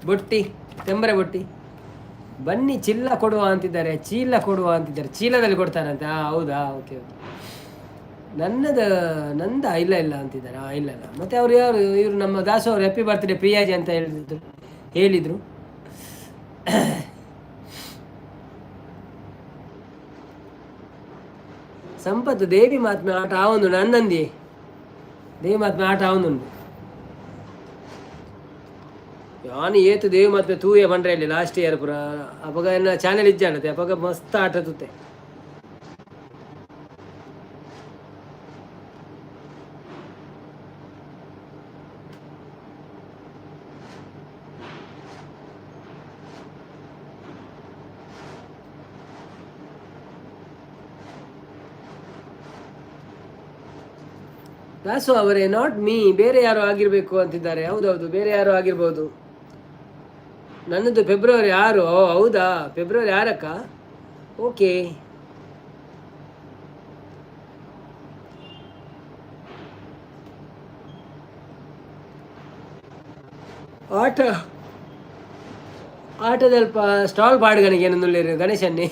ಬೊಟ್ಟಿ ತೆಂಬರೆ ಬೊಟ್ಟಿ ಬನ್ನಿ ಚಿಲ್ಲ ಕೊಡುವ ಅಂತಿದ್ದಾರೆ. ಚೀಲ ಕೊಡುವ ಅಂತಿದ್ದಾರೆ. ಚೀಲದಲ್ಲಿ ಕೊಡ್ತಾರಂತೆ. ಹೌದಾ, ಓಕೆ ಓಕೆ. ನಂದ ಇಲ್ಲ ಇಲ್ಲ ಅಂತಿದ್ದಾರೆ. ಇಲ್ಲ ಇಲ್ಲ. ಮತ್ತೆ ಅವ್ರು ಯಾರು? ಇವರು ನಮ್ಮ ದಾಸು ಅವರು ಹ್ಯಾಪಿ ಬರ್ತ್ಡೇ ಪ್ರಿಯಾಜಿ ಅಂತ ಹೇಳಿದ್ರು. ಸಂಪತ್ತು ದೇವಿ ಮಾತ್ಮೆ ಆಟ ಆವೊಂದು ನಂದಿ ದೇವಿ ಮಾತ್ಮೆ ಆಟ ಆವೊಂದುಂಡು. ಯಾನು ಏತು ದೇವಿ ಮಾತ್ಮೆ ತೂಯೆ ಬಂಡ್ರೆಯಲ್ಲಿ ಲಾಸ್ಟ್ ಇಯರ್ ಪುರ ಅಪಗ ಎನ್ನ ಚಾನೆಲ್ ಇಜ್ಜಾಡತ್ತೆ. ಅಪಗ ಮಸ್ತ್ ಆಟ ತುತ್ತೆ. ದಾಸು ಅವರೇ, ನಾಟ್ ಮೀ, ಬೇರೆ ಯಾರು ಆಗಿರ್ಬೇಕು ಅಂತಿದ್ದಾರೆ. ಹೌದೌದು, ಬೇರೆ ಯಾರು ಆಗಿರ್ಬೋದು. ನನ್ನದು ಫೆಬ್ರವರಿ 6. ಹೌದಾ, ಫೆಬ್ರವರಿ 6ಕ್ಕ? ಓಕೆ. ಆಟದಲ್ಪ ಸ್ಟಾಲ್ ಪಾಡ್ಗನಿಗೆ ಏನೊಂದು ಗಣೇಶನ್ನೇ.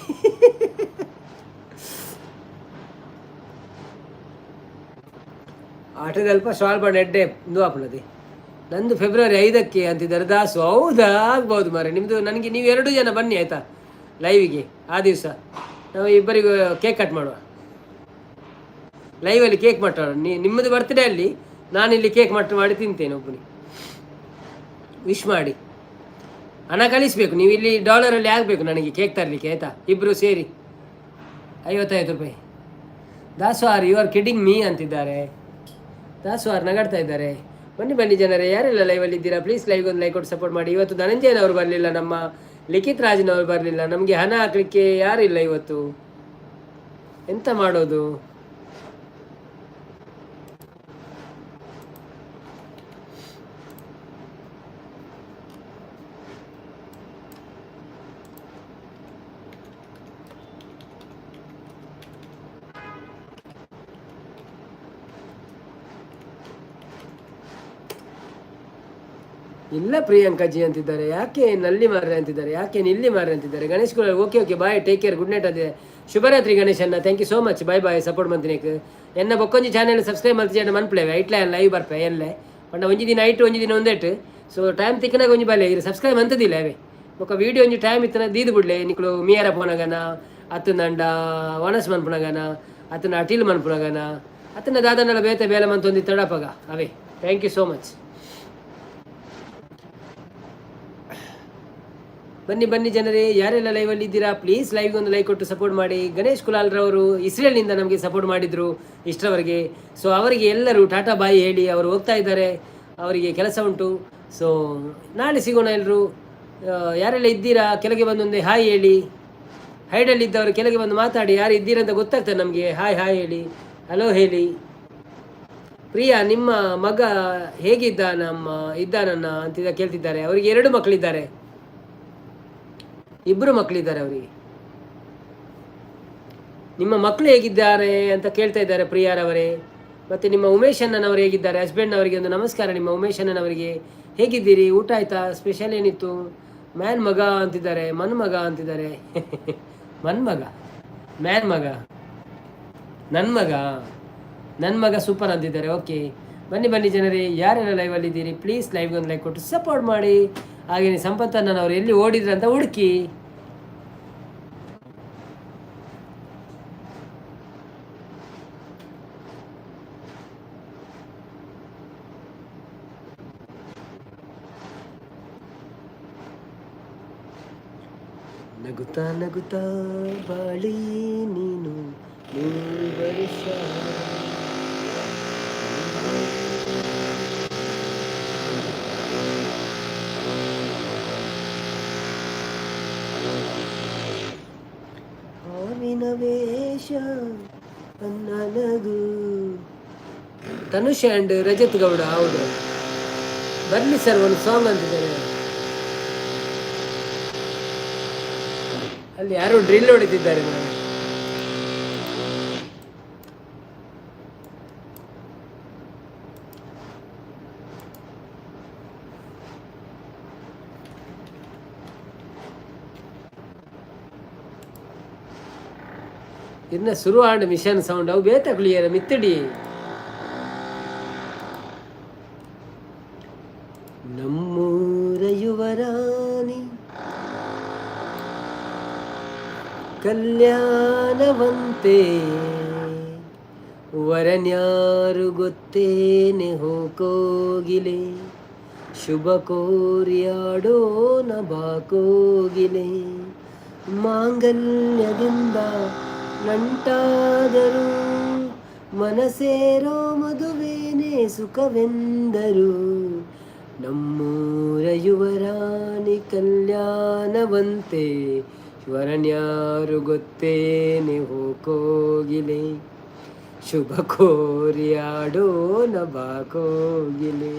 ಆಟದಲ್ಪ ಸ್ಟಾಲ್ ಪಾಡ್ ಎಡ್ಡೆ ಆಪಣದಿ. ನಂದು ಫೆಬ್ರವರಿ 5ಕ್ಕೆ ಅಂತಿದ್ದಾರೆ ದಾಸು. ಹೌದಾ, ಆಗ್ಬೋದು ಮಾರೆ ನಿಮ್ಮದು. ನನಗೆ ನೀವು 2 ಜನ ಬನ್ನಿ ಆಯಿತಾ ಲೈವಿಗೆ. ಆ ದಿವಸ ನಾವು ಇಬ್ಬರಿಗೂ ಕೇಕ್ ಕಟ್ ಮಾಡುವ. ಲೈವಲ್ಲಿ ಕೇಕ್ ಮಾಡೋಣ. ನಿಮ್ಮದು ಬರ್ತ್ಡೇ ಅಲ್ಲಿ ನಾನಿಲ್ಲಿ ಕೇಕ್ ಮಾಡಿ ತಿಂತೇನೆ ಒಬ್ಬನಿ. ವಿಶ್ ಮಾಡಿ ಹಣ ಕಳಿಸ್ಬೇಕು. ನೀವು ಇಲ್ಲಿ ಡಾಲರಲ್ಲಿ ಆಗಬೇಕು ನನಗೆ ಕೇಕ್ ತರಲಿಕ್ಕೆ ಆಯಿತಾ. ಇಬ್ಬರು ಸೇರಿ 55 ರೂಪಾಯಿ. Dasu are you are kidding me ಅಂತಿದ್ದಾರೆ. ದಾಸು ಆರ್ ನಗಾಡ್ತಾ ಇದ್ದಾರೆ. ಬನ್ನಿ ಜನರೇ, ಯಾರೆಲ್ಲ ಲೈವಲ್ಲಿ ಇದ್ದೀರಾ ಪ್ಲೀಸ್ ಲೈವ್ಗೆ ಒಂದು ಲೈಕ್ ಕೊಟ್ಟು ಸಪೋರ್ಟ್ ಮಾಡಿ. ಇವತ್ತು ಧನಂಜಯನವರು ಬರಲಿಲ್ಲ, ನಮ್ಮ ಲಿಖಿತ್ ರಾಜ್ನವರು ಬರಲಿಲ್ಲ. ನಮಗೆ ಹಣ ಹಾಕಲಿಕ್ಕೆ ಯಾರಿಲ್ಲ ಇವತ್ತು. ಎಂತ ಮಾಡೋದು? ಇಲ್ಲ ಪ್ರಿಯಾಂಕಾಜಿ ಅಂತಿದ್ದಾರೆ. ಯಾಕೆ ನಲ್ಲಿ ಮಾರ್ರೆ ಅಂತಿದ್ದಾರೆ. ಯಾಕೆ ನಿಲ್ಲಿ ಮಾರ್ರೆ ಅಂತಿದ್ದಾರೆ. ಗಣೇಶ್ ಕೂಡ okay bye, take care, good night. ಅದೇ ಶುಭರಾತ್ರಿ ಗಣೇಶನ್ನ. Thank you so much. Bye support ಮಂತಿನೇಕ್ ಎನ್ನ ಬೊಕ್ಕೊಂಜಿ ಚಾನೆಲ್ ಸಬ್ಸ್ಕ್ರೈಬ್ ಮಾಡ್ತಿದ್ದೆ ಮನ್ಪ್ಲೇವೆ ಐಟ್ಲ ಲೈವ್ ಬರ್ಪೆ ಎಲ್ಲೆ ಪಂಡ ಒಂಜಿ ದಿನ ಐಟು ಒಂಜಿ ದಿನ ಒಂದೇಟು. ಸೊ ಟೈಮ್ ತಿಕ್ಕನಾಗ ಒಂಜಿ ಬಾಲೆ ಇದು ಸಬ್ಸ್ಕ್ರೈಬ್ ಅಂತದಿಲ್ಲ ಅವೇ ಬೊಕ್ಕ ವೀಡಿಯೋ ಒಂಜಿ ಟೈಮ್ ಇತ್ತನ ದೀದು ಬಿಡ್ಲೆ ನಿಕ್ಳು ಮಿಯಾರ ಪೋನಗನ ಅತ್ತನ ಅಂಡ ವನಸ್ ಮನ್ಪುನಗನ ಅತ್ತನ ಅಟಿಲ್ ಮನ್ಪುನಗನ ಅತ್ತನ ದಾದನೆಲ್ಲ ಬೇತೆ ಬೇಲೆ ಮಂತೊಂದಿ ತಡಪಗ ಅವೇ. Thank you so much. ಬನ್ನಿ ಜನರೇ, ಯಾರೆಲ್ಲ ಲೈವಲ್ಲಿ ಇದ್ದೀರಾ ಪ್ಲೀಸ್ ಲೈವ್ಗೆ ಒಂದು ಲೈಕ್ ಕೊಟ್ಟು ಸಪೋರ್ಟ್ ಮಾಡಿ. ಗಣೇಶ್ ಕುಲಾಲ್ರವರು ಇಸ್ರೇಲ್ನಿಂದ ನಮಗೆ ಸಪೋರ್ಟ್ ಮಾಡಿದರು ಇಷ್ಟರವರೆಗೆ. ಸೊ ಅವರಿಗೆ ಎಲ್ಲರೂ ಟಾಟಾ ಬಾಯಿ ಹೇಳಿ ಅವರು ಹೋಗ್ತಾ ಇದ್ದಾರೆ, ಅವರಿಗೆ ಕೆಲಸ ಉಂಟು. ಸೊ ನಾಳೆ ಸಿಗೋಣ ಎಲ್ಲರೂ. ಯಾರೆಲ್ಲ ಇದ್ದೀರಾ ಕೆಳಗೆ ಬಂದೊಂದೇ ಹಾಯ್ ಹೇಳಿ. ಹೈಡಲ್ಲಿದ್ದವರು ಕೆಳಗೆ ಬಂದು ಮಾತಾಡಿ, ಯಾರು ಇದ್ದೀರಾ ಅಂತ ಗೊತ್ತಾಗ್ತದೆ ನಮಗೆ. ಹಾಯ್ ಹೇಳಿ, ಹಲೋ ಹೇಳಿ. ಪ್ರಿಯಾ, ನಿಮ್ಮ ಮಗ ಇದ್ದಾನನ್ನ ಅಂತ ಕೇಳ್ತಿದ್ದಾರೆ. ಅವರಿಗೆ 2 ಮಕ್ಕಳಿದ್ದಾರೆ, 2 ಮಕ್ಕಳಿದ್ದಾರೆ ಅವರಿಗೆ. ನಿಮ್ಮ ಮಕ್ಕಳು ಹೇಗಿದ್ದಾರೆ ಅಂತ ಕೇಳ್ತಾ ಇದ್ದಾರೆ ಪ್ರಿಯಾರವರೇ. ಮತ್ತು ನಿಮ್ಮ ಉಮೇಶ್ ಅಣ್ಣನವರು ಹೇಗಿದ್ದಾರೆ? ಹಸ್ಬೆಂಡ್ನವರಿಗೆ ಒಂದು ನಮಸ್ಕಾರ. ನಿಮ್ಮ ಉಮೇಶ್ ಅಣ್ಣನವರಿಗೆ ಹೇಗಿದ್ದೀರಿ? ಊಟ ಆಯಿತಾ? ಸ್ಪೆಷಲ್ ಏನಿತ್ತು? ಮ್ಯಾನ್ ಮಗ ಅಂತಿದ್ದಾರೆ, ಮಗ ಅಂತಿದ್ದಾರೆ. ಮಗ ಮ್ಯಾನ್ ಮಗ ನನ್ನ ಮಗ ಸೂಪರ್ ಅಂತಿದ್ದಾರೆ. ಓಕೆ, ಬನ್ನಿ ಜನರೇ, ಯಾರೆಲ್ಲ ಲೈವಲ್ಲಿ ಇದ್ದೀರಿ ಪ್ಲೀಸ್ ಲೈವ್ಗೆ ಒಂದು ಲೈಕ್ ಕೊಟ್ಟು ಸಪೋರ್ಟ್ ಮಾಡಿ. ಹಾಗೆಯೇ ಸಂಪತ್ತಣ್ಣನವರು ಎಲ್ಲಿ ಓಡಿದ್ರು ಅಂತ ಹುಡುಕಿ. ನಗುತ್ತಾ ನಗುತ್ತಾ ಬಾಳಿ ನೀನು 100 ವರ್ಷ. ಹಾವಿನ ವೇಷ ನನಗೂ. ತನುಷ್ ಆ್ಯಂಡ್ ರಜತ್ ಗೌಡ, ಹೌದು. ಬರಲಿ ಸರ್, ಒಂದು ಸಾಂಗ್ ಅಂತಿದ್ದಾರೆ. ಅಲ್ಲಿ ಯಾರು ಡ್ರಿಲ್ ಹೊಡಿತಿದ್ದಾರೆ ನಾನು. ಇನ್ನ ಶುರು ಆಂಡ್ ಮಿಷನ್ ಸೌಂಡ್ ಅವು ಬೇತ ಕ್ಲಿಯರ್ ಮಿತ್ತಡಿ. ನಮ್ಮೂರ ಯುವರಾಣಿ ಕಲ್ಯಾಣವಂತೆ, ವರನ್ಯಾರು ಗೊತ್ತೇನೆ ಹೋಗೋಗಿಲೆ, ಶುಭ ಕೋರಿಯಾಡೋಣ ಬಾಕೋಗಿಲೆ. ಮಾಂಗಲ್ಯದಿಂದ ನಂಟಾದರು, ಮನಸೇರೋ ಮದುವೇನೆ ಸುಖವೆಂದರು. ನಮ್ಮೂರ ಯುವರಾಣಿ ಕಲ್ಯಾಣವಂತೆ, ವರನ್ಯಾರು ಗೊತ್ತೇನೆ ಹೋಗೋಗಿಲೆ, ಶುಭ ಕೋರಿಯಾಡೋಣ ಬಾಕೋಗಿಲೆ.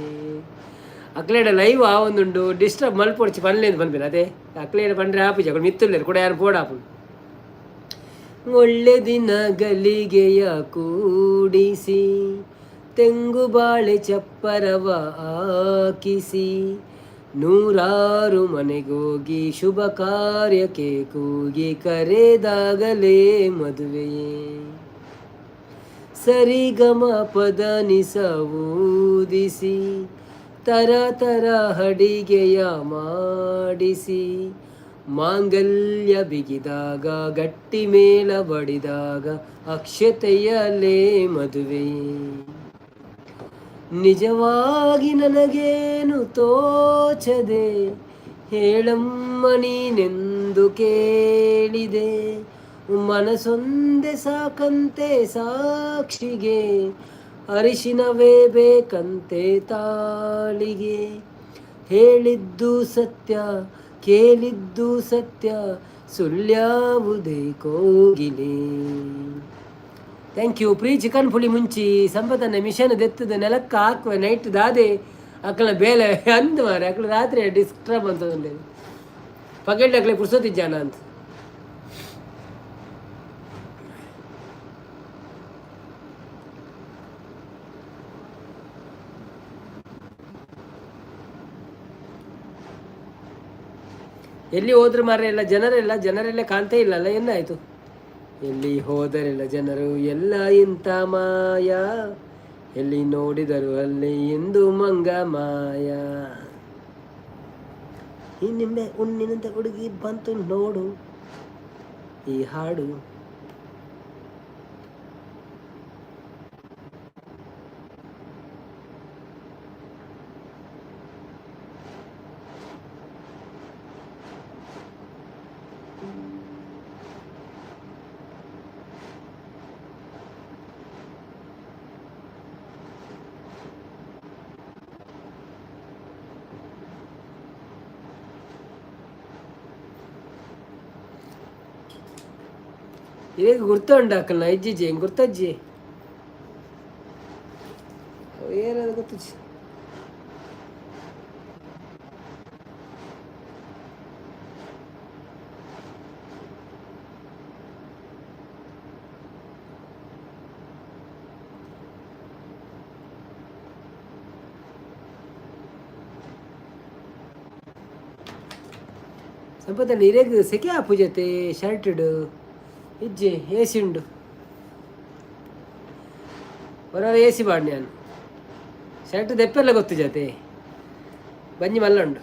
ಅಕ್ಲೇಡ ಲೈವ್ ಆ ಒಂದುಂಡು ಡಿಸ್ಟರ್ಬ್ ಮಲ್ಪೊಡ್ಚಿ ಪನ್ಲೇದು ಪನ್ಪೇನು ಅದೇ ಅಕ್ಲೇಡ ಪಂಡ್ರೆ ಆಪಿಜ ಮಿತ್ತುಲ್ಲೇರು ಕೂಡ ಯಾರು ಪೋಡಾಪು. ಒಳ್ಳೆ ದಿನಗಳಿಗೆಯ ಕೂಡಿಸಿ, ತೆಂಗು ಬಾಳೆ ಚಪ್ಪರವ ಹಾಕಿಸಿ, 100 ಮನೆಗೋಗಿ ಶುಭ ಕಾರ್ಯಕ್ಕೆ ಕೂಗಿ ಕರೆದಾಗಲೇ ಮದುವೆಯೇ. ಸರಿಗಮ ಪದ ನಿಸ ಊದಿಸಿ, ತರ ತರ ಅಡಿಗೆಯ ಮಾಡಿಸಿ, ಮಾಂಗಲ್ಯ ಬಿಗಿದಾಗ ಗಟ್ಟಿ ಮೇಳ ಬಡಿದಾಗ ಅಕ್ಷತೆಯಲ್ಲೇ ಮದುವೆ. ನಿಜವಾಗಿ ನನಗೇನು ತೋಚದೆ, ಹೇಳಮ್ಮ ನೀನೆಂದು ಕೇಳಿದೆ, ಮನಸೊಂದೆ ಸಾಕಂತೆ ಸಾಕ್ಷಿಗೆ, ಅರಿಶಿನವೇ ಬೇಕಂತೆ ತಾಳಿಗೆ. ಹೇಳಿದ್ದು ಸತ್ಯ ಕೇಳಿದ್ದು ಸತ್ಯ, ಸುಳ್ಯಾವುದೇ ಕೋಗಿಲೆ. Thank you. ಪ್ರೀ ಚಿಕನ್ ಪುಳಿ ಮುಂಚಿ ಸಂಪತ್ತನ್ನ ಮಿಷನ್ ದೆತ್ತದ ನೆಲಕ್ಕೆ ಹಾಕುವ ನೈಟ್ ದಾದೆ ಅಕ್ಕಳ ಬೇಲೆ ಅಂದ ಮಾರೆ ಅಕ್ಕಳ ರಾತ್ರಿ ಡಿಸ್ಟರ್ಬ್ ಅಂತ ಪಕೆಟ್ ಅಕ್ಕಳೆ ಪುರ್ಸೋತಿದ್ದಾನ ಅಂತ. ಎಲ್ಲಿ ಹೋದ್ರು ಮಾರ ಎಲ್ಲ ಜನರೆಲ್ಲ ಕಾಣ್ತೇ ಇಲ್ಲಲ್ಲ, ಏನಾಯ್ತು? ಎಲ್ಲಿ ಹೋದರೆಲ್ಲ ಜನರು ಎಲ್ಲ ಇಂಥ ಮಾಯ, ಎಲ್ಲಿ ನೋಡಿದರು ಅಲ್ಲಿ ಇಂದು ಮಂಗ ಮಾಯ. ಈ ನಿಂಬೆ ಉಣ್ಣಿನಂತ ಹುಡುಗಿ ಬಂತು ನೋಡು ಈ ಹಾಡು. ಇವಾಗ ಗುರ್ತುಂಡಾಕಲ್ಲ ಇಜ್ಜಿಜ್ಜಿ ಹೆಂಗೆ ಗುರ್ತಜ್ಜಿ ಏನಾದ್ರು ಗೊತ್ತಜ್ಜಿ. ಸಂಪದ ನೀರೇಗ ಸೆಕೆ ಆಪು ಜೊತೆ ಶರ್ಟಡು ಇಜ್ಜಿ ಎ ಸಿ ಉಂಡು ಹೊರ ಎ ಸಿ ಬಾಡ್ ನಾನು ಶರ್ಟ್ ದೆಪ್ಪೆಲ್ಲ ಗೊತ್ತು ಜೊತೆ ಬಂಜಿ ಮಲ್ಲ ಉಂಡು.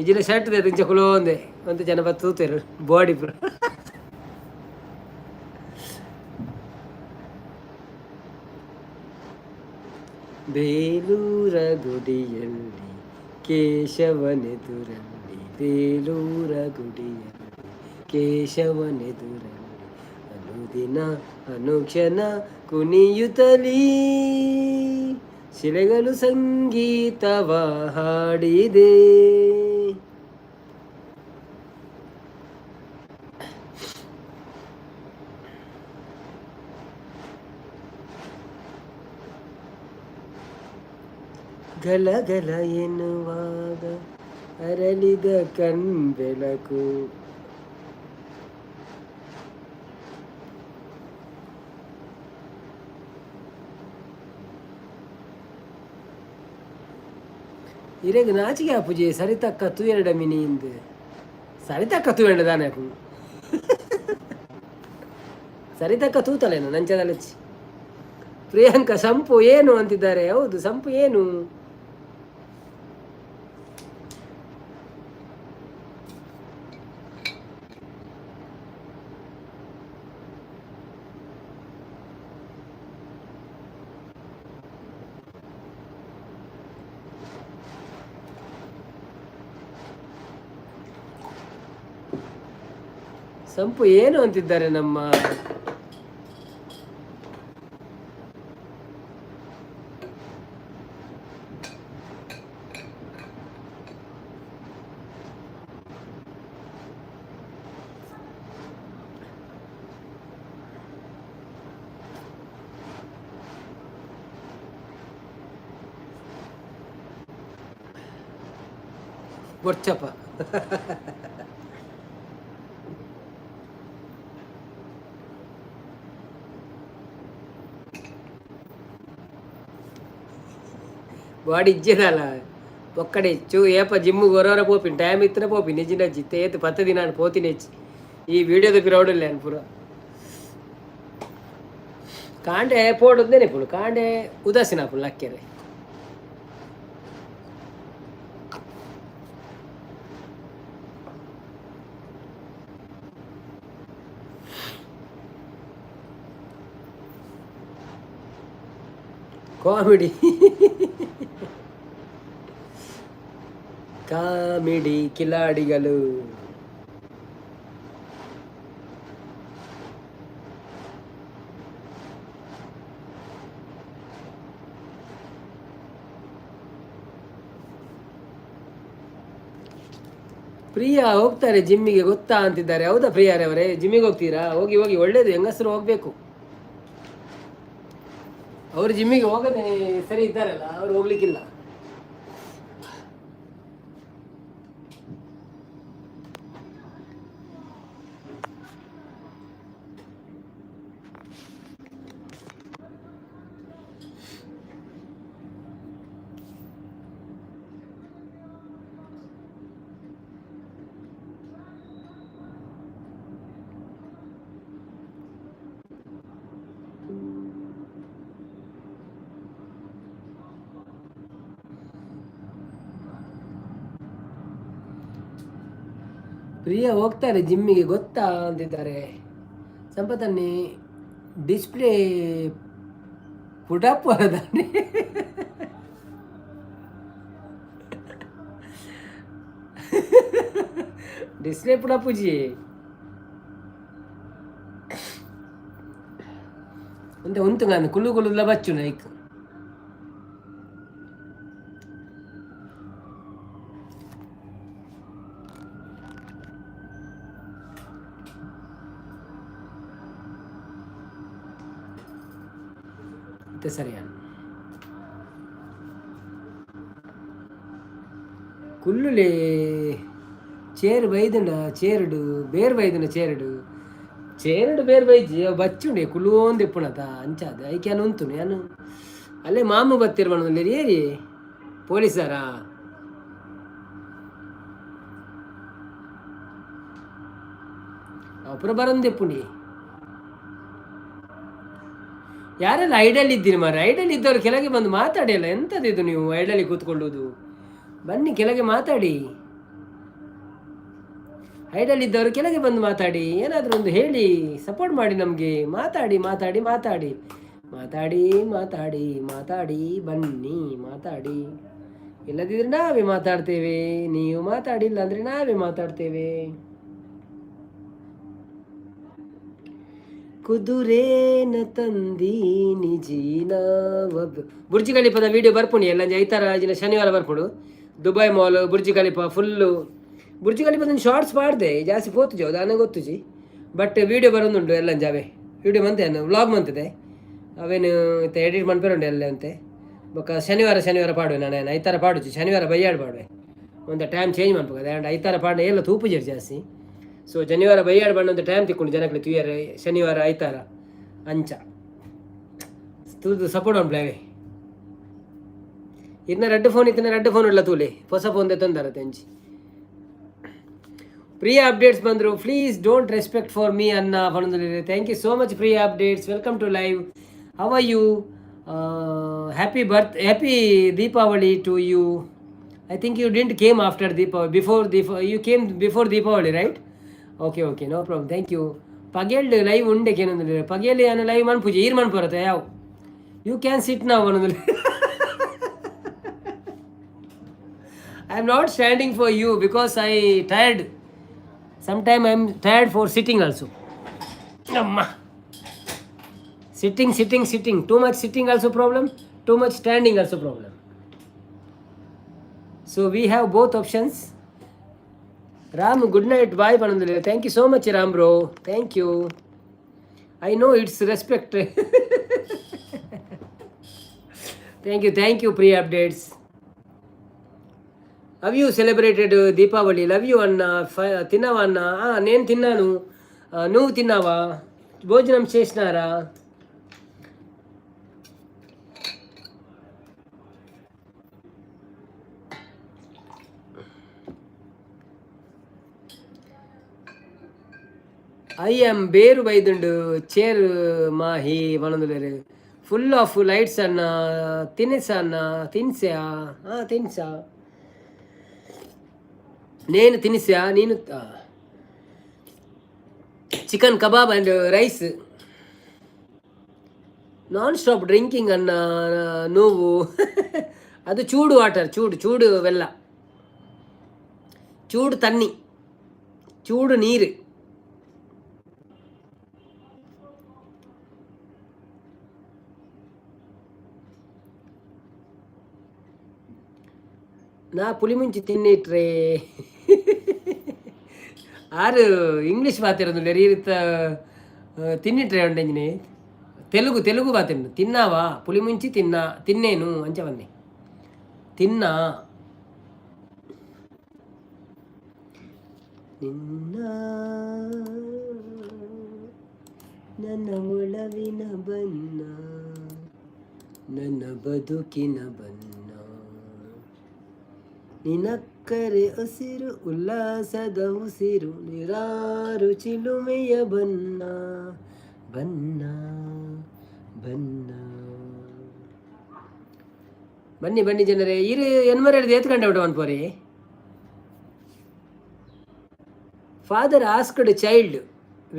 ಇಜ್ಜಿನ ಶರ್ಟ್ ದೇ ಇಂಚ ಕುಲೋ ಒಂದೆ ಒಂದು ಜನ ಬತ್ತು ತೂತೇರು ಬಾಡಿ ಪುರ. ಬೇಲೂರ ಗುಡಿಯಲ್ಲಿ ಕೇಶವನೆದುರಲ್ಲಿ ಬೇಲೂರ ಗುಡಿಯಲ್ಲಿ ಕೇಶವನೆದುರಲ್ಲಿ ಅನುದಿನ ಅನುಕ್ಷಣ ಕುಣಿಯುತ್ತಲೀ ಶಿಲೆಗಳು ಸಂಗೀತವ ಹಾಡಿದೆ. ಗಲ ಗಲ ಎನ್ನುವಾಗ ಅರಳಿದ ಕಣ್ಬೆಳಕು ಇರೆಗ್ ನಾಚಿಕೆ ಆಪುಜಿ ಸರಿತಕ್ಕ ತೂಯರಡ ಮಿನಿಂದು ಸರಿತಕ್ಕ ತೂಯಂಡ ದಾನಕು ಸರಿತಕ್ಕ ತೂತಲೇನು ನಂಚದಲಚ್ಚಿ. ಪ್ರಿಯಾಂಕ ಸಂಪು ಏನು ಅಂತಿದ್ದಾರೆ. ಹೌದು, ಸಂಪು ಏನು? ಸಂಪು ಏನು ಅಂತಿದ್ದಾರೆ ನಮ್ಮ ಬೊಚ್ಚಪ್ಪ. బాడీ ఇచ్చేదాల ఒక్కడే చూ ఏప జిమ్ము గొరవర పోపి టైం ఇత్తనే పోపి నిజ నచ్చి తేత్ పత్త దినాన్ని పోతి నెచ్చి ఈ వీడియోతో పిరవడం లేను పూర కాండే పోడుందేనే ఇప్పుడు కాండే ఉదాసిన అప్పుడు లక్కేరే ಕಾಮಿಡಿ ಕಾಮಿಡಿ ಕಿಲಾಡಿಗಳು. ಪ್ರಿಯಾ ಹೋಗ್ತಾರೆ ಜಿಮ್ಮಿಗೆ ಗೊತ್ತಾ ಅಂತಿದ್ದಾರೆ. ಹೌದಾ ಪ್ರಿಯಾರವರೇ, ಜಿಮ್ಮಿಗೆ ಹೋಗ್ತೀರಾ? ಹೋಗಿ ಹೋಗಿ, ಒಳ್ಳೇದು, ಹೆಂಗಸರು ಹೋಗ್ಬೇಕು. ಅವರು ಜಿಮ್ಮಿಗೆ ಹೋಗದೆ ಸರಿ ಇದ್ದಾರಲ್ಲ, ಅವ್ರು ಹೋಗ್ಲಿಕ್ಕಿಲ್ಲ. ಪ್ರಿಯಾ ಹೋಗ್ತಾರೆ ಜಿಮ್ಮಿಗೆ ಗೊತ್ತಾ ಅಂತಿದ್ದಾರೆ. ಸಂಪತ್ತನ್ನಿ ಡಿಸ್ಪ್ಲೇ ಪುಟಪ್ ಅದಾನೆ. ಡಿಸ್ಪ್ಲೇ ಪುಡಪುಜಿ ಅಂತ ಉಂಟು ನಾನು ಕುಳ್ಳು ಕುಳ್ಳುಲ್ಲ ಬಚ್ಚು ನೈಕ್ సరియాను కుళ్ళులే చేరు బైదుండ చేరుడు ಬೇರು ಬೈದನ చేరుడు ಬೇರು ಬೈಜಿ ಬಚ್ಚುಂಡೆ ಕುಲ್ಲುವೊಂದು ಎಪ್ಪುಣತ ಅಂಚಾದ ಐಕ್ಯಾನು ಉಂತು ನಾನು ಅಲ್ಲೇ ಮಾಮು ಬತ್ತಿರ್ಬಣ್ಣಲ್ಲಿ ಏರಿ ಪೊಲೀಸರಾ ಅಪುರ ಬರಂದು ಎಪ್ಪುಂಡಿ. ಯಾರೆಲ್ಲ ಐಡಲ್ ಇದ್ದೀರಿ ಮಾರ? ಐಡಲ್ ಇದ್ದವ್ರು ಕೆಳಗೆ ಬಂದು ಮಾತಾಡಿ ಅಲ್ಲ. ಎಂಥದ್ದು ನೀವು ಐಡಲ್ಲಿ ಕೂತ್ಕೊಳ್ಳೋದು? ಬನ್ನಿ ಕೆಳಗೆ ಮಾತಾಡಿ. ಐಡಲ್ ಇದ್ದವರು ಕೆಳಗೆ ಬಂದು ಮಾತಾಡಿ, ಏನಾದರೂ ಒಂದು ಹೇಳಿ, ಸಪೋರ್ಟ್ ಮಾಡಿ ನಮಗೆ. ಮಾತಾಡಿ ಮಾತಾಡಿ ಮಾತಾಡಿ ಮಾತಾಡಿ ಮಾತಾಡಿ ಮಾತಾಡಿ ಬನ್ನಿ ಮಾತಾಡಿ. ಇಲ್ಲದಿದ್ರೆ ನಾವೇ ಮಾತಾಡ್ತೇವೆ, ನೀವು ಮಾತಾಡಿಲ್ಲ ಅಂದರೆ ನಾವೇ ಮಾತಾಡ್ತೇವೆ. ಕುದುರೇನ ತಂದೀನಿ ಬುರ್ಜಿ ಖಲೀಫದ ವಿಡಿಯೋ ಬರ್ಪುಣಿ ಎಲ್ಲ ಐತಾರ ಆಜಿನ ಶನಿವಾರ ಬರ್ಪುಡು. Dubai mall Burj Khalifa full. Burj ಖಲೀಫದ ಶಾರ್ಟ್ಸ್ ಮಾಡಿದೆ ಜಾಸ್ತಿ ಪೋತು ಜೋ ನನಗೆ ಗೊತ್ತುಜಿ. ಬಟ್ ವಿಡಿಯೋ ಬರೋದುಂಟು ಎಲ್ಲ ಜಾವೆ ವಿಡಿಯೋ ಮಂತೇನು ವ್ಲಾಗ್ ಮಂತದೆ ಅವೇನು ಎಡಿಟ್ ಮಾಡ್ಪೇರುಂಡು ಎಲ್ಲ ಅಂತೆ. ಬೊಕ್ಕ ಶನಿವಾರ ಪಾಡುವೆ ನಾನು ಐತಾರ ಪಾಡುಚಿ, ಶನಿವಾರ ಬೈಯಾಡು ಪಾಡುವೆ. ಒಂದು ಟೈಮ್ ಚೇಂಜ್ ಮಾಡ್ಬೇಕು ಆ್ಯಂಡ್ ಐತಾರ ಪಾಡ ಎಲ್ಲ ತೂಪುಜೇರು ಜಾಸ್ತಿ. ಸೊ ಶನಿವಾರ ಬೈಯಾಡು ಬಣ್ಣ ಒಂದು ಟೈಮ್ ತಿಕ್ಕೊಂಡು ಜನಕ್ಕೆ ತುಯ್ಯಾರ ಶನಿವಾರ ಐತಾರ ಅಂಚ ತೂದು ಸಪೋರ್ಟ್ ಉಂಟ್ಲೇವೆ. ಇನ್ನ ರೆಡ್ ಫೋನ್ ಇತ್ತಿನ ರೆಡ್ ಫೋನ್ ಇಲ್ಲ ತೂಲೆ ಹೊಸ ಫೋನ್ ತಂದಾರ ತೆಂಚಿ. ಪ್ರಿಯ ಅಪ್ಡೇಟ್ಸ್ ಬಂದರು. Please don't respect for me ಅನ್ನ ಬಂದಿದೆ. Thank you so much Priya updates. Welcome to live. How are you? Happy Deepavali to you. I think you didn't came after Deepavali, you came before Deepavali, right? Okay, no problem. Thank you. Pagel live unde kenondile. Pagel ana live man puje ir man parate yav. You can sit now anondile. I am not standing for you because I tired. Sometime I am tired for sitting also. Amma. Sitting. Too much sitting also problem. Too much standing also problem. So we have both options. Ram, good night. Bye, Panandale. Thank you so much, Ram bro. Thank you. I know it's respect. Thank you, pre updates. Have you celebrated Deepavali? Love you, Anna. Tinnava, Anna. Nen tinnanu. Nu tinnava. Bhojanam chesnara. I am ಬೇರು ಬೈದುಂಡು chair ಮಾಹಿ ಬಣಂದುಲೇರು full of lights ಅನ್ನ ತಿನ್ಸ್ಯಾ నేను తినిసా నేను chicken kebab and rice non stop drinking అన్న నువ్వు ಅದು ಚೂಡು ವಾಟರ್ ಚೂಡು வெಲ್ಲ ಚೂಡು ತಣ್ಣಿ ಚೂಡು ನೀರು ನಾ ಪುಲಿ ಮುಂಚಿ ತಿನ್ನಿಟ್ರೆ ಆರು ಇಂಗ್ಲೀಷ್ ಮಾತಾಡೋದು ರೀತ ತಿನ್ನಿಟ್ರೆ ಉಂಟಂಜಿನಿ తెలుగు ಮಾತಾಡು ತಿನ್ನಾವಾ ಪುಲಿ ಮುಂಚಿ ತಿನ್ನೇನು ಅಂಚವನ್ನೇ ತಿನ್ನ ನಿನ್ನ ನನ್ನ ಒಳವಿನ ಬನ್ನ ನನ್ನ ಬದುಕಿನ ಬನ್ನ ನಿನಕ್ಕರೆ ಹಸಿರು ಉಲ್ಲಾಸದ ಉಸಿರು ನಿರಾರು ಚಿಲುಮೆಯ ಬನ್ನ ಬನ್ನ ಬನ್ನ. ಬನ್ನಿ ಜನರೇ ಇರು ಎನ್ಮರೆಡ್ದು ಎತ್ಕಂಡೆ ಬಿಟ್ಟು ಅನ್ಪೋರಿ. Father asked child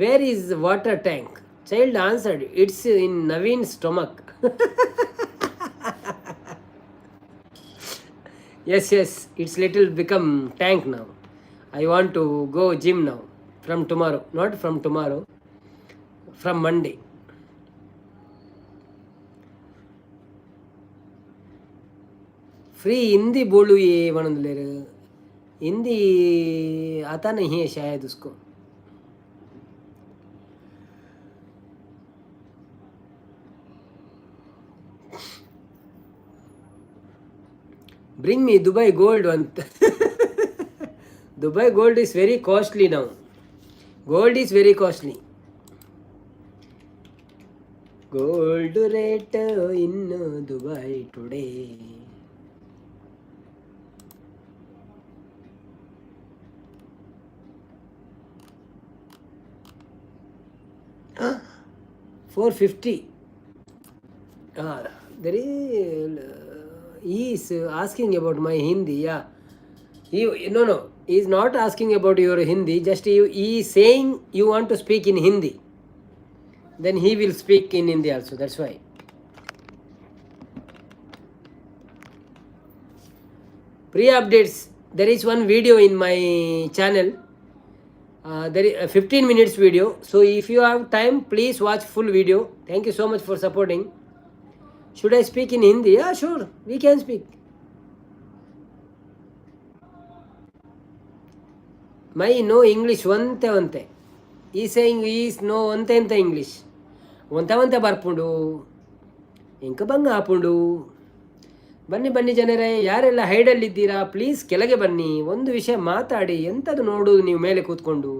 where is water tank. Child answered it's in Naveen stomach. Yes, it's little become tank now. I want to go gym now from tomorrow. Not from tomorrow, from Monday. Free Hindi बोलू ये बनंद ले रहे. हिंदी आता नहीं है शायद उसको. Bring me Dubai gold one. Dubai gold is very costly now. Gold is very costly. Gold rate in Dubai today. $450. There is. He is asking about my Hindi. Yeah. No. He is not asking about your Hindi. Just he is saying you want to speak in Hindi. Then he will speak in Hindi also. That's why. Pre-updates. There is one video in my channel. There is a 15 minutes video. So if you have time, please watch full video. Thank you so much for supporting. Should I speak in Hindi? Yeah, sure. We can speak. My no English onte. He saying is no onte anta English. ಒಂತೆ ಬರ್ಪುಂಡು ಇಂಕ ಬಂಗ ಹಾಪುಂಡು. ಬನ್ನಿ ಜನರೇ, ಯಾರೆಲ್ಲ ಹೈಡಲ್ಲಿದ್ದೀರಾ please ಕೆಳಗೆ ಬನ್ನಿ, ಒಂದು ವಿಷಯ ಮಾತಾಡಿ. ಎಂಥದ್ದು ನೋಡುವುದು ನೀವು ಮೇಲೆ ಕೂತ್ಕೊಂಡು.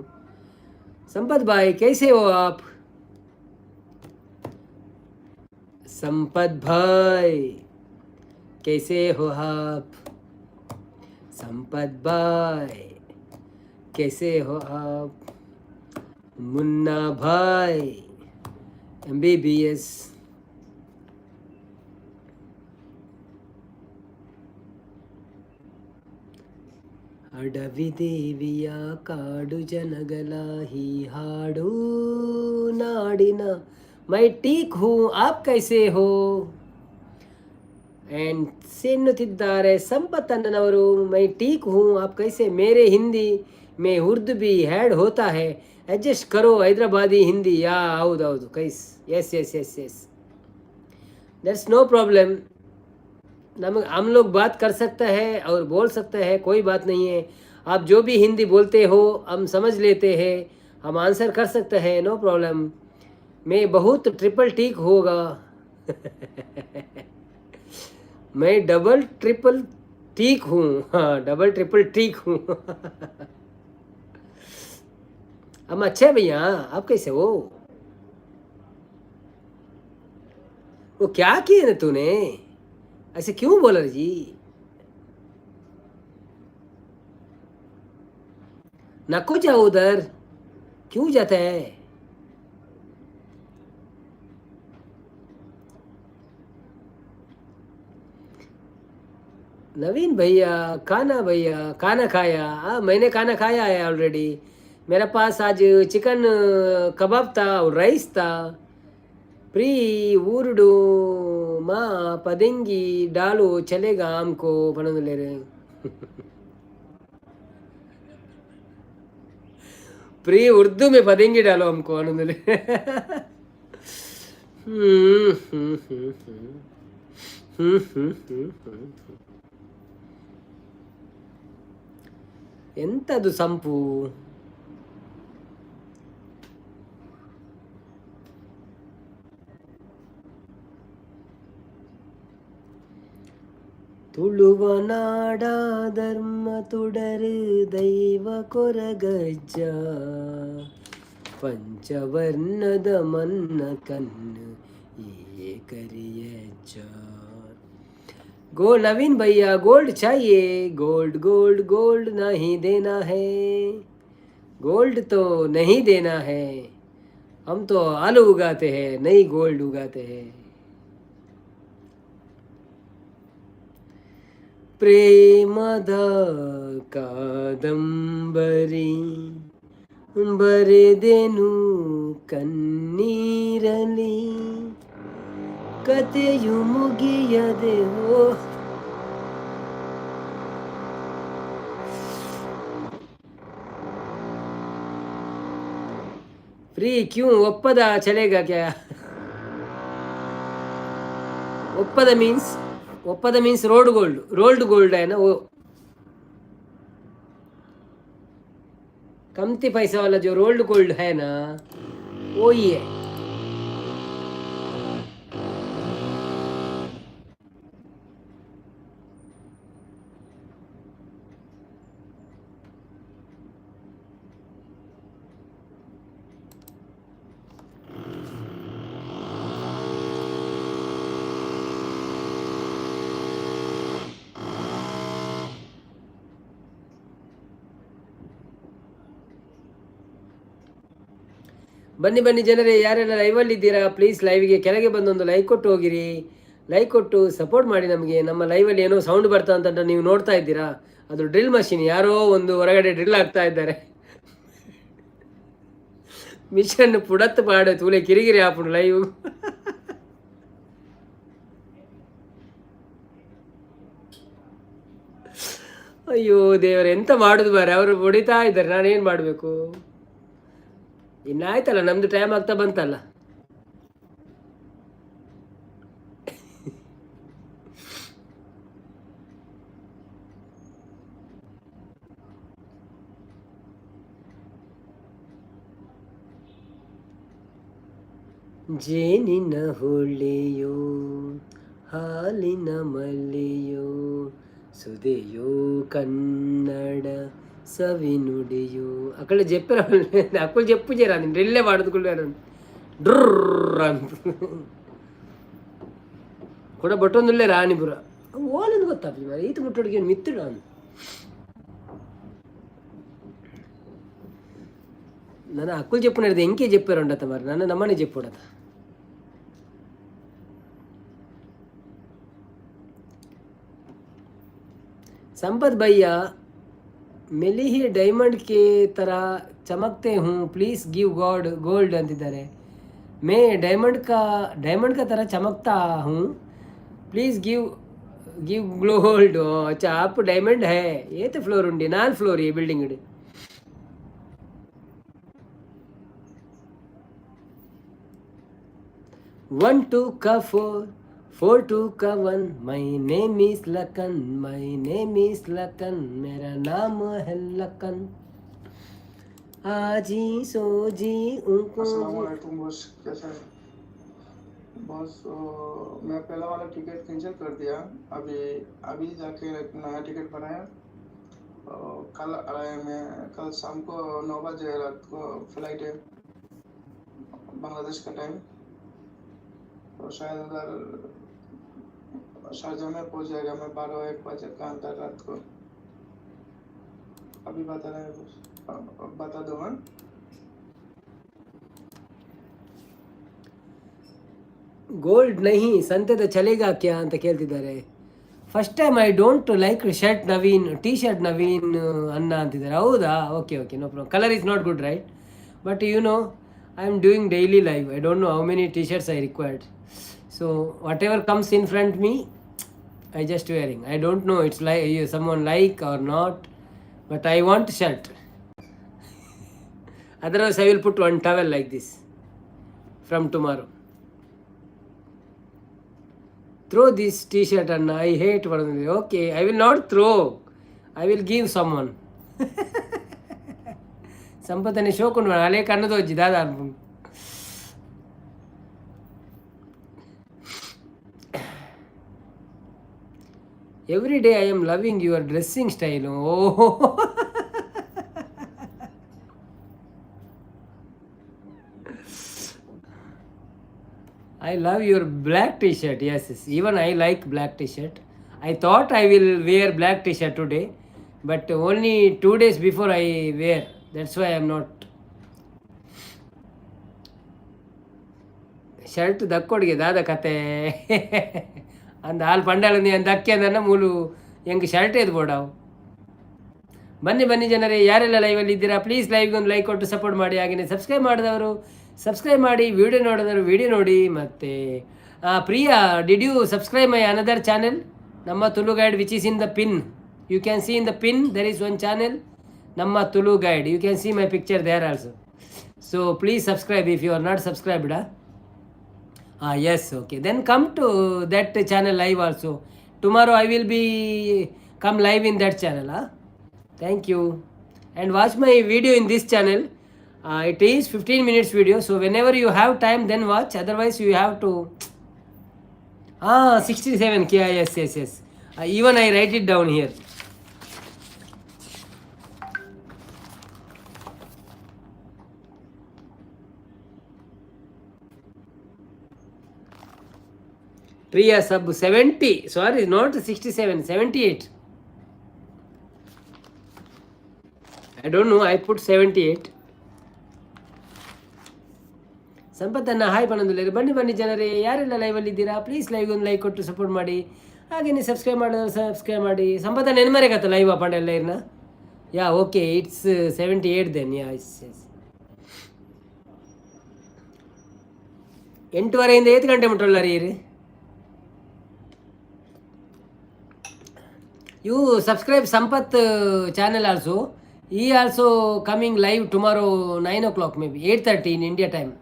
ಸಂಪತ್ ಭಾಯ್ ಕೈಸೆ ಹೋ ಆಪ್? ಸಂಪತ್ ಭಾಯ್ ಕೈಸೆ ಹೋ ಆಪ್? ಸಂಪತ್ ಭಾಯ್ कैसे हो आप? मुन्ना भाई MBBS. ಅಡವಿ ದೇವಿಯ ಕಾಡು ಜನಗಲ ಹೀ ಹಾಡು ನಾಡಿನ. ಮೈ ಟೀಕ್ ಹೂ ಆಪ್ ಕೈಸೆ ಹೋ? ಆ್ಯಂಡ್ ಎನ್ನುತ್ತಿದ್ದಾರೆ ಸಂಪತ್ ಅಣ್ಣನವರು. ಮೈ ಟೀಕ್ ಹೂ ಆಪ್ ಕೈಸೆ? ಮೇರೆ ಹಿಂದಿ में उर्दू भी हैड होता है, एडजस्ट करो हैदराबादी हिंदी. या हौदौದು कईस. Yes that's no problem. हम लोग बात कर सकते हैं और बोल सकते हैं, कोई बात नहीं है. आप जो भी हिंदी बोलते हो हम समझ लेते हैं, हम आंसर कर सकते हैं, नो प्रॉब्लम. मैं बहुत ट्रिपल टीक होगा. मैं डबल ट्रिपल टीक हूँ. हाँ, डबल ट्रिपल टीक हूँ. हम अच्छे भैया, आप कैसे हो? वो क्या किए ना तूने? ऐसे क्यों बोला जी? नको जाओ उधर, क्यों जाता है? नवीन भैया खाना खाया? मैंने खाना खाया है ऑलरेडी. मेरे पास आज चिकन कबाब था और राइस था. प्री ऊर्डू माँ पदेंगी डालो चलेगा हमको पढ़ने ले रहे. प्री उर्दू में पदेंगी डालो हमको पढ़ने ले. ಎಂತದು ಸಂಪು? ತುಳುವ ನಾಡ ಧರ್ಮ ತುಡರು ದೈವ ಕೊರಗಜ್ಜ, ಪಂಚವರ್ಣದ ಮನ್ನ ಕಣ್ಣು ये करियज्ज. गो नवीन भैया गोल्ड चाहिए? गोल्ड गोल्ड गोल्ड नहीं देना है. गोल्ड तो नहीं देना है, हम तो आलू उगाते हैं, नहीं गोल्ड उगाते हैं. ಪ್ರೇಮದ ಕಾದಂಬರಿ ಬರೆದೆನು ಕಣ್ಣೀರಲಿ, ಕತೆಯು ಮುಗಿಯದೆ ಹೋ. फ्री क्यों? ಒಪ್ಪದ चलेगा क्या? ಒಪ್ಪದ मीन्स रोल्ड गोल्ड है ना वो. कमती पैसा वाला जो रोल्ड गोल्ड है ना, वो ही है. ಬನ್ನಿ ಜನರೇ, ಯಾರೆಲ್ಲ ಲೈವಲ್ಲಿ ಇದ್ದೀರಾ ಪ್ಲೀಸ್ ಲೈವ್ಗೆ ಕೆಳಗೆ ಬಂದೊಂದು ಲೈಕ್ ಕೊಟ್ಟು ಹೋಗಿರಿ. ಲೈಕ್ ಕೊಟ್ಟು ಸಪೋರ್ಟ್ ಮಾಡಿ ನಮಗೆ. ನಮ್ಮ ಲೈವಲ್ಲಿ ಏನೋ ಸೌಂಡ್ ಬರ್ತಾ ಅಂತ ನೀವು ನೋಡ್ತಾ ಇದ್ದೀರಾ, ಅದು ಡ್ರಿಲ್ ಮಷಿನ್. ಯಾರೋ ಒಂದು ಹೊರಗಡೆ ಡ್ರಿಲ್ ಆಗ್ತಾ ಇದ್ದಾರೆ. ಮಿಷನ್ ಪುಡತ್ ಪಾಡು ತೂಲೆ ಕಿರಿಗಿರಿ ಹಾಪುಡು ಲೈವ್. ಅಯ್ಯೋ ದೇವ್ರ, ಎಂತ ಮಾಡುದು ಬಾರೆ, ಅವರು ಹೊಡಿತಾ ಇದ್ದಾರೆ, ನಾನೇನು ಮಾಡಬೇಕು? ಇನ್ನಾಯ್ತಲ್ಲ, ನಮ್ದು ಟೈಮ್ ಆಗ್ತಾ ಬಂತಲ್ಲ. ಜೇನಿನ ಹುಳಿಯೋ ಹಾಲಿನ ಮಲ್ಲಿಯೋ ಸುದೆಯೋ ಕನ್ನಡ ಸವಿನುಡಿಯೋ ಅಕ್ಕಳ ಜೆಪ್ಪರ ಅಕ್ಕಳು ಜೆಪ್ಪು ಜೇರ ನೀನು ರೆಲ್ಲೇ ಮಾಡಿದ್ಕೊಳ್ಳ ಡ್ರ ಅಂತ ಕೂಡ ಬಟ್ಟೊಂದುಳ್ಳೆ ರಾಣಿಪುರ ಓಲಂದು ಗೊತ್ತಾಗ್ಲಿ ಮಾರ ಈತ ಮುಟ್ಟೊಡಿಗೆ ಮಿತ್ತು ನಾನು ನನ್ನ ಅಕ್ಕಳು ಜೆಪ್ಪು ನಡೆದ ಎಂಕೆ ಜೆಪ್ಪರ ಉಂಡತ್ತ ಮಾರ ನನ್ನ ನಮ್ಮನೆ ಜೆಪ್ಪು ಹೊಡತ संपत भैया मिली ही डायमंड के तरह चमकते हूँ प्लीज़ गिव गॉड गोल्ड अंतिದ್ದಾರೆ मैं डायमंड का तरह चमकता हूँ प्लीज़ गिव गिव गोल्ड. अच्छा आप डायमंड है ये तो फ्लोर उंडी 4 फ्लोर ये बिल्डिंग इड 1 2 का 4 4 2 का 1 my name is Lakhan my name is Lakhan मेरा नाम है लखन आजी सोजी उनको. अस्सलामुअलैकुम बॉस, कैसा है बॉस? मैं पहला वाला टिकट कैंसिल कर दिया, अभी जाके नया टिकट बनाया. कल आया मैं, कल शाम को 9 बजे रात को फ्लाइट है बांग्लादेश का टाइम, तो शायद उधर शारजा में पहुंच जाएगा मैं 12-1 बजे का अंतर रात को. अभी बता रहे हैं बॉस, बता दो. हाँ ಗೋಲ್ಡ್ ನಹಿ ಸಂತೆದ ಚಲೇಗಾ ಕ್ಯಾ ಅಂತ ಕೇಳ್ತಿದ್ದಾರೆ. First time I don't like shirt Naveen, T shirt Naveen ಅನ್ನ ಅಂತಿದ್ದಾರೆ. ಹೌದಾ? Okay okay, no problem. Colour is not good right, but you know I am doing daily live. I don't know how many T shirts I required. So whatever comes in front me I just wearing. I don't know it's like someone like or not, but I want shirt. Otherwise I will put one towel like this from tomorrow. Throw this t-shirt and I hate one. Okay, I will not throw. I will give someone. ಸಂಪತ್ತನೆ ಶೋಕೊಂಡು ಅಲೆ ಕಣ್ಣದು ಅಜ್ಜಿ ದಾದಾ. Every day I am loving your dressing style. Oh, I love your black t-shirt. Yes, yes, even I like black t-shirt. I thought I will wear black t-shirt today, but only 2 days before I wear. That's why I am not. Shirt ದಕ್ಕೊಡ್ಗೆ ದಾದ ಕತೆ ಅಂದ ಹಾಲು ಪಂಡಾಳಂದಿ ಅಂದ ಅಕ್ಕಿ ಅಂದನ್ನ ಮೂಲು ಹೆಂಗೆ shirt ಎದ್ಬೋಡವು. ಬನ್ನಿ ಬನ್ನಿ ಜನರೇ, ಯಾರೆಲ್ಲ ಲೈವಲ್ಲಿ ಇದ್ದೀರಾ ಪ್ಲೀಸ್ ಲೈವ್ಗೆ ಒಂದು ಲೈಕ್ ಕೊಟ್ಟು ಸಪೋರ್ಟ್ ಮಾಡಿ. ಹಾಗೆಯೇ ಸಬ್ಸ್ಕ್ರೈಬ್ ಮಾಡಿದವರು ಸಬ್ಸ್ಕ್ರೈಬ್ ಮಾಡಿ, ವಿಡಿಯೋ ನೋಡಿದವರು ವಿಡಿಯೋ ನೋಡಿ. ಮತ್ತು Priya, did you subscribe my another channel Namma Tulu guide which is in the pin. You can see in the pin there is one channel Namma Tulu guide. You can see my picture there also. So please subscribe if you are not subscribed. Yes, okay. Then come to that channel live also. Tomorrow I will be come live in that channel. Thank you. And watch my video in this channel. It is 15 minutes video. So whenever you have time, then watch. Otherwise you have to. 67K. Yes, yes, yes. Even I write it down here. Priya sub 70, sorry, not 67, 78. I don't know, I put 78. ಸಂಪತ್ತನ್ನು hi ಪಣಂದುಲೇರಿ. ಬನ್ನಿ ಬನ್ನಿ ಜನರೇ, ಯಾರೆಲ್ಲ ಲೈವಲ್ಲಿ ಇದ್ದೀರಾ please ಲೈವ್ಗೆ ಒಂದು like ಕೊಟ್ಟು support ಮಾಡಿ. ಹಾಗೆ ನೀವು ಸಬ್ಸ್ಕ್ರೈಬ್ ಮಾಡಿದ್ರೆ ಸಬ್ಸ್ಕ್ರೈಬ್ ಮಾಡಿ. ಸಂಪತ್ತ ನೆನ್ಮರೆಗತ್ತ ಲೈವ್ ಪಂಡ ಎಲ್ಲ ಇರ್ನ. Yeah okay, it's 78 then. Yeah yes yes. 8:30 8 ಗಂಟೆ ಮುಟ್ಟಲ್ಲ ರೀ. You subscribe Sampath channel also. He also coming live tomorrow 9 o'clock maybe 8:30 in India time.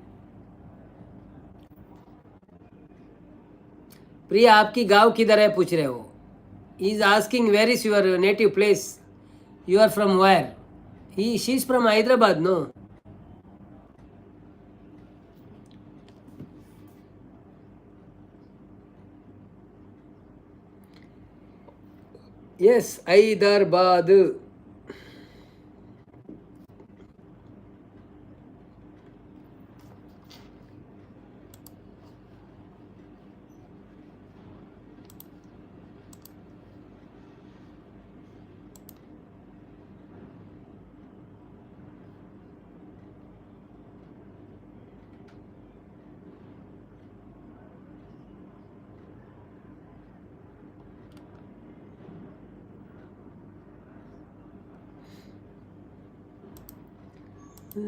प्रिया आपकी गांव किधर है पूछ रहे हो. He is asking where is your native place. You are from where? She's from Hyderabad, no? Yes, Hyderabad.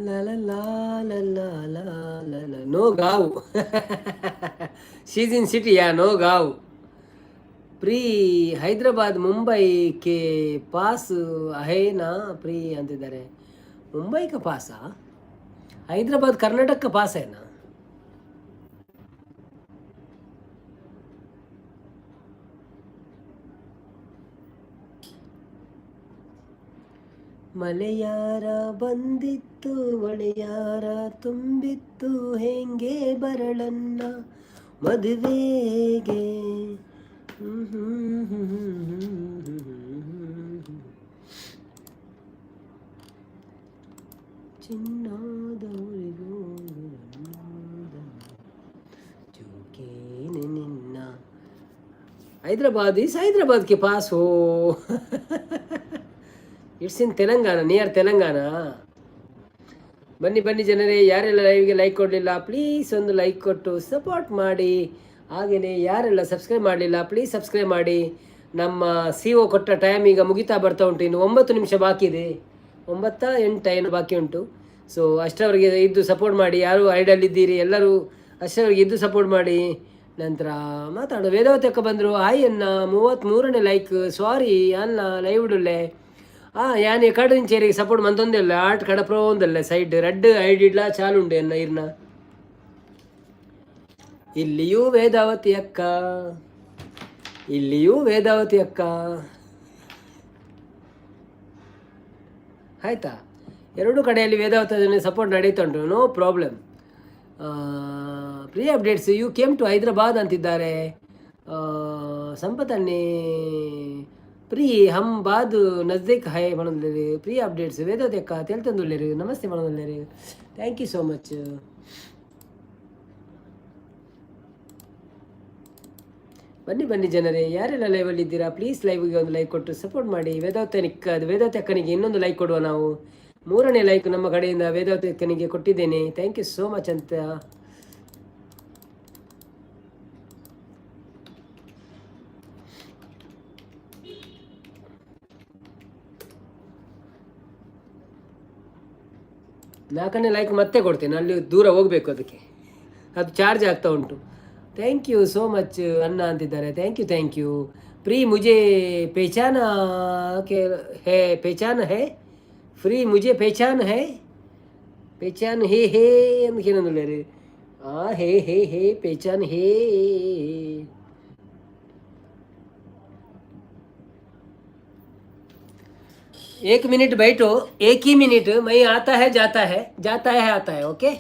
La la la la la la la la. No gav. She's in city, yeah, no gav. Pre Hyderabad Mumbai K pass है ना pre ಅಂತಿದ್ದಾರೆ. ಮುಂಬೈ का पास हैदराबाद कर्नाटक का पास है ना. ಮಲೆಯಾರ ಬಂದಿತ್ತು ಒಳೆಯಾರ ತುಂಬಿತ್ತು ಹೆಂಗೆ ಬರಳನ್ನ ಮದುವೆಗೆ. ಚಿನ್ನಾದವರಿಗೂ ಚೂಕೇನೆ ನಿನ್ನ. ಹೈದರಾಬಾದ್ ಈಸ್ ಹೈದರಾಬಾದ್ ಕೆ ಪಾಸ್ ಹೋ. It's in Telangana, near Telangana. ಬನ್ನಿ ಬನ್ನಿ ಜನರೇ, ಯಾರೆಲ್ಲ ಲೈವ್ಗೆ ಲೈಕ್ ಕೊಡಲಿಲ್ಲ ಪ್ಲೀಸ್ ಒಂದು ಲೈಕ್ ಕೊಟ್ಟು ಸಪೋರ್ಟ್ ಮಾಡಿ. ಹಾಗೆಯೇ ಯಾರೆಲ್ಲ ಸಬ್ಸ್ಕ್ರೈಬ್ ಮಾಡಲಿಲ್ಲ ಪ್ಲೀಸ್ ಸಬ್ಸ್ಕ್ರೈಬ್ ಮಾಡಿ. ನಮ್ಮ CO ಕೊಟ್ಟ ಟೈಮ್ ಈಗ ಮುಗಿತಾ ಬರ್ತಾ ಉಂಟು. ಇನ್ನು 9 ನಿಮಿಷ ಬಾಕಿ ಇದೆ, 9 8 ಏನು ಬಾಕಿ ಉಂಟು. ಸೊ ಅಷ್ಟರವರೆಗೆ ಇದ್ದು ಸಪೋರ್ಟ್ ಮಾಡಿ. ಯಾರು ಐಡಲ್ಲಿದ್ದೀರಿ ಎಲ್ಲರೂ ಅಷ್ಟರವರೆಗೆ ಇದ್ದು ಸಪೋರ್ಟ್ ಮಾಡಿ. ನಂತರ ಮಾತಾಡು. ವೇದಾವತಿ ಅಕ್ಕ ಬಂದರು. ಹಾಯ್ ಅನ್ನ 33ನೇ ಲೈಕ್. ಸಾರಿ ಅನ್ನ ಲೈವ್ ಉಡುಲ್ಲೆ యాని ఎక్కడ నుంచి సపోర్ట్ మంతొంది ఆట కడప్రో ఉందల్లే సైడ్ రెడ్ ఐడిడ్లా చాలుండే అన్న ఇర్న. ಇಲ್ಲಿಯೂ ವೇದಾವತಿ ಅಕ್ಕ, ಇಲ್ಲಿಯೂ ವೇದಾವತಿ ಅಕ್ಕ. ಆಯ್ತಾ, ಎರಡೂ ಕಡೆಯಲ್ಲಿ ವೇದಾವತಿ ಸಪೋರ್ಟ್ ನಡೀತಾ ಉಂಟು, no problem. Priya updates you came to Hyderabad ಅಂತಿದ್ದಾರೆ. ಸಂಪತ್ತನ್ನೇ ಪ್ರೀ ಹಮ್ ಬಾದ್ ನಜ್ದೀಕ್ ಹೈ ಮಾಡೋದಿಲ್ಲ. ಪ್ರಿಯ ಅಪ್ಡೇಟ್ಸ್ ವೇದಾವತಿ ಅಕ್ಕ ತೆಲ್ತಂದುಳ್ಳೇರಿ ನಮಸ್ತೆ ಮಾಡೋದಿಲ್ಲೇರಿ. Thank you so much. ಬನ್ನಿ ಬನ್ನಿ ಜನರೇ, ಯಾರೆಲ್ಲ ಲೈವಲ್ಲಿ ಇದ್ದೀರಾ ಪ್ಲೀಸ್ ಲೈವ್ಗೆ ಒಂದು ಲೈಕ್ ಕೊಟ್ಟು ಸಪೋರ್ಟ್ ಮಾಡಿ. ವೇದಾವತಿ ಅಕ್ಕನಿಗೆ ಇನ್ನೊಂದು ಲೈಕ್ ಕೊಡುವ ನಾವು. 3ನೇ ಲೈಕ್ ನಮ್ಮ ಕಡೆಯಿಂದ ವೇದಾವತಿ ಅಕ್ಕನಿಗೆ ಕೊಟ್ಟಿದ್ದೇನೆ. ಥ್ಯಾಂಕ್ ಯು ಸೋ ಮಚ್ ಅಂತ. ನಾಲ್ಕನೇ ಲೈಕ್ ಮತ್ತೆ ಕೊಡ್ತೇನೆ, ಅಲ್ಲಿ ದೂರ ಹೋಗಬೇಕು, ಅದಕ್ಕೆ ಅದು ಚಾರ್ಜ್ ಆಗ್ತಾ ಉಂಟು. ಥ್ಯಾಂಕ್ ಯು ಸೋ ಮಚ್ ಅನ್ನ ಅಂತಿದ್ದಾರೆ. Thank you. ಪ್ರೀ ಮುಜೆ ಪೇಚಾನ ಹೇ ಪೇಚಾನ್ ಹೇ ಫ್ರೀ ಮುಜೆ ಪೇಚಾನ್ ಹೇ ಪೇಚಾನ್ ಹೇ ಅಂದ್ಕೇನಂದಿಲ್ಲ ರೀ. ಹೇ ಪೇಚಾನ್ ಹೇ. एक मिनट बैठो, एक ही मिनट. मैं आता है जाता है आता है. ओके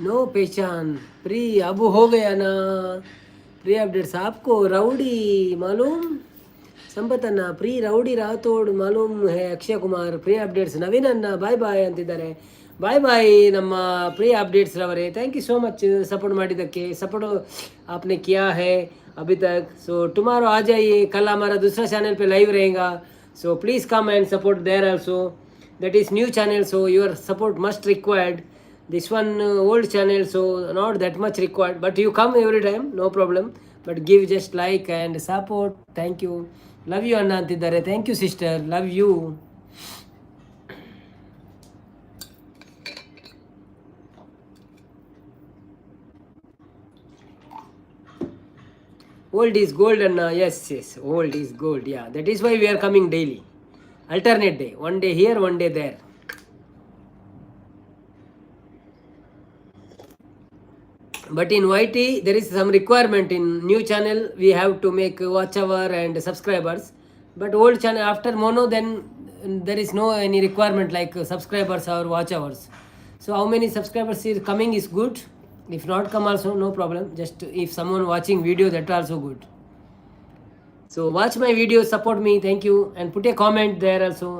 नो पहचान प्री अब हो गया ना प्री अपडेट्स आपको राउडी मालूम ಸಂಪತ್ ಅಣ್ಣ ಪ್ರೀ ರೌಡಿ ರಾಥೋಡ್ ಮಾಲೂಮ್ ಹೇ ಅಕ್ಷಯ್ ಕುಮಾರ್ ಪ್ರೀ ಅಪ್ಡೇಟ್ಸ್ ನವೀನ್ ಅಣ್ಣ ಬಾಯ್ ಬಾಯ್ ಅಂತಿದ್ದಾರೆ ಬಾಯ್ ಬಾಯ್ ನಮ್ಮ ಪ್ರೀ ಅಪ್ಡೇಟ್ಸ್ ರವರೇ thank you so much support ಮಾಡಿದ್ದಕ್ಕೆ सपोर्ट आपने किया है अभी तक सो टुमारो आ जाइए कल हमारा दूसरा चैनल पे लाइव रहेगा so please come and support there also that is new channel so your support must required this one old channel so not that much required but you come every time no problem but give just like and support thank you love you anna ಅಂತಿದ್ದಾರೆ thank you sister love you old is gold anna yes yes old is gold yeah that is why we are coming daily alternate day one day here one day there but in YT there is some requirement in new channel we have to make watch hour and subscribers but old channel after mono then there is no any requirement like subscribers or watch hours so how many subscribers is coming is good if not come also no problem just if someone watching video that also good so watch my video support me thank you and put a comment there also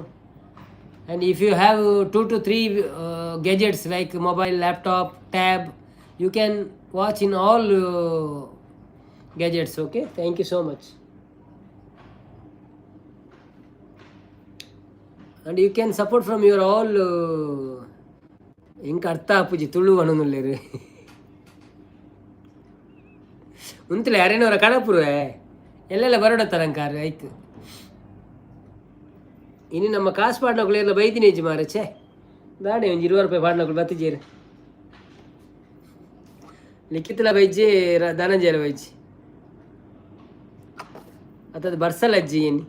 and if you have 2 to 3 gadgets like mobile laptop tab you can watch in all gadgets okay thank you so much and you can support from your all ಇಂಕ ಅರ್ಥ ಆಪುಜಿ ತುಳು ಅನ್ನೋನ್ನುಲ್ಲೇರು ಉಂತಲೆ ಯಾರೇನವರ ಕಡಪುರುವೆ ಎಲ್ಲೆಲ್ಲ ಬರೋಡತ್ತಾರಂಕಾರ ಆಯ್ತು ಇನ್ನು ನಮ್ಮ ಕಾಸು ಪಾಡ್ನಗಳು ಬೈದಿನಿ ಹೆಜ್ಜೆ ಮಾರ ಛೇ ಬೇಡ ಒಂದು 20 ರೂಪಾಯಿ ಪಾಡ್ನಗಳು ಬತ್ತಿಜೀರು ಲಿಖಿತಲ ಬೈಜಿ ಧನಂಜಯಲ ಬೈಜಿ ಅತ್ತದ ಬರ್ಸಲ್ ಅಜ್ಜಿ ಏನು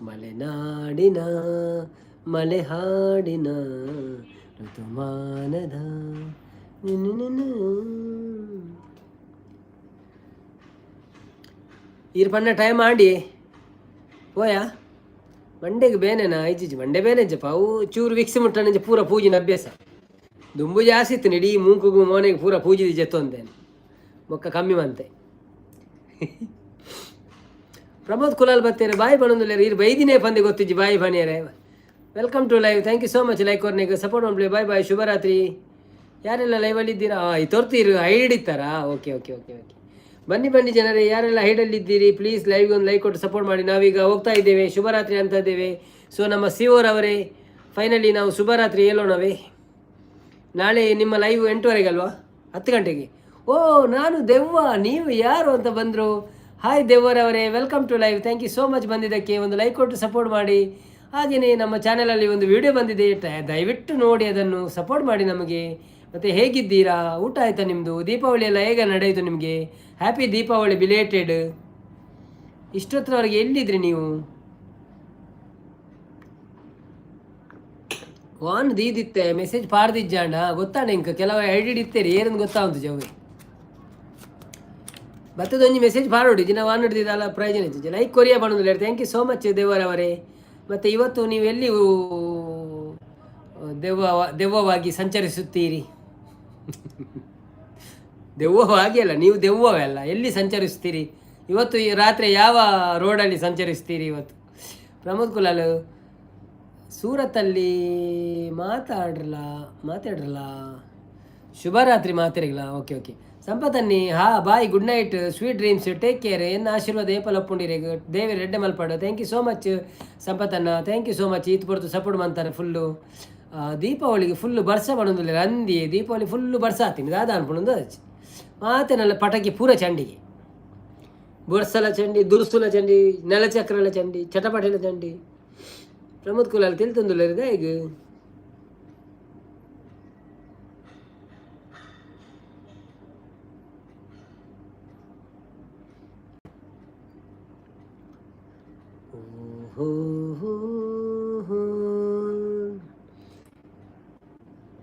ಮಲೆನಾಡಿನ ಮಲೆ ಹಾಡಿನ ಋತುಮಾನದ ಇರ್ ಪಣ್ಣ ಟೈಮ್ ಆಡಿ ಹೋಯಾ ಮಂಡೆಗೆ ಬೇನೆನಾ ಐಜಿಜಿ ಮಂಡೆ ಬೇನೆಜ್ಜಪ್ಪ ಅವು ಚೂರು ವಿಕ್ಸಿ ಮುಟ್ಟಣಂಜ ಪೂರ ಪೂಜಿನ ಅಭ್ಯಾಸ ದುಂಬು ಜಾಸ್ತಿ ಇತ್ತು ಇಡೀ ಮೂಗುಗು ಮೋನೆಗೆ ಪೂರ ಪೂಜಿದ ಜತ್ತೊಂದೇನು ಮೊಕ್ಕ ಕಮ್ಮಿ ಮಂತೆ ಪ್ರಮೋದ್ ಕುಲಾಲ್ ಬತ್ತೇರೆ ಬಾಯಿ ಬಣ್ಣದಲ್ಲ ಇರು ಬೈದಿನೇ ಪಂದೆ ಗೊತ್ತಿಜ್ಜಿ ಬಾಯಿ ಬಣಿಯರೆ welcome to live thank you so much like ಅವ್ರನಿಗೆ ಸಪೋರ್ಟ್ ಮಾಡ್ಲಿ ಬಾಯ್ ಬಾಯ್ ಶುಭರಾತ್ರಿ ಯಾರೆಲ್ಲ ಲೈವಲ್ಲಿ ಇದ್ದೀರಾ ಈ ತೋರ್ತೀರು ಹೈಡ್ ಇತ್ತಾರಾ ಓಕೆ ಓಕೆ ಓಕೆ ಓಕೆ ಬನ್ನಿ ಬನ್ನಿ ಜನರೇ ಯಾರೆಲ್ಲ ಹೈಡಲ್ಲಿದ್ದೀರಿ ಪ್ಲೀಸ್ ಲೈವ್ಗೆ ಒಂದು ಲೈಕ್ ಕೊಟ್ಟು ಸಪೋರ್ಟ್ ಮಾಡಿ ನಾವೀಗ ಹೋಗ್ತಾ ಇದ್ದೇವೆ ಶುಭರಾತ್ರಿ ಅಂತ ಇದ್ದೇವೆ ಸೊ ನಮ್ಮ ಸಿಒರವರೇ ಫೈನಲಿ ನಾವು ಶುಭರಾತ್ರಿ ಹೇಳೋಣವೇ ನಾಳೆ ನಿಮ್ಮ ಲೈವ್ 8:30 ಅಲ್ವಾ 10 ಗಂಟೆಗೆ ಓ ನಾನು ದೆವ್ವ ನೀವು ಯಾರು ಅಂತ ಬಂದರು ಹಾಯ್ ದೆವ್ವರವರೇ welcome to live thank you so much ಬಂದಿದ್ದಕ್ಕೆ ಒಂದು ಲೈಕ್ ಕೊಟ್ಟು ಸಪೋರ್ಟ್ ಮಾಡಿ ಹಾಗೆಯೇ ನಮ್ಮ ಚಾನಲಲ್ಲಿ ಒಂದು ವಿಡಿಯೋ ಬಂದಿದೆ ದಯವಿಟ್ಟು ನೋಡಿ ಅದನ್ನು ಸಪೋರ್ಟ್ ಮಾಡಿ ನಮಗೆ ಮತ್ತು ಹೇಗಿದ್ದೀರಾ ಊಟ ಆಯಿತಾ ನಿಮ್ಮದು ದೀಪಾವಳಿ ಎಲ್ಲ ಹೇಗೆ ನಡೆಯಿತು ನಿಮಗೆ ಹ್ಯಾಪಿ ದೀಪಾವಳಿ ಬಿಲೇಟೆಡ್ ಇಷ್ಟೊತ್ತರವರೆಗೆ ಎಲ್ಲಿದ್ರಿ ನೀವು ವಾನ್ ದೀದಿತ್ತೆ ಮೆಸೇಜ್ ಪಾರ್ದಿಜ್ಜಾಂಡ ಗೊತ್ತಾಣ ಇಂಕ ಕೆಲವು ಐಡಿ ಇತ್ತೇರಿ ಏನಂದು ಗೊತ್ತಾವಂತು ಜವೇ ಬತ್ತದೊಂದು ಮೆಸೇಜ್ ಪಾಡೋಡಿ ದಿನ ವಾನ್ ಹಿಡಿದಿದ್ದಲ್ಲ ಪ್ರಯೋಜನ ಇತ್ತು ಲೈಕ್ ಕೊರಿಯಾ ಮಾಡೋದಿಲ್ಲ ಥ್ಯಾಂಕ್ ಯು ಸೋ ಮಚ್ ದೇವರವರೇ ಮತ್ತು ಇವತ್ತು ನೀವು ಎಲ್ಲಿ ದೆವ್ವವಾಗಿ ಸಂಚರಿಸುತ್ತೀರಿ ದೆವ್ವವಾಗಿ ಅಲ್ಲ ನೀವು ದೆವ್ವವೇ ಅಲ್ಲ ಎಲ್ಲಿ ಸಂಚರಿಸ್ತೀರಿ ಇವತ್ತು ಈ ರಾತ್ರಿ ಯಾವ ರೋಡಲ್ಲಿ ಸಂಚರಿಸ್ತೀರಿ ಇವತ್ತು ಪ್ರಮೋದ್ ಕುಲಾಲ್ ಸೂರತ್ತಲ್ಲಿ ಮಾತಾಡ್ರಲ್ಲ ಶುಭರಾತ್ರಿ ಮಾತಾಡಿಲ್ಲ ಓಕೆ ಓಕೆ ಸಂಪತ್ತನ್ನಿ ಹಾ bye good night sweet dreams take care ಎನ್ನ ಆಶೀರ್ವಾದ ಏಪಲ್ ಒಪ್ಪುಂಡಿರಿ ದೇವಿ ರೆಡ್ಡೆ ಮಲ್ಪಾಡು ಥ್ಯಾಂಕ್ ಯು ಸೋ ಮಚ್ ಸಂಪತ್ತನ್ನ ಥ್ಯಾಂಕ್ ಯು ಸೋ ಮಚ್ ಈತ್ ಬರ್ತು ಸಪೋರ್ಟ್ ಮಾಡ್ತಾರೆ ಫುಲ್ಲು ದೀಪಾವಳಿಗೆ ಫುಲ್ಲು ಬರ್ಸ ಮಾಡೋದಿಲ್ಲ ಅಂದಿ ದೀಪಾವಳಿ ಫುಲ್ಲು ಬರ್ಸ ಹಾಕ್ತೀನಿ ದಾದ ಅನ್ಕೊಂಡು ಹಚ್ಚಿ ಮಾತೇನಲ್ಲ ಪಟಾಕಿ ಪೂರ ಚಂಡಿಗೆ ಬೊರ್ಸಲ ಚಂಡಿ ದುರ್ಸುಲ ಚಂಡಿ ನೆಲಚಕ್ರಲ ಚಂಡಿ ಚಟಪಟಲ ಚಂಡಿ ಪ್ರಮೋದ್ ಕುಲಾಲ್ ತಿಳ್ತಂದುಲ್ಲ ಈಗ